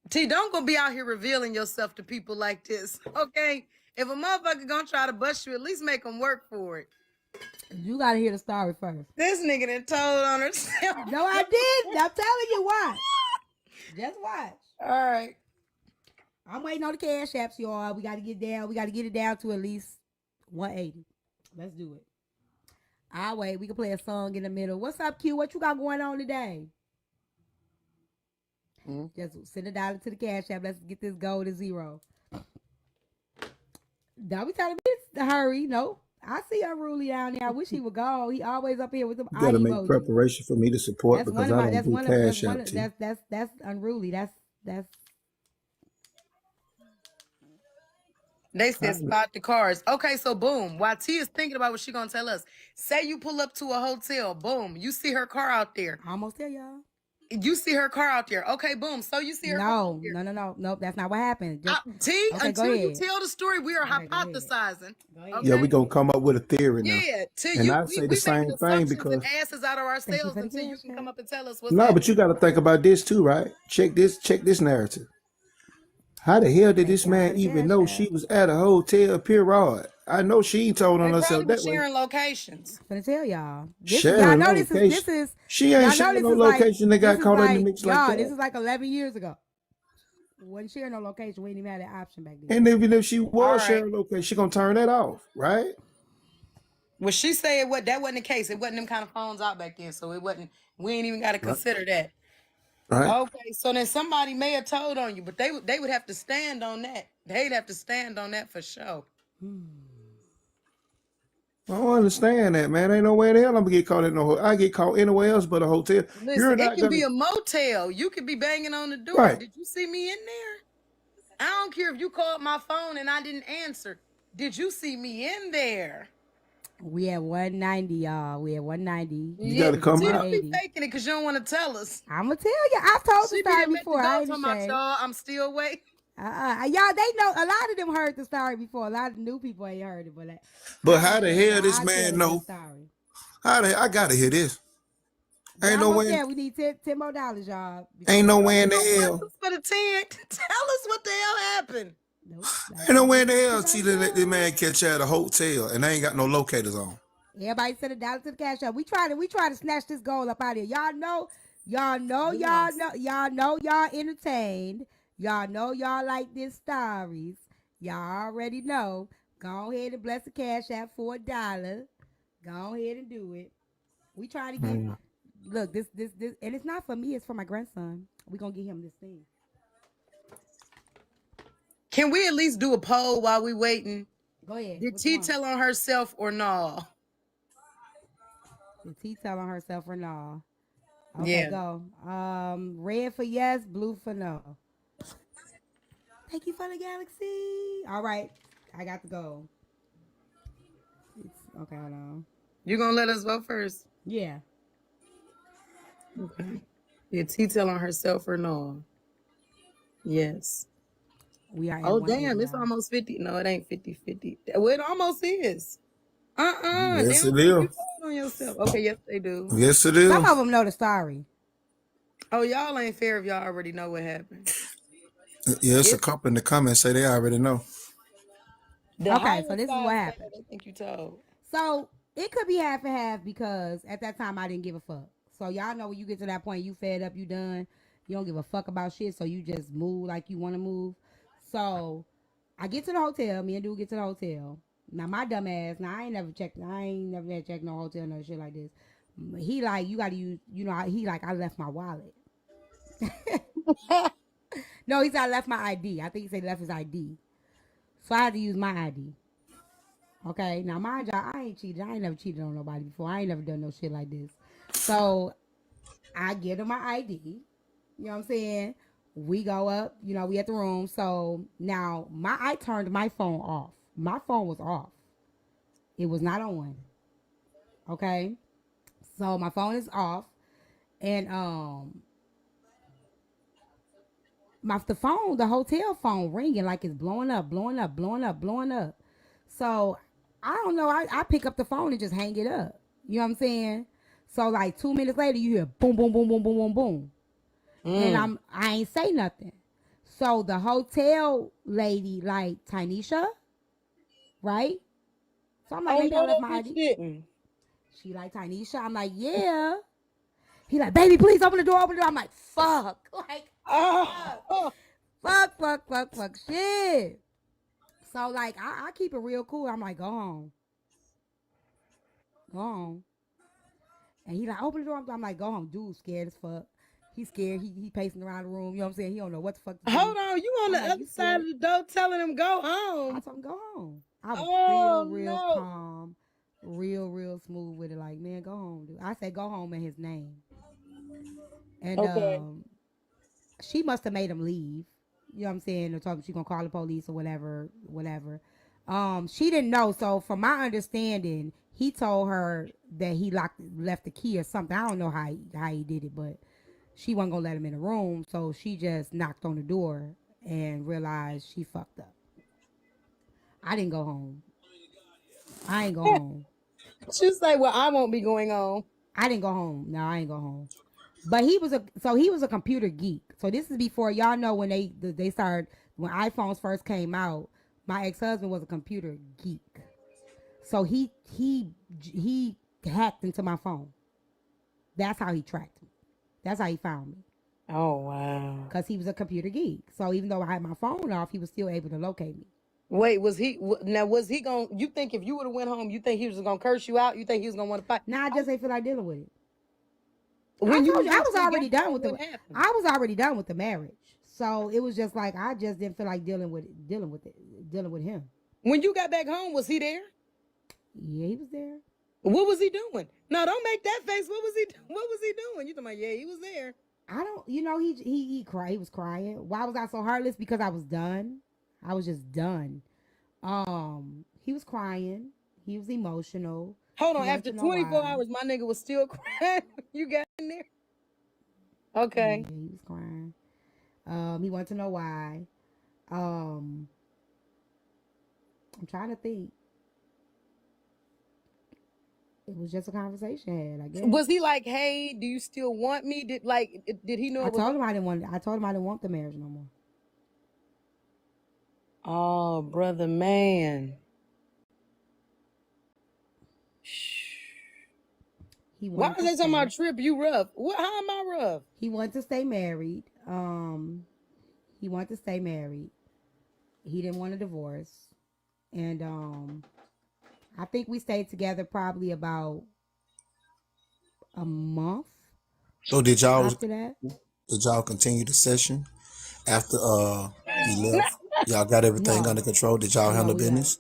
T, don't go be out here revealing yourself to people like this, okay? If a motherfucker gonna try to bust you, at least make them work for it. You gotta hear the story first. This nigga done told on herself. No, I did. I'm telling you, watch. Just watch. All right. I'm waiting on the cash apps, y'all. We gotta get down. We gotta get it down to at least 180. Let's do it. I'll wait. We can play a song in the middle. What's up, Q? What you got going on today? Just send $1 to the cash app. Let's get this goal to 0. Don't be telling me to hurry. No. I see Unruly down there. I wish he would go. He always up here with them You eye gotta make emojis. preparation for me to support That's because one of I my. don't That's do one of. That's cash one. out, Of, T. that's Unruly. That's. They said spot the cars. Okay, so boom. While T is thinking about what she gonna tell us, say you pull up to a hotel. Boom. You see her car out there. I almost tell y'all. You see her car out there. Okay, boom. So you see her car out there. No. Nope, that's not what happened. Just, T, okay, until go you ahead. tell the story, we are Okay, go ahead. hypothesizing. Go ahead. Okay? Yeah, we gonna come up with a theory now. Yeah, till And you I say the we making same thing assumptions because and asses out of ourselves for the until you cash can app. come up and tell us what's no, happening. but you gotta think about this too, right? Check this narrative. How the hell did this y'all man for the even cash know app. she was at a hotel, period? I know she ain't told on They herself probably that was way. sharing locations. I'm gonna tell y'all. Sharing Y'all know location. this is She ain't y'all know sharing this no is like location that got this caught is in the like mix like y'all. that. This is like 11 years ago. Wasn't sharing no location. We didn't even have that option back then. And even if she All was right. sharing location, she gonna turn that off, right? Well, she said that wasn't the case. It wasn't them kind of phones out back then, so it wasn't. We ain't even got to consider that. Right. Okay, so then somebody may have told on you, but they would have to stand on that. They'd have to stand on that for sure. I don't understand that, man. Ain't no way in hell I'm gonna get caught in no. I get caught anywhere else but a hotel. Listen, You're it not can be gonna. a motel. You could be banging on the door. Right. Did you see me in there? I don't care if you called my phone and I didn't answer. Did you see me in there? We at 190, y'all. We at 190. You gotta come See, out. don't be faking it because you don't want to tell us. I'm gonna tell you. I've told the She be story at before. the I door ain't talking about ashamed. y'all. I'm still waiting. Y'all, they know. A lot of them heard the story before. A lot of new people ain't heard it, But how the hell this I tell man a know? good story. I gotta hear this. We're Ain't no almost way. there. We need $10 more, y'all. Ain't no way in the Don't hell. want us for the 10. Tell us what the hell happened. Nope. Ain't no way in the hell. See, let this man catch you at a hotel and they ain't got no locators on. Everybody send $1 to the cash app. We try to snatch this goal up out of here. Y'all know, y'all entertained. Y'all know y'all like this stories. Y'all already know. Go ahead and bless the cash app for $1. Go ahead and do it. We try to get look, this and it's not for me, it's for my grandson. We gonna get him this thing. Can we at least do a poll while we waiting? Go ahead. Did What you T want? tell on herself or no? Did T tell on herself or no? Okay, Yeah. go. Red for yes, blue for no. Thank you for the galaxy. All right, I got to go. Okay, hold on. You gonna let us vote first? Yeah. Okay. Did T tell on herself or no? Yes. We are at Oh 180, damn, it's y'all. almost 50. No, it ain't 50-50. Well, it almost is. They Yes, don't it think you is. told on yourself. Okay, yes, they do. Yes, it Some of is. them know the story. Oh, y'all ain't fair if y'all already know what happened. Yeah, it's a It, couple in the comments say they already know. the Okay, higher so this is what side say happened. that they think you told. So it could be half and half because at that time I didn't give a fuck. So y'all know when you get to that point, you fed up, you done, you don't give a fuck about shit, so you just move like you want to move. So I get to the hotel. Me and dude get to the hotel. Now my dumb ass. Now I ain't never checked. I ain't never had checked no hotel no shit like this. He like you got to use. You know he like I left my wallet. No, he said I left my ID. I think he said he left his ID. So I had to use my ID. Okay, now mind y'all, I ain't cheated. I ain't never cheated on nobody before. I ain't never done no shit like this. So I give him my ID. You know what I'm saying? We go up. You know, we at the room. So now I turned my phone off. My phone was off. It was not on. Okay, so my phone is off, and the hotel phone ringing like it's blowing up, blowing up, blowing up, blowing up. So I don't know. I pick up the phone and just hang it up. You know what I'm saying? So like 2 minutes later, you hear boom, boom, boom, boom, boom, boom, boom, and I ain't say nothing. So the hotel lady like Tynesha, right? So I'm like, Oh maybe I no, left that my bitch ID. didn't. She like Tynesha. I'm like, yeah. He like, baby, please open the door, open the door. I'm like, fuck, like, fuck, Oh, fuck, fuck, fuck, fuck, shit. So like, I keep it real cool. I'm like, go home, go home. And he like, open the door. I'm like, go home. Dude, scared as fuck. He's scared. He pacing around the room. You know what I'm saying? He don't know what the fuck to do. hold on, you on I'm the like, other you side scared? of the door telling him go I home. told him go home. I was Oh real no. calm, real smooth with it. Like, man, go home, dude. I said go home in his name. And Okay. she must have made him leave. You know what I'm saying? Or told she gonna call the police or whatever, whatever. She didn't know. So from my understanding, he told her that he left the key or something. I don't know how he did it, but she wasn't gonna let him in the room. So she just knocked on the door and realized she fucked up. I didn't go home. I ain't go home. She's like, well, I won't be going on. I didn't go home. No, I ain't go home. But he was a computer geek. So this is before y'all know when they started when iPhones first came out. My ex husband was a computer geek. So he hacked into my phone. That's how he tracked me. That's how he found me. Oh wow. Cause he was a computer geek. So even though I had my phone off, he was still able to locate me. Wait, was he going you think if you would have went home, you think he was gonna curse you out? You think he was gonna want to fight? Now I just ain't feel like dealing with it. I When you told you I was eventually already got done home, with what the happened? I was already done with the marriage. So it was just like I just didn't feel like dealing with him. When you got back home, was he there? Yeah, he was there. What was he doing? No, don't make that face. What was he doing? You talking about, yeah, he was there. I don't, he cried. He was crying. Why was I so heartless? Because I was done. I was just done. He was crying. He was emotional. Hold He on, wanted after to know 24 why. hours, my nigga was still crying. You got in there? Okay. Yeah, he was crying. He wanted to know why. Um, I'm trying to think. It was just a conversation had, I guess. Was he like, hey, do you still want me? Did he know I it was told him I didn't want. I told him I didn't want the marriage no more. Oh, brother, man. He Why wanted is to they talking stay. about trip? You rough. What? How am I rough? He wanted to stay married. He wanted to stay married. He didn't want a divorce, and I think we stayed together probably about a month So after that. did y'all continue the session after he left? Y'all got everything under No, control? Did y'all no, handle we left. business?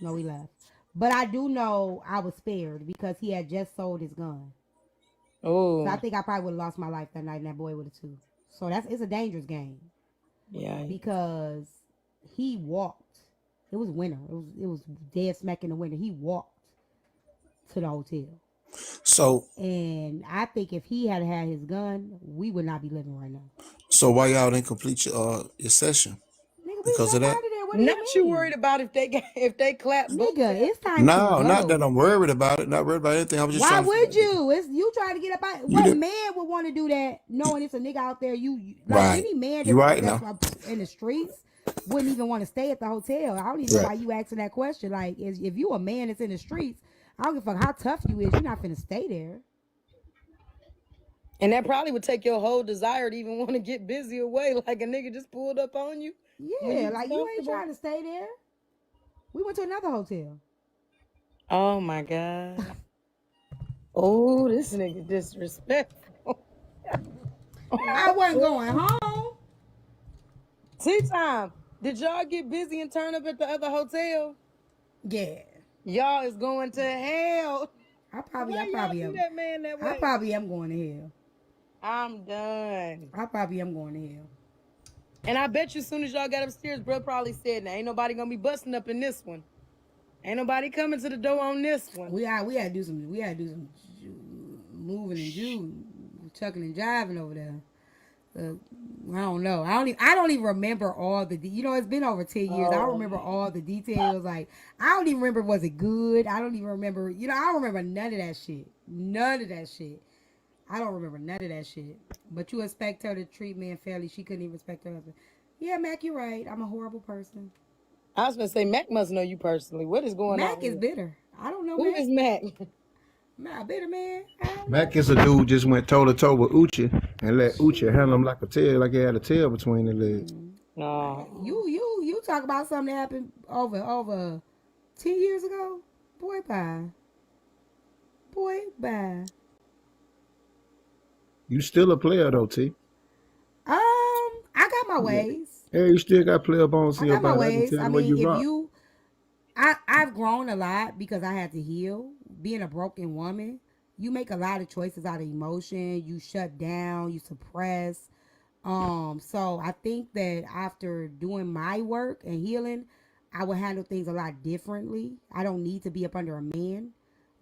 No, we left. But I do know I was spared because he had just sold his gun. So I Oh, think I probably would have lost my life that night, and that boy would have too. So it's a dangerous game yeah. because he walked. It was winter. It was dead smack in the winter. He walked to the hotel, So and I think if he had had his gun, we would not be living right now. so why y'all didn't complete your session? Nigga, we was Because of up that? out of there. What do you Not you mean? worried about if they clap both Nigga, times. it's time to No, not that go. I'm worried about it. Not worried about anything. I was just Why trying to figure would out. you? It's you trying to get up out. You What did man would want to do that knowing it's a nigga out there? Like right. any man You right that's now. in the streets wouldn't even want to stay at the hotel. I don't even know Yeah. why you asking that question. Like, if you a man that's in the streets, I don't give a fuck how tough you is. You're not finna stay there. And that probably would take your whole desire to even want to get busy away. Like a nigga just pulled up on you when Yeah, you was like you ain't comfortable. trying to stay there. We went to another hotel. Oh my God. Oh, this nigga disrespectful. I wasn't going home. Tyme, did y'all get busy and turn up at the other hotel? Yeah, Y'all is going to hell. I Why y'all probably do am. that man that I way? probably am going to hell. I'm done. I probably am going to hell. And I bet you as soon as y'all got upstairs, bro probably said, "Now ain't nobody gonna be busting up in this one. Ain't nobody coming to the door on this one." We had to do some moving and chucking and jiving over there. I don't know. I don't even remember all the. It's been over 10 years. I don't remember all the details. Like I don't even remember was it good. I don't even remember. I don't remember none of that shit. None of that shit. I don't remember none of that shit. But you expect her to treat men fairly. She couldn't even respect her husband. Yeah, Mac, you're right. I'm a horrible person. I was gonna say Mac must know you personally. What is going on? Mac is Here? bitter. I don't know Who Mac. is Mac? Mac bitter man. I don't know. Mac is a dude just went toe to toe with Uchi and let Uchi handle him like a tail, like he had a tail between the legs. No. You talk about something that happened over 10 years ago. Boy, bye. You still a player though, T. I got my Yeah. ways. Yeah, you still got player bones in I your got my body. I can ways. tell I the way mean, you if rock. you, I've grown a lot because I had to heal. Being a broken woman, you make a lot of choices out of emotion. You shut down. You suppress. So I think that after doing my work and healing, I would handle things a lot differently. I don't need to be up under a man.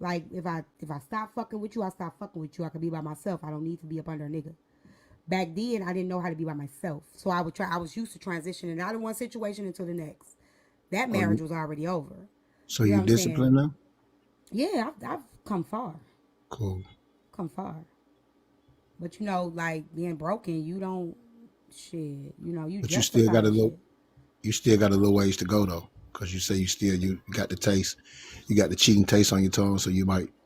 Like if I stop fucking with you, I stop fucking with you. I can be by myself. I don't need to be up under a nigga. Back then, I didn't know how to be by myself, so I would try. I was used to transitioning out of one situation into the next. That Oh, marriage was already over. so You know you what I'm saying? disciplined now? Yeah, I've come far. Cool. Come far. But like being broken, you don't shit. You But you still justify got a the little shit. you still got a little ways to go though. Cause you say you got the taste. You got the cheating taste on your tongue, so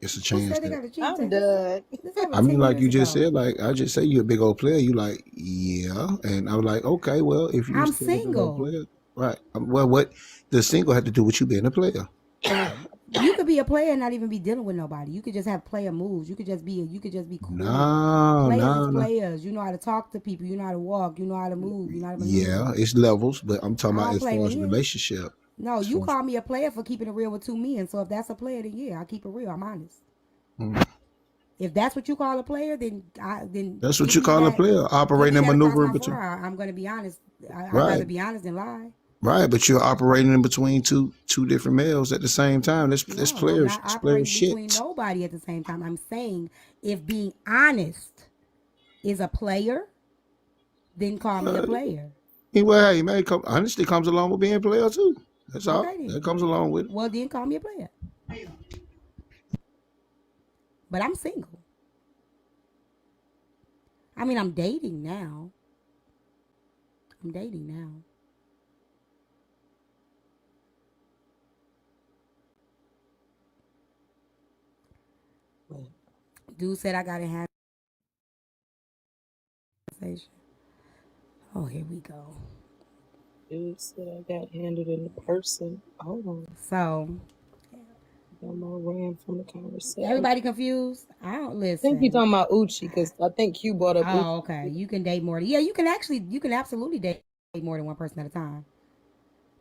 it's a Who chance said they that got a cheating I'm taste? done. This over I mean 10 like years you just ago. said, like I just say you a big old player, you like, yeah. And I was like, okay, well, if you I'm still a big old single. player, right. Well, what does single have to do with you being a player? You could be a player and not even be dealing with nobody. You could just have player moves. You could just be cool. No, Players is no. players. You know how to talk to people. You know how to walk. You know how to move. You know how to Yeah, maneuver. it's levels, but I'm talking I about don't as play far as men. relationship. No, As you far as, call me a player for keeping it real with two men. So if that's a player, then yeah, I keep it real. I'm honest. mm. If that's what you call a player, then That's what you call a player, give operating me and that across maneuvering my between. forearm. I'm gonna be honest. I'd Right, rather be honest than lie. right. But you're operating in between two different males at the same time. This No, I'm players, not this player operating between shit. nobody at the same time. I'm saying if being honest is a player, then call me a Uh, player. Anyway, hey, man, honesty comes along with being a player too. That's all. Okay That then. comes along with it. Well then call me a player. But I'm single. I mean I'm dating now. I'm dating now. Dude said I gotta have a conversation. Oh, here we go. Dude said I got handled in person. Hold on. So I'm all ran from the conversation. everybody confused? I don't I think you're listen. talking about Uchi because I think Q brought up Uchi. Oh, okay. You can date more. Yeah, you can absolutely date more than one person at a time.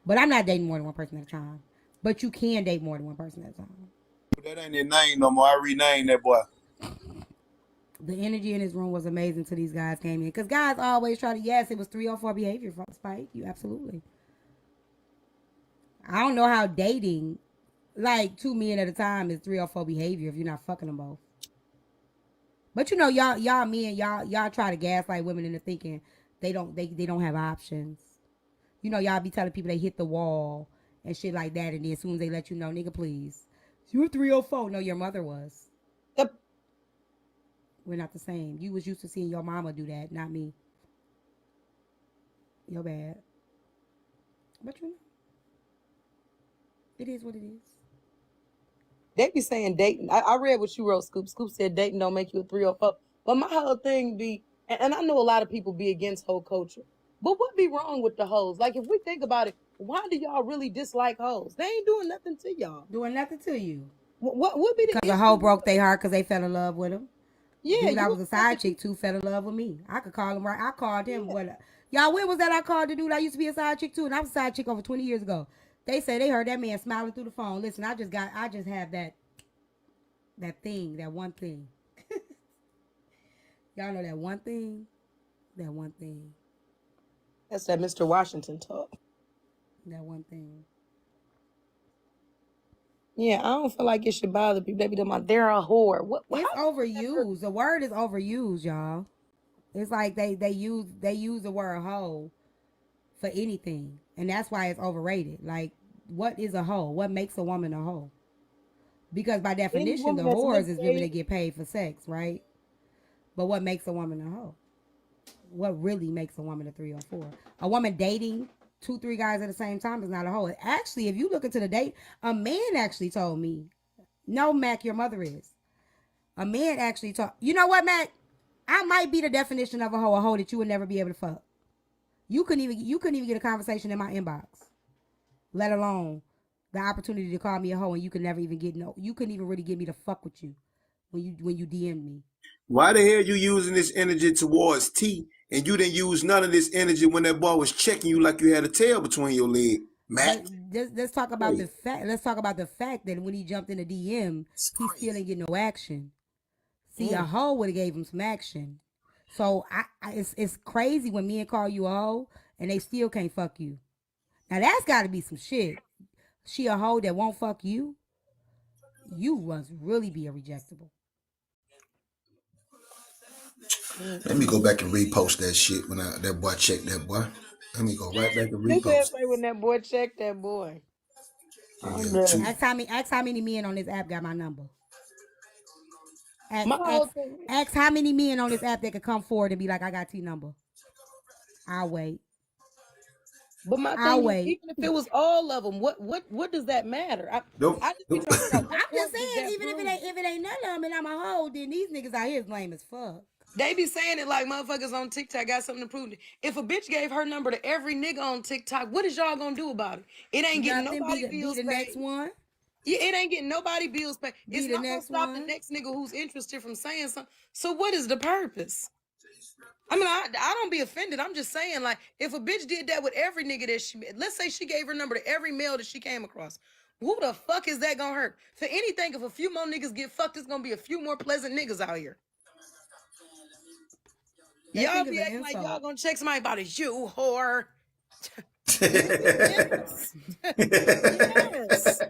But I'm not dating more than one person at a time. But you can date more than one person at a time. That ain't their name no more. I renamed that boy. The energy in this room was amazing till these guys came in. Because guys always try to, yes, it was 304 behavior, Spike. You absolutely. I don't know how dating, like 2 men at a time, is 304 behavior if you're not fucking them both. But you know, y'all men, y'all try to gaslight women into thinking they don't have options. You know, y'all be telling people they hit the wall and shit like that, and then as soon as they let you know, nigga, please, you're 304. No, your mother was. Yep. We're not the same. You was used to seeing your mama do that, not me. You're bad. But you know, it is what it is. They be saying dating. I read what you wrote, Scoop. Scoop said dating don't make you a 304. But my whole thing be, and I know a lot of people be against hoe culture. But what be wrong with the hoes? Like, if we think about it, why do y'all really dislike hoes? They ain't doing nothing to y'all. Doing nothing to you. What be the Because a hoe broke their heart because they fell in love with him. Yeah, dude I was a side chick too fell in love with me. I could call him right. I called him. Yeah. What? Y'all, when was that I called the dude I used to be a side chick too? And I was a side chick over 20 years ago. They say they heard that man smiling through the phone. Listen, I just have that thing, that one thing. Y'all know that one thing? That one thing. That's that Mr. Washington talk. That one thing. Yeah, I don't feel like it should bother people. They be talking about they're a whore. What? It's overused. The word is overused, y'all. It's like they use the word hoe for anything, and that's why it's overrated. Like, what is a hoe? What makes a woman a hoe? Because by definition, the whores is women that get paid for sex, right? But what makes a woman a hoe? What really makes a woman a 304? A woman dating 2-3 guys at the same time is not a hoe. Actually, if you look into the date, a man actually told me, no, Mac, your mother is. A man actually told, you know what, Mac? I might be the definition of a hoe that you would never be able to fuck. You couldn't even get a conversation in my inbox, let alone the opportunity to call me a hoe, and you could never even you couldn't even really get me to fuck with you when you DM'd me. Why the hell you using this energy towards T, and you didn't use none of this energy when that boy was checking you like you had a tail between your leg, Mac? Let's talk about the fact. Let's talk about the fact that when he jumped in the DM, he still didn't get no action. See, a hoe would have gave him some action. So it's crazy when men call you a hoe and they still can't fuck you. Now that's got to be some shit. She a hoe that won't fuck you. You must really be a rejectable. Let me go back and repost that shit when that boy checked that boy. Let me go right back and repost. When that boy checked that boy. Ask how many men on this app got my number. Ask how many men on this app that could come forward and be like, I got T number. I'll wait. But my thing is, even if it was all of them, what does that matter? I'm just saying, even if it ain't none of them and I'm a hoe, then these niggas out here is lame as fuck. They be saying it like motherfuckers on TikTok got something to prove. If a bitch gave her number to every nigga on TikTok, what is y'all gonna do about it? It ain't getting nobody bills paid. Next one. Yeah, it ain't getting nobody bills paid. It's not gonna stop the next nigga who's interested from saying something. So what is the purpose? I mean, I don't be offended. I'm just saying, like, if a bitch did that with every nigga that let's say she gave her number to every male that she came across, who the fuck is that gonna hurt? For anything, if a few more niggas get fucked, it's gonna be a few more pleasant niggas out here. Y'all be acting like y'all gonna check somebody about it. You whore. Yes. Yes.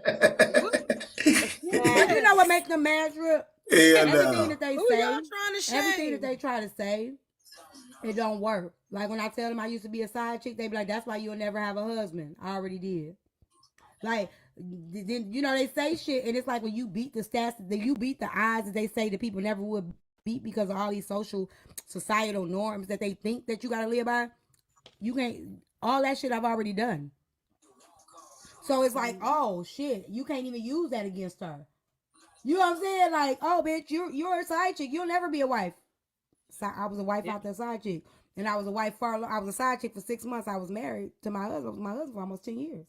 You know what makes them mad, Drip? Everything that they say, y'all trying to shame? Everything that they try to say, it don't work. Like when I tell them I used to be a side chick, they be like, that's why you'll never have a husband. I already did. Like, then you know, they say shit, and it's like when you beat the stats, you beat the odds that they say that people never would beat because of all these societal norms that they think that you gotta live by. You can't, all that shit I've already done. So it's like, oh shit, you can't even use that against her. You know what I'm saying? Like, oh bitch, you're a side chick. You'll never be a wife. So I was a wife out there, side chick, and I was a wife I was a side chick for 6 months. I was married to my husband. I was my husband for almost 10 years.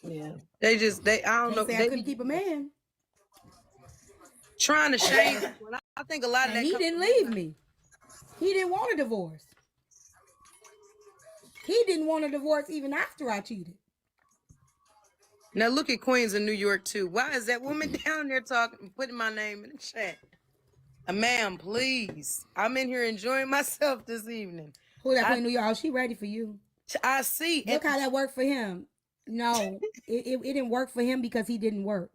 Yeah, I don't know. Say I couldn't keep a man. Trying to shame. I think a lot of that. He didn't leave me. He didn't want a divorce. He didn't want a divorce even after I cheated. Now look at Queens in New York too. Why is that woman down there talking, putting my name in the chat? Ma'am, please. I'm in here enjoying myself this evening. Who that Queen New York? Oh, she ready for you. I see. Look how that worked for him. No, it didn't work for him because he didn't work.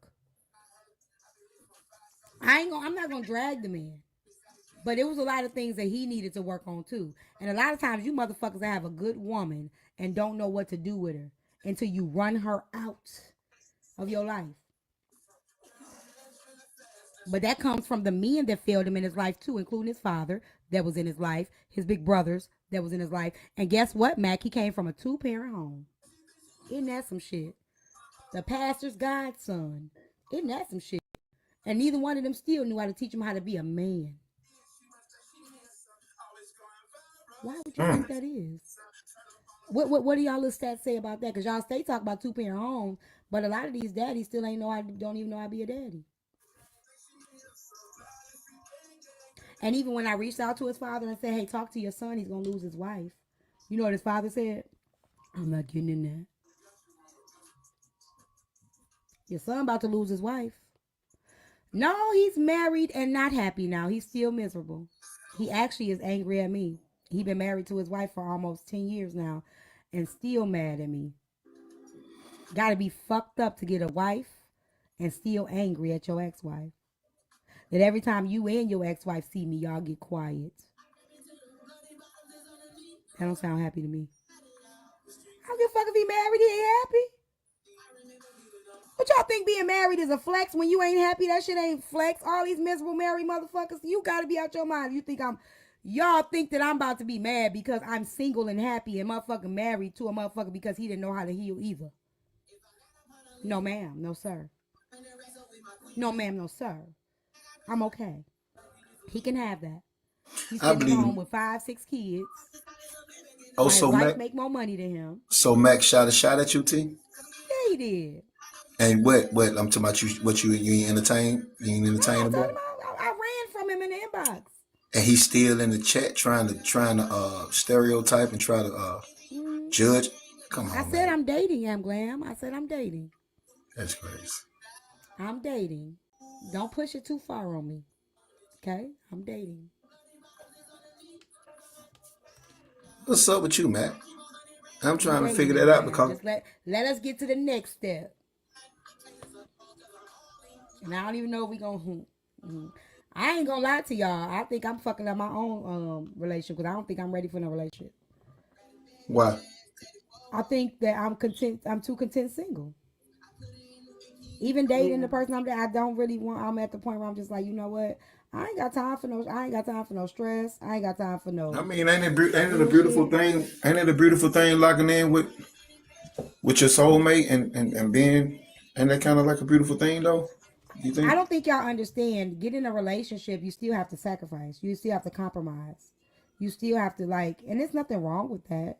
I'm not gonna drag the man. But it was a lot of things that he needed to work on too. And a lot of times you motherfuckers that have a good woman and don't know what to do with her until you run her out of your life. But that comes from the men that failed him in his life too, including his father that was in his life, his big brothers that was in his life. And guess what, Mac? He came from a 2-parent home. Isn't that some shit? The pastor's godson. Isn't that some shit? And neither one of them still knew how to teach him how to be a man. Why would you think that is? What do y'all little stats say about that? Because y'all stay talk about 2-parent homes, but a lot of these daddies still don't even know how to be a daddy. And even when I reached out to his father and said, hey, talk to your son, he's going to lose his wife. You know what his father said? I'm not getting in there. Your son about to lose his wife. No, he's married and not happy now. He's still miserable. He actually is angry at me. He's been married to his wife for almost 10 years now and still mad at me. Gotta be fucked up to get a wife and still angry at your ex-wife. That every time you and your ex-wife see me, y'all get quiet. That don't sound happy to me. I don't give a fuck if he married, he ain't happy. What y'all think being married is a flex when you ain't happy? That shit ain't flex. All these miserable married motherfuckers, you gotta be out your mind. Y'all think that I'm about to be mad because I'm single and happy and motherfucking married to a motherfucker because he didn't know how to heal either. No ma'am, no sir. No ma'am, no sir. I'm okay. He can have that. He's I sitting at home believe. with 5, 6 kids. Oh, While his so wife Mac, make more money than him. so Mac shot a shot at you, T. Yeah, he did. And what? I'm talking about you. What you ain't entertain? You ain't No, entertain I the told boy? him I ran from him in the inbox. And he's still in the chat trying to stereotype and try to Mm-hmm. judge. Come I on, said man. I'm dating, Am Glam. I said I'm dating. That's crazy. I'm dating. Don't push it too far on me. Okay? I'm dating. What's up with you, Mac? I'm I'm trying to dating, figure Am that out Glam. because Just let us get to the next step. And I don't even know if we gonna I ain't gonna lie to y'all. I think I'm fucking up my own relationship because I don't think I'm ready for no relationship. why? I think that I'm content. I'm too content single. Even dating the person I don't really want. I'm at the point where I'm just like, you know what? I ain't got time for no. I ain't got time for no stress. I ain't got time for I no mean, ain't it a beautiful bullshit. thing? Ain't it a beautiful thing locking in with your soulmate and being, ain't that kind of like a beautiful thing though? You I think? don't think y'all understand. Get in a relationship, you still have to sacrifice. You still have to compromise. You still have to and there's nothing wrong with that.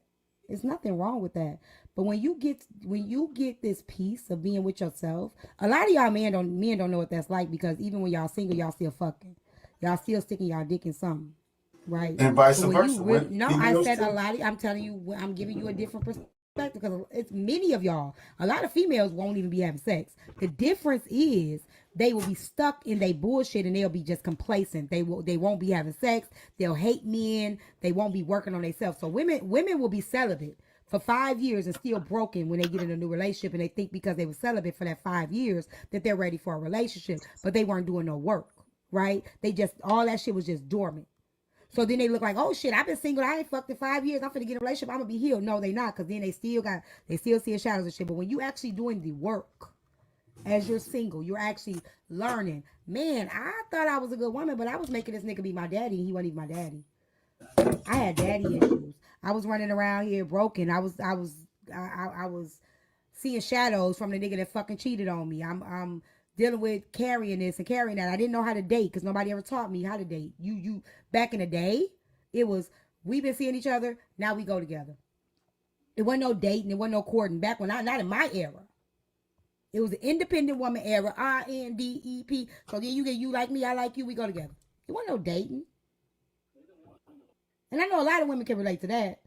It's nothing wrong with that. But when you get this piece of being with yourself, a lot of y'all men don't know what that's like because even when y'all single, y'all still fucking. Y'all still sticking y'all dick in something. Right. And vice But when you versa, really, when no, I females said a too. lot of, I'm telling you, I'm giving you a different perspective because it's many of y'all. A lot of females won't even be having sex. The difference is they will be stuck in their bullshit and they'll be just complacent. They won't be having sex. They'll hate men. They won't be working on themselves. So women will be celibate for 5 years and still broken when they get in a new relationship and they think because they were celibate for that 5 years that they're ready for a relationship, but they weren't doing no work, right? They just all that shit was just dormant. So then they look like, oh shit, I've been single, I ain't fucked in 5 years, I'm finna get in a relationship, I'm gonna be healed. No, they not, because then they still see shadows and shit. But when you actually doing the work as you're single, you're actually learning. Man, I thought I was a good woman, but I was making this nigga be my daddy, and he wasn't even my daddy. I had daddy issues. I was running around here broken. I was seeing shadows from the nigga that fucking cheated on me. I'm dealing with carrying this and carrying that. I didn't know how to date because nobody ever taught me how to date. You back in the day, it was we've been seeing each other, now we go together. It wasn't no dating, it wasn't no courting. Back when not in my era. It was the independent woman era, INDEP. So then you get you like me, I like you, we go together. It wasn't no dating. And I know a lot of women can relate to that.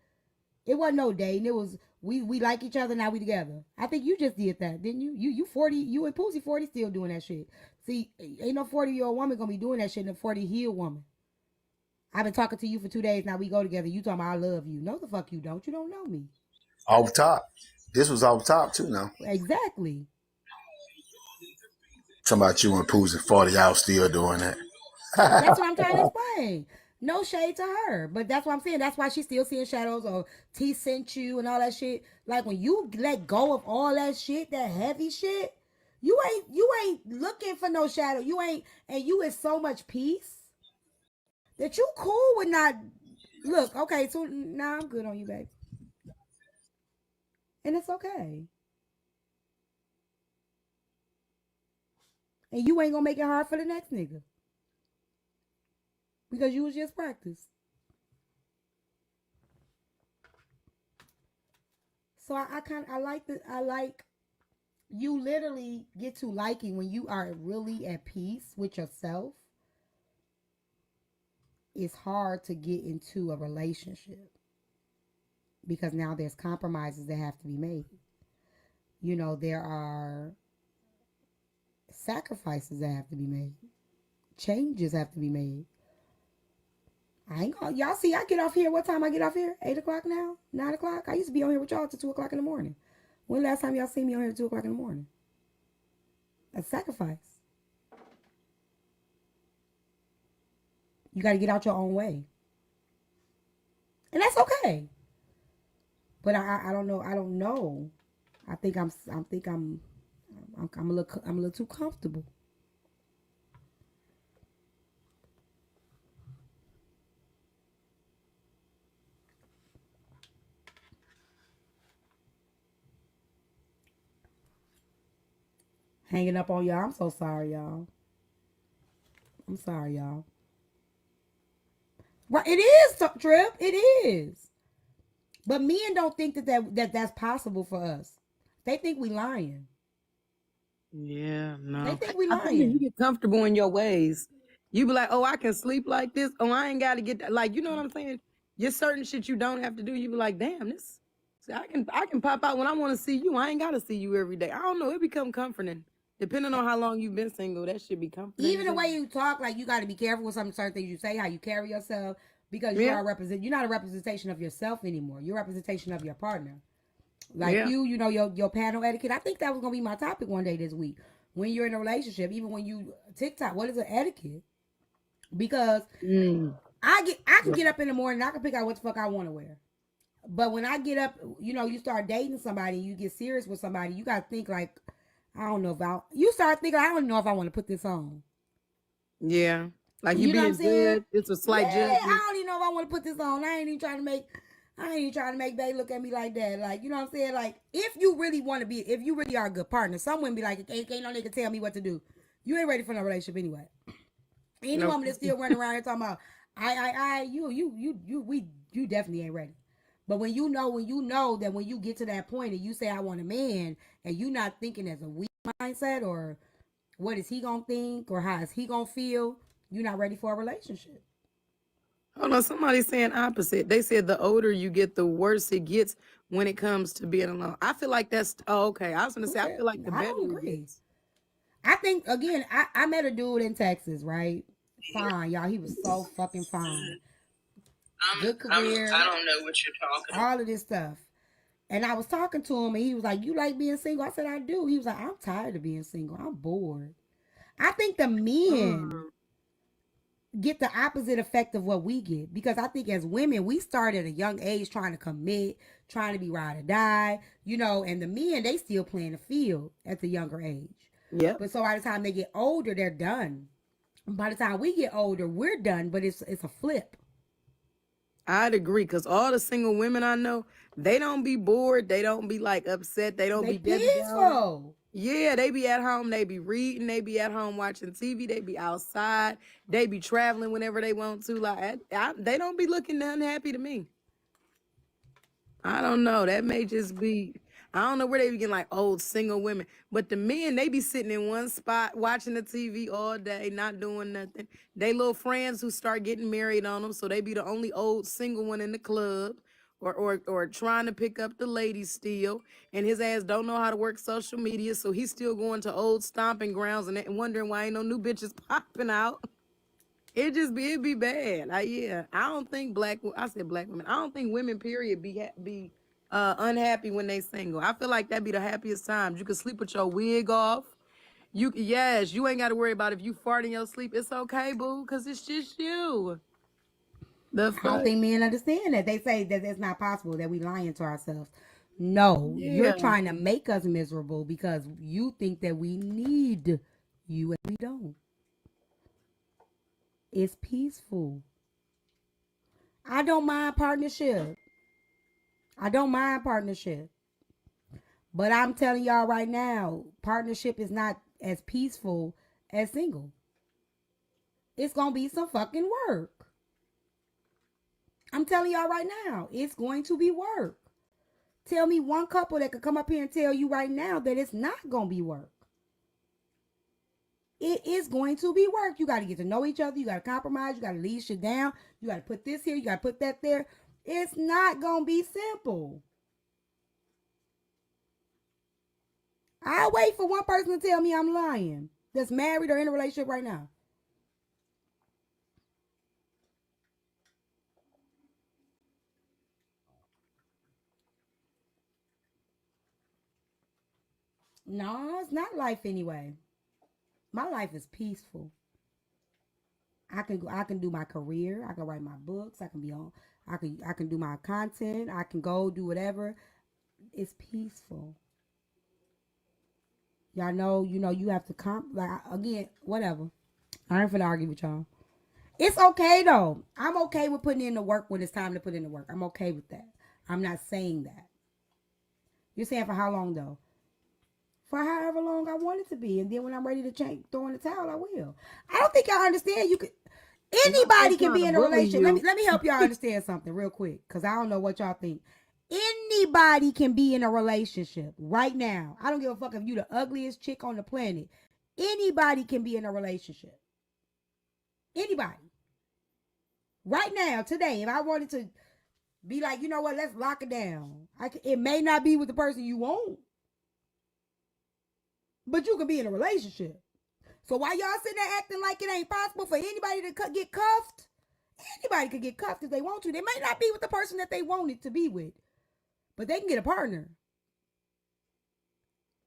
It wasn't no dating. It was we like each other, now we together. I think you just did that, didn't you? You 40, you and Poosie 40 still doing that shit. See, ain't no 40-year-old woman gonna be doing that shit in a 40-year-old woman. I've been talking to you for 2 days now. We go together. You talking about I love you. No, the fuck you don't. You don't know me. Off top. This was off top too now. Exactly. Talking about you and Pooh's at 40, y'all still doing that. That's what I'm trying to explain. No shade to her, but that's what I'm saying. That's why she's still seeing shadows or T sent you and all that shit. Like when you let go of all that shit, that heavy shit, you ain't looking for no shadow. You ain't, and you is so much peace that you cool with not look. Okay, so now I'm good on you, babe, and it's okay. And you ain't gonna make it hard for the next nigga because you was just practice. So I like you literally get to liking when you are really at peace with yourself. It's hard to get into a relationship because now there's compromises that have to be made. You know, there are sacrifices that have to be made. Changes have to be made. I ain't gonna, y'all see, I get off here. What time I get off here? 8 o'clock now? 9 o'clock? I used to be on here with y'all till 2 o'clock in the morning. When last time y'all seen me on here at 2 o'clock in the morning? A sacrifice. You got to get out your own way. And that's okay. But I don't know. I don't know. I think I'm a little too comfortable. Hanging up on y'all. I'm so sorry, y'all. I'm sorry, y'all. Right, it is, Trip. It is. But men don't think that's possible for us. They think we lying. Yeah, no. They think we I think if you lying. get comfortable in your ways, you be like, oh, I can sleep like this. Oh, I ain't got to get that. Like, you know what I'm saying? Just certain shit you don't have to do. You be like, damn, this. See, I can pop out when I want to see you. I ain't got to see you every day. I don't know. It become comforting. Depending on how long you've been single, that should be comforting. Even the way you talk, like you got to be careful with some certain things you say, how you carry yourself, because Yeah. you're not a representation of yourself anymore. You're a representation of your partner. Like Yeah. you know your panel etiquette. I think that was gonna be my topic one day this week. When you're in a relationship, even when you TikTok, what is an etiquette? Because I can get up in the morning, I can pick out what the fuck I want to wear. But when I get up, you start dating somebody, you get serious with somebody, you gotta think like, I don't know if you start thinking, I don't know if I want to put this on. Yeah. Like you You know what I'm being saying? good. It's a slight Yeah, judgment. I don't even know if I want to put this on. I ain't even trying to make Bay look at me like that. Like, you know what I'm saying? Like, if you really are a good partner, some women be like, ain't no nigga tell me what to do. You ain't ready for no relationship anyway. Any Nope. woman that's still running around here talking about, you definitely ain't ready. But when you know that when you get to that point and you say I want a man and you not thinking as a weak mindset or what is he gonna think or how is he gonna feel, you're not ready for a relationship. Hold on, somebody's saying opposite. They said the older you get, the worse it gets when it comes to being alone. I feel like that's okay. I was gonna say I feel like the I better don't it agree. gets. I think again, I met a dude in Texas, right? Fine, y'all. He was so fucking fine. Good career. I don't know what you're talking about. All of this stuff. And I was talking to him and he was like, you like being single? I said, I do. He was like, I'm tired of being single. I'm bored. I think the men get the opposite effect of what we get. Because I think as women, we start at a young age trying to commit, trying to be ride or die, and the men, they still playing the field at the younger age. Yep. But so by the time they get older, they're done. By the time we get older, we're done, but it's a flip. I'd agree because all the single women I know, they don't be bored. They don't be like upset. They don't They be Debbie Downer. peaceful. Yeah, they be at home. They be reading. They be at home watching TV. They be outside. They be traveling whenever they want to. Like they don't be looking unhappy to me. I don't know. That may just be. I don't know where they be getting like old single women, but the men they be sitting in one spot watching the TV all day, not doing nothing. They little friends who start getting married on them, so they be the only old single one in the club or trying to pick up the ladies still, and his ass don't know how to work social media, so he's still going to old stomping grounds and wondering why ain't no new bitches popping out. It'd be bad. I don't think I said black women. I don't think women period be unhappy when they single. I feel like that'd be the happiest times. You can sleep with your wig off. You ain't got to worry about if you fart in your sleep. It's okay, boo, because it's just you. The I don't fuck? think men understand that. They say that it's not possible, that we lying to ourselves. No, you're Yeah. trying to make us miserable because you think that we need you and we don't. It's peaceful. I don't mind partnership. I don't mind partnership. But I'm telling y'all right now, partnership is not as peaceful as single. It's going to be some fucking work. I'm telling y'all right now, it's going to be work. Tell me one couple that could come up here and tell you right now that it's not going to be work. It is going to be work. You got to get to know each other. You got to compromise. You got to leave shit down. You got to put this here. You got to put that there. It's not going to be simple. I'll wait for one person to tell me I'm lying that's married or in a relationship right now. No, it's not life anyway. My life is peaceful. I can do my career. I can write my books. I can do my content. I can go do whatever. It's peaceful. Y'all know, you have to again, whatever. I ain't finna argue with y'all. It's okay though. I'm okay with putting in the work when it's time to put in the work. I'm okay with that. I'm not saying that. You're saying for how long though? For however long I want it to be. And then when I'm ready to change, throw in the towel, I will. I don't think y'all understand. Anybody can be in a relationship. Let me help y'all understand something real quick, because I don't know what y'all think. Anybody can be in a relationship right now. I don't give a fuck if you the ugliest chick on the planet. Anybody can be in a relationship. Anybody. Right now, today, if I wanted to be like, you know what, let's lock it down. It may not be with the person you want, but you can be in a relationship. So why y'all sitting there acting like it ain't possible for anybody to get cuffed? Anybody could get cuffed if they want to. They might not be with the person that they wanted to be with, but they can get a partner.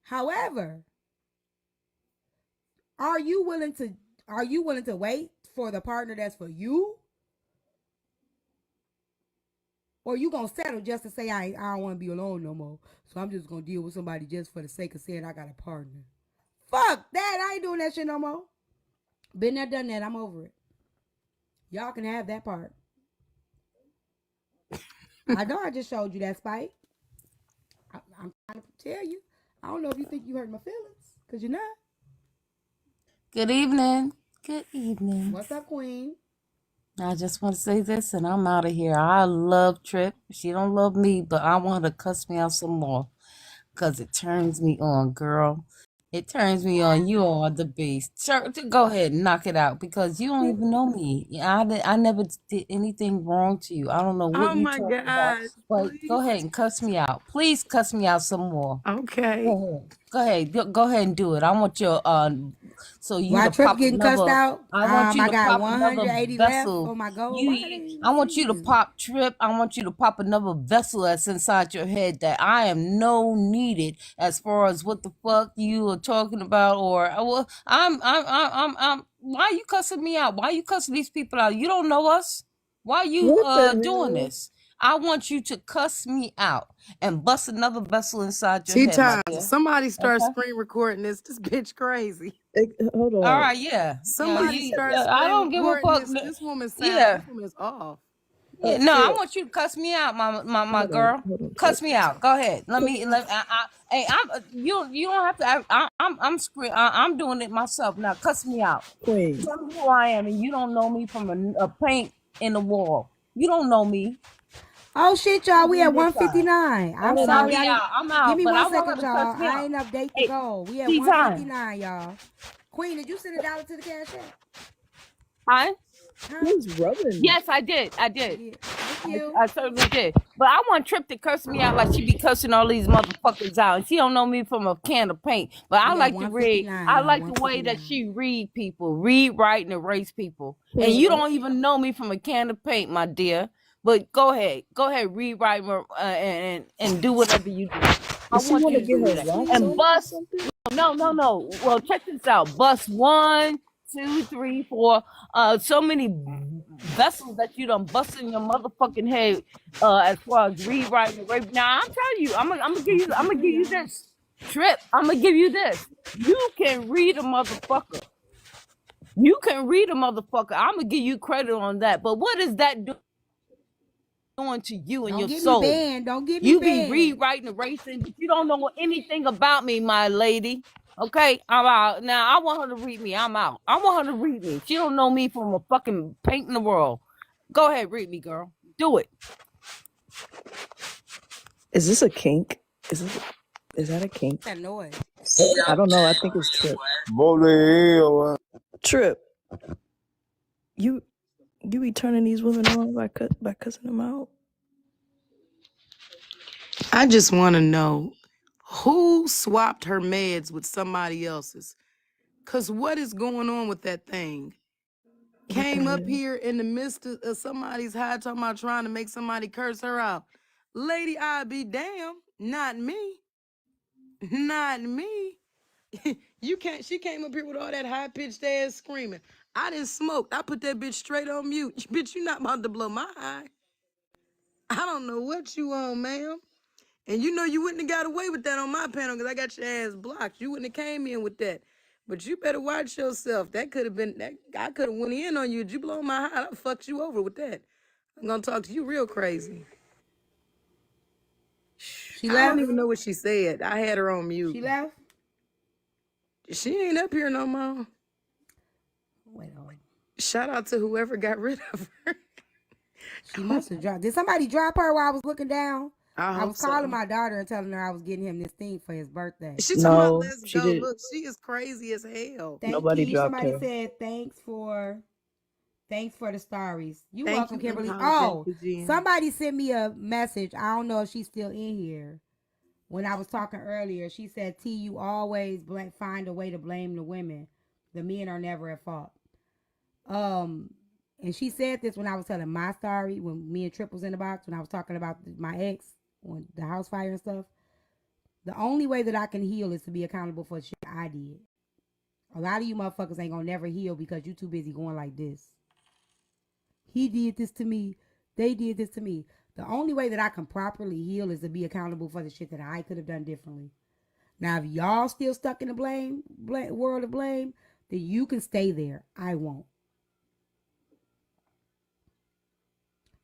However, are you willing to wait for the partner that's for you? Or you gonna settle just to say I don't want to be alone no more, so I'm just gonna deal with somebody just for the sake of saying I got a partner? Fuck that! I ain't doing that shit no more. Been there, done that. I'm over it. Y'all can have that part. I know I just showed you that spite. I'm trying to tell you. I don't know if you think you hurt my feelings, because you're not. Good evening. Good evening. What's up, Queen? I just want to say this and I'm out of here. I love Trip. She don't love me, but I want her to cuss me out some more because it turns me on, girl. It turns me on. You are the beast. Sure, go ahead and knock it out because you don't even know me. I never did anything wrong to you. I don't know what Oh you my talking about, gosh, but go please. ahead and cuss me out. Please cuss me out some more. Okay. Go ahead. Go ahead. Go ahead and do it. I want your so you While to Trip pop getting cussed another out, I want you I to got pop another 180 left vessel. for my goal. Why are they I want you to singing? pop Trip. I want you to pop another vessel that's inside your head that I am no needed as far as what the fuck you are talking about or well I'm why you cussing me out? Why you cussing these people out? You don't know us. Why you What the doing hell? this? I want you to cuss me out and bust another vessel inside your Tea head, my time. dear. Somebody start Okay. screen recording this. This bitch crazy. Hold All on. right, yeah. Yeah, Somebody start I screen don't give a recording fuck. this. This woman sound. Yeah. This woman is off. Yeah, no, I Trip. want you to cuss me out, my Hold on. girl. Hold on, Trip. Cuss me out. Go ahead. Queen. Hey, you don't have to. I'm doing it myself now. Cuss me out. Queen. Tell me who I am, and you don't know me from a paint in the wall. You don't know me. Oh shit, y'all. You We bring at your side. 159. I'm And I'll sorry. be I didn't. out. I'm Give out. me But one I want second, her to cuss y'all. me I out. ain't enough date to Hey, go. We at tea time. 159, y'all. Queen, did you send $1 to the cash app? Hi. Who's rubbing? Yes, I did. I did. Yeah. Thank you. I certainly did. But I want Trip to curse me out like she be cursing all these motherfuckers out. And she don't know me from a can of paint. But I We at like to read. 159, I y'all. like the way that 159. she read people. Read, write, and erase people. And you don't even know me from a can of paint, my dear. But go ahead. Go ahead, read, write, and do whatever you do. I Does she want want you to to get do her that. rocks And on or bust. something? No. Well, check this out. Bust 1, 2, 3, 4. So many vessels that you done bust in your motherfucking head. As far as rewriting the rape. Now I'm telling you, I'm gonna give you, I'm gonna give 153, you y'all. this Trip. I'm gonna give you this. You can read a motherfucker. You can read a motherfucker. I'm gonna give you credit on that. But what is that doing to you and Don't your get me soul? banned. Don't get me You be banned. rewriting, erasing, but you don't know anything about me, my lady. Okay, I'm out. Now I want her to read me. I'm out. I want her to read me. She don't know me from a fucking paint in the world. Go ahead, read me, girl. Do it. Is this a kink? Is that a kink? That noise. I don't know. I think it's Trip. Boy, the hell, Trip, you be turning these women on by cussing them out? I just want to know who swapped her meds with somebody else's. Cause what is going on with that thing? What the Came up hell? here in the midst of somebody's high talking about trying to make somebody curse her out. Lady, I'd be damned. Not me. Not me. She came up here with all that high pitched ass screaming. I didn't smoke. I put that bitch straight on mute. Bitch, you not about to blow my high. I don't know what you on, ma'am. And you know you wouldn't have got away with that on my panel because I got your ass blocked. You wouldn't have came in with that. But you better watch yourself. That could have been that. I could have went in on you. Did you blow my high? I fucked you over with that. I'm gonna talk to you real crazy. She I don't left? even know what she said. I had her on mute. She left? She ain't up here no more. Wait on. Shout out to whoever got rid of her. She must have dropped. Did somebody drop her while I was looking down? I I was hope calling so. my daughter and telling her I was getting him this thing for his birthday. She talking about No, let's she go. did. Look, she is crazy as hell. Thank Nobody you. dropped Somebody her. said thanks for the stories. You Thank welcome, you, Kimberly. unapologetic Oh, Jen. somebody sent me a message. I don't know if she's still in here. When I was talking earlier, she said, T, you always find a way to blame the women. The men are never at fault. And she said this when I was telling my story, when me and Trip was in the box, when I was talking about my ex, on the house fire and stuff. The only way that I can heal is to be accountable for shit I did. A lot of you motherfuckers ain't gonna never heal because you too busy going like this. He did this to me. They did this to me. The only way that I can properly heal is to be accountable for the shit that I could have done differently. Now, if y'all still stuck in the blame world of blame, then you can stay there. I won't.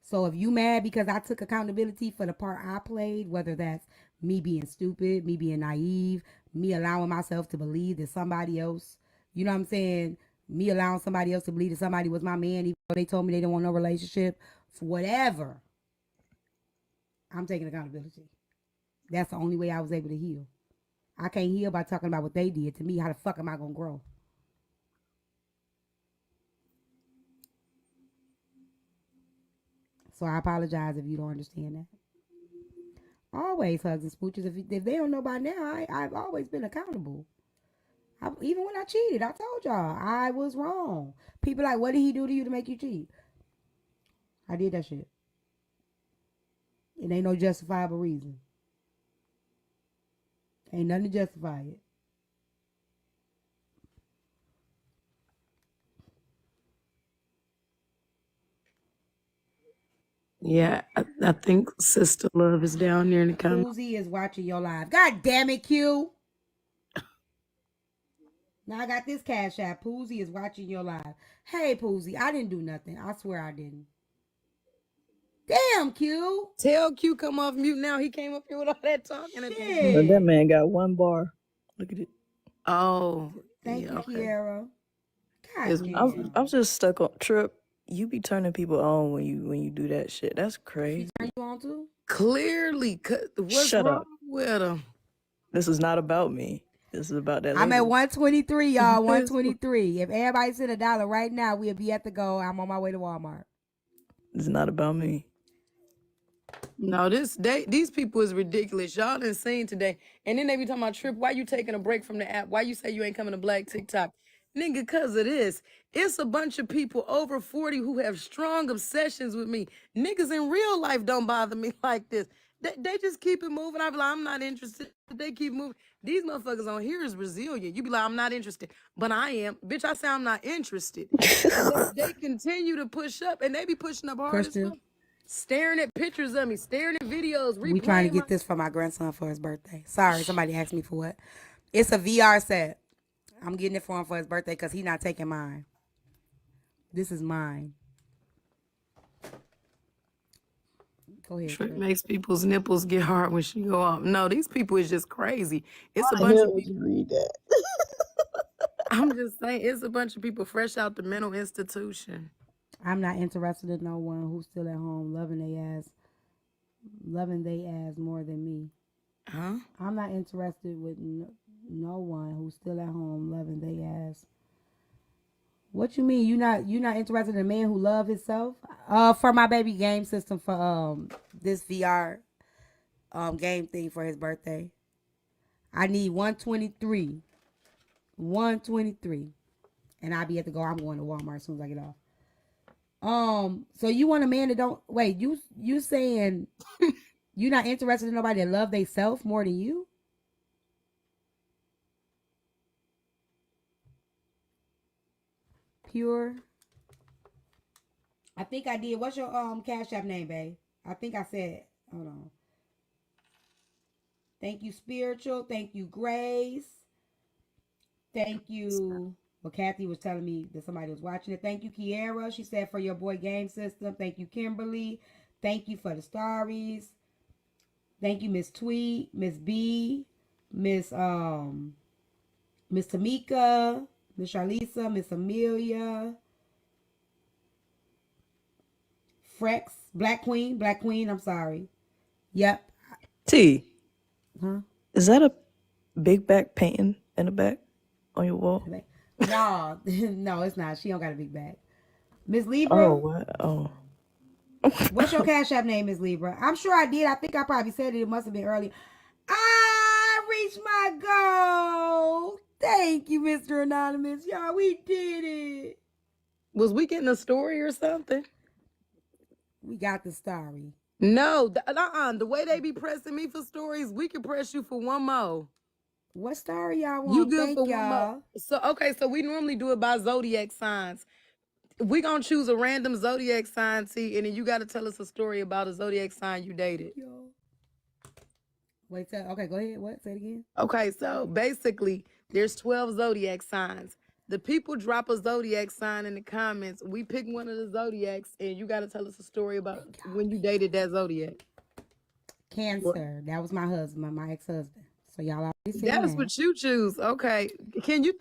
So if you mad because I took accountability for the part I played, whether that's me being stupid, me being naive, me allowing myself to believe that somebody else, you know what I'm saying? Me allowing somebody else to believe that somebody was my man, even though they told me they didn't want no relationship, for whatever, I'm taking accountability. That's the only way I was able to heal. I can't heal by talking about what they did to me. How the fuck am I going to grow? So I apologize if you don't understand that. Always hugs and smooches. If they don't know by now, I've always been accountable. Even when I cheated, I told y'all I was wrong. People like, what did he do to you to make you cheat? I did that shit. It ain't no justifiable reason. Ain't nothing to justify it. Yeah, I think Sister Love is down there in the comments. Poozy is watching your live. God damn it, Q. Now I got this cash app. Poozy is watching your live. Hey, Poozy, I didn't do nothing. I swear I didn't. Damn, Q. Tell Q come off mute now. He came up here with all that talking at the beginning. That Shit. man got one bar. Look at it. Oh, Thank yeah, you, okay. Kiara. God It's- damn. I'm just stuck on Trip. You be turning people on when you do that shit. That's She crazy. turn you on too? Clearly, what's Shut wrong up. with him? This is not about me. This is about that I'm label. at 123, y'all. 123. If everybody sent $1 right now, we'll be at the goal. I'm on my way to Walmart. It's not about me. No, these people is ridiculous. Y'all done seen today. And then they be talking about Trip, why you taking a break from the app? Why you say you ain't coming to Black TikTok? Nigga, cause of this. It's a bunch of people over 40 who have strong obsessions with me. Niggas in real life don't bother me like this. They just keep it moving. I be like, I'm not interested. They keep moving. These motherfuckers on here is resilient. You be like, I'm not interested. But I am. Bitch, I say I'm not interested. They continue to push up and they be pushing up hard as Crystal, fuck. Staring at pictures of me, staring at videos, we trying to replaying my. get this for my grandson for his birthday. Sorry, somebody asked me for what. It's a VR set. I'm getting it for him for his birthday because he's not taking mine. This is mine. Go ahead, Trick Trip. makes people's nipples get hard when she go up. No, these people is just crazy. It's a Why the bunch hell of would people. you read that? I'm just saying, it's a bunch of people fresh out the mental institution. I'm not interested in no one who's still at home loving they ass more than me. Huh? I'm not interested with no one who's still at home loving they ass. What you mean? You not interested in a man who love himself? For my baby game system for this VR game thing for his birthday. I need 123. 123. And I'll be at the go. I'm going to Walmart as soon as I get off. So you want a man that don't wait, you saying you not interested in nobody that love they self more than you? Pure. I think I did. What's your Cash App name, babe? I think I said. Hold on. Thank you, Spiritual. Thank you, Grace. Thank you. Well, Kathy was telling me that somebody was watching it. Thank you, Kiara. She said for your boy game system. Thank you, Kimberly. Thank you for the stories. Thank you, Miss Tweet, Miss B, Miss Tamika, Miss Charlisa, Miss Amelia, Frex, Black Queen, I'm sorry. Yep. T, Huh? is that a big back painting in the back on your wall? No, no, it's not. She don't got a big bag. Miss Oh, Libra, what? Oh. what's your Cash App name, Miss Libra? I'm sure I did. I think I probably said it. It must have been earlier. I reached my goal. Thank you, Mr. Anonymous. Y'all, we did it. Was we getting a story or something? We got the story. No, the way they be pressing me for stories, we can press you for one more. What story y'all want? You good Thank for one more. y'all. So, okay, so we normally do it by zodiac signs. We gonna choose a random zodiac sign, T, and then you gotta tell us a story about a zodiac sign you dated. Yo. Wait, okay, go ahead. What? Say it again. Okay, so basically, there's 12 zodiac signs. The people drop a zodiac sign in the comments. We pick one of the zodiacs, and you gotta tell us a story about when you dated that zodiac. Cancer. That was my husband, my ex-husband. So y'all already seen That's that. what you choose. Okay. Can we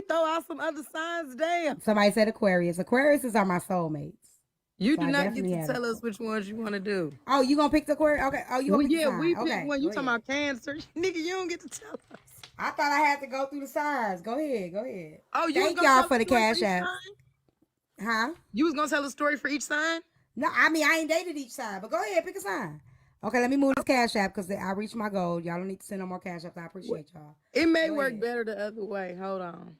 throw out some other signs? Damn. Somebody said Aquarius. Aquariuses are my soulmates. You So do I not get definitely to have tell us which ones you want to do. Oh, you gonna pick the Aquarius? Okay. Oh, you gonna Well, pick the yeah, sign? we Okay. pick one. You go talking ahead. about Cancer. Nigga, you don't get to tell us. I thought I had to go through the signs. Go ahead. Go ahead. Oh, you Thank was gonna y'all tell for a the story Cash each App. sign? Huh? You was gonna tell a story for each sign? No, I mean I ain't dated each sign, but go ahead, pick a sign. Okay, let me move this Cash App because I reached my goal. Y'all don't need to send no more Cash Apps. I appreciate y'all. It may Go work ahead. better the other way. Hold on.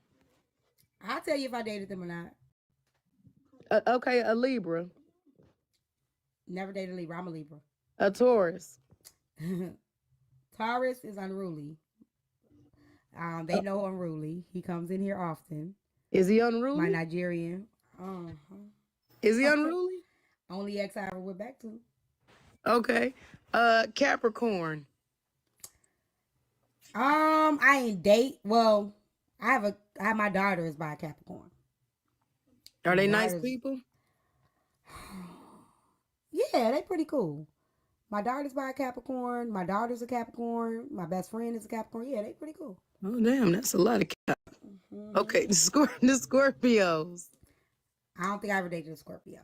I'll tell you if I dated them or not. Okay, a Libra, Never dated a Libra. I'm a Libra. a Taurus. Taurus is unruly. They know unruly. He comes in here often. Is he My unruly? Nigerian. Is he unruly? Only ex I ever went back to. Okay. Capricorn. I ain't date. Well, I have my daughter is by Capricorn. Are they My nice daughter's- people? Yeah, they pretty cool. My daughter's by a Capricorn. My daughter's a Capricorn. My best friend is a Capricorn. Yeah, they pretty cool. Oh, damn, that's a lot of cap. Okay, the Scorpios. I don't think I ever dated a Scorpio.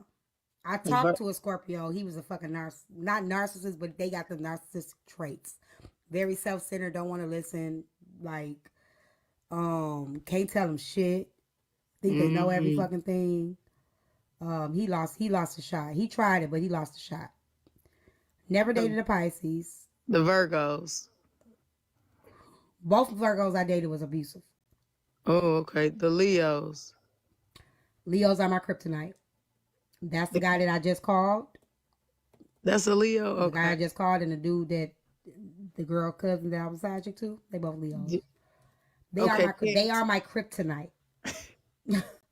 I talked to a Scorpio. He was a fucking not narcissist, but they got the narcissistic traits. Very self-centered, don't want to listen. Like, Can't tell them shit. Think they know every fucking thing. He lost the shot. He tried it, but he lost the shot. Never dated a Pisces. The Virgos. Both Virgos I dated was abusive. Oh, okay. The Leos. Leos are my kryptonite. That's the guy that I just called. That's a Leo? Okay. The guy I just called and the dude that the girl cousin that I was allergic to, they both Leos. They are my kryptonite.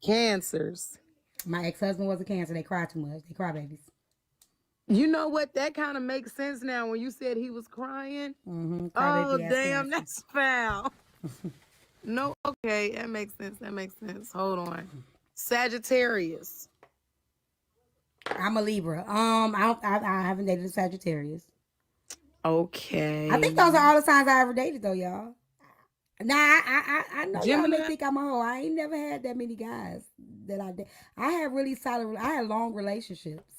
Cancers. My ex-husband was a Cancer. They cry too much. They cry babies. You know what? That kind of makes sense now when you said he was crying. Mm-hmm. Oh, damn, that's foul. No, okay, that makes sense. Hold on. Sagittarius. I'm a Libra. I haven't dated a Sagittarius. Okay. I think those are all the signs I ever dated, though, y'all. Nah, I know y'all may think I'm a hoe. I ain't never had that many guys that I did. I had long relationships.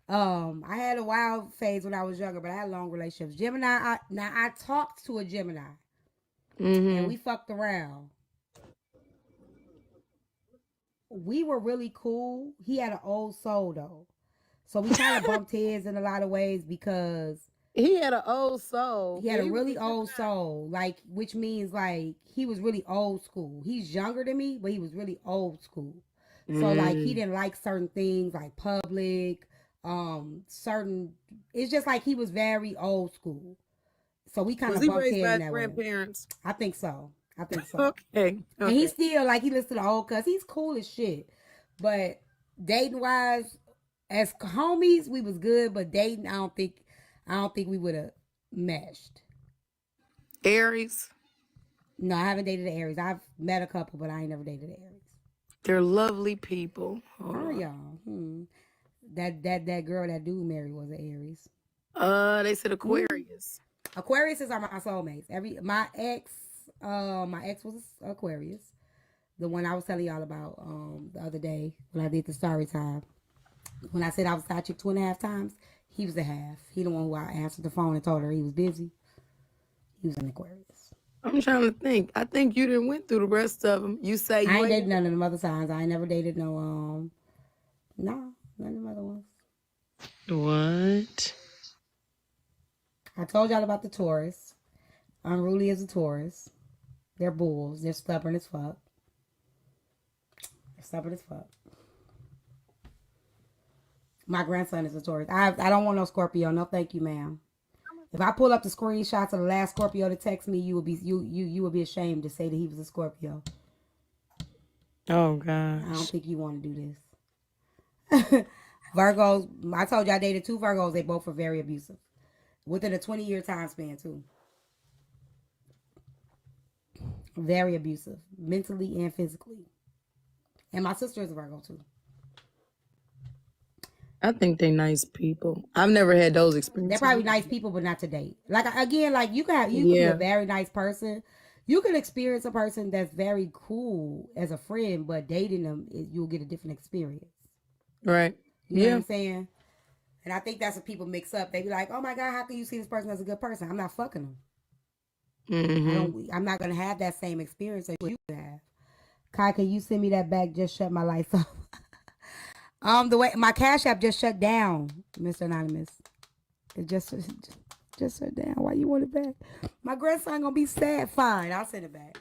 I had a wild phase when I was younger, but I had long relationships. Gemini, I talked to a Gemini, and we fucked around. We were really cool. He had an old soul though, so we kind of bumped heads in a lot of ways because he had an old soul. He had a really old soul, like which means like he was really old school. He's younger than me, but he was really old school. So like he didn't like certain things like public. It's just like he was very old school, so we kind of bumped heads in that grandparents way. I think so. Okay. And he's still like he listens to the old cuss. He's cool as shit, but dating wise, as homies, we was good. But dating, I don't think we would have meshed. Aries. No, I haven't dated an Aries. I've met a couple, but I ain't never dated an Aries. They're lovely people. Are y'all? That girl that dude married was an Aries. They said Aquarius. Aquariuses are my soulmates. My ex was Aquarius. The one I was telling y'all about the other day when I did the story time. When I said I was side chick 2.5 times, he was a half. He the one who I answered the phone and told her he was busy. He was an Aquarius. I'm trying to think. I think you didn't went through the rest of them. You say I ain't dated none of them other signs. I ain't never dated no none of them other ones. What? I told y'all about the Taurus. Unruly as a Taurus. They're bulls. They're stubborn as fuck. My grandson is a Taurus. I don't want no Scorpio. No, thank you, ma'am. If I pull up the screenshots of the last Scorpio to text me, you would be ashamed to say that he was a Scorpio. Oh gosh. I don't think you want to do this. Virgos. I told you I dated 2 Virgos. They both were very abusive. Within a 20-year time span too. Very abusive, mentally and physically. And my sister is a Virgo too. I think they nice people. I've never had those experiences. They're probably nice people, but not to date. Like again, like you can be a very nice person. You can experience a person that's very cool as a friend, but dating them, you'll get a different experience. Right. You know what I'm saying? And I think that's what people mix up. They be like, "Oh my God, how can you see this person as a good person?" I'm not fucking them. I'm not gonna have that same experience that you have. Kai, can you send me that back? Just shut my lights off. The way my Cash App just shut down, Mr. Anonymous. It just shut down. Why you want it back? My grandson gonna be sad. Fine, I'll send it back.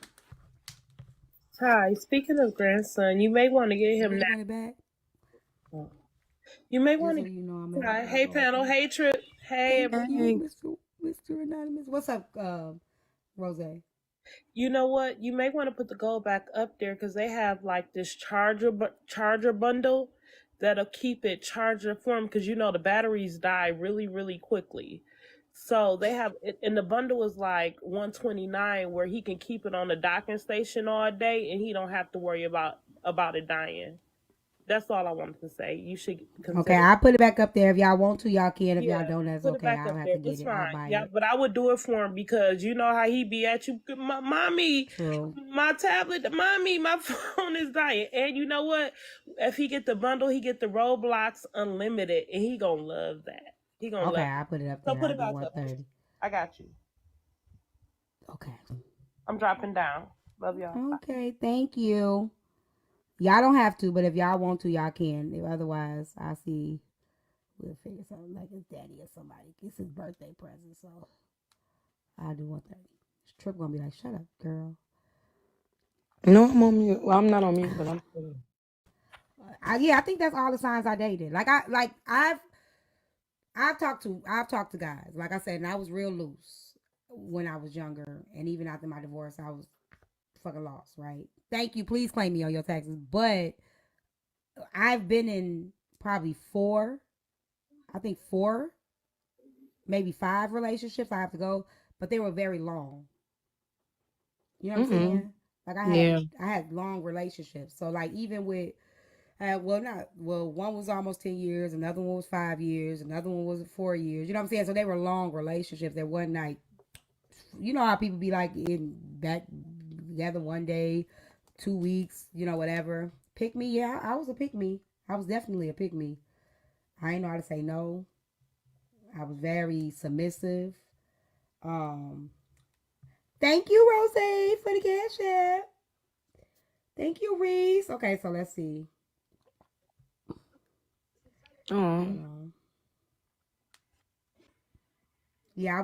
Hi, speaking of grandson, you may want to get him that. Want it back? You may want to. You know Hi, hey panel, hey Trip, hey everybody. Mr. Anonymous. What's up, Rose? You know what? You may want to put the goal back up there because they have like this charger bundle that'll keep it charger form because you know the batteries die really, really quickly. So they have it, and the bundle is like $129 where he can keep it on the docking station all day and he don't have to worry about it dying. That's all I wanted to say. You should consider. Okay, I'll put it back up there. If y'all want to, y'all can. If y'all don't, that's okay. I'll have to get it. I'll buy it. But I would do it for him because you know how he be at you. Mommy, my tablet, mommy, my phone is dying. And you know what? If he get the bundle, he get the Roblox Unlimited, and he gonna love that. He gonna love it. I'll put it up there. So put it back up. I got you. Okay. I'm dropping down. Love y'all. Okay, thank you. Y'all don't have to, but if y'all want to, y'all can. If otherwise, I see. We'll figure something like his daddy or somebody. It's his birthday present, so I'll do 1:30. Trip gonna be like, shut up, girl. No, I'm on mute. Well, I'm not on mute, but I'm. Yeah, I think that's all the signs I dated. I've talked to guys. Like I said, and I was real loose when I was younger, and even after my divorce, I was fucking lost. Right? Thank you. Please claim me on your taxes. But I've been in probably four, maybe 5 relationships. I have to go, but they were very long. You know what I'm saying? Like Yeah. I had long relationships. So like even with one was almost 10 years, another one was 5 years, another one was 4 years. You know what I'm saying? So they were long relationships that one night. You know how people be like in back together one day, 2 weeks, whatever. Pick me, yeah, I was a pick me. I was definitely a pick me. I didn't know how to say no. I was very submissive. Um Thank you, Rose, for the cash app. Thank you, Reese. Okay, so let's see. Oh. Yeah,